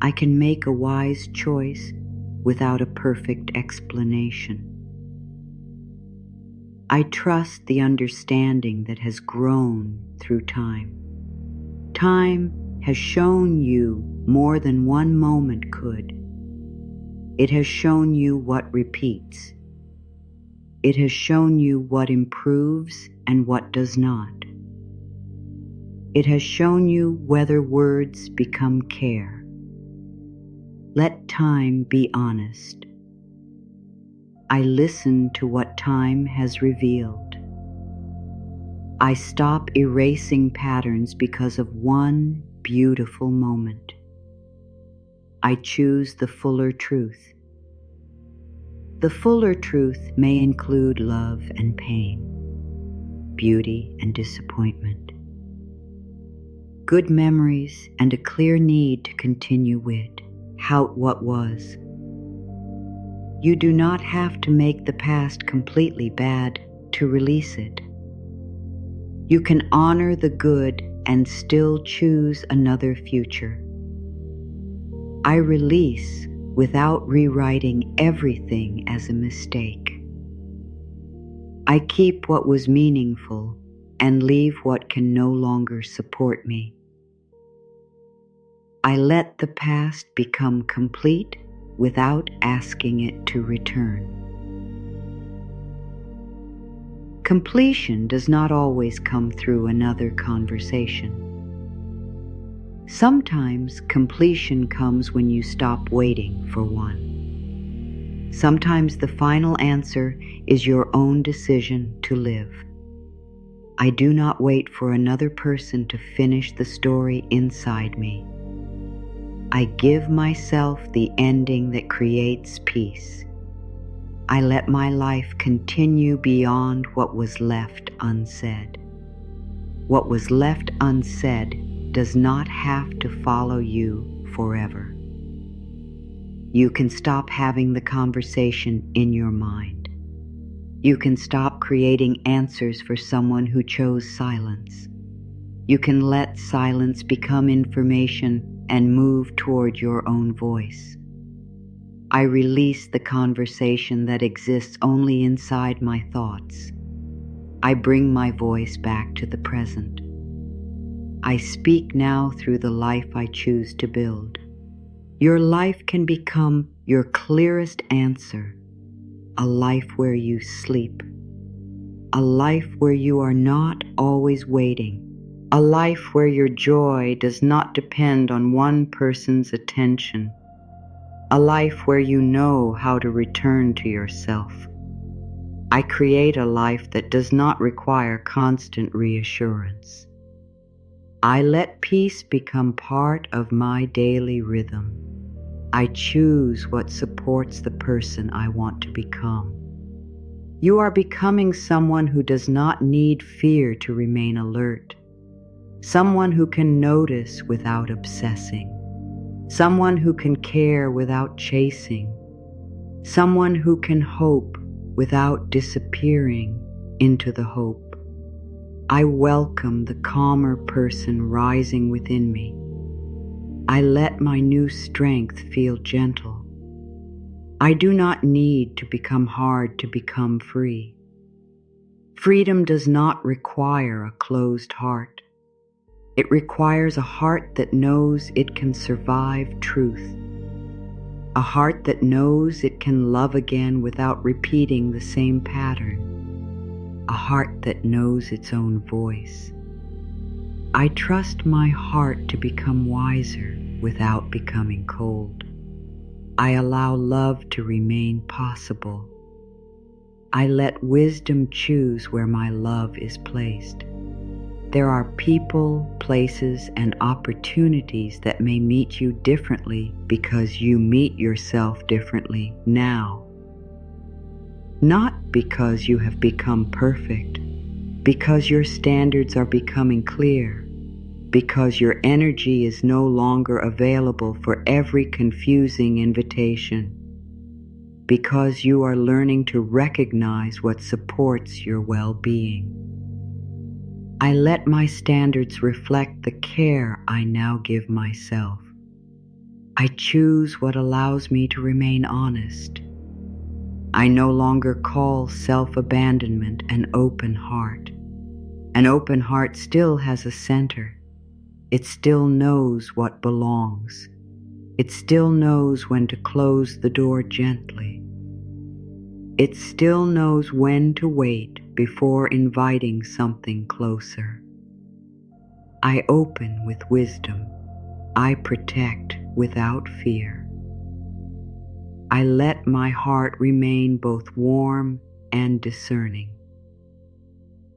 I can make a wise choice without a perfect explanation. I trust the understanding that has grown through time. Time has shown you more than one moment could. It has shown you what repeats. It has shown you what improves and what does not. It has shown you whether words become care. Let time be honest. I listen to what time has revealed. I stop erasing patterns because of one beautiful moment. I choose the fuller truth. The fuller truth may include love and pain, beauty and disappointment, good memories and a clear need to continue with what was. You do not have to make the past completely bad to release it. You can honor the good and still choose another future. I release without rewriting everything as a mistake. I keep what was meaningful and leave what can no longer support me. I let the past become complete without asking it to return. Completion does not always come through another conversation. Sometimes completion comes when you stop waiting for one. Sometimes the final answer is your own decision to live. I do not wait for another person to finish the story inside me. I give myself the ending that creates peace. I let my life continue beyond what was left unsaid. What was left unsaid does not have to follow you forever. You can stop having the conversation in your mind. You can stop creating answers for someone who chose silence. You can let silence become information and move toward your own voice. I release the conversation that exists only inside my thoughts. I bring my voice back to the present. I speak now through the life I choose to build. Your life can become your clearest answer, a life where you sleep, a life where you are not always waiting, a life where your joy does not depend on one person's attention, a life where you know how to return to yourself. I create a life that does not require constant reassurance. I let peace become part of my daily rhythm. I choose what supports the person I want to become. You are becoming someone who does not need fear to remain alert. Someone who can notice without obsessing. Someone who can care without chasing. Someone who can hope without disappearing into the hope. I welcome the calmer person rising within me. I let my new strength feel gentle. I do not need to become hard to become free. Freedom does not require a closed heart. It requires a heart that knows it can survive truth. A heart that knows it can love again without repeating the same pattern. A heart that knows its own voice. I trust my heart to become wiser without becoming cold. I allow love to remain possible. I let wisdom choose where my love is placed. There are people, places, and opportunities that may meet you differently because you meet yourself differently now. Not because you have become perfect, because your standards are becoming clear, because your energy is no longer available for every confusing invitation, because you are learning to recognize what supports your well-being. I let my standards reflect the care I now give myself. I choose what allows me to remain honest. I no longer call self-abandonment an open heart. An open heart still has a center. It still knows what belongs. It still knows when to close the door gently. It still knows when to wait before inviting something closer. I open with wisdom. I protect without fear. I let my heart remain both warm and discerning.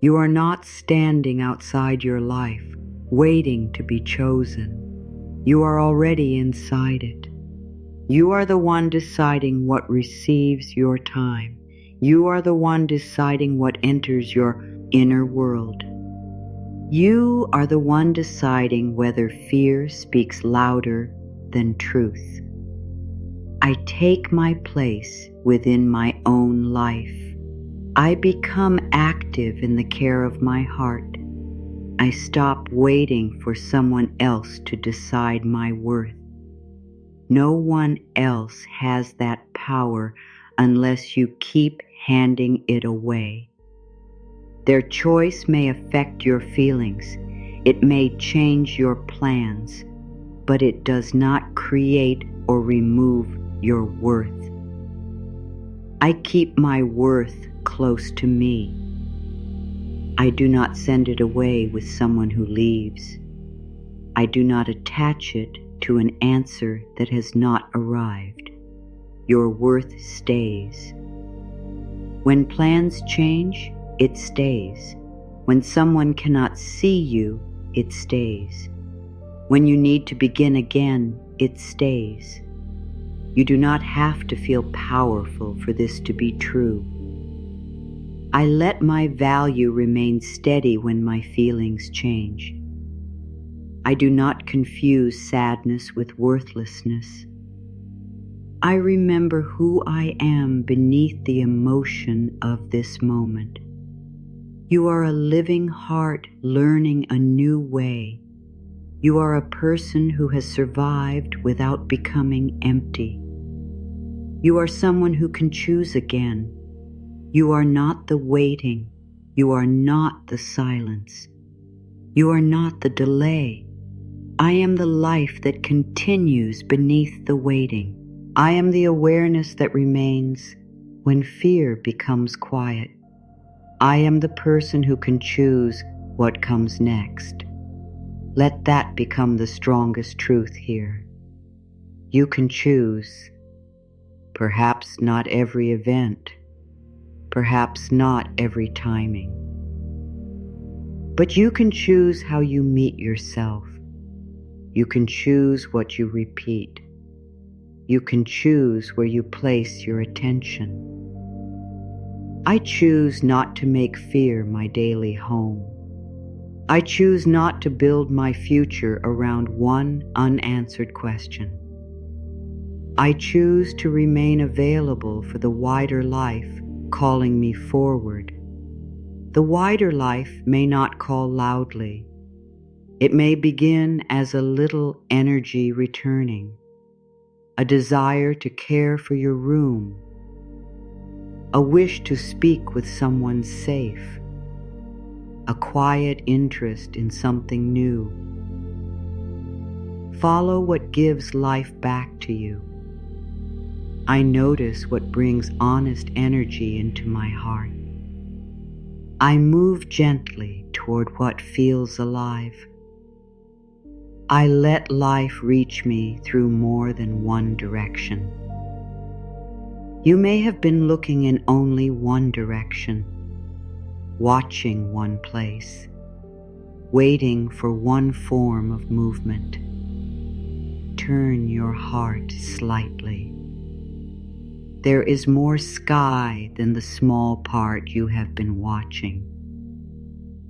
You are not standing outside your life, waiting to be chosen. You are already inside it. You are the one deciding what receives your time. You are the one deciding what enters your inner world. You are the one deciding whether fear speaks louder than truth. I take my place within my own life. I become active in the care of my heart. I stop waiting for someone else to decide my worth. No one else has that power unless you keep handing it away. Their choice may affect your feelings. It may change your plans, but it does not create or remove your worth. I keep my worth close to me. I do not send it away with someone who leaves. I do not attach it to an answer that has not arrived. Your worth stays. When plans change, it stays. When someone cannot see you, it stays. When you need to begin again, it stays. You do not have to feel powerful for this to be true. I let my value remain steady when my feelings change. I do not confuse sadness with worthlessness. I remember who I am beneath the emotion of this moment. You are a living heart learning a new way. You are a person who has survived without becoming empty. You are someone who can choose again. You are not the waiting. You are not the silence. You are not the delay. I am the life that continues beneath the waiting. I am the awareness that remains when fear becomes quiet. I am the person who can choose what comes next. Let that become the strongest truth here. You can choose. Perhaps not every event, perhaps not every timing. But you can choose how you meet yourself. You can choose what you repeat. You can choose where you place your attention. I choose not to make fear my daily home. I choose not to build my future around one unanswered question. I choose to remain available for the wider life calling me forward. The wider life may not call loudly. It may begin as a little energy returning, a desire to care for your room, a wish to speak with someone safe, a quiet interest in something new. Follow what gives life back to you. I notice what brings honest energy into my heart. I move gently toward what feels alive. I let life reach me through more than one direction. You may have been looking in only one direction, watching one place, waiting for one form of movement. Turn your heart slightly. There is more sky than the small part you have been watching.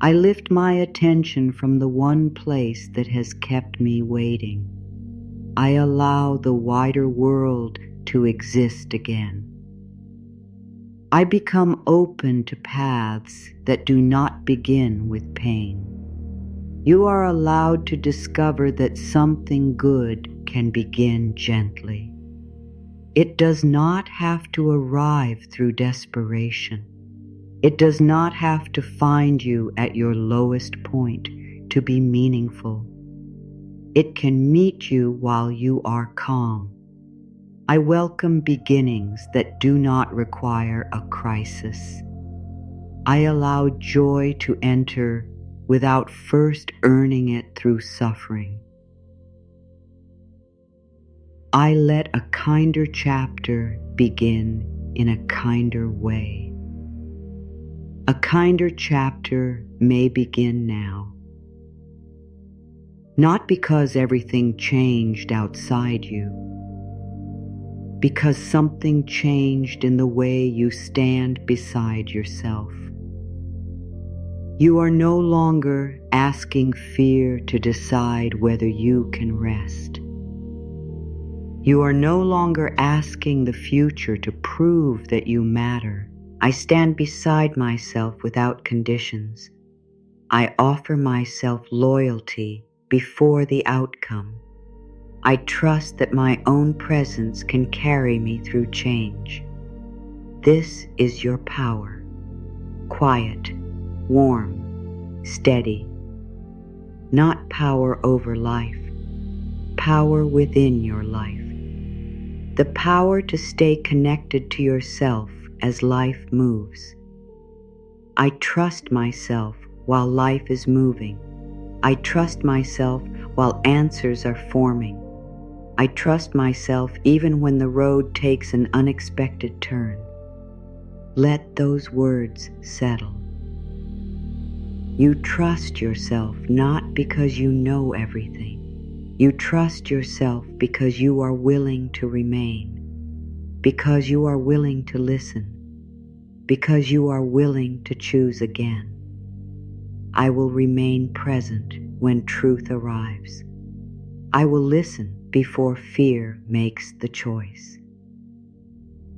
I lift my attention from the one place that has kept me waiting. I allow the wider world to exist again. I become open to paths that do not begin with pain. You are allowed to discover that something good can begin gently. It does not have to arrive through desperation. It does not have to find you at your lowest point to be meaningful. It can meet you while you are calm. I welcome beginnings that do not require a crisis. I allow joy to enter without first earning it through suffering. I let a kinder chapter begin in a kinder way. A kinder chapter may begin now. Not because everything changed outside you, because something changed in the way you stand beside yourself. You are no longer asking fear to decide whether you can rest. You are no longer asking the future to prove that you matter. I stand beside myself without conditions. I offer myself loyalty before the outcome. I trust that my own presence can carry me through change. This is your power. Quiet, warm, steady. Not power over life, power within your life. The power to stay connected to yourself as life moves. I trust myself while life is moving. I trust myself while answers are forming. I trust myself even when the road takes an unexpected turn. Let those words settle. You trust yourself not because you know everything. You trust yourself because you are willing to remain, because you are willing to listen, because you are willing to choose again. I will remain present when truth arrives. I will listen before fear makes the choice.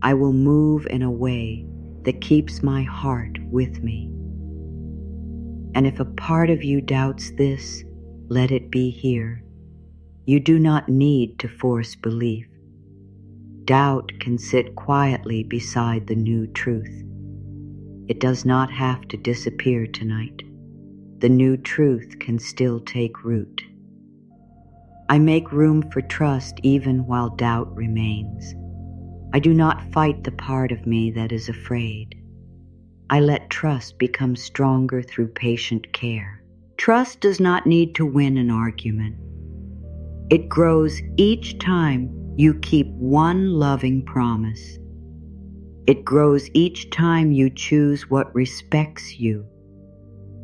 I will move in a way that keeps my heart with me. And if a part of you doubts this, let it be here. You do not need to force belief. Doubt can sit quietly beside the new truth. It does not have to disappear tonight. The new truth can still take root. I make room for trust even while doubt remains. I do not fight the part of me that is afraid. I let trust become stronger through patient care. Trust does not need to win an argument. It grows each time you keep one loving promise. It grows each time you choose what respects you.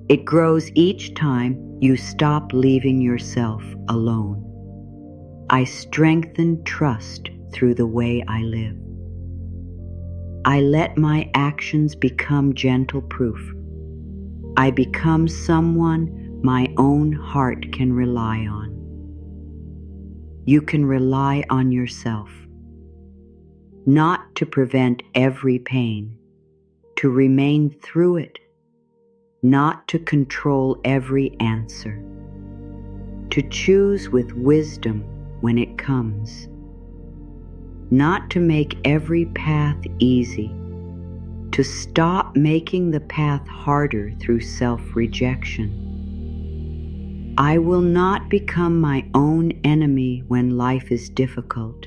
It grows each time you stop leaving yourself alone. I strengthen trust through the way I live. I let my actions become gentle proof. I become someone my own heart can rely on. You can rely on yourself, not to prevent every pain, to remain through it, not to control every answer, to choose with wisdom when it comes, not to make every path easy, to stop making the path harder through self-rejection. I will not become my own enemy when life is difficult.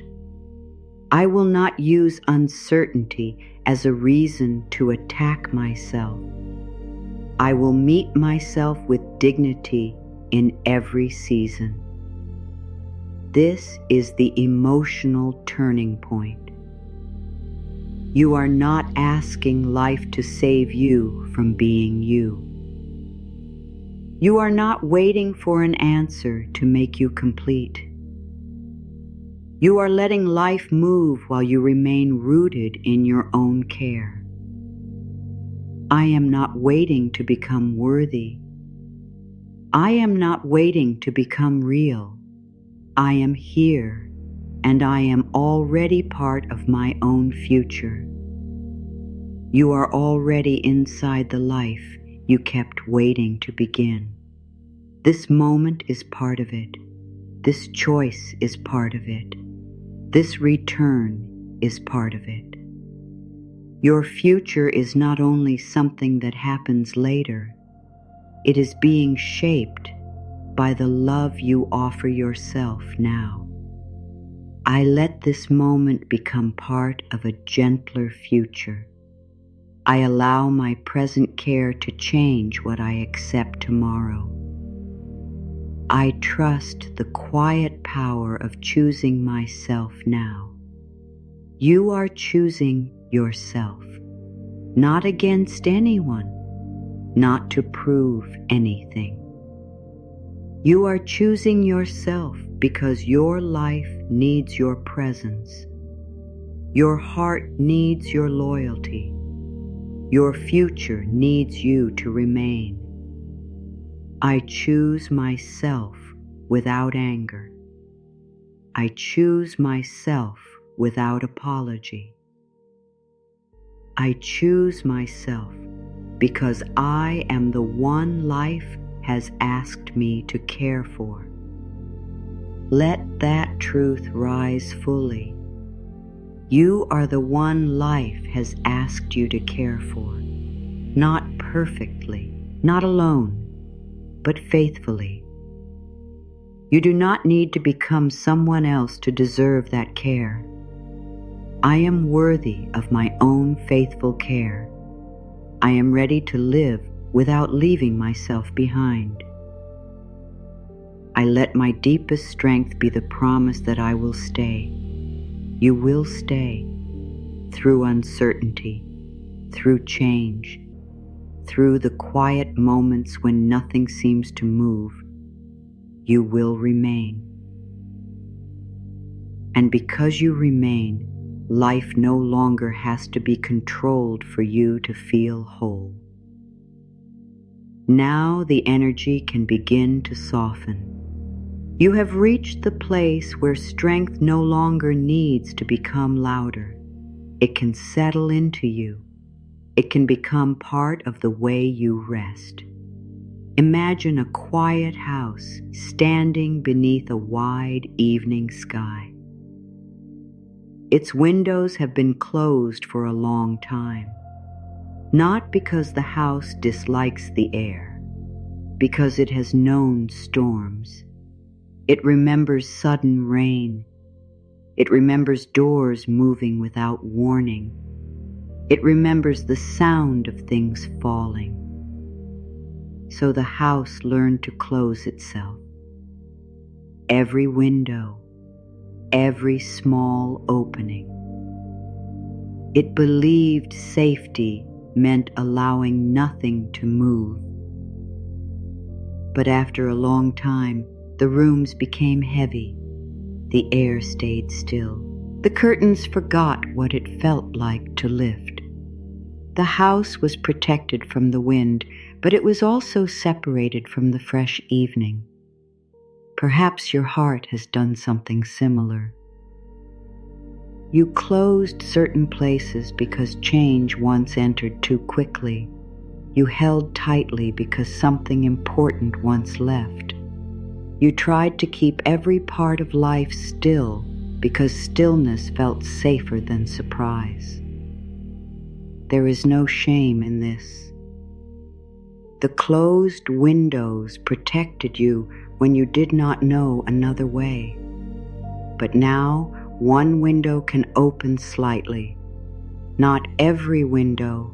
I will not use uncertainty as a reason to attack myself. I will meet myself with dignity in every season. This is the emotional turning point. You are not asking life to save you from being you. You are not waiting for an answer to make you complete. You are letting life move while you remain rooted in your own care. I am not waiting to become worthy. I am not waiting to become real. I am here, and I am already part of my own future. You are already inside the life you kept waiting to begin. This moment is part of it. This choice is part of it. This return is part of it. Your future is not only something that happens later, it is being shaped by the love you offer yourself now. I let this moment become part of a gentler future. I allow my present care to change what I accept tomorrow. I trust the quiet power of choosing myself now. You are choosing yourself, not against anyone, not to prove anything. You are choosing yourself because your life needs your presence. Your heart needs your loyalty. Your future needs you to remain. I choose myself without anger. I choose myself without apology. I choose myself because I am the one life has asked me to care for. Let that truth rise fully. You are the one life has asked you to care for, not perfectly, not alone, but faithfully. You do not need to become someone else to deserve that care. I am worthy of my own faithful care. I am ready to live without leaving myself behind. I let my deepest strength be the promise that I will stay. You will stay through uncertainty, through change, through the quiet moments when nothing seems to move. You will remain. And because you remain, life no longer has to be controlled for you to feel whole. Now the energy can begin to soften. You have reached the place where strength no longer needs to become louder. It can settle into you. It can become part of the way you rest. Imagine a quiet house standing beneath a wide evening sky. Its windows have been closed for a long time, not because the house dislikes the air, because it has known storms. It remembers sudden rain. It remembers doors moving without warning. It remembers the sound of things falling. So the house learned to close itself. Every window, every small opening. It believed safety meant allowing nothing to move. But after a long time, the rooms became heavy. The air stayed still. The curtains forgot what it felt like to lift. The house was protected from the wind, but it was also separated from the fresh evening. Perhaps your heart has done something similar. You closed certain places because change once entered too quickly. You held tightly because something important once left. You tried to keep every part of life still because stillness felt safer than surprise. There is no shame in this. The closed windows protected you when you did not know another way. But now one window can open slightly. Not every window,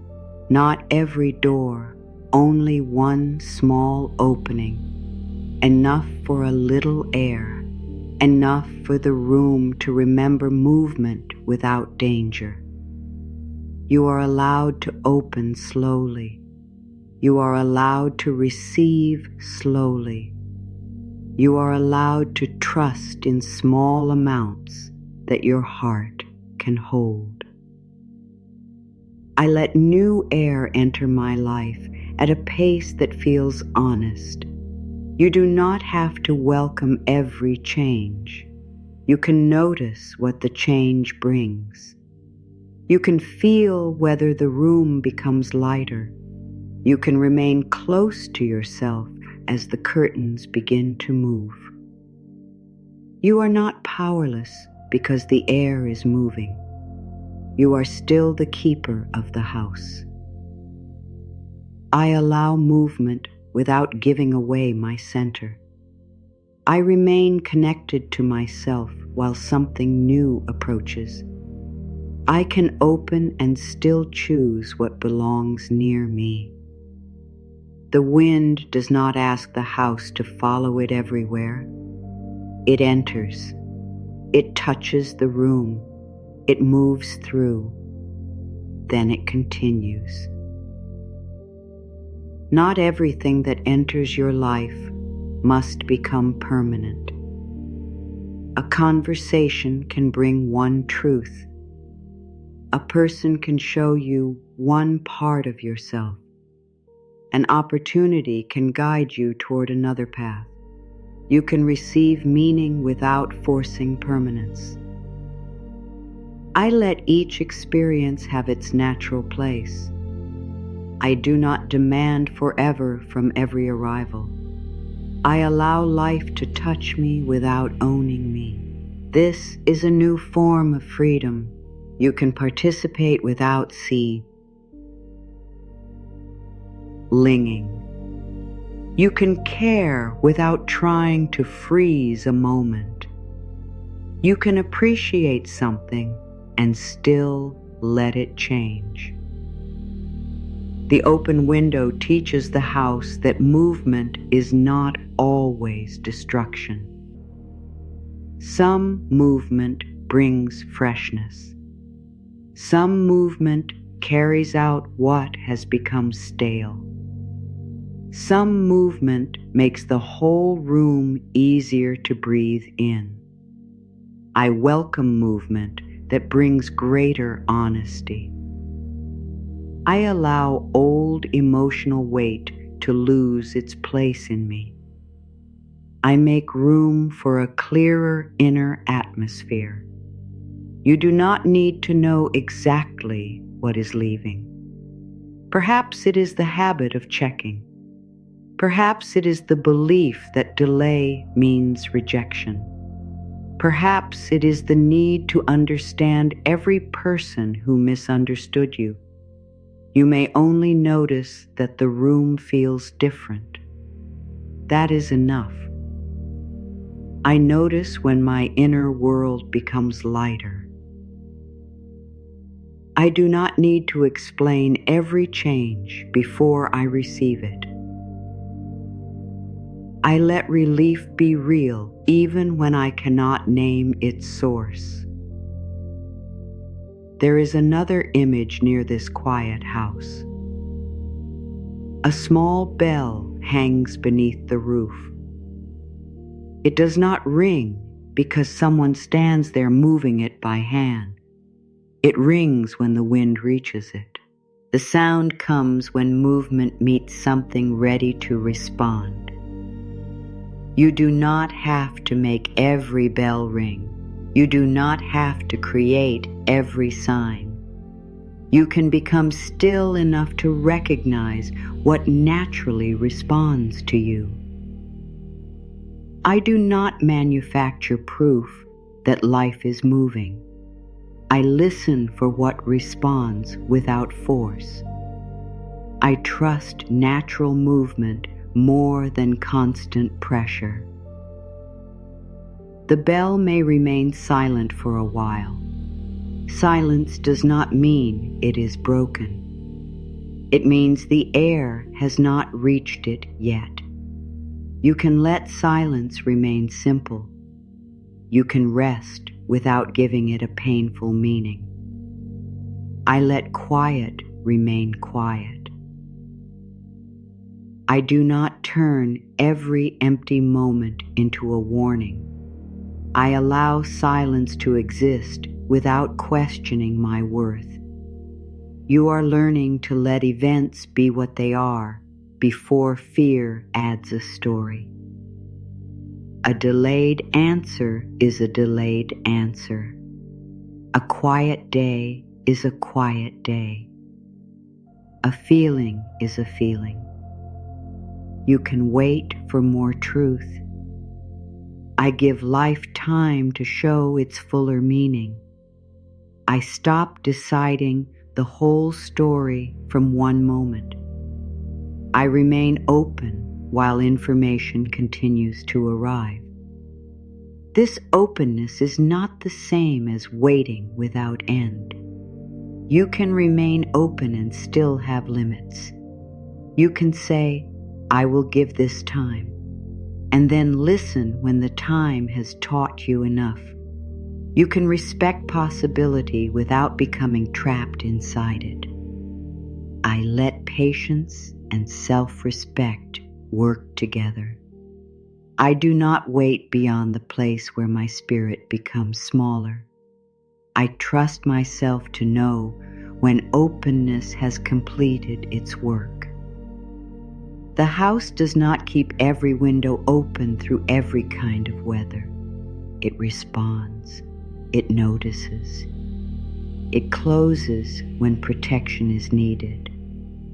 not every door, only one small opening, enough for a little air, enough for the room to remember movement without danger. You are allowed to open slowly. You are allowed to receive slowly. You are allowed to trust in small amounts that your heart can hold. I let new air enter my life at a pace that feels honest. You do not have to welcome every change. You can notice what the change brings. You can feel whether the room becomes lighter. You can remain close to yourself as the curtains begin to move. You are not powerless because the air is moving. You are still the keeper of the house. I allow movement without giving away my center. I remain connected to myself while something new approaches. I can open and still choose what belongs near me. The wind does not ask the house to follow it everywhere. It enters. It touches the room. It moves through. Then it continues. Not everything that enters your life must become permanent. A conversation can bring one truth. A person can show you one part of yourself. An opportunity can guide you toward another path. You can receive meaning without forcing permanence. I let each experience have its natural place. I do not demand forever from every arrival. I allow life to touch me without owning me. This is a new form of freedom. You can participate without linging. You can care without trying to freeze a moment. You can appreciate something and still let it change. The open window teaches the house that movement is not always destruction. Some movement brings freshness. Some movement carries out what has become stale. Some movement makes the whole room easier to breathe in. I welcome movement that brings greater honesty. I allow old emotional weight to lose its place in me. I make room for a clearer inner atmosphere. You do not need to know exactly what is leaving. Perhaps it is the habit of checking. Perhaps it is the belief that delay means rejection. Perhaps it is the need to understand every person who misunderstood you. You may only notice that the room feels different. That is enough. I notice when my inner world becomes lighter. I do not need to explain every change before I receive it. I let relief be real even when I cannot name its source. There is another image near this quiet house. A small bell hangs beneath the roof. It does not ring because someone stands there moving it by hand. It rings when the wind reaches it. The sound comes when movement meets something ready to respond. You do not have to make every bell ring. You do not have to create every sign. You can become still enough to recognize what naturally responds to you. I do not manufacture proof that life is moving. I listen for what responds without force. I trust natural movement more than constant pressure. The bell may remain silent for a while. Silence does not mean it is broken. It means the air has not reached it yet. You can let silence remain simple. You can rest without giving it a painful meaning. I let quiet remain quiet. I do not turn every empty moment into a warning. I allow silence to exist without questioning my worth. You are learning to let events be what they are before fear adds a story. A delayed answer is a delayed answer. A quiet day is a quiet day. A feeling is a feeling. You can wait for more truth. I give life time to show its fuller meaning. I stop deciding the whole story from one moment. I remain open while information continues to arrive. This openness is not the same as waiting without end. You can remain open and still have limits. You can say, I will give this time, and then listen when the time has taught you enough. You can respect possibility without becoming trapped inside it. I let patience and self-respect work together. I do not wait beyond the place where my spirit becomes smaller. I trust myself to know when openness has completed its work. The house does not keep every window open through every kind of weather. It responds. It notices. It closes when protection is needed.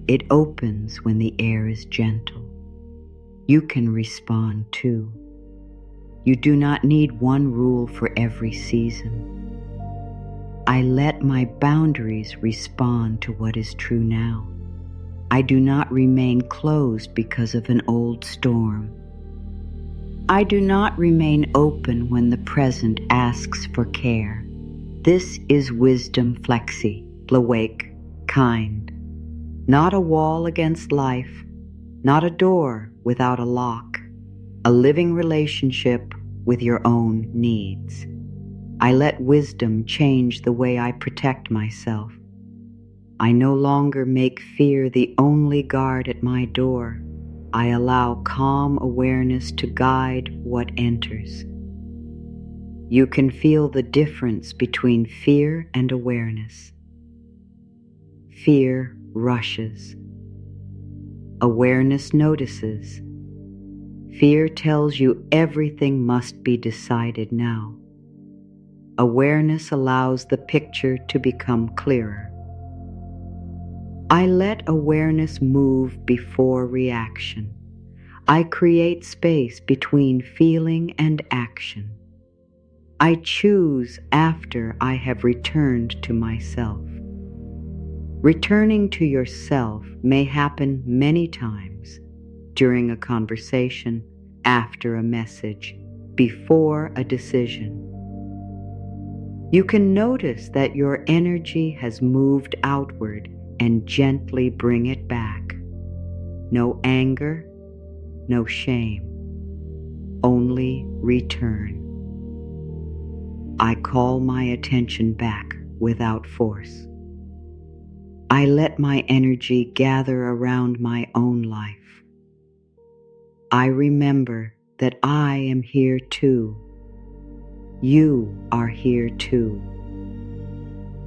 It opens when the air is gentle. You can respond too. You do not need one rule for every season. I let my boundaries respond to what is true now. I do not remain closed because of an old storm. I do not remain open when the present asks for care. This is wisdom flexi, awake, kind. Not a wall against life, not a door without a lock, a living relationship with your own needs. I let wisdom change the way I protect myself. I no longer make fear the only guard at my door. I allow calm awareness to guide what enters. You can feel the difference between fear and awareness. Fear rushes. Awareness notices. Fear tells you everything must be decided now. Awareness allows the picture to become clearer. I let awareness move before reaction. I create space between feeling and action. I choose after I have returned to myself. Returning to yourself may happen many times, during a conversation, after a message, before a decision. You can notice that your energy has moved outward and gently bring it back. No anger, no shame, only return. I call my attention back without force. I let my energy gather around my own life. I remember that I am here too. You are here too.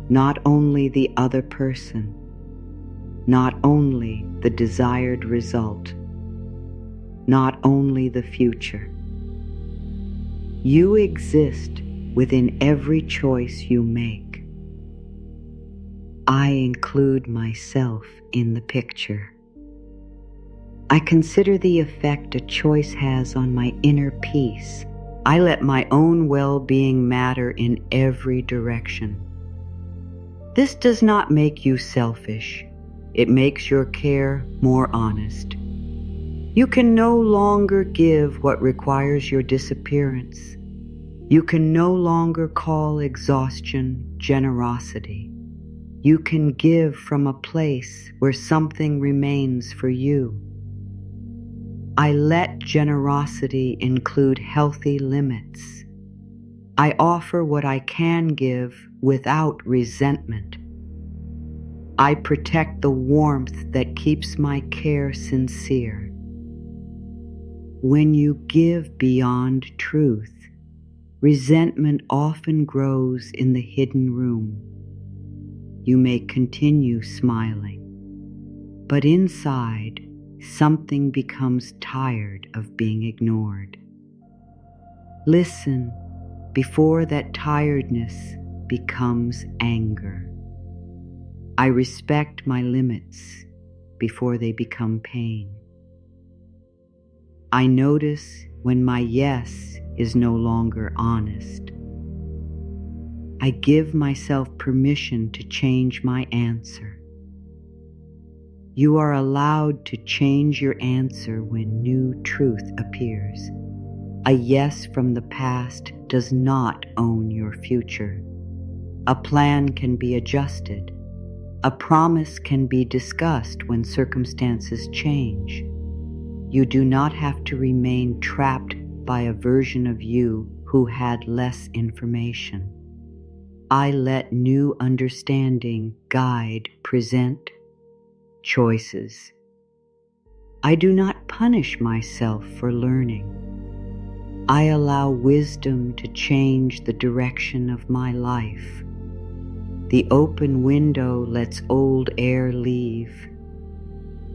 Not only the other person, not only the desired result, not only the future. You exist within every choice you make. I include myself in the picture. I consider the effect a choice has on my inner peace. I let my own well-being matter in every direction. This does not make you selfish. It makes your care more honest. You can no longer give what requires your disappearance. You can no longer call exhaustion generosity. You can give from a place where something remains for you. I let generosity include healthy limits. I offer what I can give without resentment. I protect the warmth that keeps my care sincere. When you give beyond truth, resentment often grows in the hidden room. You may continue smiling, but inside, something becomes tired of being ignored. Listen before that tiredness becomes anger. I respect my limits before they become pain. I notice when my yes is no longer honest. I give myself permission to change my answer. You are allowed to change your answer when new truth appears. A yes from the past does not own your future. A plan can be adjusted. A promise can be discussed when circumstances change. You do not have to remain trapped by a version of you who had less information. I let new understanding guide present choices. I do not punish myself for learning. I allow wisdom to change the direction of my life. The open window lets old air leave.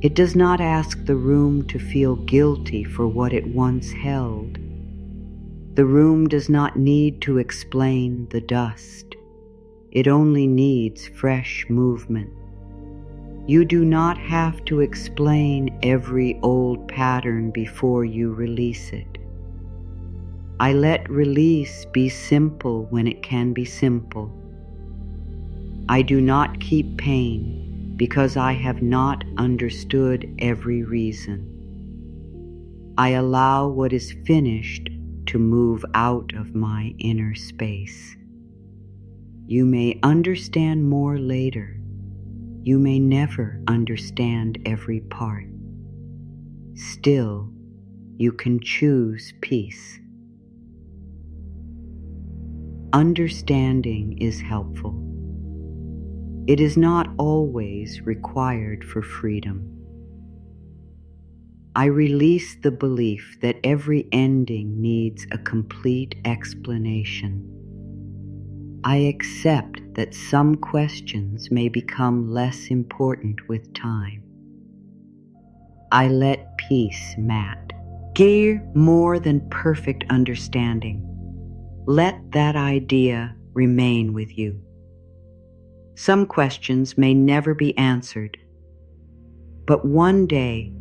It does not ask the room to feel guilty for what it once held. The room does not need to explain the dust. It only needs fresh movement. You do not have to explain every old pattern before you release it. I let release be simple when it can be simple. I do not keep pain because I have not understood every reason. I allow what is finished to move out of my inner space. You may understand more later. You may never understand every part. Still, you can choose peace. Understanding is helpful. It is not always required for freedom. I release the belief that every ending needs a complete explanation. I accept that some questions may become less important with time. I let peace mat. Gear more than perfect understanding. Let that idea remain with you. Some questions may never be answered, but one day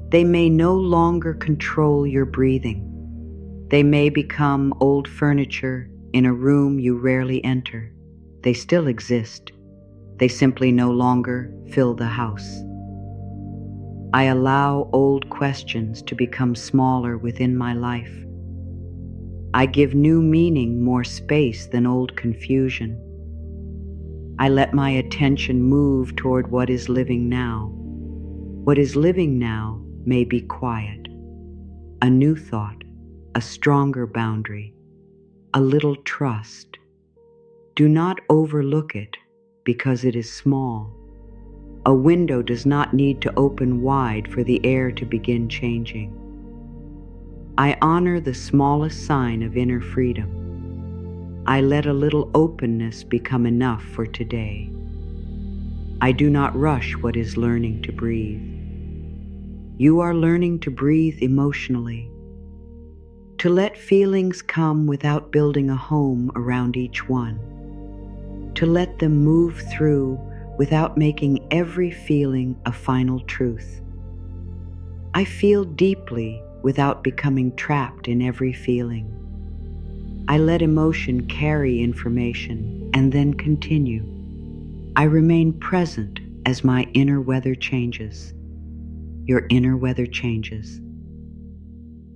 they may no longer control your breathing. They may become old furniture in a room you rarely enter. They still exist. They simply no longer fill the house. I allow old questions to become smaller within my life. I give new meaning more space than old confusion. I let my attention move toward what is living now. What is living now may be quiet, a new thought, a stronger boundary, a little trust. Do not overlook it because it is small. A window does not need to open wide for the air to begin changing. I honor the smallest sign of inner freedom. I let a little openness become enough for today. I do not rush what is learning to breathe. You are learning to breathe emotionally, to let feelings come without building a home around each one, to let them move through without making every feeling a final truth. I feel deeply without becoming trapped in every feeling. I let emotion carry information and then continue. I remain present as my inner weather changes. Your inner weather changes.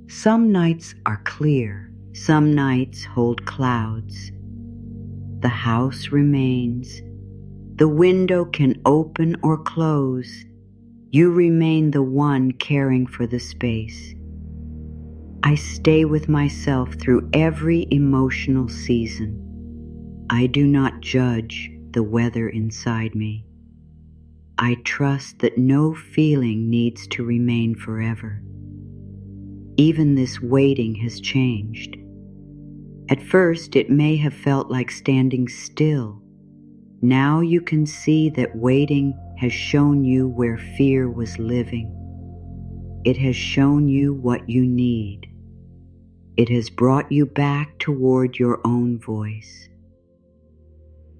Some nights are clear, some nights hold clouds. The house remains. The window can open or close. You remain the one caring for the space. I stay with myself through every emotional season. I do not judge the weather inside me. I trust that no feeling needs to remain forever. Even this waiting has changed. At first, it may have felt like standing still. Now you can see that waiting has shown you where fear was living. It has shown you what you need. It has brought you back toward your own voice.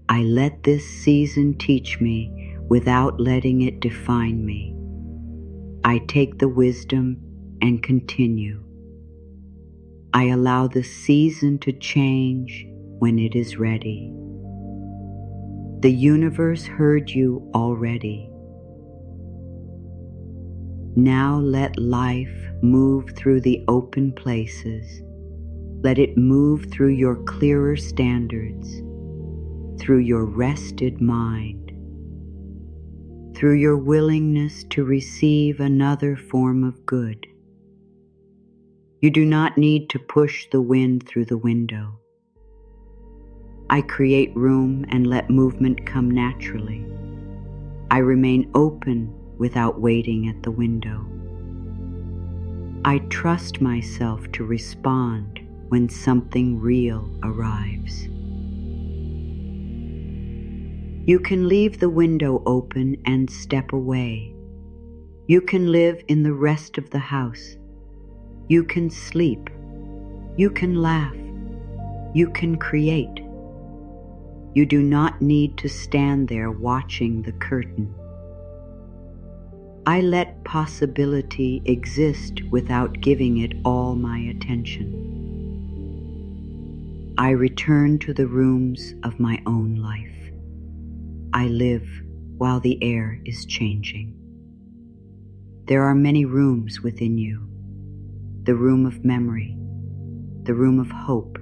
I let this season teach me without letting it define me. I take the wisdom and continue. I allow the season to change when it is ready. The universe heard you already. Now let life move through the open places. Let it move through your clearer standards, through your rested mind, through your willingness to receive another form of good. You do not need to push the wind through the window. I create room and let movement come naturally. I remain open without waiting at the window. I trust myself to respond when something real arrives. You can leave the window open and step away. You can live in the rest of the house. You can sleep. You can laugh. You can create. You do not need to stand there watching the curtain. I let possibility exist without giving it all my attention. I return to the rooms of my own life. I live while the air is changing. There are many rooms within you. The room of memory, the room of hope,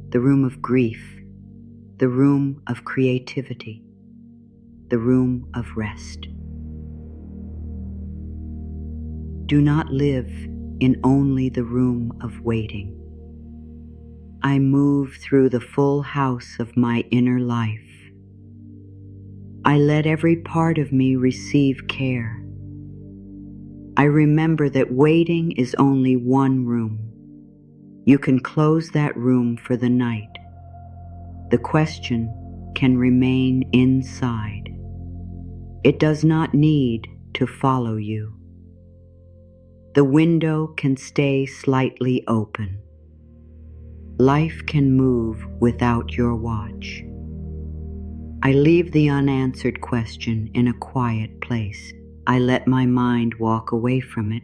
the room of grief, the room of creativity, the room of rest. Do not live in only the room of waiting. I move through the full house of my inner life. I let every part of me receive care. I remember that waiting is only one room. You can close that room for the night. The question can remain inside. It does not need to follow you. The window can stay slightly open. Life can move without your watch. I leave the unanswered question in a quiet place. I let my mind walk away from it.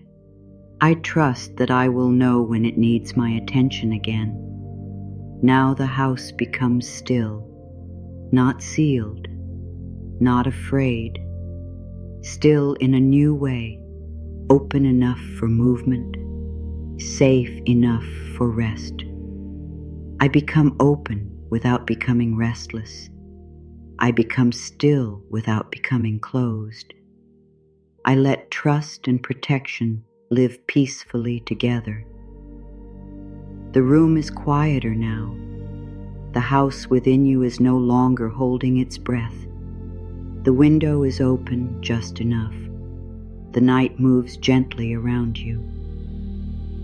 I trust that I will know when it needs my attention again. Now the house becomes still, not sealed, not afraid, still in a new way, open enough for movement, safe enough for rest. I become open without becoming restless. I become still without becoming closed. I let trust and protection live peacefully together. The room is quieter now. The house within you is no longer holding its breath. The window is open just enough. The night moves gently around you.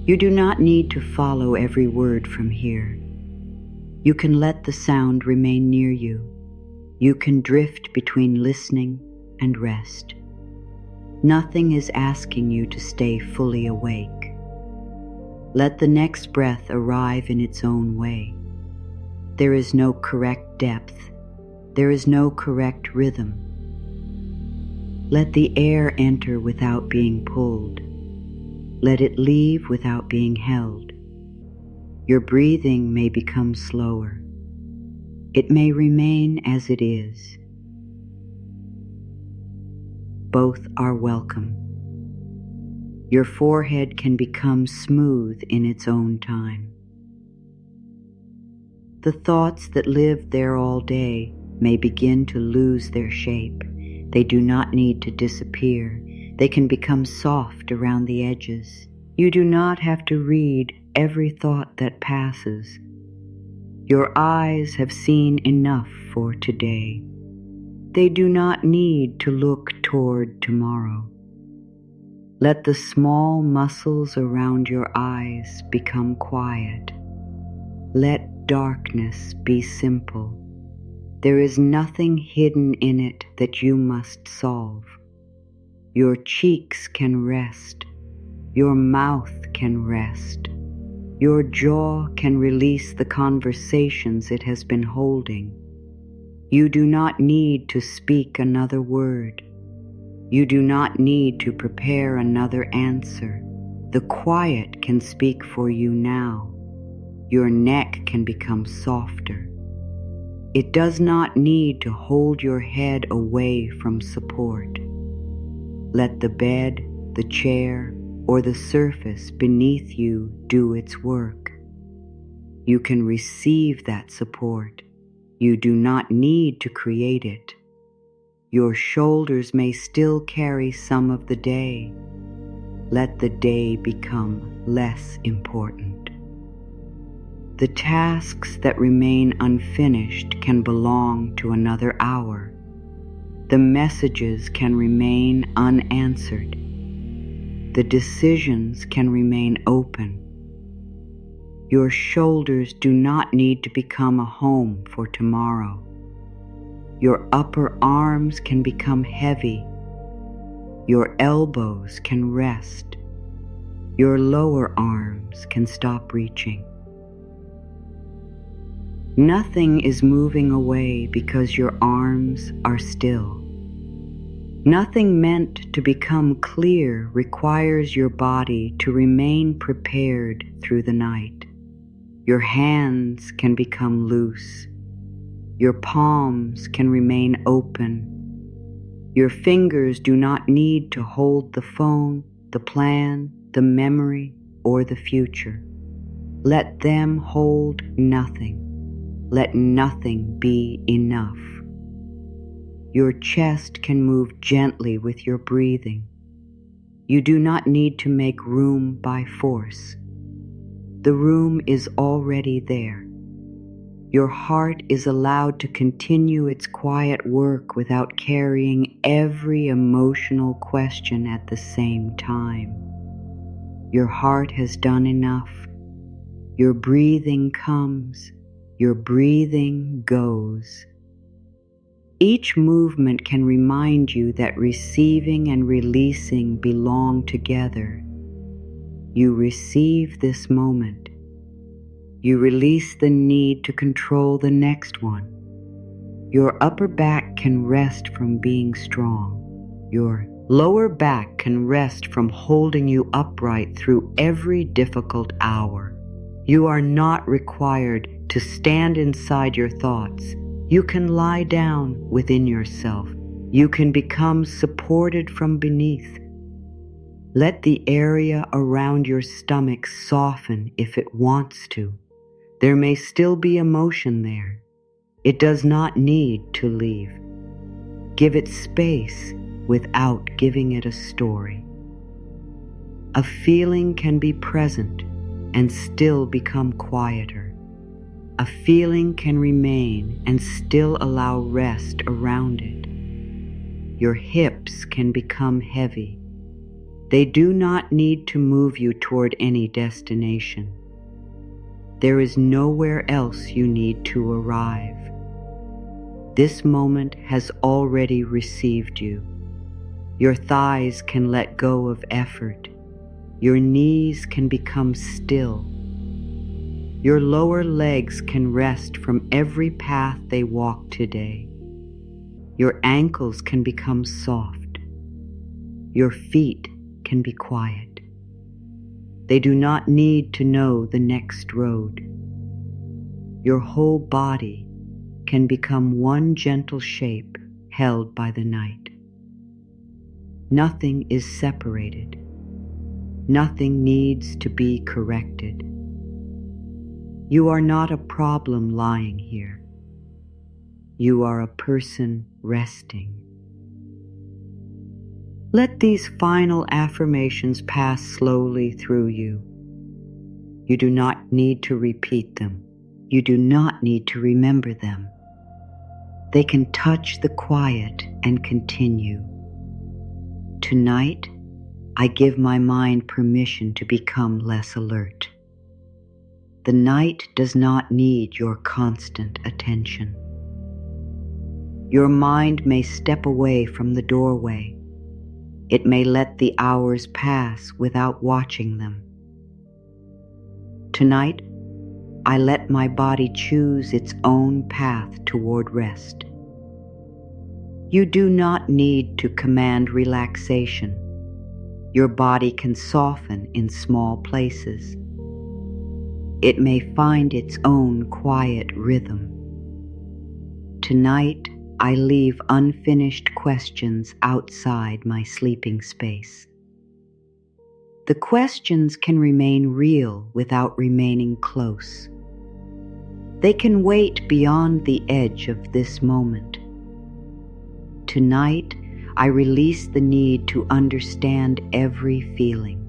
You do not need to follow every word from here. You can let the sound remain near you. You can drift between listening and rest. Nothing is asking you to stay fully awake. Let the next breath arrive in its own way. There is no correct depth. There is no correct rhythm. Let the air enter without being pulled. Let it leave without being held. Your breathing may become slower. It may remain as it is. Both are welcome. Your forehead can become smooth in its own time. The thoughts that live there all day may begin to lose their shape. They do not need to disappear. They can become soft around the edges. You do not have to read every thought that passes. Your eyes have seen enough for today. They do not need to look toward tomorrow. Let the small muscles around your eyes become quiet. Let darkness be simple. There is nothing hidden in it that you must solve. Your cheeks can rest. Your mouth can rest. Your jaw can release the conversations it has been holding. You do not need to speak another word. You do not need to prepare another answer. The quiet can speak for you now. Your neck can become softer. It does not need to hold your head away from support. Let the bed, the chair, or the surface beneath you do its work. You can receive that support. You do not need to create it. Your shoulders may still carry some of the day. Let the day become less important. The tasks that remain unfinished can belong to another hour. The messages can remain unanswered. The decisions can remain open. Your shoulders do not need to become a home for tomorrow. Your upper arms can become heavy. Your elbows can rest. Your lower arms can stop reaching. Nothing is moving away because your arms are still. Nothing meant to become clear requires your body to remain prepared through the night. Your hands can become loose. Your palms can remain open. Your fingers do not need to hold the phone, the plan, the memory, or the future. Let them hold nothing. Let nothing be enough. Your chest can move gently with your breathing. You do not need to make room by force. The room is already there. Your heart is allowed to continue its quiet work without carrying every emotional question at the same time. Your heart has done enough. Your breathing comes. Your breathing goes. Each movement can remind you that receiving and releasing belong together. You receive this moment. You release the need to control the next one. Your upper back can rest from being strong. Your lower back can rest from holding you upright through every difficult hour. You are not required to stand inside your thoughts. You can lie down within yourself. You can become supported from beneath. Let the area around your stomach soften if it wants to. There may still be emotion there. It does not need to leave. Give it space without giving it a story. A feeling can be present and still become quieter. A feeling can remain and still allow rest around it. Your hips can become heavy. They do not need to move you toward any destination. There is nowhere else you need to arrive. This moment has already received you. Your thighs can let go of effort. Your knees can become still. Your lower legs can rest from every path they walk today. Your ankles can become soft. Your feet can be quiet. They do not need to know the next road. Your whole body can become one gentle shape held by the night. Nothing is separated. Nothing needs to be corrected. You are not a problem lying here. You are a person resting. Let these final affirmations pass slowly through you. You do not need to repeat them. You do not need to remember them. They can touch the quiet and continue. Tonight, I give my mind permission to become less alert. The night does not need your constant attention. Your mind may step away from the doorway. It may let the hours pass without watching them. Tonight, I let my body choose its own path toward rest. You do not need to command relaxation. Your body can soften in small places. It may find its own quiet rhythm. Tonight, I leave unfinished questions outside my sleeping space. The questions can remain real without remaining close. They can wait beyond the edge of this moment. Tonight, I release the need to understand every feeling.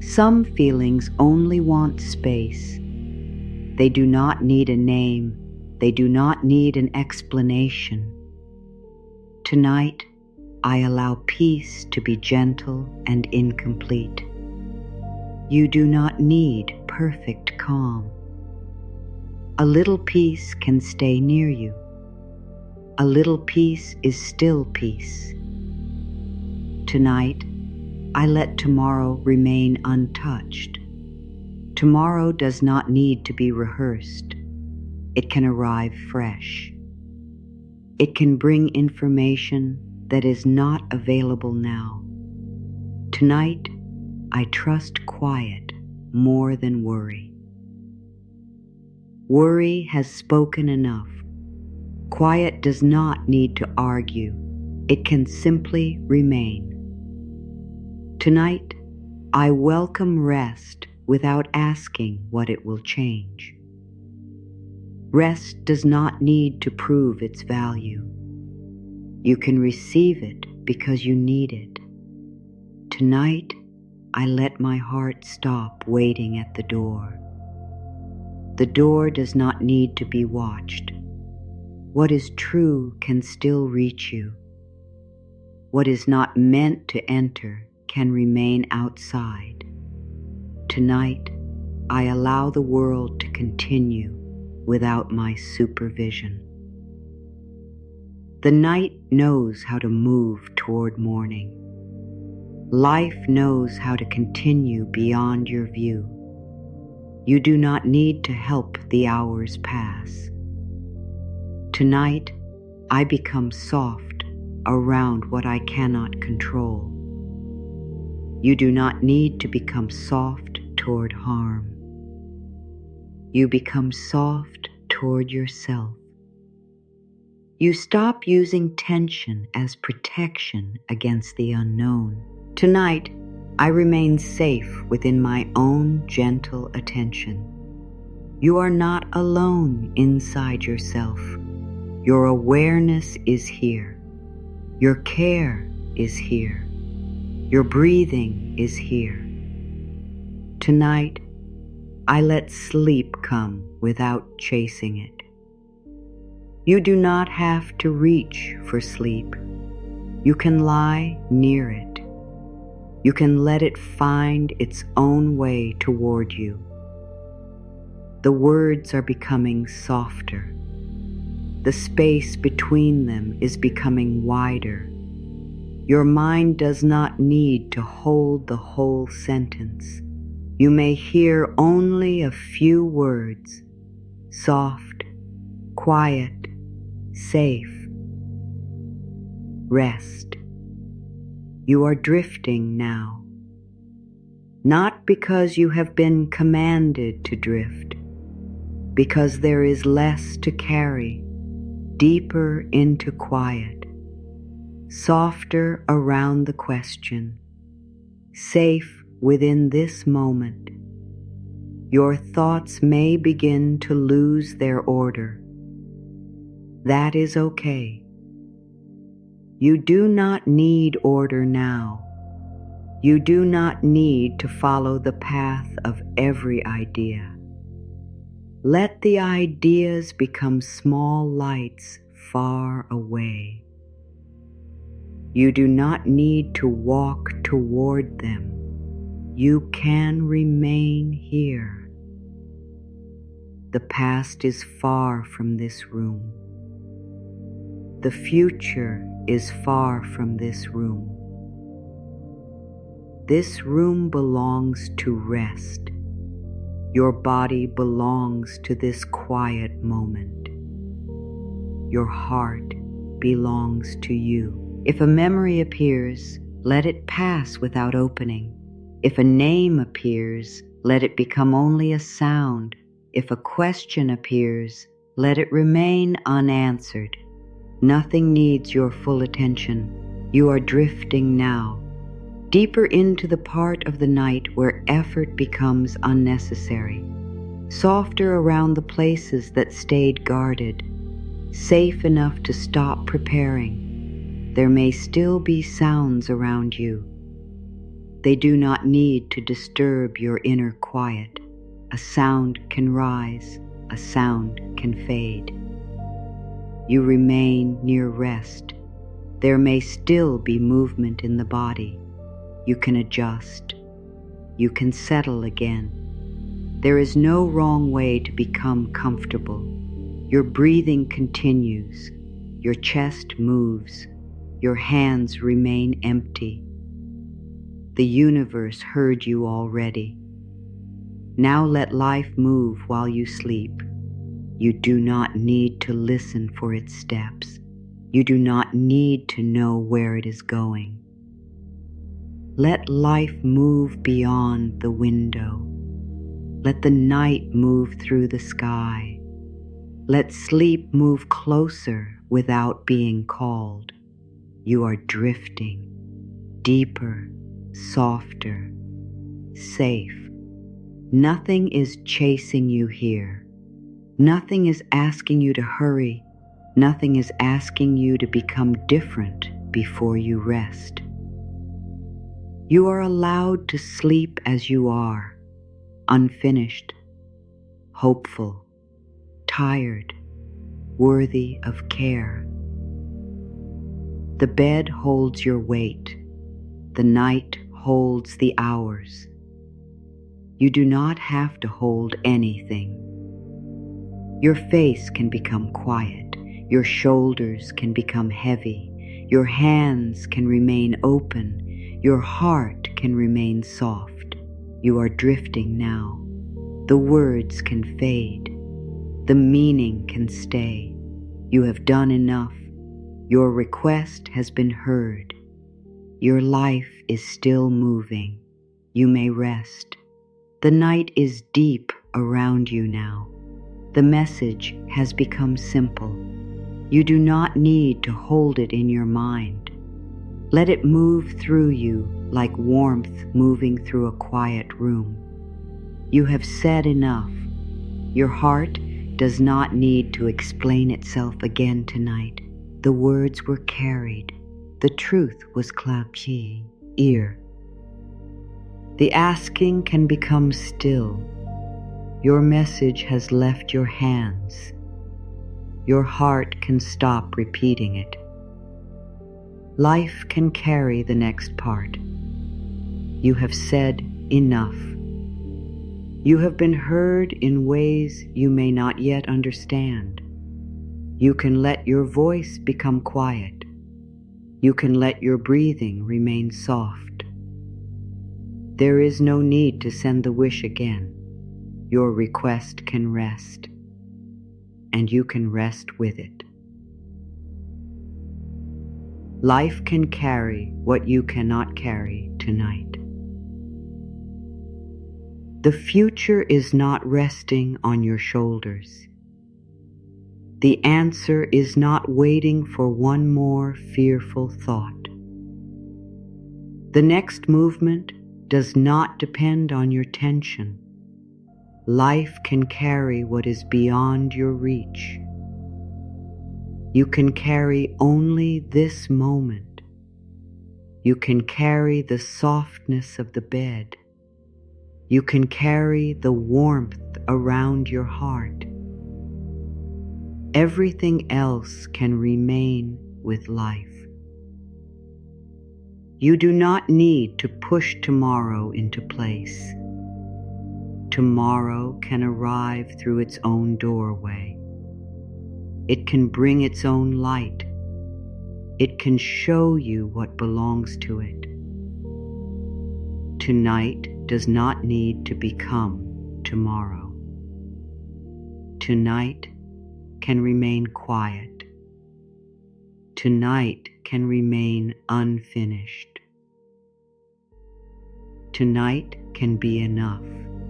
Some feelings only want space. They do not need a name. They do not need an explanation. Tonight, I allow peace to be gentle and incomplete. You do not need perfect calm. A little peace can stay near you. A little peace is still peace. Tonight, I let tomorrow remain untouched. Tomorrow does not need to be rehearsed. It can arrive fresh. It can bring information that is not available now. Tonight, I trust quiet more than worry. Worry has spoken enough. Quiet does not need to argue. It can simply remain. Tonight, I welcome rest without asking what it will change. Rest does not need to prove its value. You can receive it because you need it. Tonight, I let my heart stop waiting at the door. The door does not need to be watched. What is true can still reach you. What is not meant to enter can remain outside. Tonight, I allow the world to continue without my supervision. The night knows how to move toward morning. Life knows how to continue beyond your view. You do not need to help the hours pass. Tonight, I become soft around what I cannot control. You do not need to become soft toward harm. You become soft toward yourself. You stop using tension as protection against the unknown. Tonight, I remain safe within my own gentle attention. You are not alone inside yourself. Your awareness is here. Your care is here. Your breathing is here. Tonight, I let sleep come without chasing it. You do not have to reach for sleep. You can lie near it. You can let it find its own way toward you. The words are becoming softer. The space between them is becoming wider. Your mind does not need to hold the whole sentence. You may hear only a few words: soft, quiet, safe, rest. You are drifting now, not because you have been commanded to drift, because there is less to carry, deeper into quiet. softer around the question, safe within this moment. Your thoughts may begin to lose their order. That is okay. You do not need order now. You do not need to follow the path of every idea. Let the ideas become small lights far away. You do not need to walk toward them. You can remain here. The past is far from this room. The future is far from this room. This room belongs to rest. Your body belongs to this quiet moment. Your heart belongs to you. If a memory appears, let it pass without opening. If a name appears, let it become only a sound. If a question appears, let it remain unanswered. Nothing needs your full attention. You are drifting now, deeper into the part of the night where effort becomes unnecessary, softer around the places that stayed guarded, safe enough to stop preparing. There may still be sounds around you. They do not need to disturb your inner quiet. A sound can rise, a sound can fade. You remain near rest. There may still be movement in the body. You can adjust. You can settle again. There is no wrong way to become comfortable. Your breathing continues. Your chest moves. Your hands remain empty. The universe heard you already. Now let life move while you sleep. You do not need to listen for its steps. You do not need to know where it is going. Let life move beyond the window. Let the night move through the sky. Let sleep move closer without being called. You are drifting, deeper, softer, safe. Nothing is chasing you here. Nothing is asking you to hurry. Nothing is asking you to become different before you rest. You are allowed to sleep as you are, unfinished, hopeful, tired, worthy of care. The bed holds your weight. The night holds the hours. You do not have to hold anything. Your face can become quiet. Your shoulders can become heavy. Your hands can remain open. Your heart can remain soft. You are drifting now. The words can fade. The meaning can stay. You have done enough. Your request has been heard. Your life is still moving. You may rest. The night is deep around you now. The message has become simple. You do not need to hold it in your mind. Let it move through you like warmth moving through a quiet room. You have said enough. Your heart does not need to explain itself again tonight. The words were carried. The truth was clapier, ear. The asking can become still. Your message has left your hands. Your heart can stop repeating it. Life can carry the next part. You have said enough. You have been heard in ways you may not yet understand. You can let your voice become quiet. You can let your breathing remain soft. There is no need to send the wish again. Your request can rest, and you can rest with it. Life can carry what you cannot carry tonight. The future is not resting on your shoulders. The answer is not waiting for one more fearful thought. The next movement does not depend on your tension. Life can carry what is beyond your reach. You can carry only this moment. You can carry the softness of the bed. You can carry the warmth around your heart. Everything else can remain with life. You do not need to push tomorrow into place. Tomorrow can arrive through its own doorway. It can bring its own light. It can show you what belongs to it. Tonight does not need to become tomorrow. Tonight can remain quiet. Tonight can remain unfinished. Tonight can be enough.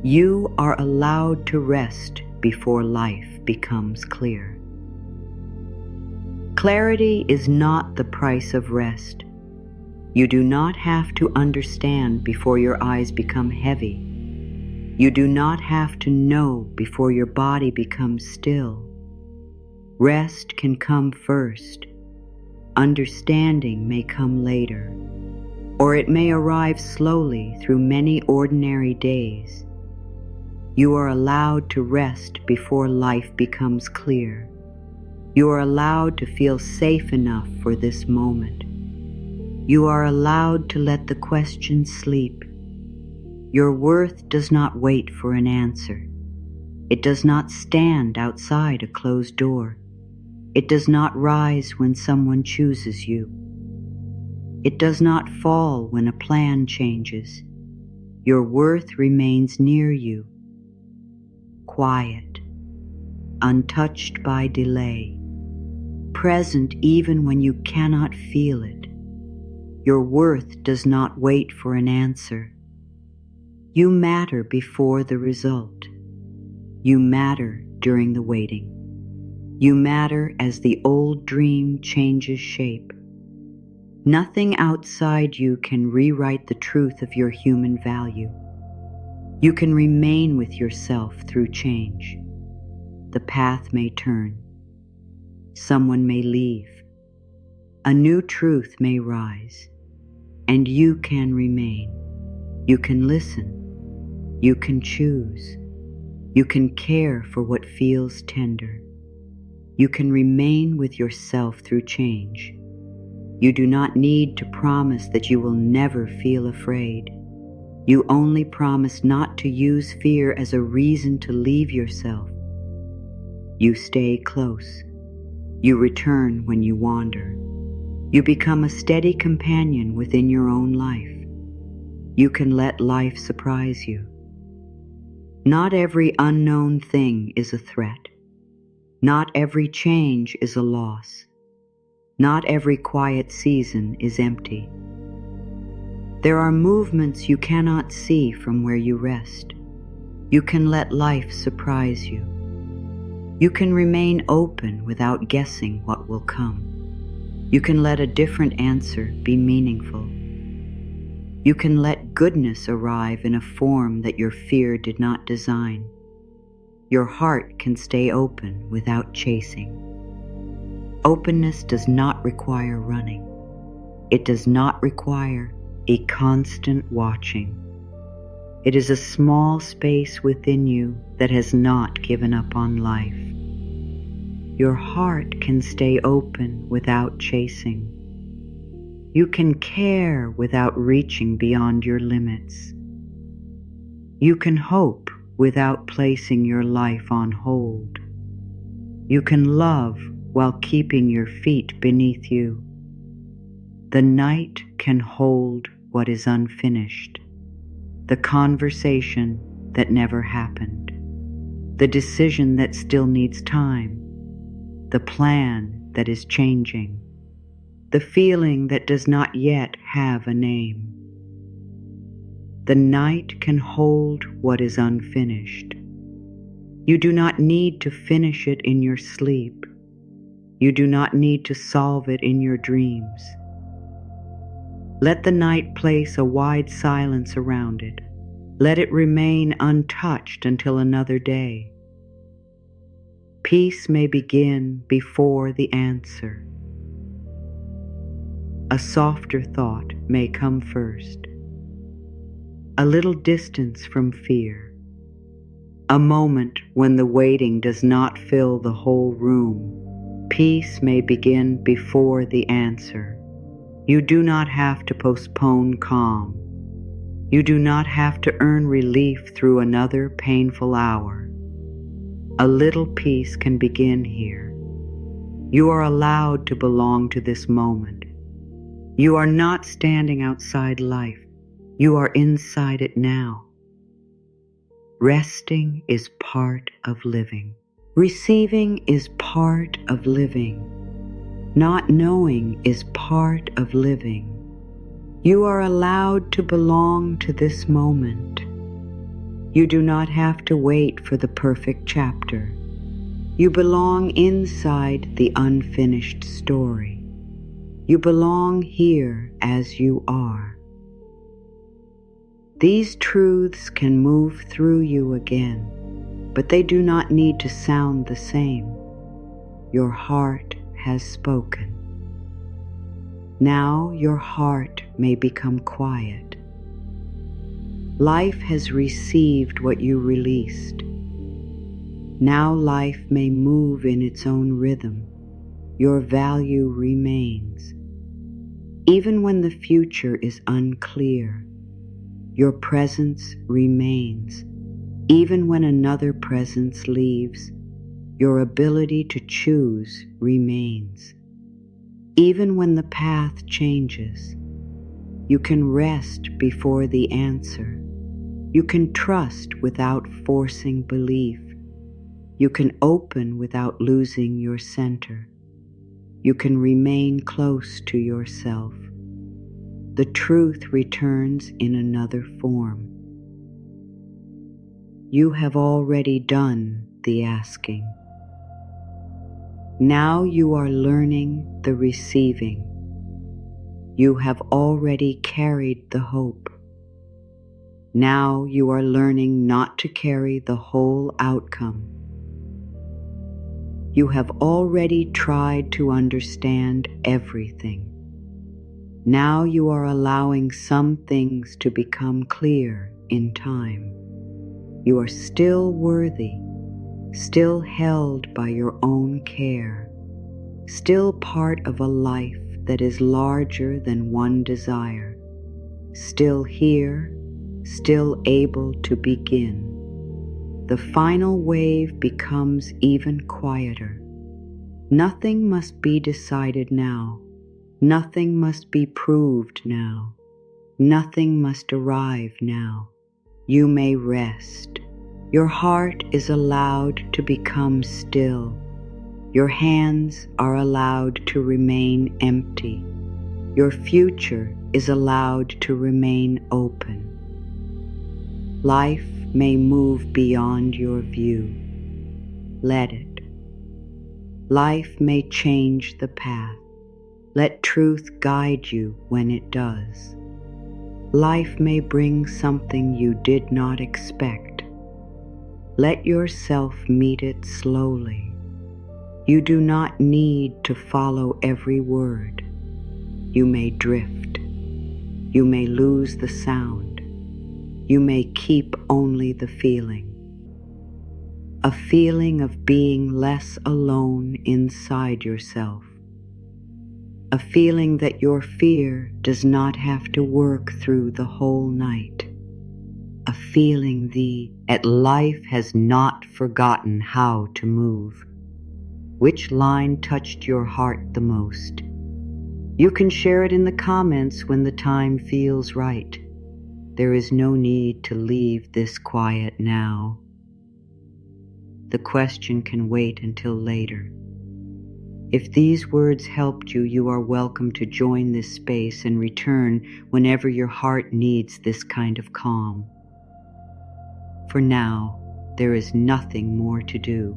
You are allowed to rest before life becomes clear. Clarity is not the price of rest. You do not have to understand before your eyes become heavy. You do not have to know before your body becomes still. Rest can come first. Understanding may come later, or it may arrive slowly through many ordinary days. You are allowed to rest before life becomes clear. You are allowed to feel safe enough for this moment. You are allowed to let the question sleep. Your worth does not wait for an answer. It does not stand outside a closed door. It does not rise when someone chooses you. It does not fall when a plan changes. Your worth remains near you, quiet, untouched by delay, present even when you cannot feel it. Your worth does not wait for an answer. You matter before the result. You matter during the waiting. You matter as the old dream changes shape. Nothing outside you can rewrite the truth of your human value. You can remain with yourself through change. The path may turn. Someone may leave. A new truth may rise. And you can remain. You can listen. You can choose. You can care for what feels tender. You can remain with yourself through change. You do not need to promise that you will never feel afraid. You only promise not to use fear as a reason to leave yourself. You stay close. You return when you wander. You become a steady companion within your own life. You can let life surprise you. Not every unknown thing is a threat. Not every change is a loss. Not every quiet season is empty. There are movements you cannot see from where you rest. You can let life surprise you. You can remain open without guessing what will come. You can let a different answer be meaningful. You can let goodness arrive in a form that your fear did not design. Your heart can stay open without chasing. Openness does not require running. It does not require a constant watching. It is a small space within you that has not given up on life. Your heart can stay open without chasing. You can care without reaching beyond your limits. You can hope without placing your life on hold. You can love while keeping your feet beneath you. The night can hold what is unfinished, the conversation that never happened, the decision that still needs time, the plan that is changing, the feeling that does not yet have a name. The night can hold what is unfinished. You do not need to finish it in your sleep. You do not need to solve it in your dreams. Let the night place a wide silence around it. Let it remain untouched until another day. Peace may begin before the answer. A softer thought may come first. A little distance from fear. A moment when the waiting does not fill the whole room. Peace may begin before the answer. You do not have to postpone calm. You do not have to earn relief through another painful hour. A little peace can begin here. You are allowed to belong to this moment. You are not standing outside life. You are inside it now. Resting is part of living. Receiving is part of living. Not knowing is part of living. You are allowed to belong to this moment. You do not have to wait for the perfect chapter. You belong inside the unfinished story. You belong here as you are. These truths can move through you again, but they do not need to sound the same. Your heart has spoken. Now your heart may become quiet. Life has received what you released. Now life may move in its own rhythm. Your value remains. Even when the future is unclear, your presence remains. Even when another presence leaves, your ability to choose remains. Even when the path changes, you can rest before the answer. You can trust without forcing belief. You can open without losing your center. You can remain close to yourself. The truth returns in another form. You have already done the asking. Now you are learning the receiving. You have already carried the hope. Now you are learning not to carry the whole outcome. You have already tried to understand everything. Now you are allowing some things to become clear in time. You are still worthy, still held by your own care, still part of a life that is larger than one desire, still here, still able to begin. The final wave becomes even quieter. Nothing must be decided now. Nothing must be proved now. Nothing must arrive now. You may rest. Your heart is allowed to become still. Your hands are allowed to remain empty. Your future is allowed to remain open. Life may move beyond your view. Let it. Life may change the path. Let truth guide you when it does. Life may bring something you did not expect. Let yourself meet it slowly. You do not need to follow every word. You may drift. You may lose the sound. You may keep only the feeling. A feeling of being less alone inside yourself. A feeling that your fear does not have to work through the whole night. A feeling that life has not forgotten how to move. Which line touched your heart the most? You can share it in the comments when the time feels right. There is no need to leave this quiet now. The question can wait until later. If these words helped you, you are welcome to join this space and return whenever your heart needs this kind of calm. For now, there is nothing more to do.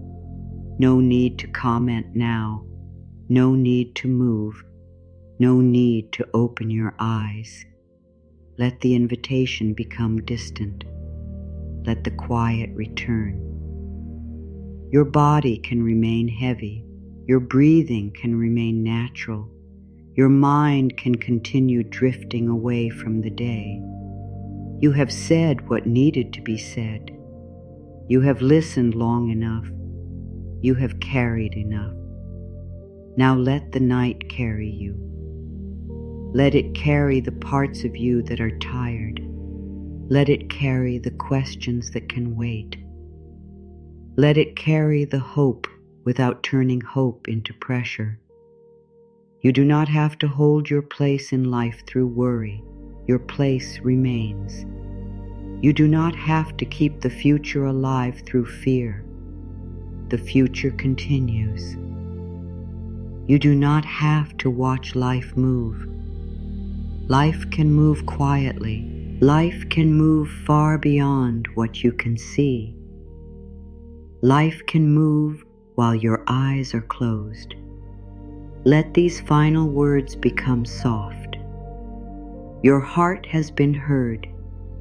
No need to comment now. No need to move, no need to open your eyes. Let the invitation become distant. Let the quiet return. Your body can remain heavy. Your breathing can remain natural. Your mind can continue drifting away from the day. You have said what needed to be said. You have listened long enough. You have carried enough. Now let the night carry you. Let it carry the parts of you that are tired. Let it carry the questions that can wait. Let it carry the hope without turning hope into pressure. You do not have to hold your place in life through worry. Your place remains. You do not have to keep the future alive through fear. The future continues. You do not have to watch life move. Life can move quietly. Life can move far beyond what you can see. Life can move while your eyes are closed. Let these final words become soft. Your heart has been heard.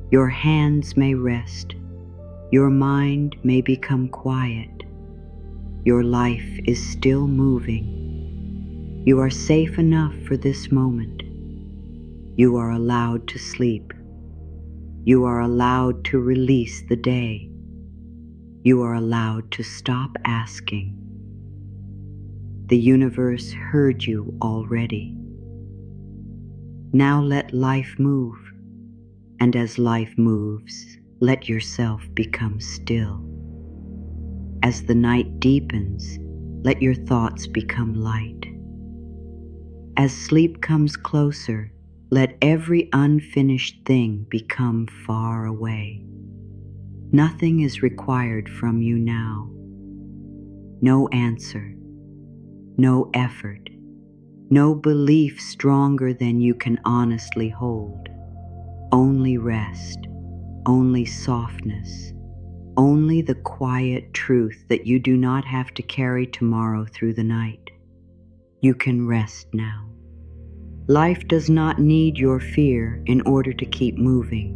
Your hands may rest. Your mind may become quiet. Your life is still moving. You are safe enough for this moment. You are allowed to sleep. You are allowed to release the day. You are allowed to stop asking. The universe heard you already. Now let life move, and as life moves, let yourself become still. As the night deepens, let your thoughts become light. As sleep comes closer, let every unfinished thing become far away. Nothing is required from you now. No answer, no effort, no belief stronger than you can honestly hold. Only rest, only softness, only the quiet truth that you do not have to carry tomorrow through the night. You can rest now. Life does not need your fear in order to keep moving.